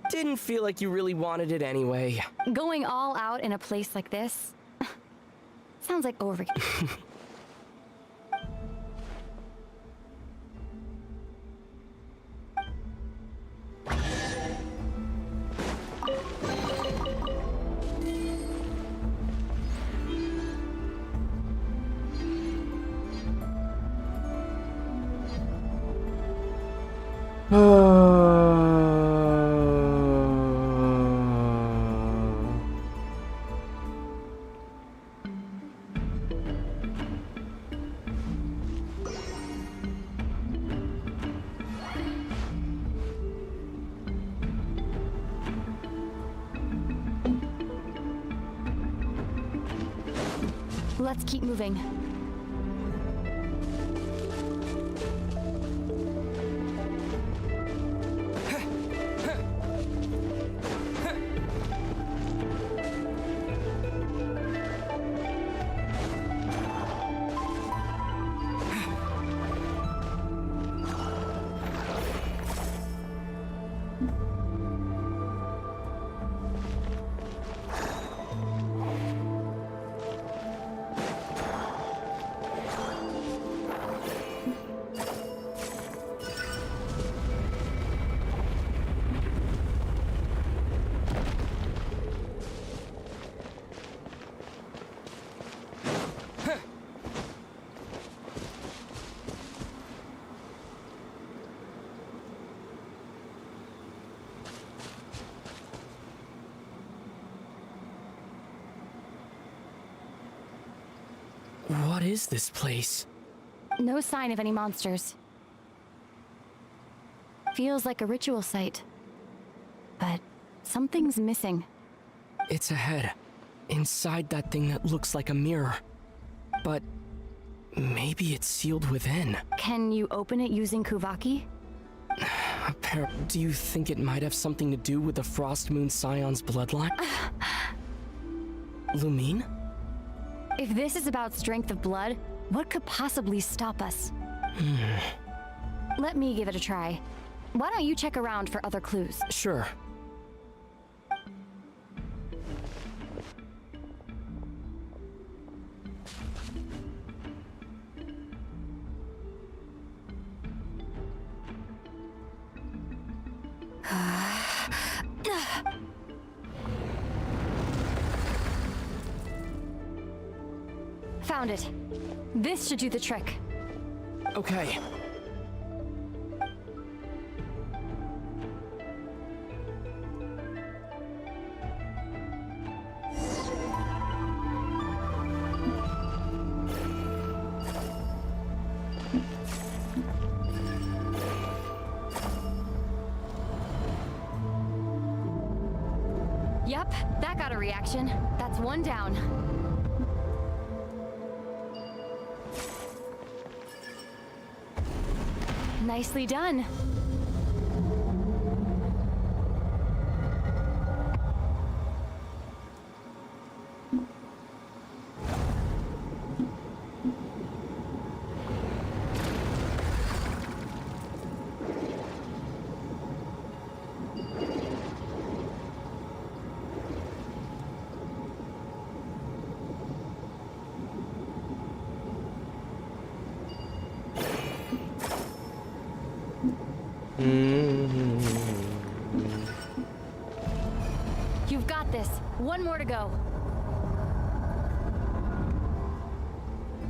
Didn't feel like you really wanted it anyway. Going all out in a place like this sounds like overkill. Let's keep moving. What is this place? No sign of any monsters. Feels like a ritual site. But something's missing. It's ahead. Inside that thing that looks like a mirror. But maybe it's sealed within. Can you open it using Kuvaki? Do you think it might have something to do with the Frost Moon Scion's bloodline? Lumine? If this is about strength of blood, what could possibly stop us? Let me give it a try. Why don't you check around for other clues? Sure. Found it. This should do the trick. Okay. Yep, that got a reaction. That's one down. Nicely done. You've got this. One more to go.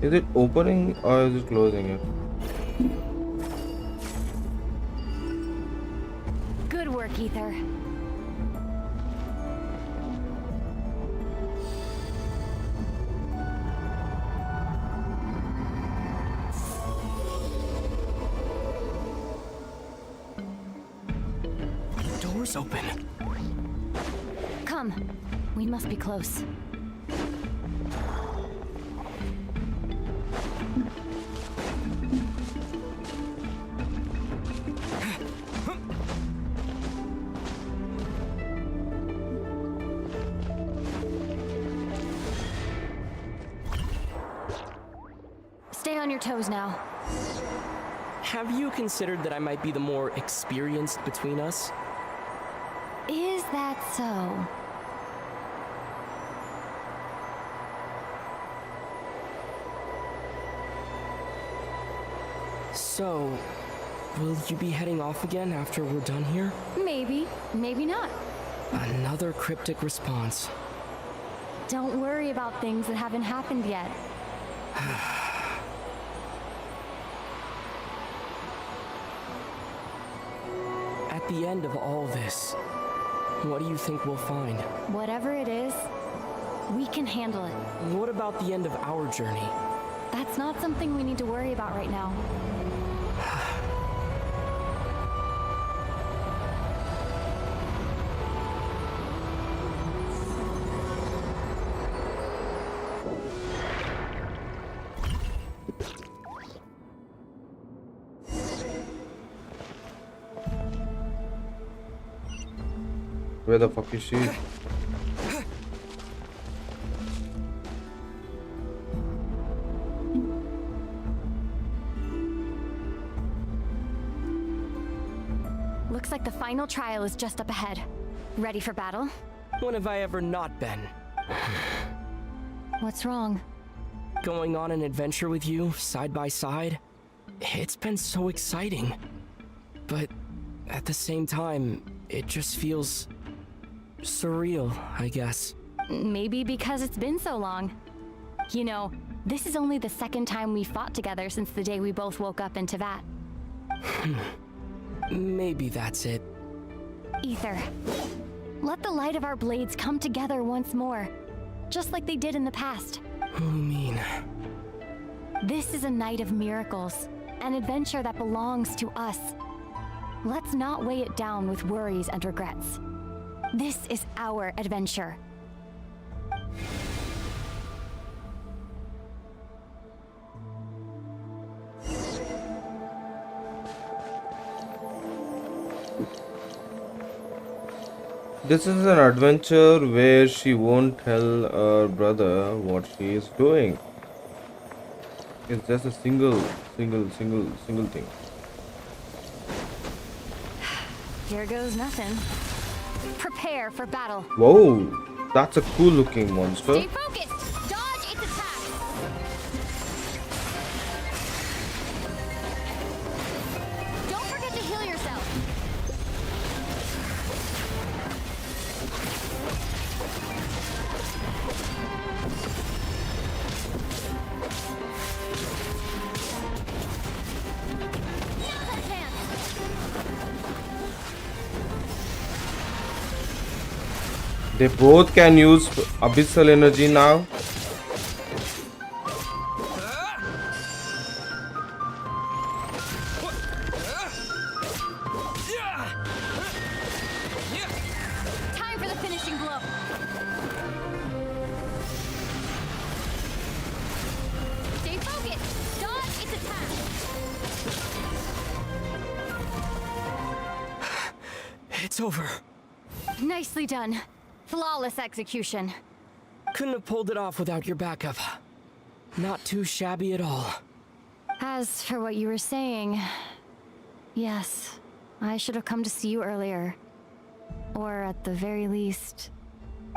Is it opening or is it closing it? Good work, Ether. Door's open. Come. We must be close. Stay on your toes now. Have you considered that I might be the more experienced between us? Is that so? So, will you be heading off again after we're done here? Maybe, maybe not. Another cryptic response. Don't worry about things that haven't happened yet. At the end of all this, what do you think we'll find? Whatever it is, we can handle it. What about the end of our journey? That's not something we need to worry about right now. Where the fuck is she? Looks like the final trial is just up ahead. Ready for battle? When have I ever not been? What's wrong? Going on an adventure with you, side by side? It's been so exciting. But at the same time, it just feels surreal, I guess. Maybe because it's been so long. You know, this is only the second time we fought together since the day we both woke up in Teyvat. Maybe that's it. Ether, let the light of our blades come together once more, just like they did in the past. What do you mean? This is a night of miracles, an adventure that belongs to us. Let's not weigh it down with worries and regrets. This is our adventure. This is an adventure where she won't tell her brother what she is doing. It's just a single thing. Here goes nothing. Prepare for battle. Whoa, that's a cool looking monster. Stay focused. Dodge its attack. Don't forget to heal yourself. They both can use abyssal energy now. Time for the finishing blow. Stay focused. Dodge its attack. It's over. Nicely done. Flawless execution. Couldn't have pulled it off without your backup. Not too shabby at all. As for what you were saying, yes, I should have come to see you earlier. Or at the very least...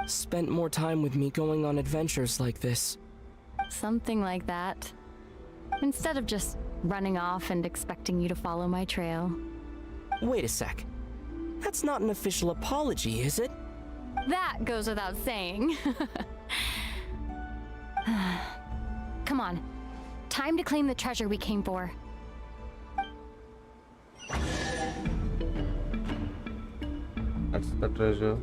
Spent more time with me going on adventures like this. Something like that. Instead of just running off and expecting you to follow my trail. Wait a sec. That's not an official apology, is it? That goes without saying. Come on. Time to claim the treasure we came for. That's the treasure.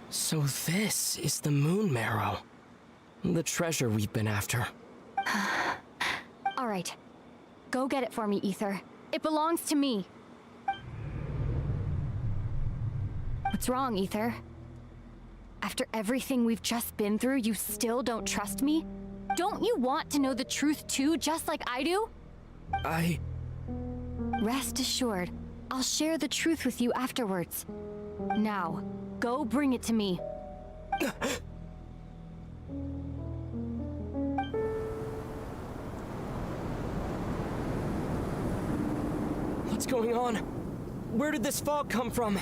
So this is the moon marrow. The treasure we've been after. All right. Go get it for me, Ether. It belongs to me. What's wrong, Ether? After everything we've just been through, you still don't trust me? Don't you want to know the truth too, just like I do? Rest assured, I'll share the truth with you afterwards. Now, go bring it to me. What's going on? Where did this fog come from?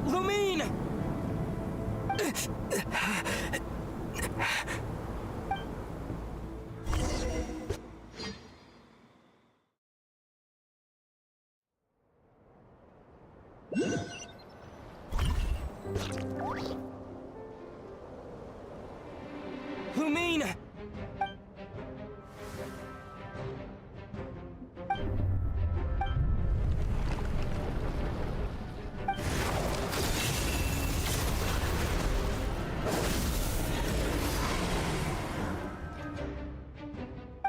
Lumine! Lumine!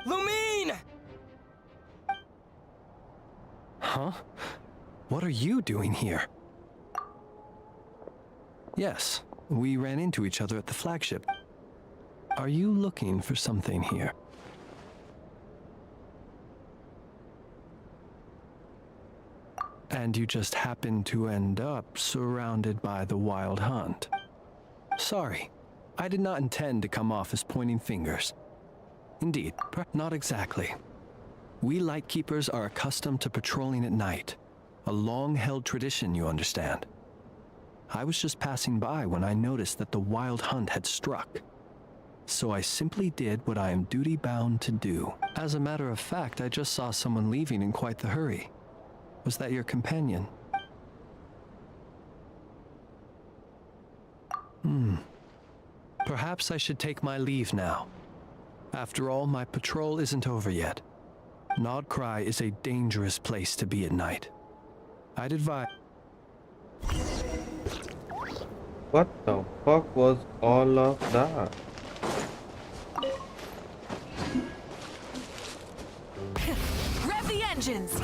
Lumine! Huh? What are you doing here? Yes, we ran into each other at the flagship. Are you looking for something here? And you just happened to end up surrounded by the Wild Hunt. Sorry, I did not intend to come off as pointing fingers. Indeed, not exactly. We Lightkeepers are accustomed to patrolling at night. A long-held tradition, you understand. I was just passing by when I noticed that the Wild Hunt had struck. So I simply did what I am duty-bound to do. As a matter of fact, I just saw someone leaving in quite the hurry. Was that your companion? Perhaps I should take my leave now. After all, my patrol isn't over yet. Nod-Krai is a dangerous place to be at night. I'd advise... What the fuck was all of that? Rev the engines!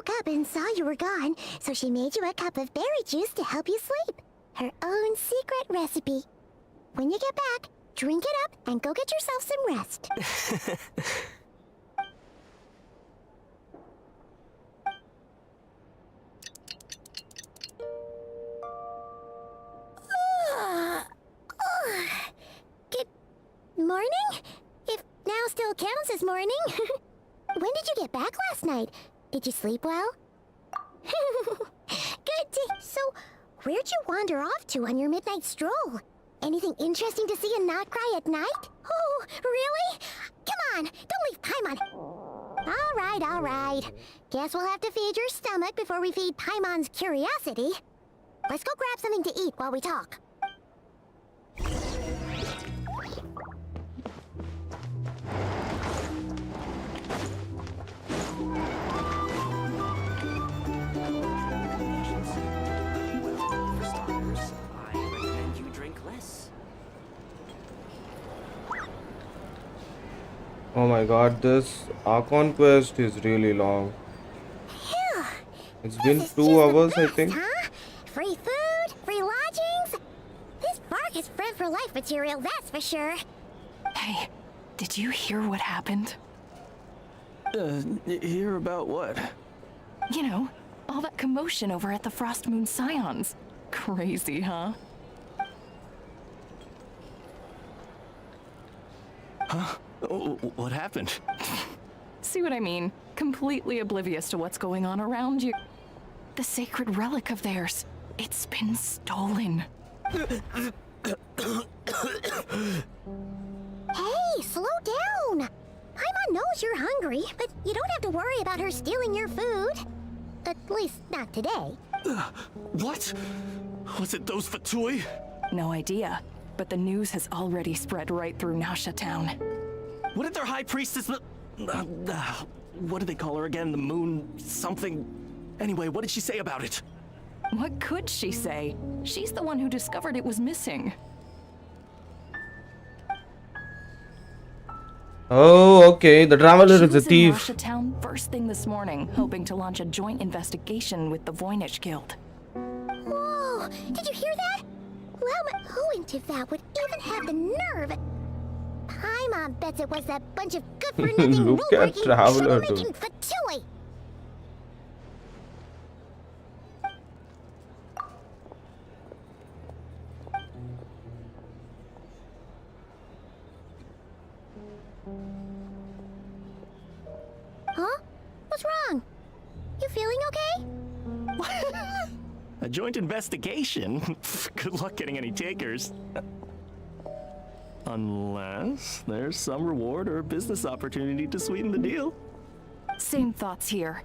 woke up and saw you were gone, so she made you a cup of berry juice to help you sleep. Her own secret recipe. When you get back, drink it up and go get yourself some rest. Good morning? If now still counts as morning. When did you get back last night? Did you sleep well? Good day. So, where'd you wander off to on your midnight stroll? Anything interesting to see in Nod-Krai at night? Oh, really? Come on, don't leave Paimon. All right. Guess we'll have to feed your stomach before we feed Paimon's curiosity. Let's go grab something to eat while we talk. Oh my god, this Archon quest is really long. It's been 2 hours, I think. Huh? Free food, free lodgings. This bark is bred for life material, that's for sure. Hey, did you hear what happened? Hear about what? You know, all that commotion over at the Frost Moon Scions. Crazy, huh? Huh? What happened? See what I mean? Completely oblivious to what's going on around you. The sacred relic of theirs. It's been stolen. Hey, slow down! Paimon knows you're hungry, but you don't have to worry about her stealing your food. At least, not today. What? Was it those Fatui? No idea, but the news has already spread right through Nasha Town. What did their high priestess... what do they call her again? The moon... something... Anyway, what did she say about it? What could she say? She's the one who discovered it was missing. Oh, okay. The traveler is a She was in thief. Nasha Town first thing this morning, hoping to launch a joint investigation with the Voynich Guild. Whoa! Did you hear that? Lauma, who in Tivat would even have the nerve? Paimon bets it was that bunch of good-for-nothing Look at rule-breaking, Traveler, troublemaking dude. Fatui! Huh? What's wrong? You feeling okay? A joint investigation? Good luck getting any takers. Unless there's some reward or business opportunity to sweeten the deal. Same thoughts here.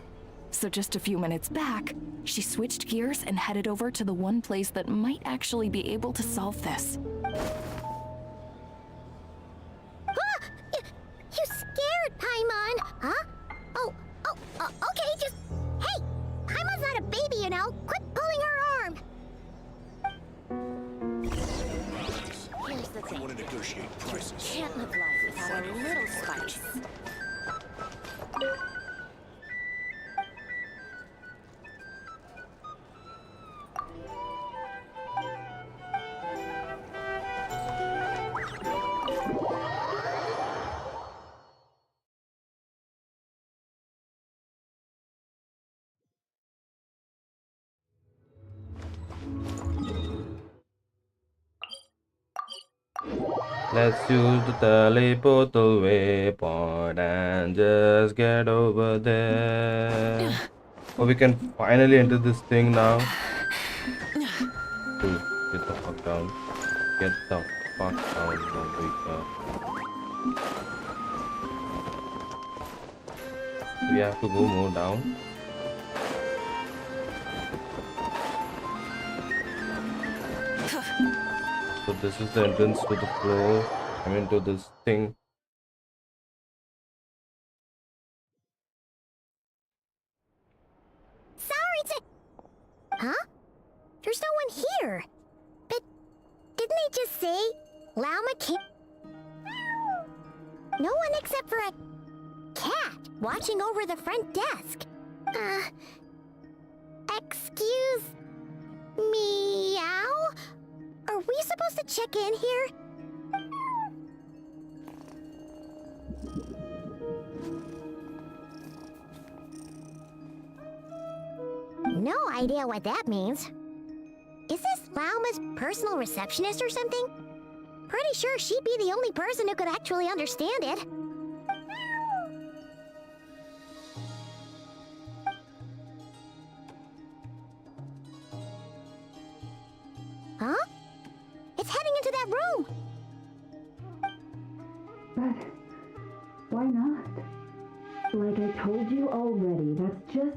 So just a few minutes back, she switched gears and headed over to the one place that might actually be able to solve this. You scared Paimon, huh? Okay, just... Hey! Paimon's not a baby, you know. Quit pulling her arm! Here's the thing. I want to negotiate prices. Can't live life without a little spice. Let's use the teleportal waypoint and just get over there. Oh, we can finally enter this thing now. Dude, get the fuck down. Get the fuck down. Oh my god. We have to go more down. So this is the entrance to the floor. I mean to this thing. Sorry to... Huh? There's no one here. But didn't they just say Lauma can't... No one except for a cat watching over the front desk. Excuse... meow? Are we supposed to check in here? No idea what that means. Is this Lauma's personal receptionist or something? Pretty sure she'd be the only person who could actually understand it. Huh? It's heading into that room! But why not? Like I told you already, that's just...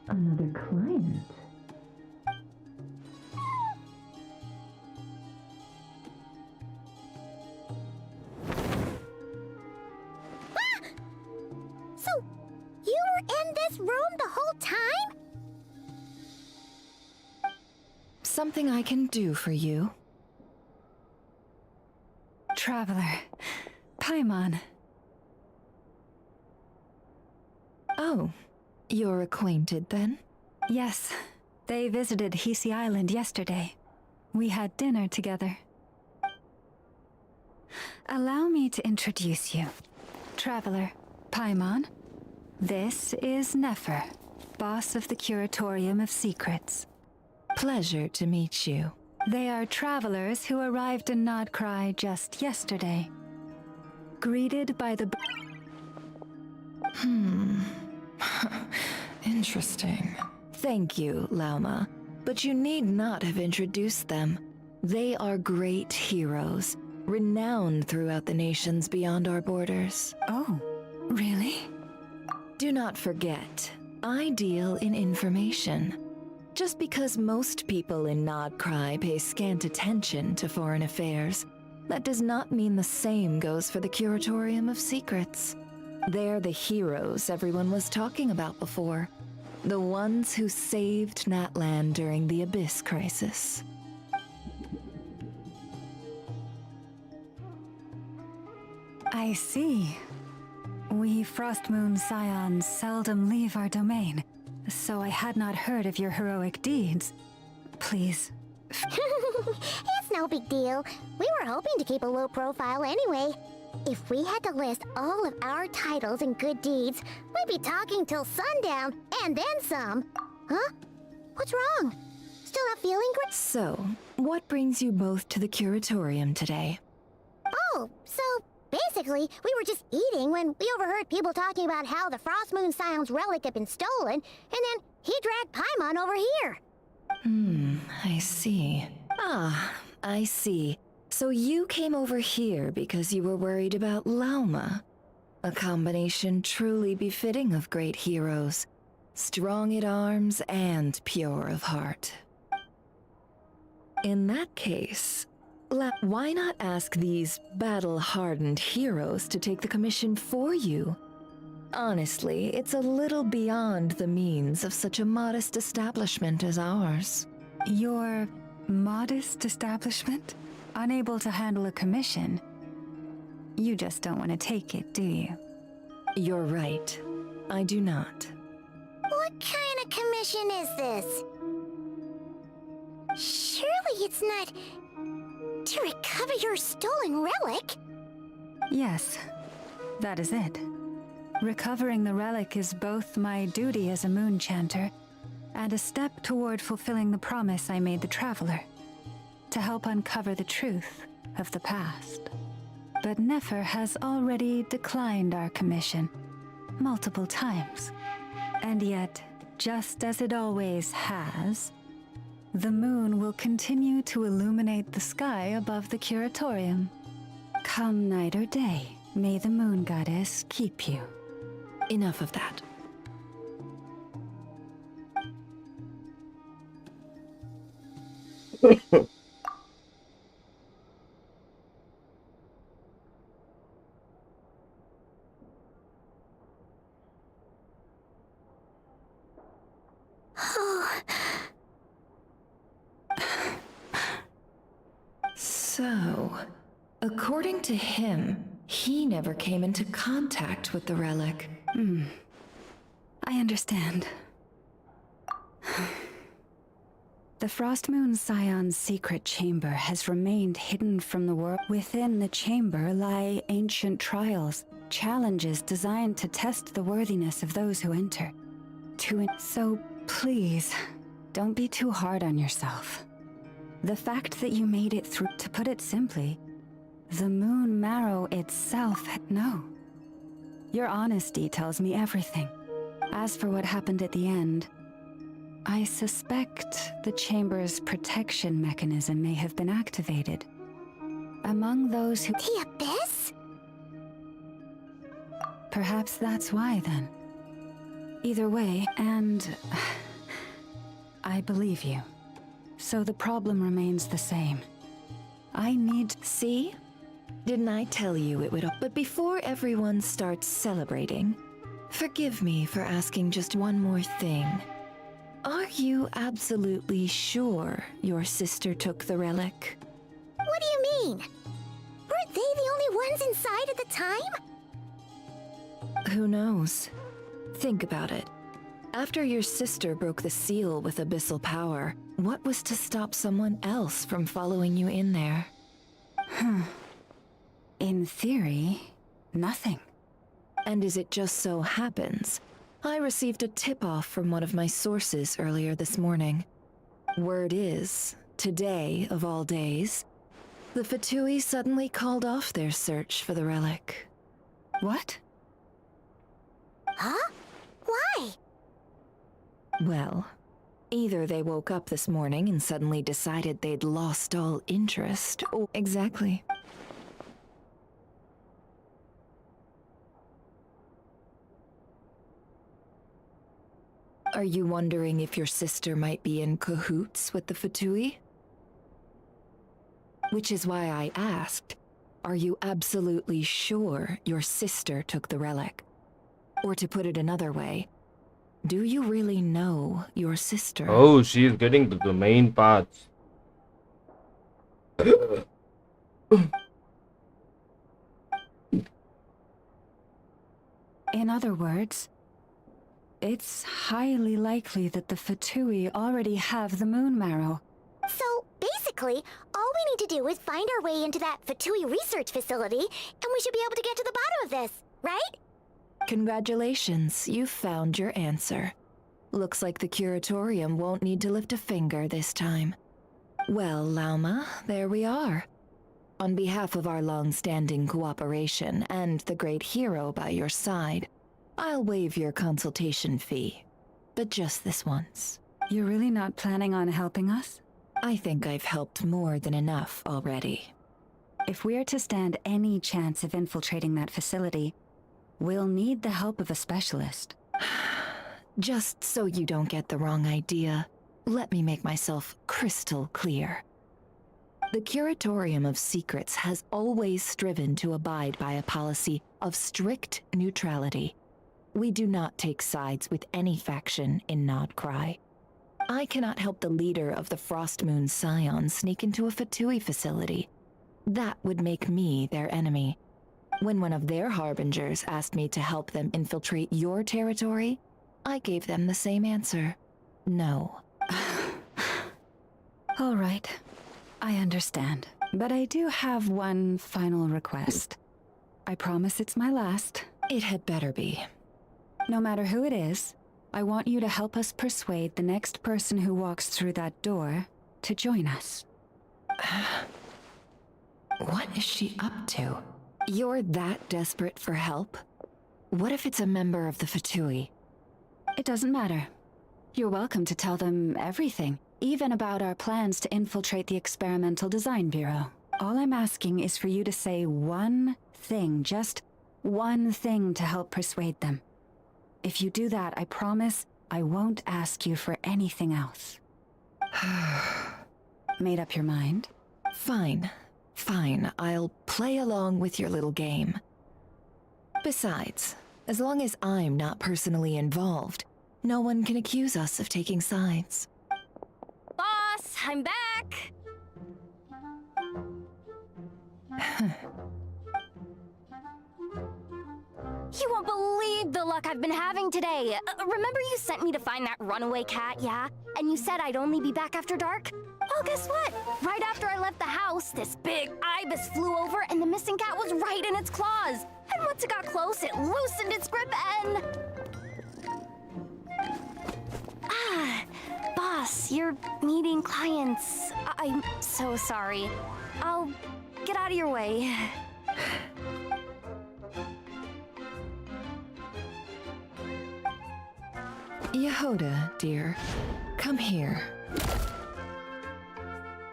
Another client. So, you were in this room the whole time? Something I can do for you? Traveler. Paimon. Oh, you're acquainted then? Yes. They visited Hisi Island yesterday. We had dinner together. Allow me to introduce you. Traveler, Paimon. This is Nefer, boss of the Curatorium of Secrets. Pleasure to meet you. They are travelers who arrived in Nod-Krai just yesterday. Greeted by the... Interesting. Thank you, Lauma. But you need not have introduced them. They are great heroes, renowned throughout the nations beyond our borders. Oh, really? Do not forget, I deal in information. Just because most people in Nod-Krai pay scant attention to foreign affairs, that does not mean the same goes for the Curatorium of Secrets. They're the heroes everyone was talking about before. The ones who saved Natlan during the Abyss Crisis. I see. We Frostmoon Scions seldom leave our domain, so I had not heard of your heroic deeds. Please. It's no big deal. We were hoping to keep a low profile anyway. If we had to list all of our titles and good deeds, we'd be talking till sundown, and then some. Huh? What's wrong? Still not feeling great? So, what brings you both to the Curatorium today? Oh, so basically, we were just eating when we overheard people talking about how the Frostmoon Scion's relic had been stolen, and then he dragged Paimon over here. I see. Ah, I see. So you came over here because you were worried about Lauma. A combination truly befitting of great heroes. Strong at arms and pure of heart. In that case, why not ask these battle-hardened heroes to take the commission for you? Honestly, it's a little beyond the means of such a modest establishment as ours. Your modest establishment? Unable to handle a commission? You just don't want to take it, do you? You're right. I do not. What kind of commission is this? Surely it's not to recover your stolen relic? Yes, that is it. Recovering the relic is both my duty as a moon chanter and a step toward fulfilling the promise I made the traveler, to help uncover the truth of the past. But Nefer has already declined our commission multiple times. And yet, just as it always has, the moon will continue to illuminate the sky above the Curatorium. Come night or day, may the moon goddess keep you. Enough of that. So, according to him, he never came into contact with the relic. I understand. The Frost Moon Scion's secret chamber has remained hidden from the world. Within the chamber lie ancient trials, challenges designed to test the worthiness of those who enter. So please, don't be too hard on yourself. The fact that you made it through, to put it simply, the moon marrow itself, no. Your honesty tells me everything. As for what happened at the end, I suspect the chamber's protection mechanism may have been activated. Among those who— The Abyss? Perhaps that's why, then. Either way, and I believe you. So the problem remains the same. I need— See? Didn't I tell you it would— But before everyone starts celebrating, forgive me for asking just one more thing. Are you absolutely sure your sister took the relic? What do you mean? Weren't they the only ones inside at the time? Who knows? Think about it. After your sister broke the seal with abyssal power, what was to stop someone else from following you in there? In theory, nothing. And as it just so happens, I received a tip-off from one of my sources earlier this morning. Word is, today of all days, the Fatui suddenly called off their search for the relic. What? Huh? Why? Well, either they woke up this morning and suddenly decided they'd lost all interest, or— Exactly. Are you wondering if your sister might be in cahoots with the Fatui? Which is why I asked, are you absolutely sure your sister took the relic? Or to put it another way, do you really know your sister? Oh, she is getting to the main parts. In other words, it's highly likely that the Fatui already have the moon marrow. So, basically, all we need to do is find our way into that Fatui research facility, and we should be able to get to the bottom of this, right? Congratulations, you've found your answer. Looks like the curatorium won't need to lift a finger this time. Well, Lauma, there we are. On behalf of our long-standing cooperation and the great hero by your side, I'll waive your consultation fee. But just this once. You're really not planning on helping us? I think I've helped more than enough already. If we're to stand any chance of infiltrating that facility, we'll need the help of a specialist. Just so you don't get the wrong idea, let me make myself crystal clear. The Curatorium of Secrets has always striven to abide by a policy of strict neutrality. We do not take sides with any faction in Nod-Krai. I cannot help the leader of the Frost Moon Scion sneak into a Fatui facility. That would make me their enemy. When one of their harbingers asked me to help them infiltrate your territory, I gave them the same answer. No. All right. I understand. But I do have one final request. I promise it's my last. It had better be. No matter who it is, I want you to help us persuade the next person who walks through that door to join us. What is she up to? You're that desperate for help? What if it's a member of the Fatui? It doesn't matter. You're welcome to tell them everything, even about our plans to infiltrate the Experimental Design Bureau. All I'm asking is for you to say one thing, just one thing to help persuade them. If you do that, I promise I won't ask you for anything else. Made up your mind? Fine. Fine, I'll play along with your little game. Besides, as long as I'm not personally involved, no one can accuse us of taking sides. Boss, I'm back! You won't believe the luck I've been having today. Remember you sent me to find that runaway cat, yeah? And you said I'd only be back after dark? Well, guess what? Right after I left the house, this big ibis flew over and the missing cat was right in its claws. And once it got close, it loosened its grip and... Boss, you're meeting clients. I'm so sorry. I'll get out of your way. Yehoda, dear, come here.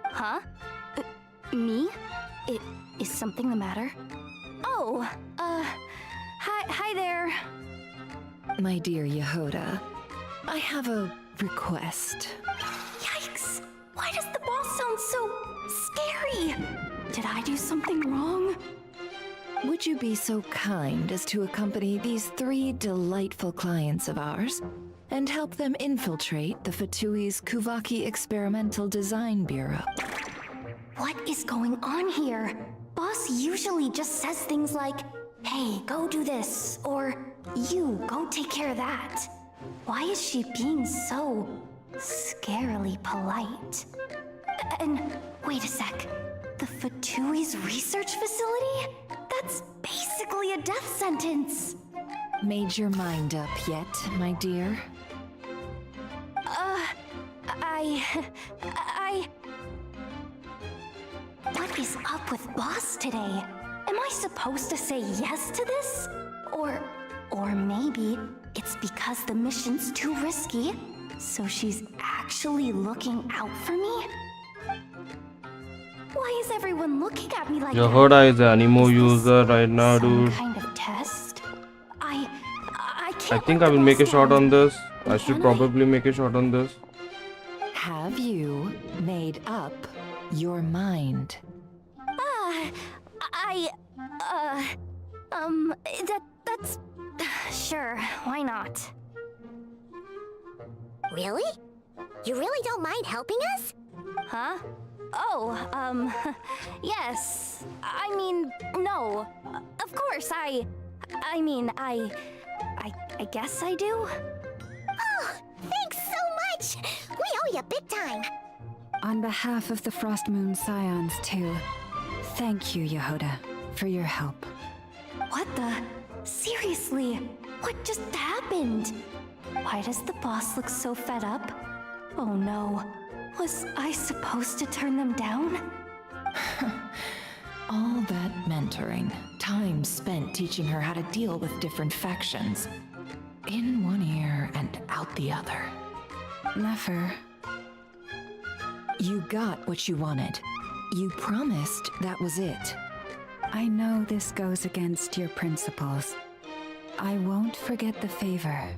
Huh? Me? Is something the matter? Oh, hi there. My dear Yehoda, I have a request. Yikes! Why does the boss sound so scary? Did I do something wrong? Would you be so kind as to accompany these 3 delightful clients of ours and help them infiltrate the Fatui's Kuvaki Experimental Design Bureau? What is going on here? Boss usually just says things like, hey, go do this, or you, go take care of that. Why is she being so scarily polite? And wait a sec, the Fatui's research facility? That's basically a death sentence. Made your mind up yet, my dear? What is up with Boss today? Am I supposed to say yes to this? Or maybe it's because the mission's too risky, so she's actually looking out for me? Why is everyone looking at me like that? Yehoda is an Animo user right now, dude. Kind of test? I I think I will make a shot on this. I should probably make a shot on this. Have you made up your mind? That's... Sure, why not? Really? You really don't mind helping us? Huh? Oh, yes. I mean, no. Of course, I guess I do. Oh, thanks so much! We owe you big time! On behalf of the Frost Moon Scions, too, thank you, Yehoda, for your help. What the? Seriously, what just happened? Why does the boss look so fed up? Oh no, was I supposed to turn them down? All that mentoring, time spent teaching her how to deal with different factions. In one ear and out the other. Never. You got what you wanted. You promised that was it. I know this goes against your principles. I won't forget the favor.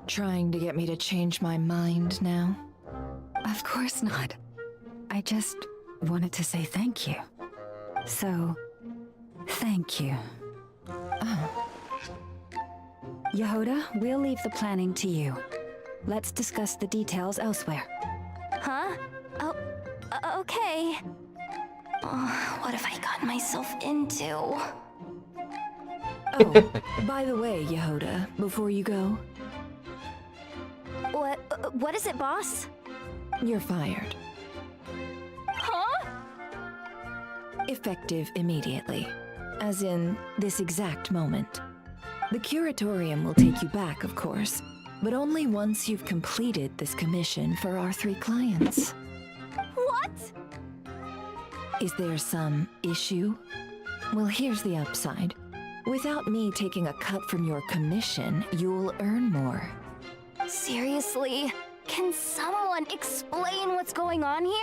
Trying to get me to change my mind now? Of course not. I just wanted to say thank you. So, thank you. Oh. Yehoda, we'll leave the planning to you. Let's discuss the details elsewhere. Huh? Oh, okay. Oh, what have I gotten myself into? Oh, by the way, Yehoda, before you go... What is it, boss? You're fired. Huh? Effective immediately. As in, this exact moment. The curatorium will take you back, of course, but only once you've completed this commission for our 3 clients. What? Is there some issue? Well, here's the upside. Without me taking a cut from your commission, you'll earn more. Seriously? Can someone explain what's going on here?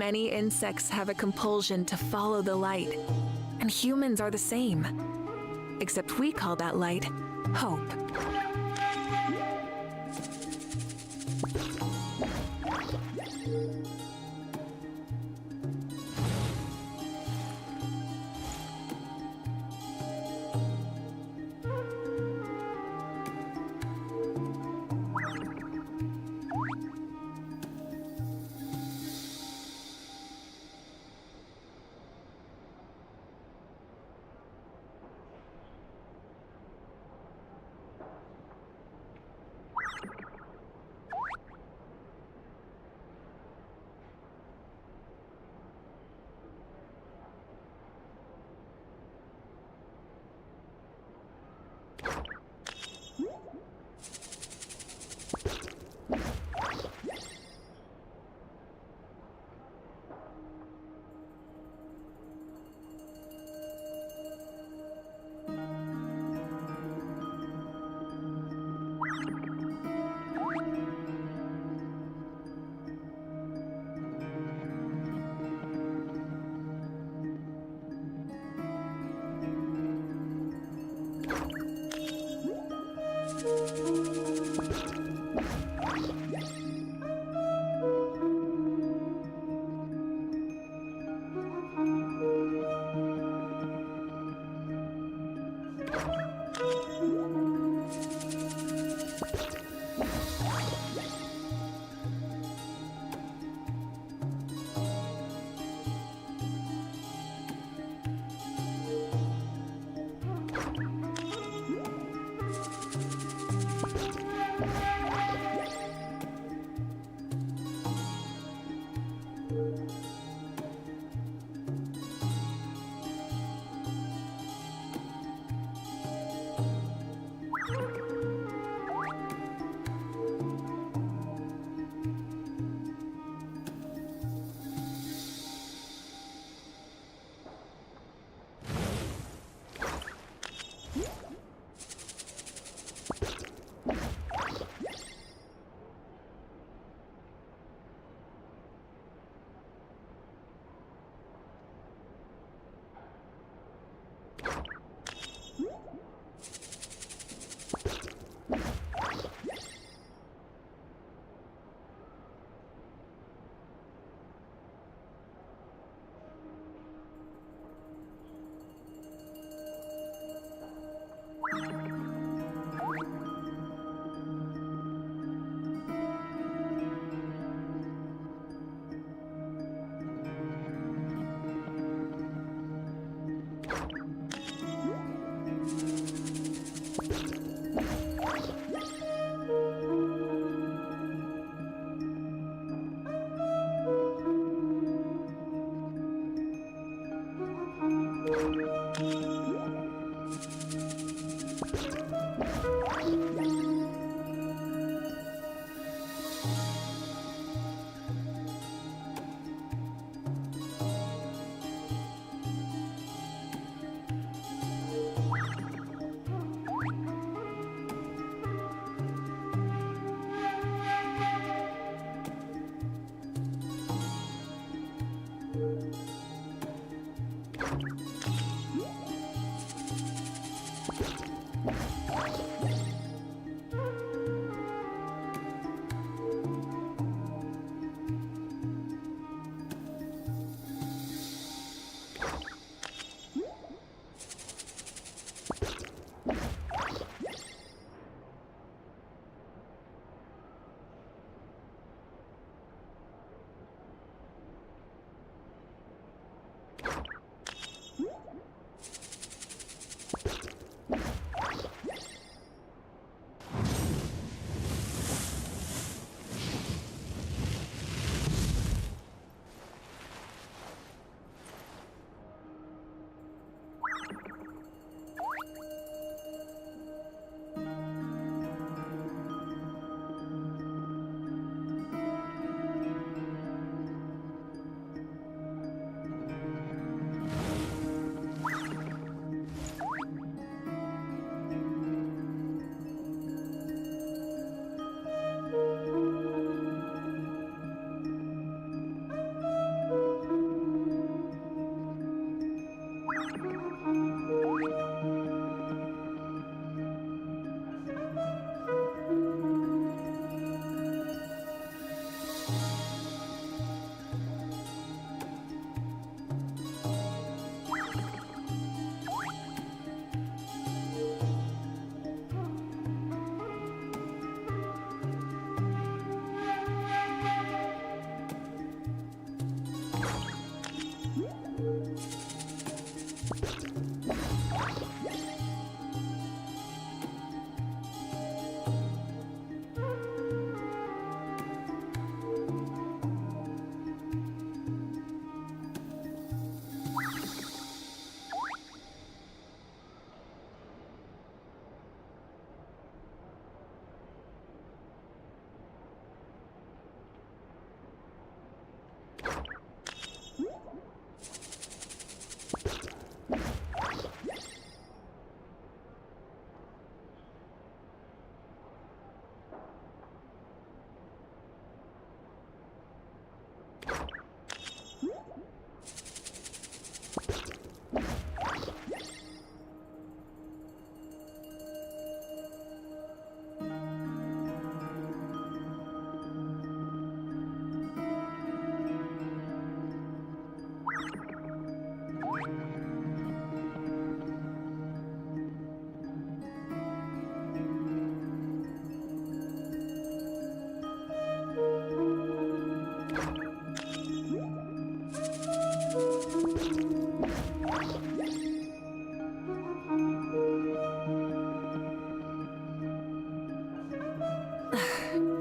Many insects have a compulsion to follow the light, and humans are the same. Except we call that light hope.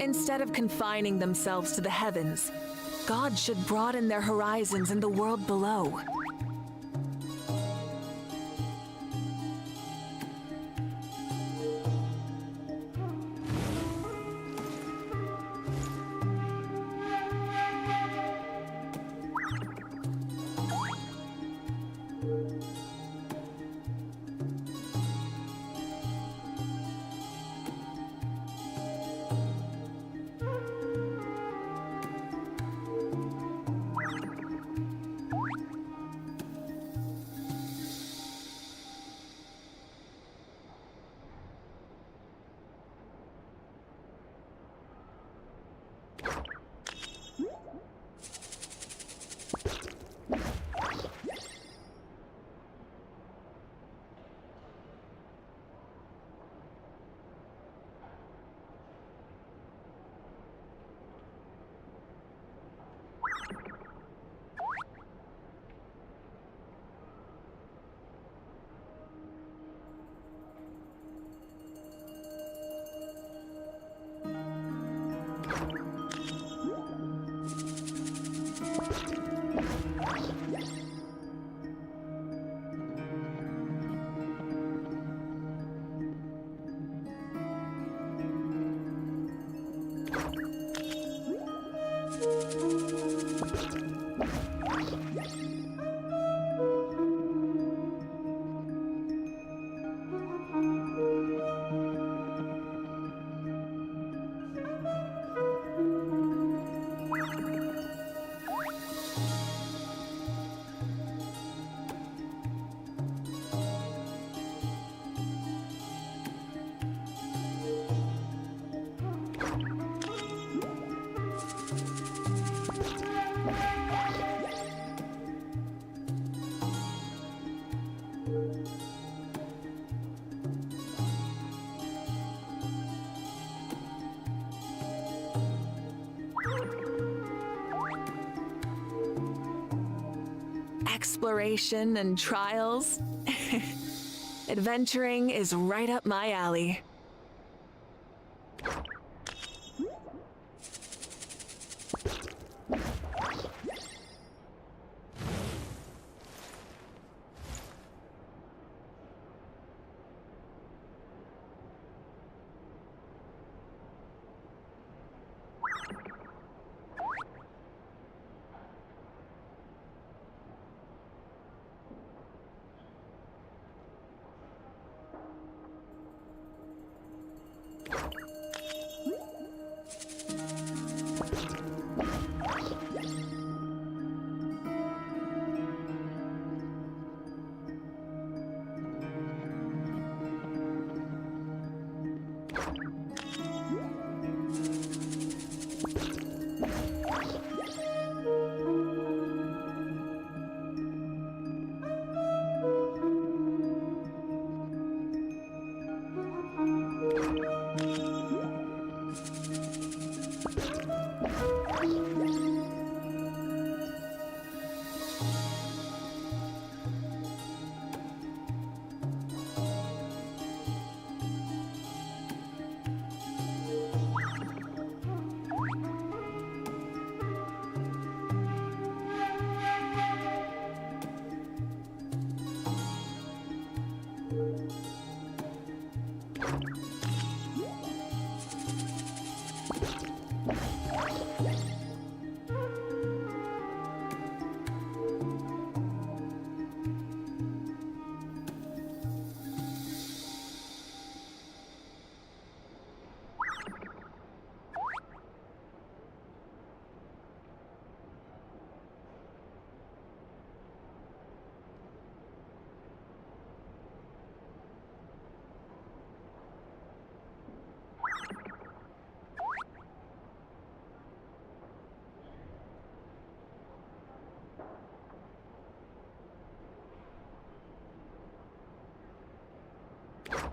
Instead of confining themselves to the heavens, gods should broaden their horizons in the world below. Exploration and trials. Adventuring is right up my alley.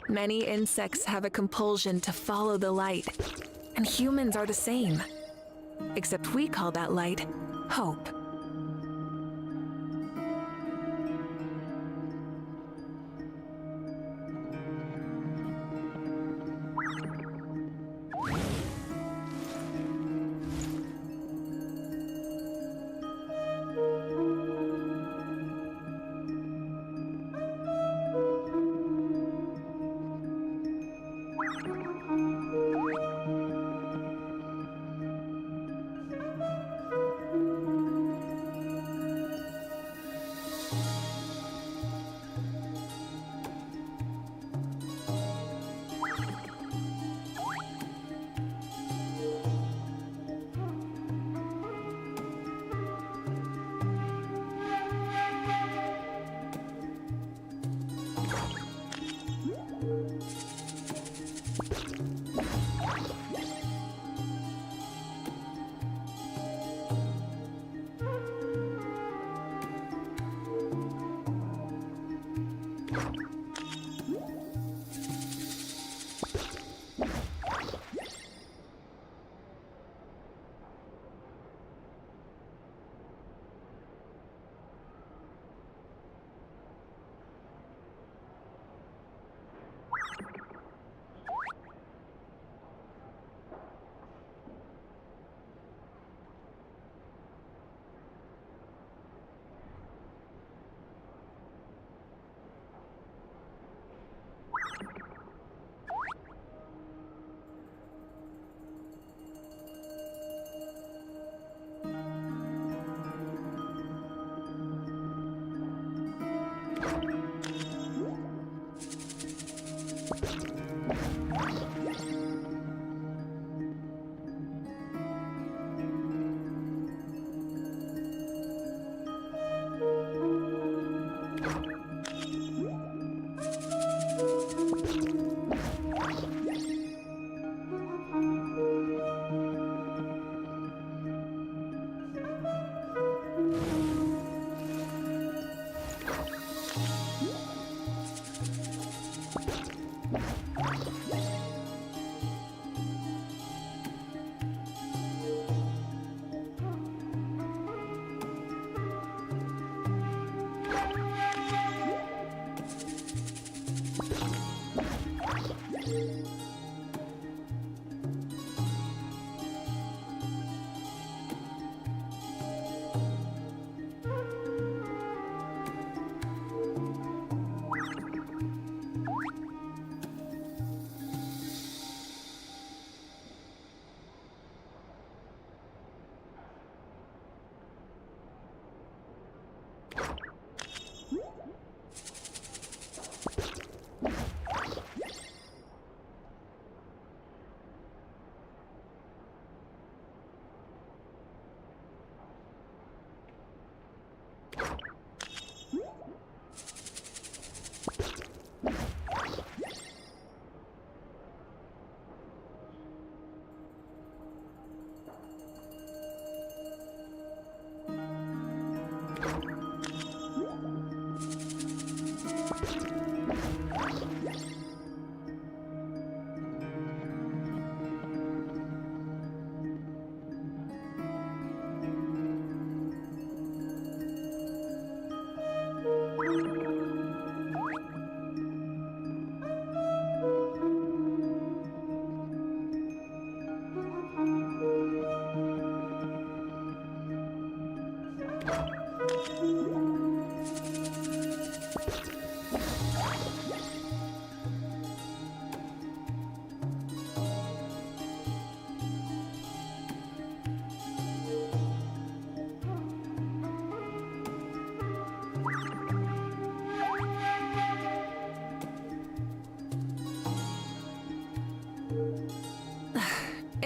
Many insects have a compulsion to follow the light, and humans are the same. Except we call that light hope.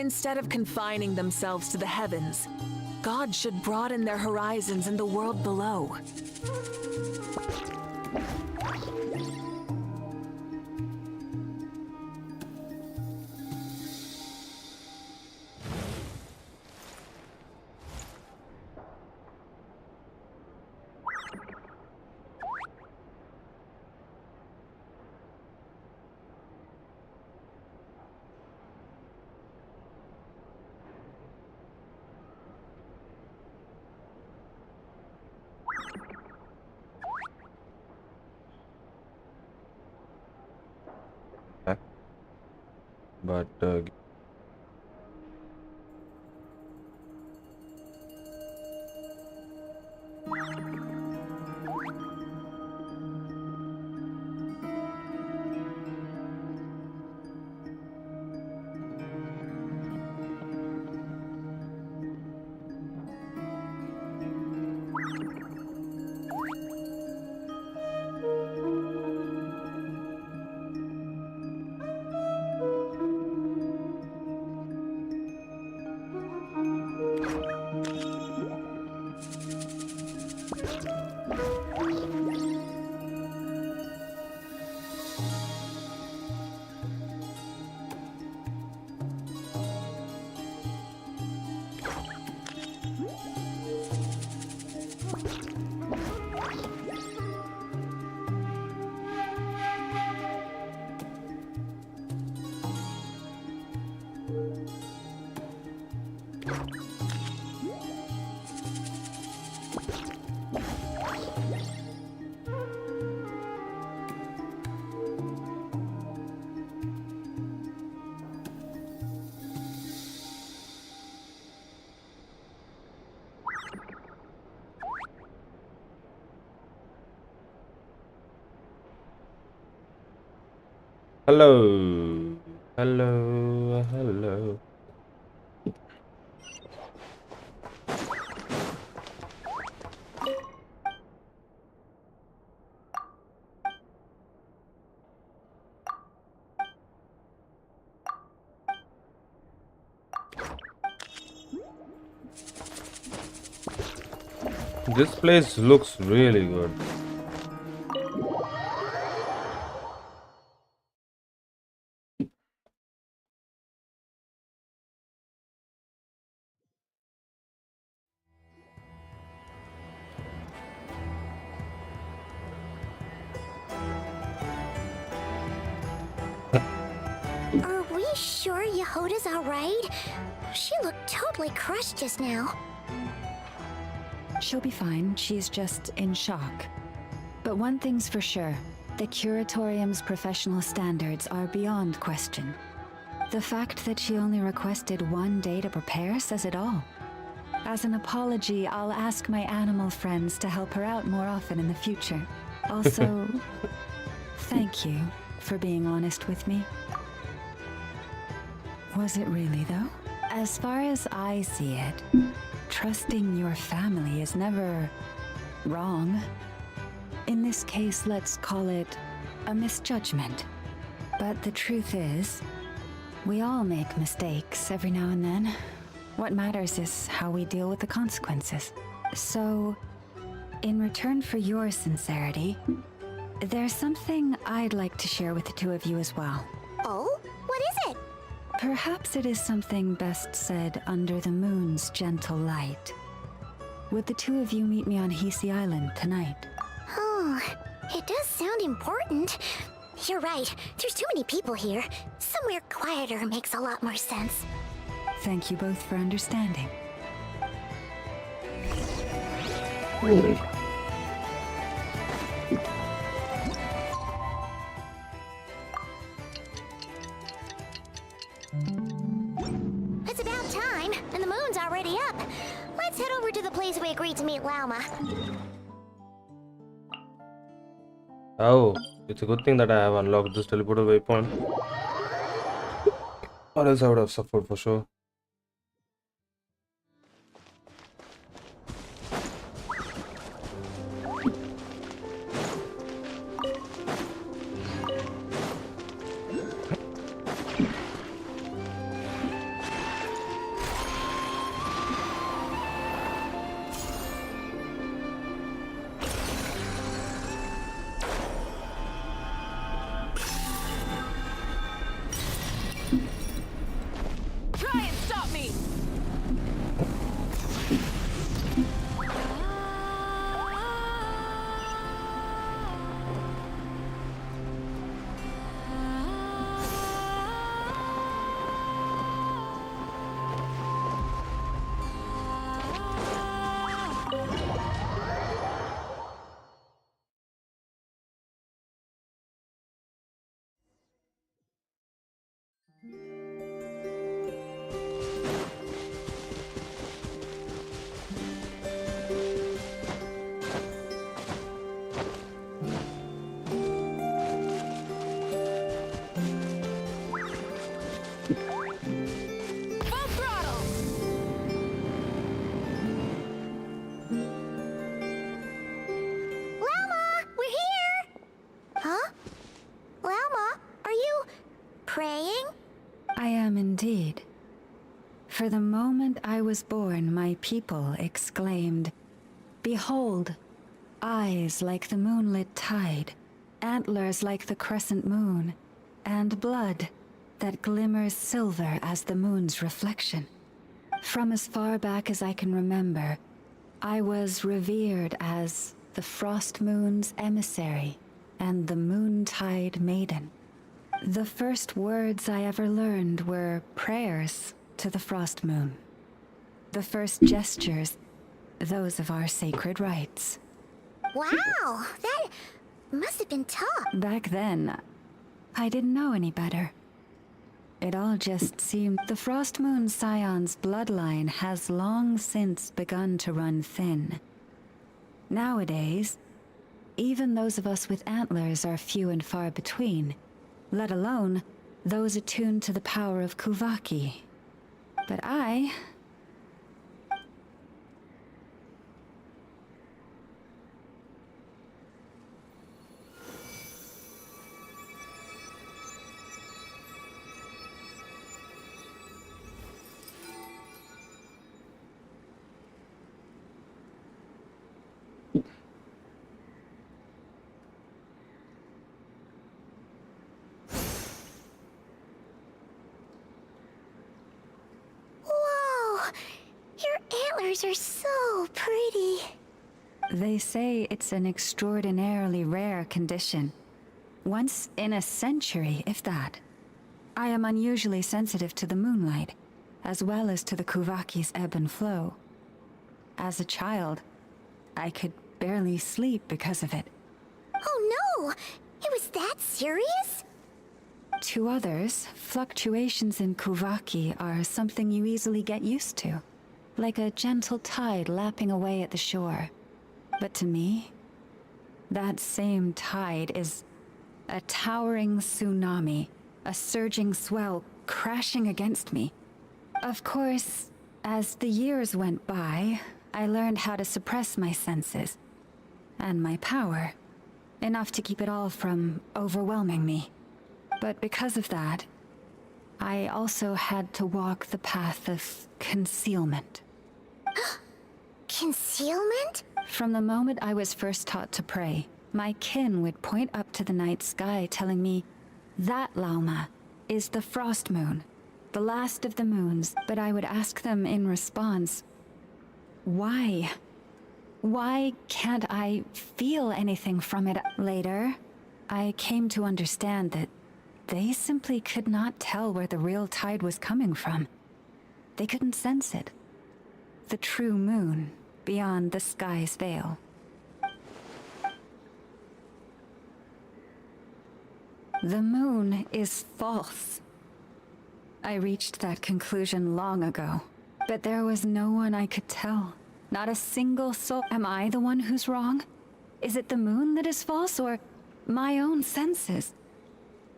Instead of confining themselves to the heavens, God should broaden their horizons in the world below. But Hello. Hello. Hello. This place looks really good. Are we sure Yehoda's alright? She looked totally crushed just now. She'll be fine. She's just in shock. But one thing's for sure. The Curatorium's professional standards are beyond question. The fact that she only requested 1 day to prepare says it all. As an apology, I'll ask my animal friends to help her out more often in the future. Also, thank you for being honest with me. Was it really, though? As far as I see it, trusting your family is never wrong. In this case, let's call it a misjudgment. But the truth is, we all make mistakes every now and then. What matters is how we deal with the consequences. So, in return for your sincerity, there's something I'd like to share with the two of you as well. Oh? What is it? Perhaps it is something best said under the moon's gentle light. Would the two of you meet me on Hisi Island tonight? Oh, it does sound important. You're right, there's too many people here. Somewhere quieter makes a lot more sense. Thank you both for understanding. It's about time, and the moon's already up. Let's head over to the place we agreed to meet Lauma. Oh, it's a good thing that I have unlocked this teleportal waypoint. Or else I would have suffered for sure. Try and stop me! Indeed. For the moment I was born, my people exclaimed, "Behold, eyes like the moonlit tide, antlers like the crescent moon, and blood that glimmers silver as the moon's reflection." From as far back as I can remember, I was revered as the Frost Moon's emissary and the Moontide Maiden. The first words I ever learned were prayers to the Frost Moon. The first gestures, those of our sacred rites. Wow, that must have been tough. Back then, I didn't know any better. It all just seemed the Frost Moon Scion's bloodline has long since begun to run thin. Nowadays, even those of us with antlers are few and far between, let alone those attuned to the power of Kuvaki. But I... Are so pretty. They say it's an extraordinarily rare condition. Once in a century, if that. I am unusually sensitive to the moonlight, as well as to the Kuvaki's ebb and flow. As a child, I could barely sleep because of it. Oh no! It was that serious? To others, fluctuations in Kuvaki are something you easily get used to. Like a gentle tide lapping away at the shore. But to me, that same tide is a towering tsunami, a surging swell crashing against me. Of course, as the years went by, I learned how to suppress my senses and my power, enough to keep it all from overwhelming me. But because of that, I also had to walk the path of concealment. Concealment? From the moment I was first taught to pray, my kin would point up to the night sky telling me, that Lauma is the frost moon, the last of the moons, but I would ask them in response, why? Why can't I feel anything from it? Later, I came to understand that they simply could not tell where the real tide was coming from. They couldn't sense it. The true moon beyond the sky's veil. The moon is false. I reached that conclusion long ago, but there was no one I could tell. Not a single soul. Am I the one who's wrong? Is it the moon that is false, or my own senses?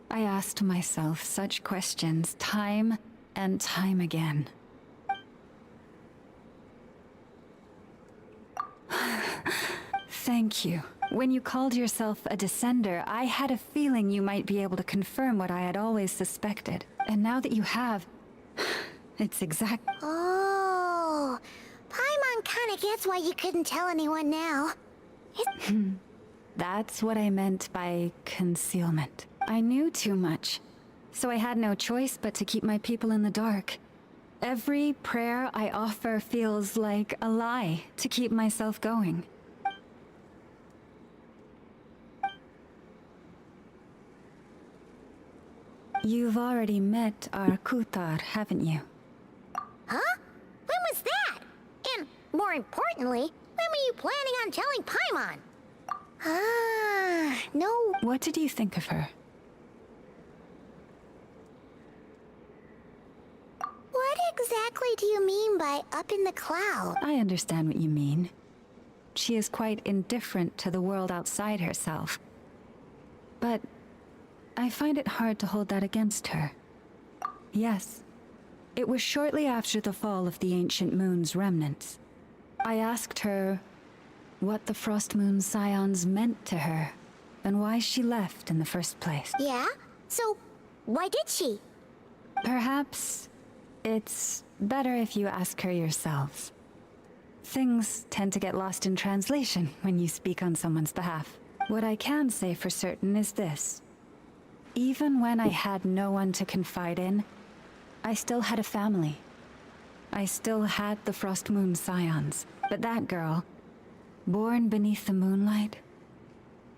I asked myself such questions time and time again. Thank you. When you called yourself a descender, I had a feeling you might be able to confirm what I had always suspected. And now that you have, it's exact. Oh, Paimon kinda gets why you couldn't tell anyone now. That's what I meant by concealment. I knew too much, so I had no choice but to keep my people in the dark. Every prayer I offer feels like a lie to keep myself going. You've already met our Kutar, haven't you? Huh? When was that? And more importantly, when were you planning on telling Paimon? Ah, no. What did you think of her? What exactly do you mean by up in the cloud? I understand what you mean. She is quite indifferent to the world outside herself. But I find it hard to hold that against her. Yes, it was shortly after the fall of the ancient moon's remnants. I asked her what the Frost Moon Scions meant to her, and why she left in the first place. Yeah? So, why did she? Perhaps it's better if you ask her yourselves. Things tend to get lost in translation when you speak on someone's behalf. What I can say for certain is this. Even when I had no one to confide in, I still had a family. I still had the Frost Moon Scions. But that girl, born beneath the moonlight,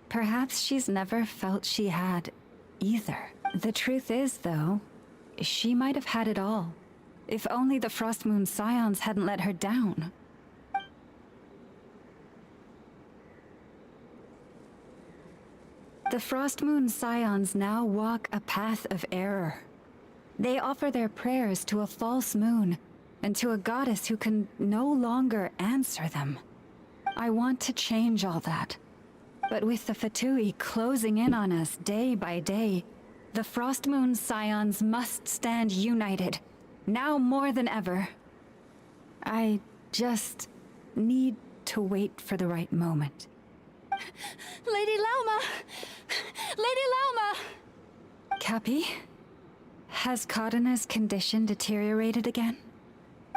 perhaps she's never felt she had either. The truth is, though, she might have had it all. If only the Frost Moon Scions hadn't let her down. The Frost Moon Scions now walk a path of error. They offer their prayers to a false moon, and to a goddess who can no longer answer them. I want to change all that. But with the Fatui closing in on us day by day, The Frost Moon Scions must stand united, now more than ever. I just need to wait for the right moment. Lady Lauma! Lady Lauma! Cappy? Has Cardina's condition deteriorated again?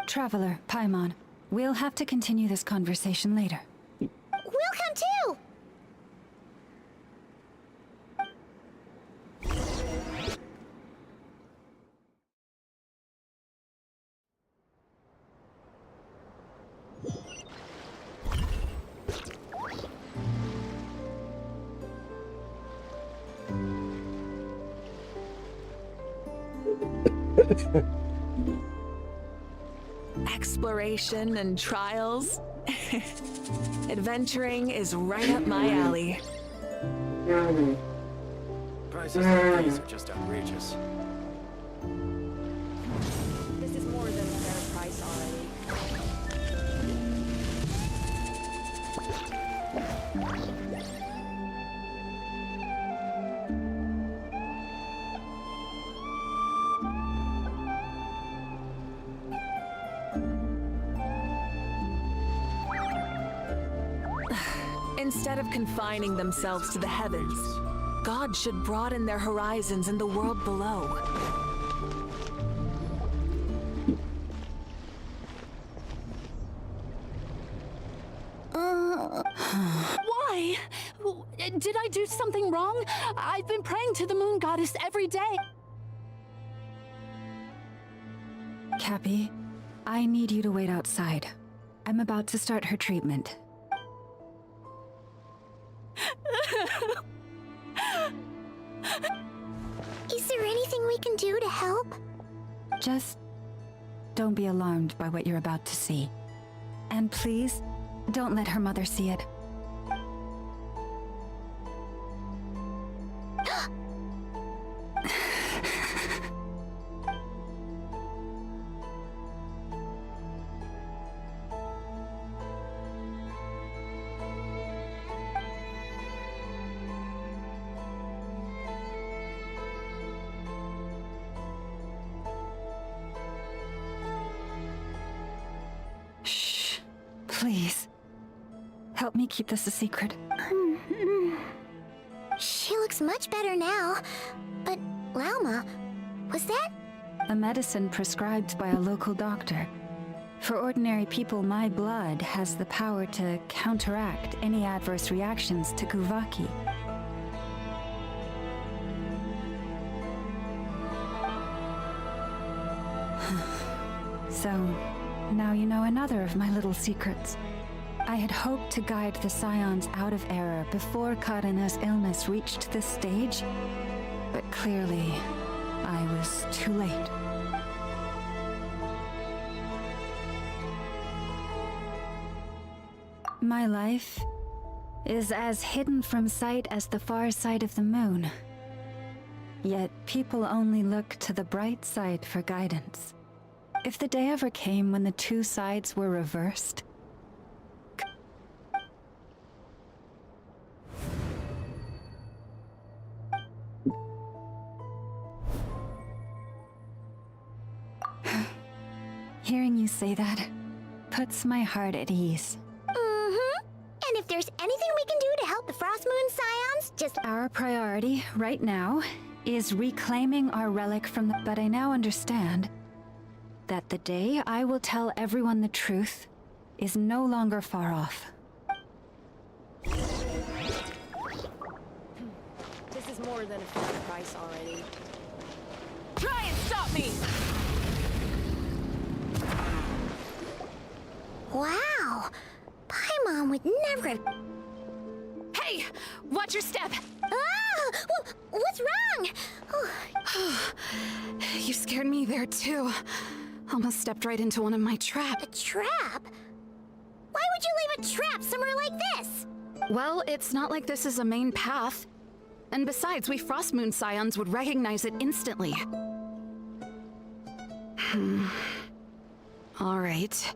Traveler, Paimon, we'll have to continue this conversation later. We'll come too! Exploration and trials. Adventuring is right up my alley. Prices like these are just outrageous. This is more than a fair price already. Instead of confining themselves to the heavens, God should broaden their horizons in the world below. Why? Did I do something wrong? I've been praying to the moon goddess every day. Cappy, I need you to wait outside. I'm about to start her treatment. Is there anything we can do to help? Just don't be alarmed by what you're about to see. And please, don't let her mother see it. Please, help me keep this a secret. She looks much better now. But, Lauma, was that? A medicine prescribed by a local doctor. For ordinary people, my blood has the power to counteract any adverse reactions to Kuvaki. So, now you know another of my little secrets. I had hoped to guide the Scions out of error before Karina's illness reached this stage, but clearly, I was too late. My life is as hidden from sight as the far side of the moon. Yet people only look to the bright side for guidance. If the day ever came when the two sides were reversed... Hearing you say that puts my heart at ease. And if there's anything we can do to help the Frost Moon Scions, just... Our priority right now is reclaiming our relic from the... But I now understand that the day I will tell everyone the truth is no longer far off. This is more than a fair price already. Try and stop me! Wow! Paimon would never have... Hey! Watch your step! Ah! What's wrong? You scared me there too. Almost stepped right into one of my traps. A trap? Why would you leave a trap somewhere like this? Well, it's not like this is a main path. And besides, we Frost Moon Scions would recognize it instantly. Alright.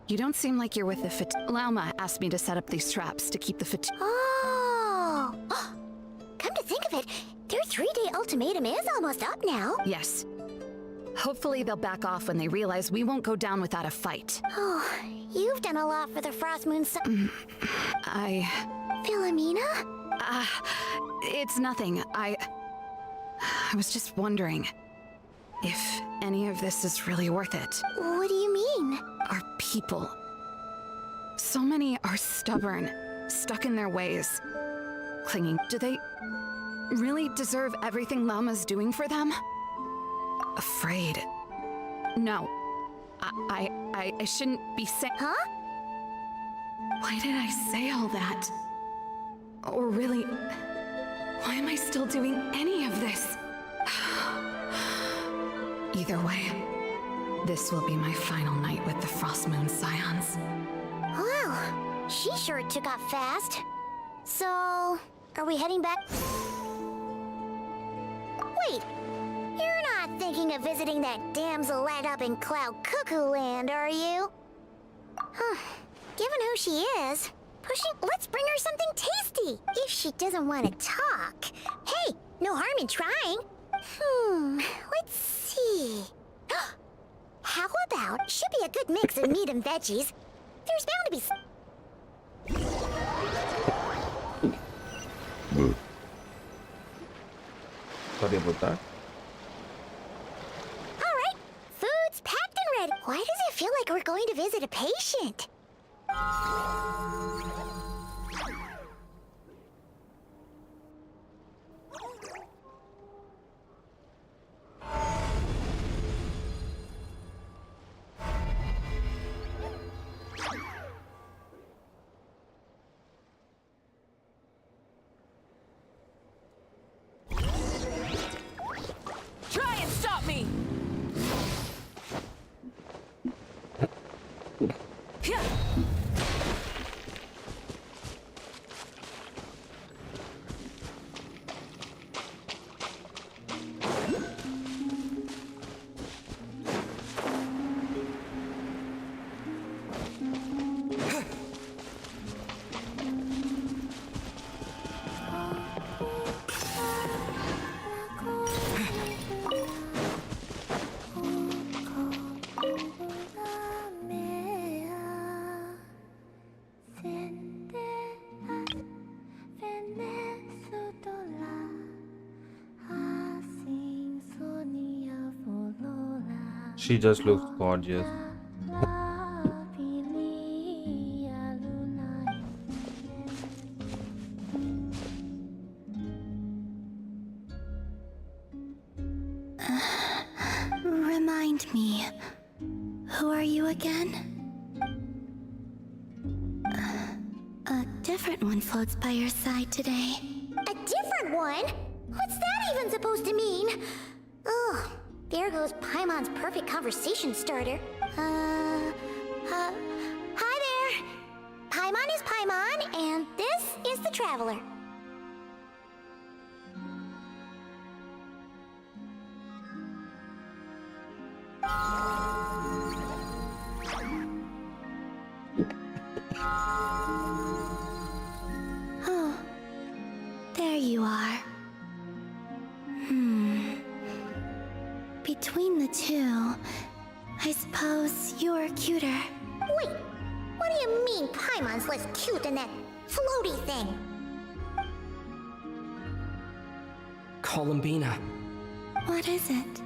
You don't seem like you're with the Lauma asked me to set up these traps to keep the Oh! Come to think think of it, their 3-day ultimatum is almost up now. Yes. Hopefully they'll back off when they realize we won't go down without a fight. Oh, you've done a lot for the Frost Moon Philomena? It's nothing. I was just wondering if any of this is really worth it. What do you mean? Our people. So many are stubborn, stuck in their ways, clinging. Do they really deserve everything Lauma's doing for them? Afraid. No. I shouldn't be saying. Huh? Why did I say all that? Or really, why am I still doing any of this? Either way, this will be my final night with the Frost Moon Scions. Wow, she sure took off fast. So, are we heading back? Wait, you're not thinking of visiting that damsel lad up in Cloud Cuckoo Land, are you? Huh, given who she is, let's bring her something tasty, if she doesn't want to talk. Hey, no harm in trying. Let's see. How about, should be a good mix of meat and veggies. There's bound to be Sorry about that. Alright, food's packed and ready. Why does it feel like we're going to visit a patient? Try and stop me! She just looks gorgeous. Remind me, who are you again? A different one floats by your side today. A different one? What's that even supposed to mean? Ugh, there goes Paimon's perfect conversation starter. Hi there. Paimon is Paimon, and this is the Traveler. Oh, there you are. Between the two, I suppose you're cuter. Wait, what do you mean Paimon's less cute than that floaty thing? Columbina. What is it?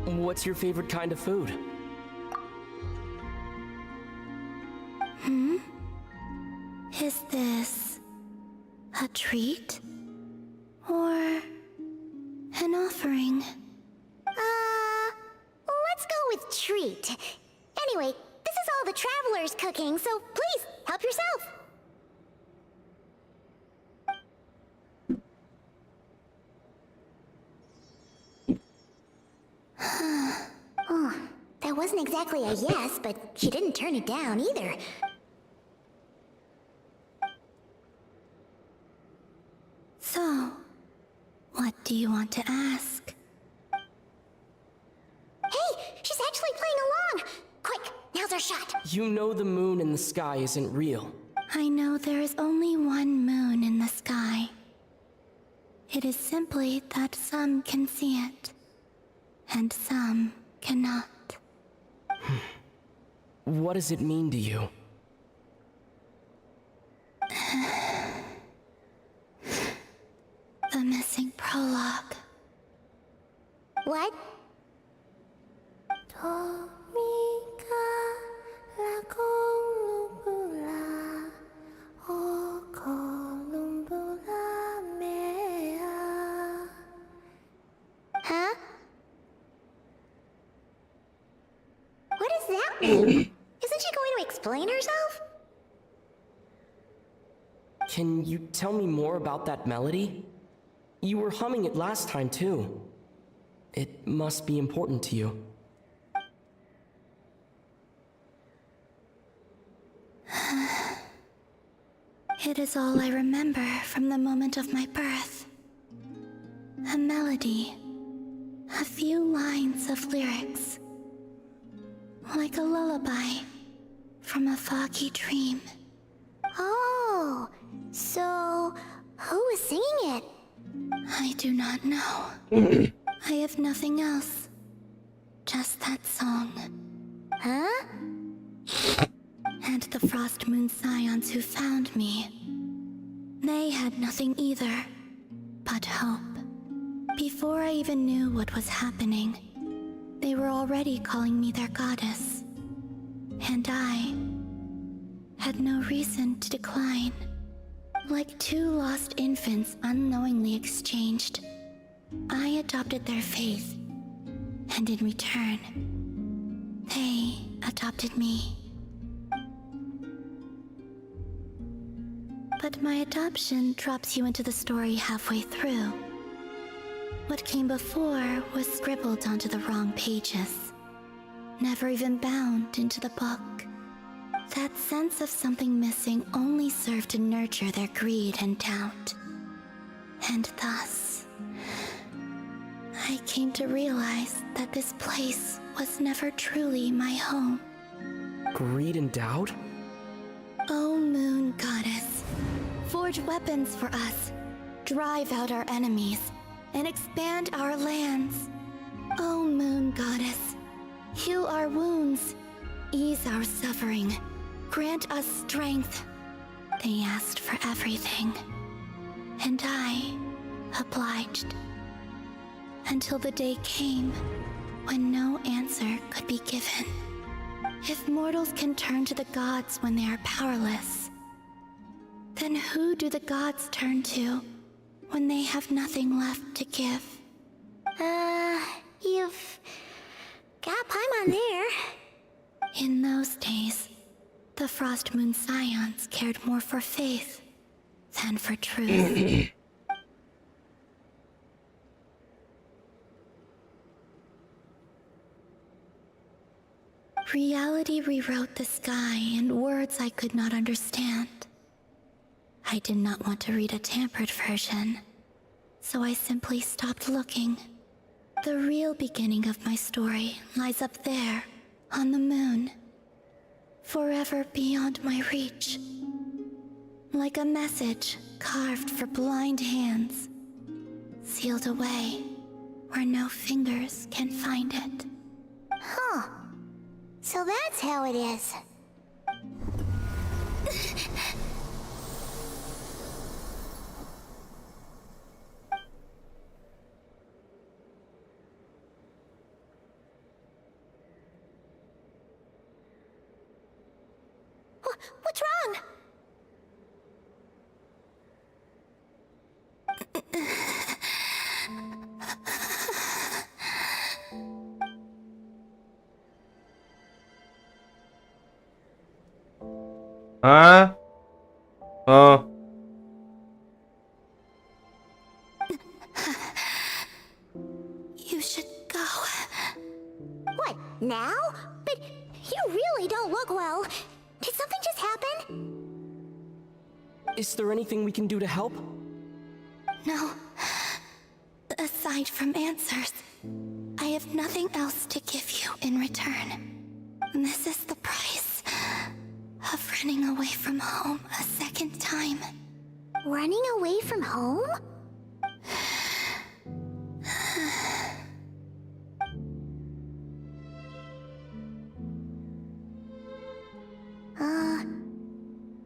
What's your favorite kind of food? Is this a treat? Or an offering? Let's go with treat. Anyway, this is all the Traveler's cooking, so please, help yourself. Oh, that wasn't exactly a yes, but she didn't turn it down either. So, what do you want to ask? Hey, she's actually playing along! Quick, now's our shot. You know the moon in the sky isn't real. I know there is only one moon in the sky. It is simply that some can see it, and some cannot. What does it mean to you? The missing prologue. What? Huh? What does that mean? Isn't she going to explain herself? Can you tell me more about that melody? You were humming it last time, too. It must be important to you. It is all I remember from the moment of my birth. A melody. A few lines of lyrics. Like a lullaby from a foggy dream. Oh, so who was singing it? I do not know. I have nothing else. Just that song. Huh? And the Frost Moon Scions who found me. They had nothing either, but hope. Before I even knew what was happening, they were already calling me their goddess. And I had no reason to decline. Like two lost infants unknowingly exchanged, I adopted their faith. And in return, they adopted me. But my adoption drops you into the story halfway through. What came before was scribbled onto the wrong pages, never even bound into the book. That sense of something missing only served to nurture their greed and doubt. And thus, I came to realize that this place was never truly my home. Greed and doubt? O Moon Goddess, forge weapons for us, drive out our enemies, and expand our lands. O Moon Goddess, heal our wounds, ease our suffering, grant us strength. They asked for everything, and I obliged. Until the day came when no answer could be given. If mortals can turn to the gods when they are powerless, then who do the gods turn to when they have nothing left to give? You've got Paimon there. In those days, the Frost Moon Scions cared more for faith than for truth. Reality rewrote the sky in words I could not understand. I did not want to read a tampered version, so I simply stopped looking. The real beginning of my story lies up there, on the moon, forever beyond my reach. Like a message carved for blind hands, sealed away where no fingers can find it. Huh. So that's how it is. What's wrong? Huh? Oh. You should go. What, now? But you really don't look well. Did something just happen? Is there anything we can do to help? No. Aside from answers, I have nothing else to give you in return. This is the price of running away from home a second time. Running away from home?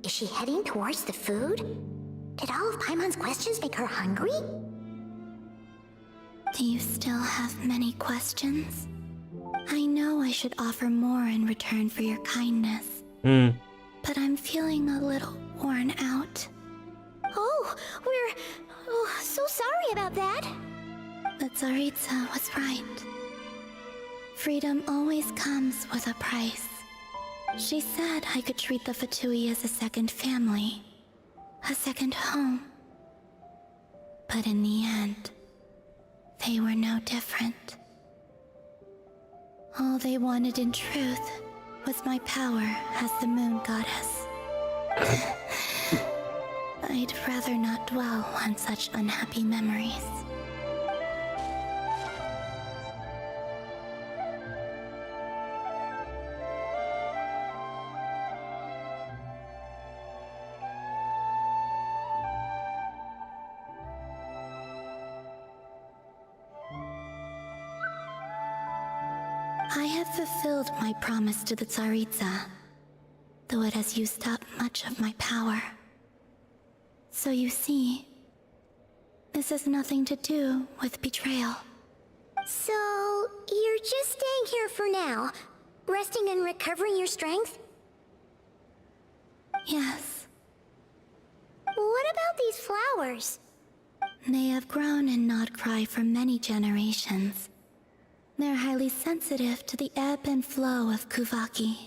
Is she heading towards the food? Did all of Paimon's questions make her hungry? Do you still have many questions? I know I should offer more in return for your kindness. But I'm feeling a little worn out. Oh, we're so sorry about that. The Tsaritsa was right. Freedom always comes with a price. She said I could treat the Fatui as a second family, a second home. But in the end, they were no different. All they wanted in truth was my power as the moon goddess. I'd rather not dwell on such unhappy memories. I have fulfilled my promise to the Tsaritsa, though it has used up much of my power. So you see, this has nothing to do with betrayal. So, you're just staying here for now, resting and recovering your strength? Yes. What about these flowers? They have grown in Nod-Krai for many generations. They're highly sensitive to the ebb and flow of Kuvaki.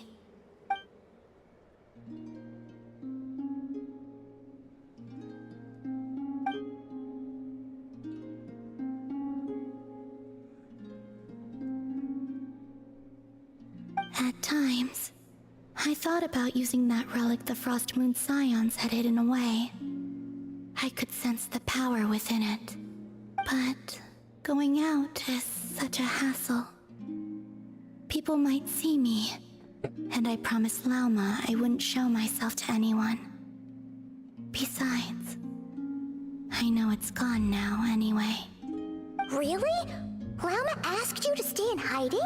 At times, I thought about using that relic the Frost Moon Scions had hidden away. I could sense the power within it. But going out is such a hassle. People might see me, and I promised Lauma I wouldn't show myself to anyone. Besides, I know it's gone now anyway. Really? Lauma asked you to stay in hiding?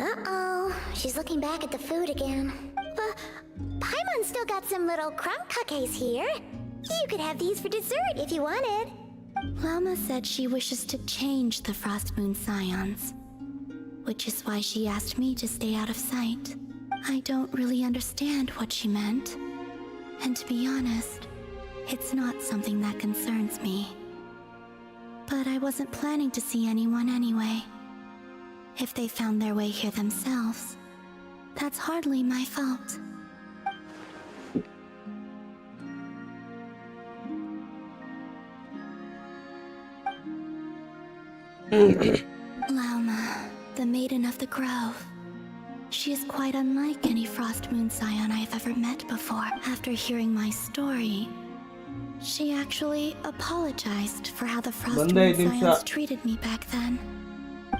Uh-oh, she's looking back at the food again. But Paimon's still got some little crumb cookies here. You could have these for dessert if you wanted. Lauma said she wishes to change the Frost Moon Scions, which is why she asked me to stay out of sight. I don't really understand what she meant, and to be honest, it's not something that concerns me. But I wasn't planning to see anyone anyway. If they found their way here themselves, that's hardly my fault. Lauma, the Maiden of the Grove. She is quite unlike any Frost Moon Scion I have ever met before. After hearing my story, she actually apologized for how the Frost Moon Scions treated me back then.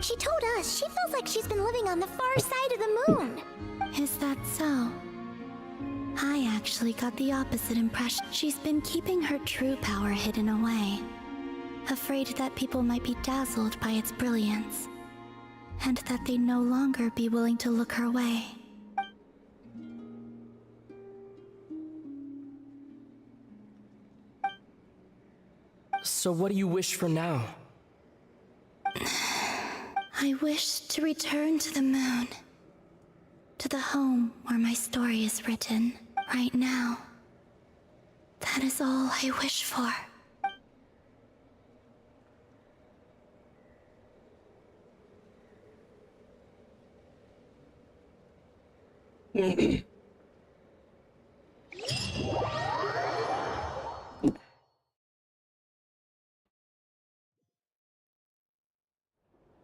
She told us she feels like she's been living on the far side of the moon. Is that so? I actually got the opposite impression. She's been keeping her true power hidden away, afraid that people might be dazzled by its brilliance, and that they'd no longer be willing to look her way. So what do you wish for now? I wish to return to the moon, to the home where my story is written, right now. That is all I wish for.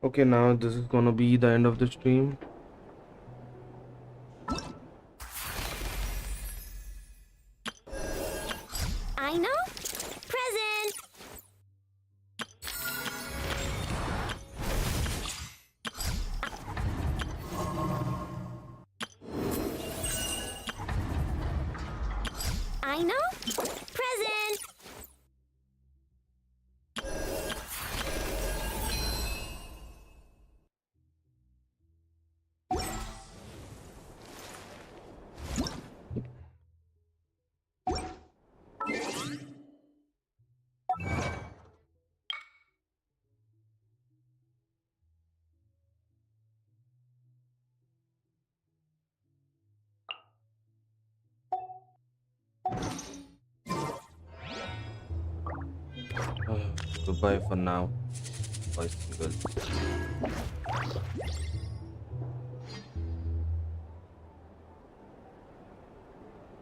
Okay, now this is gonna be the end of the stream. Aino? Present! Aino? Present! Goodbye for now, boys and girls.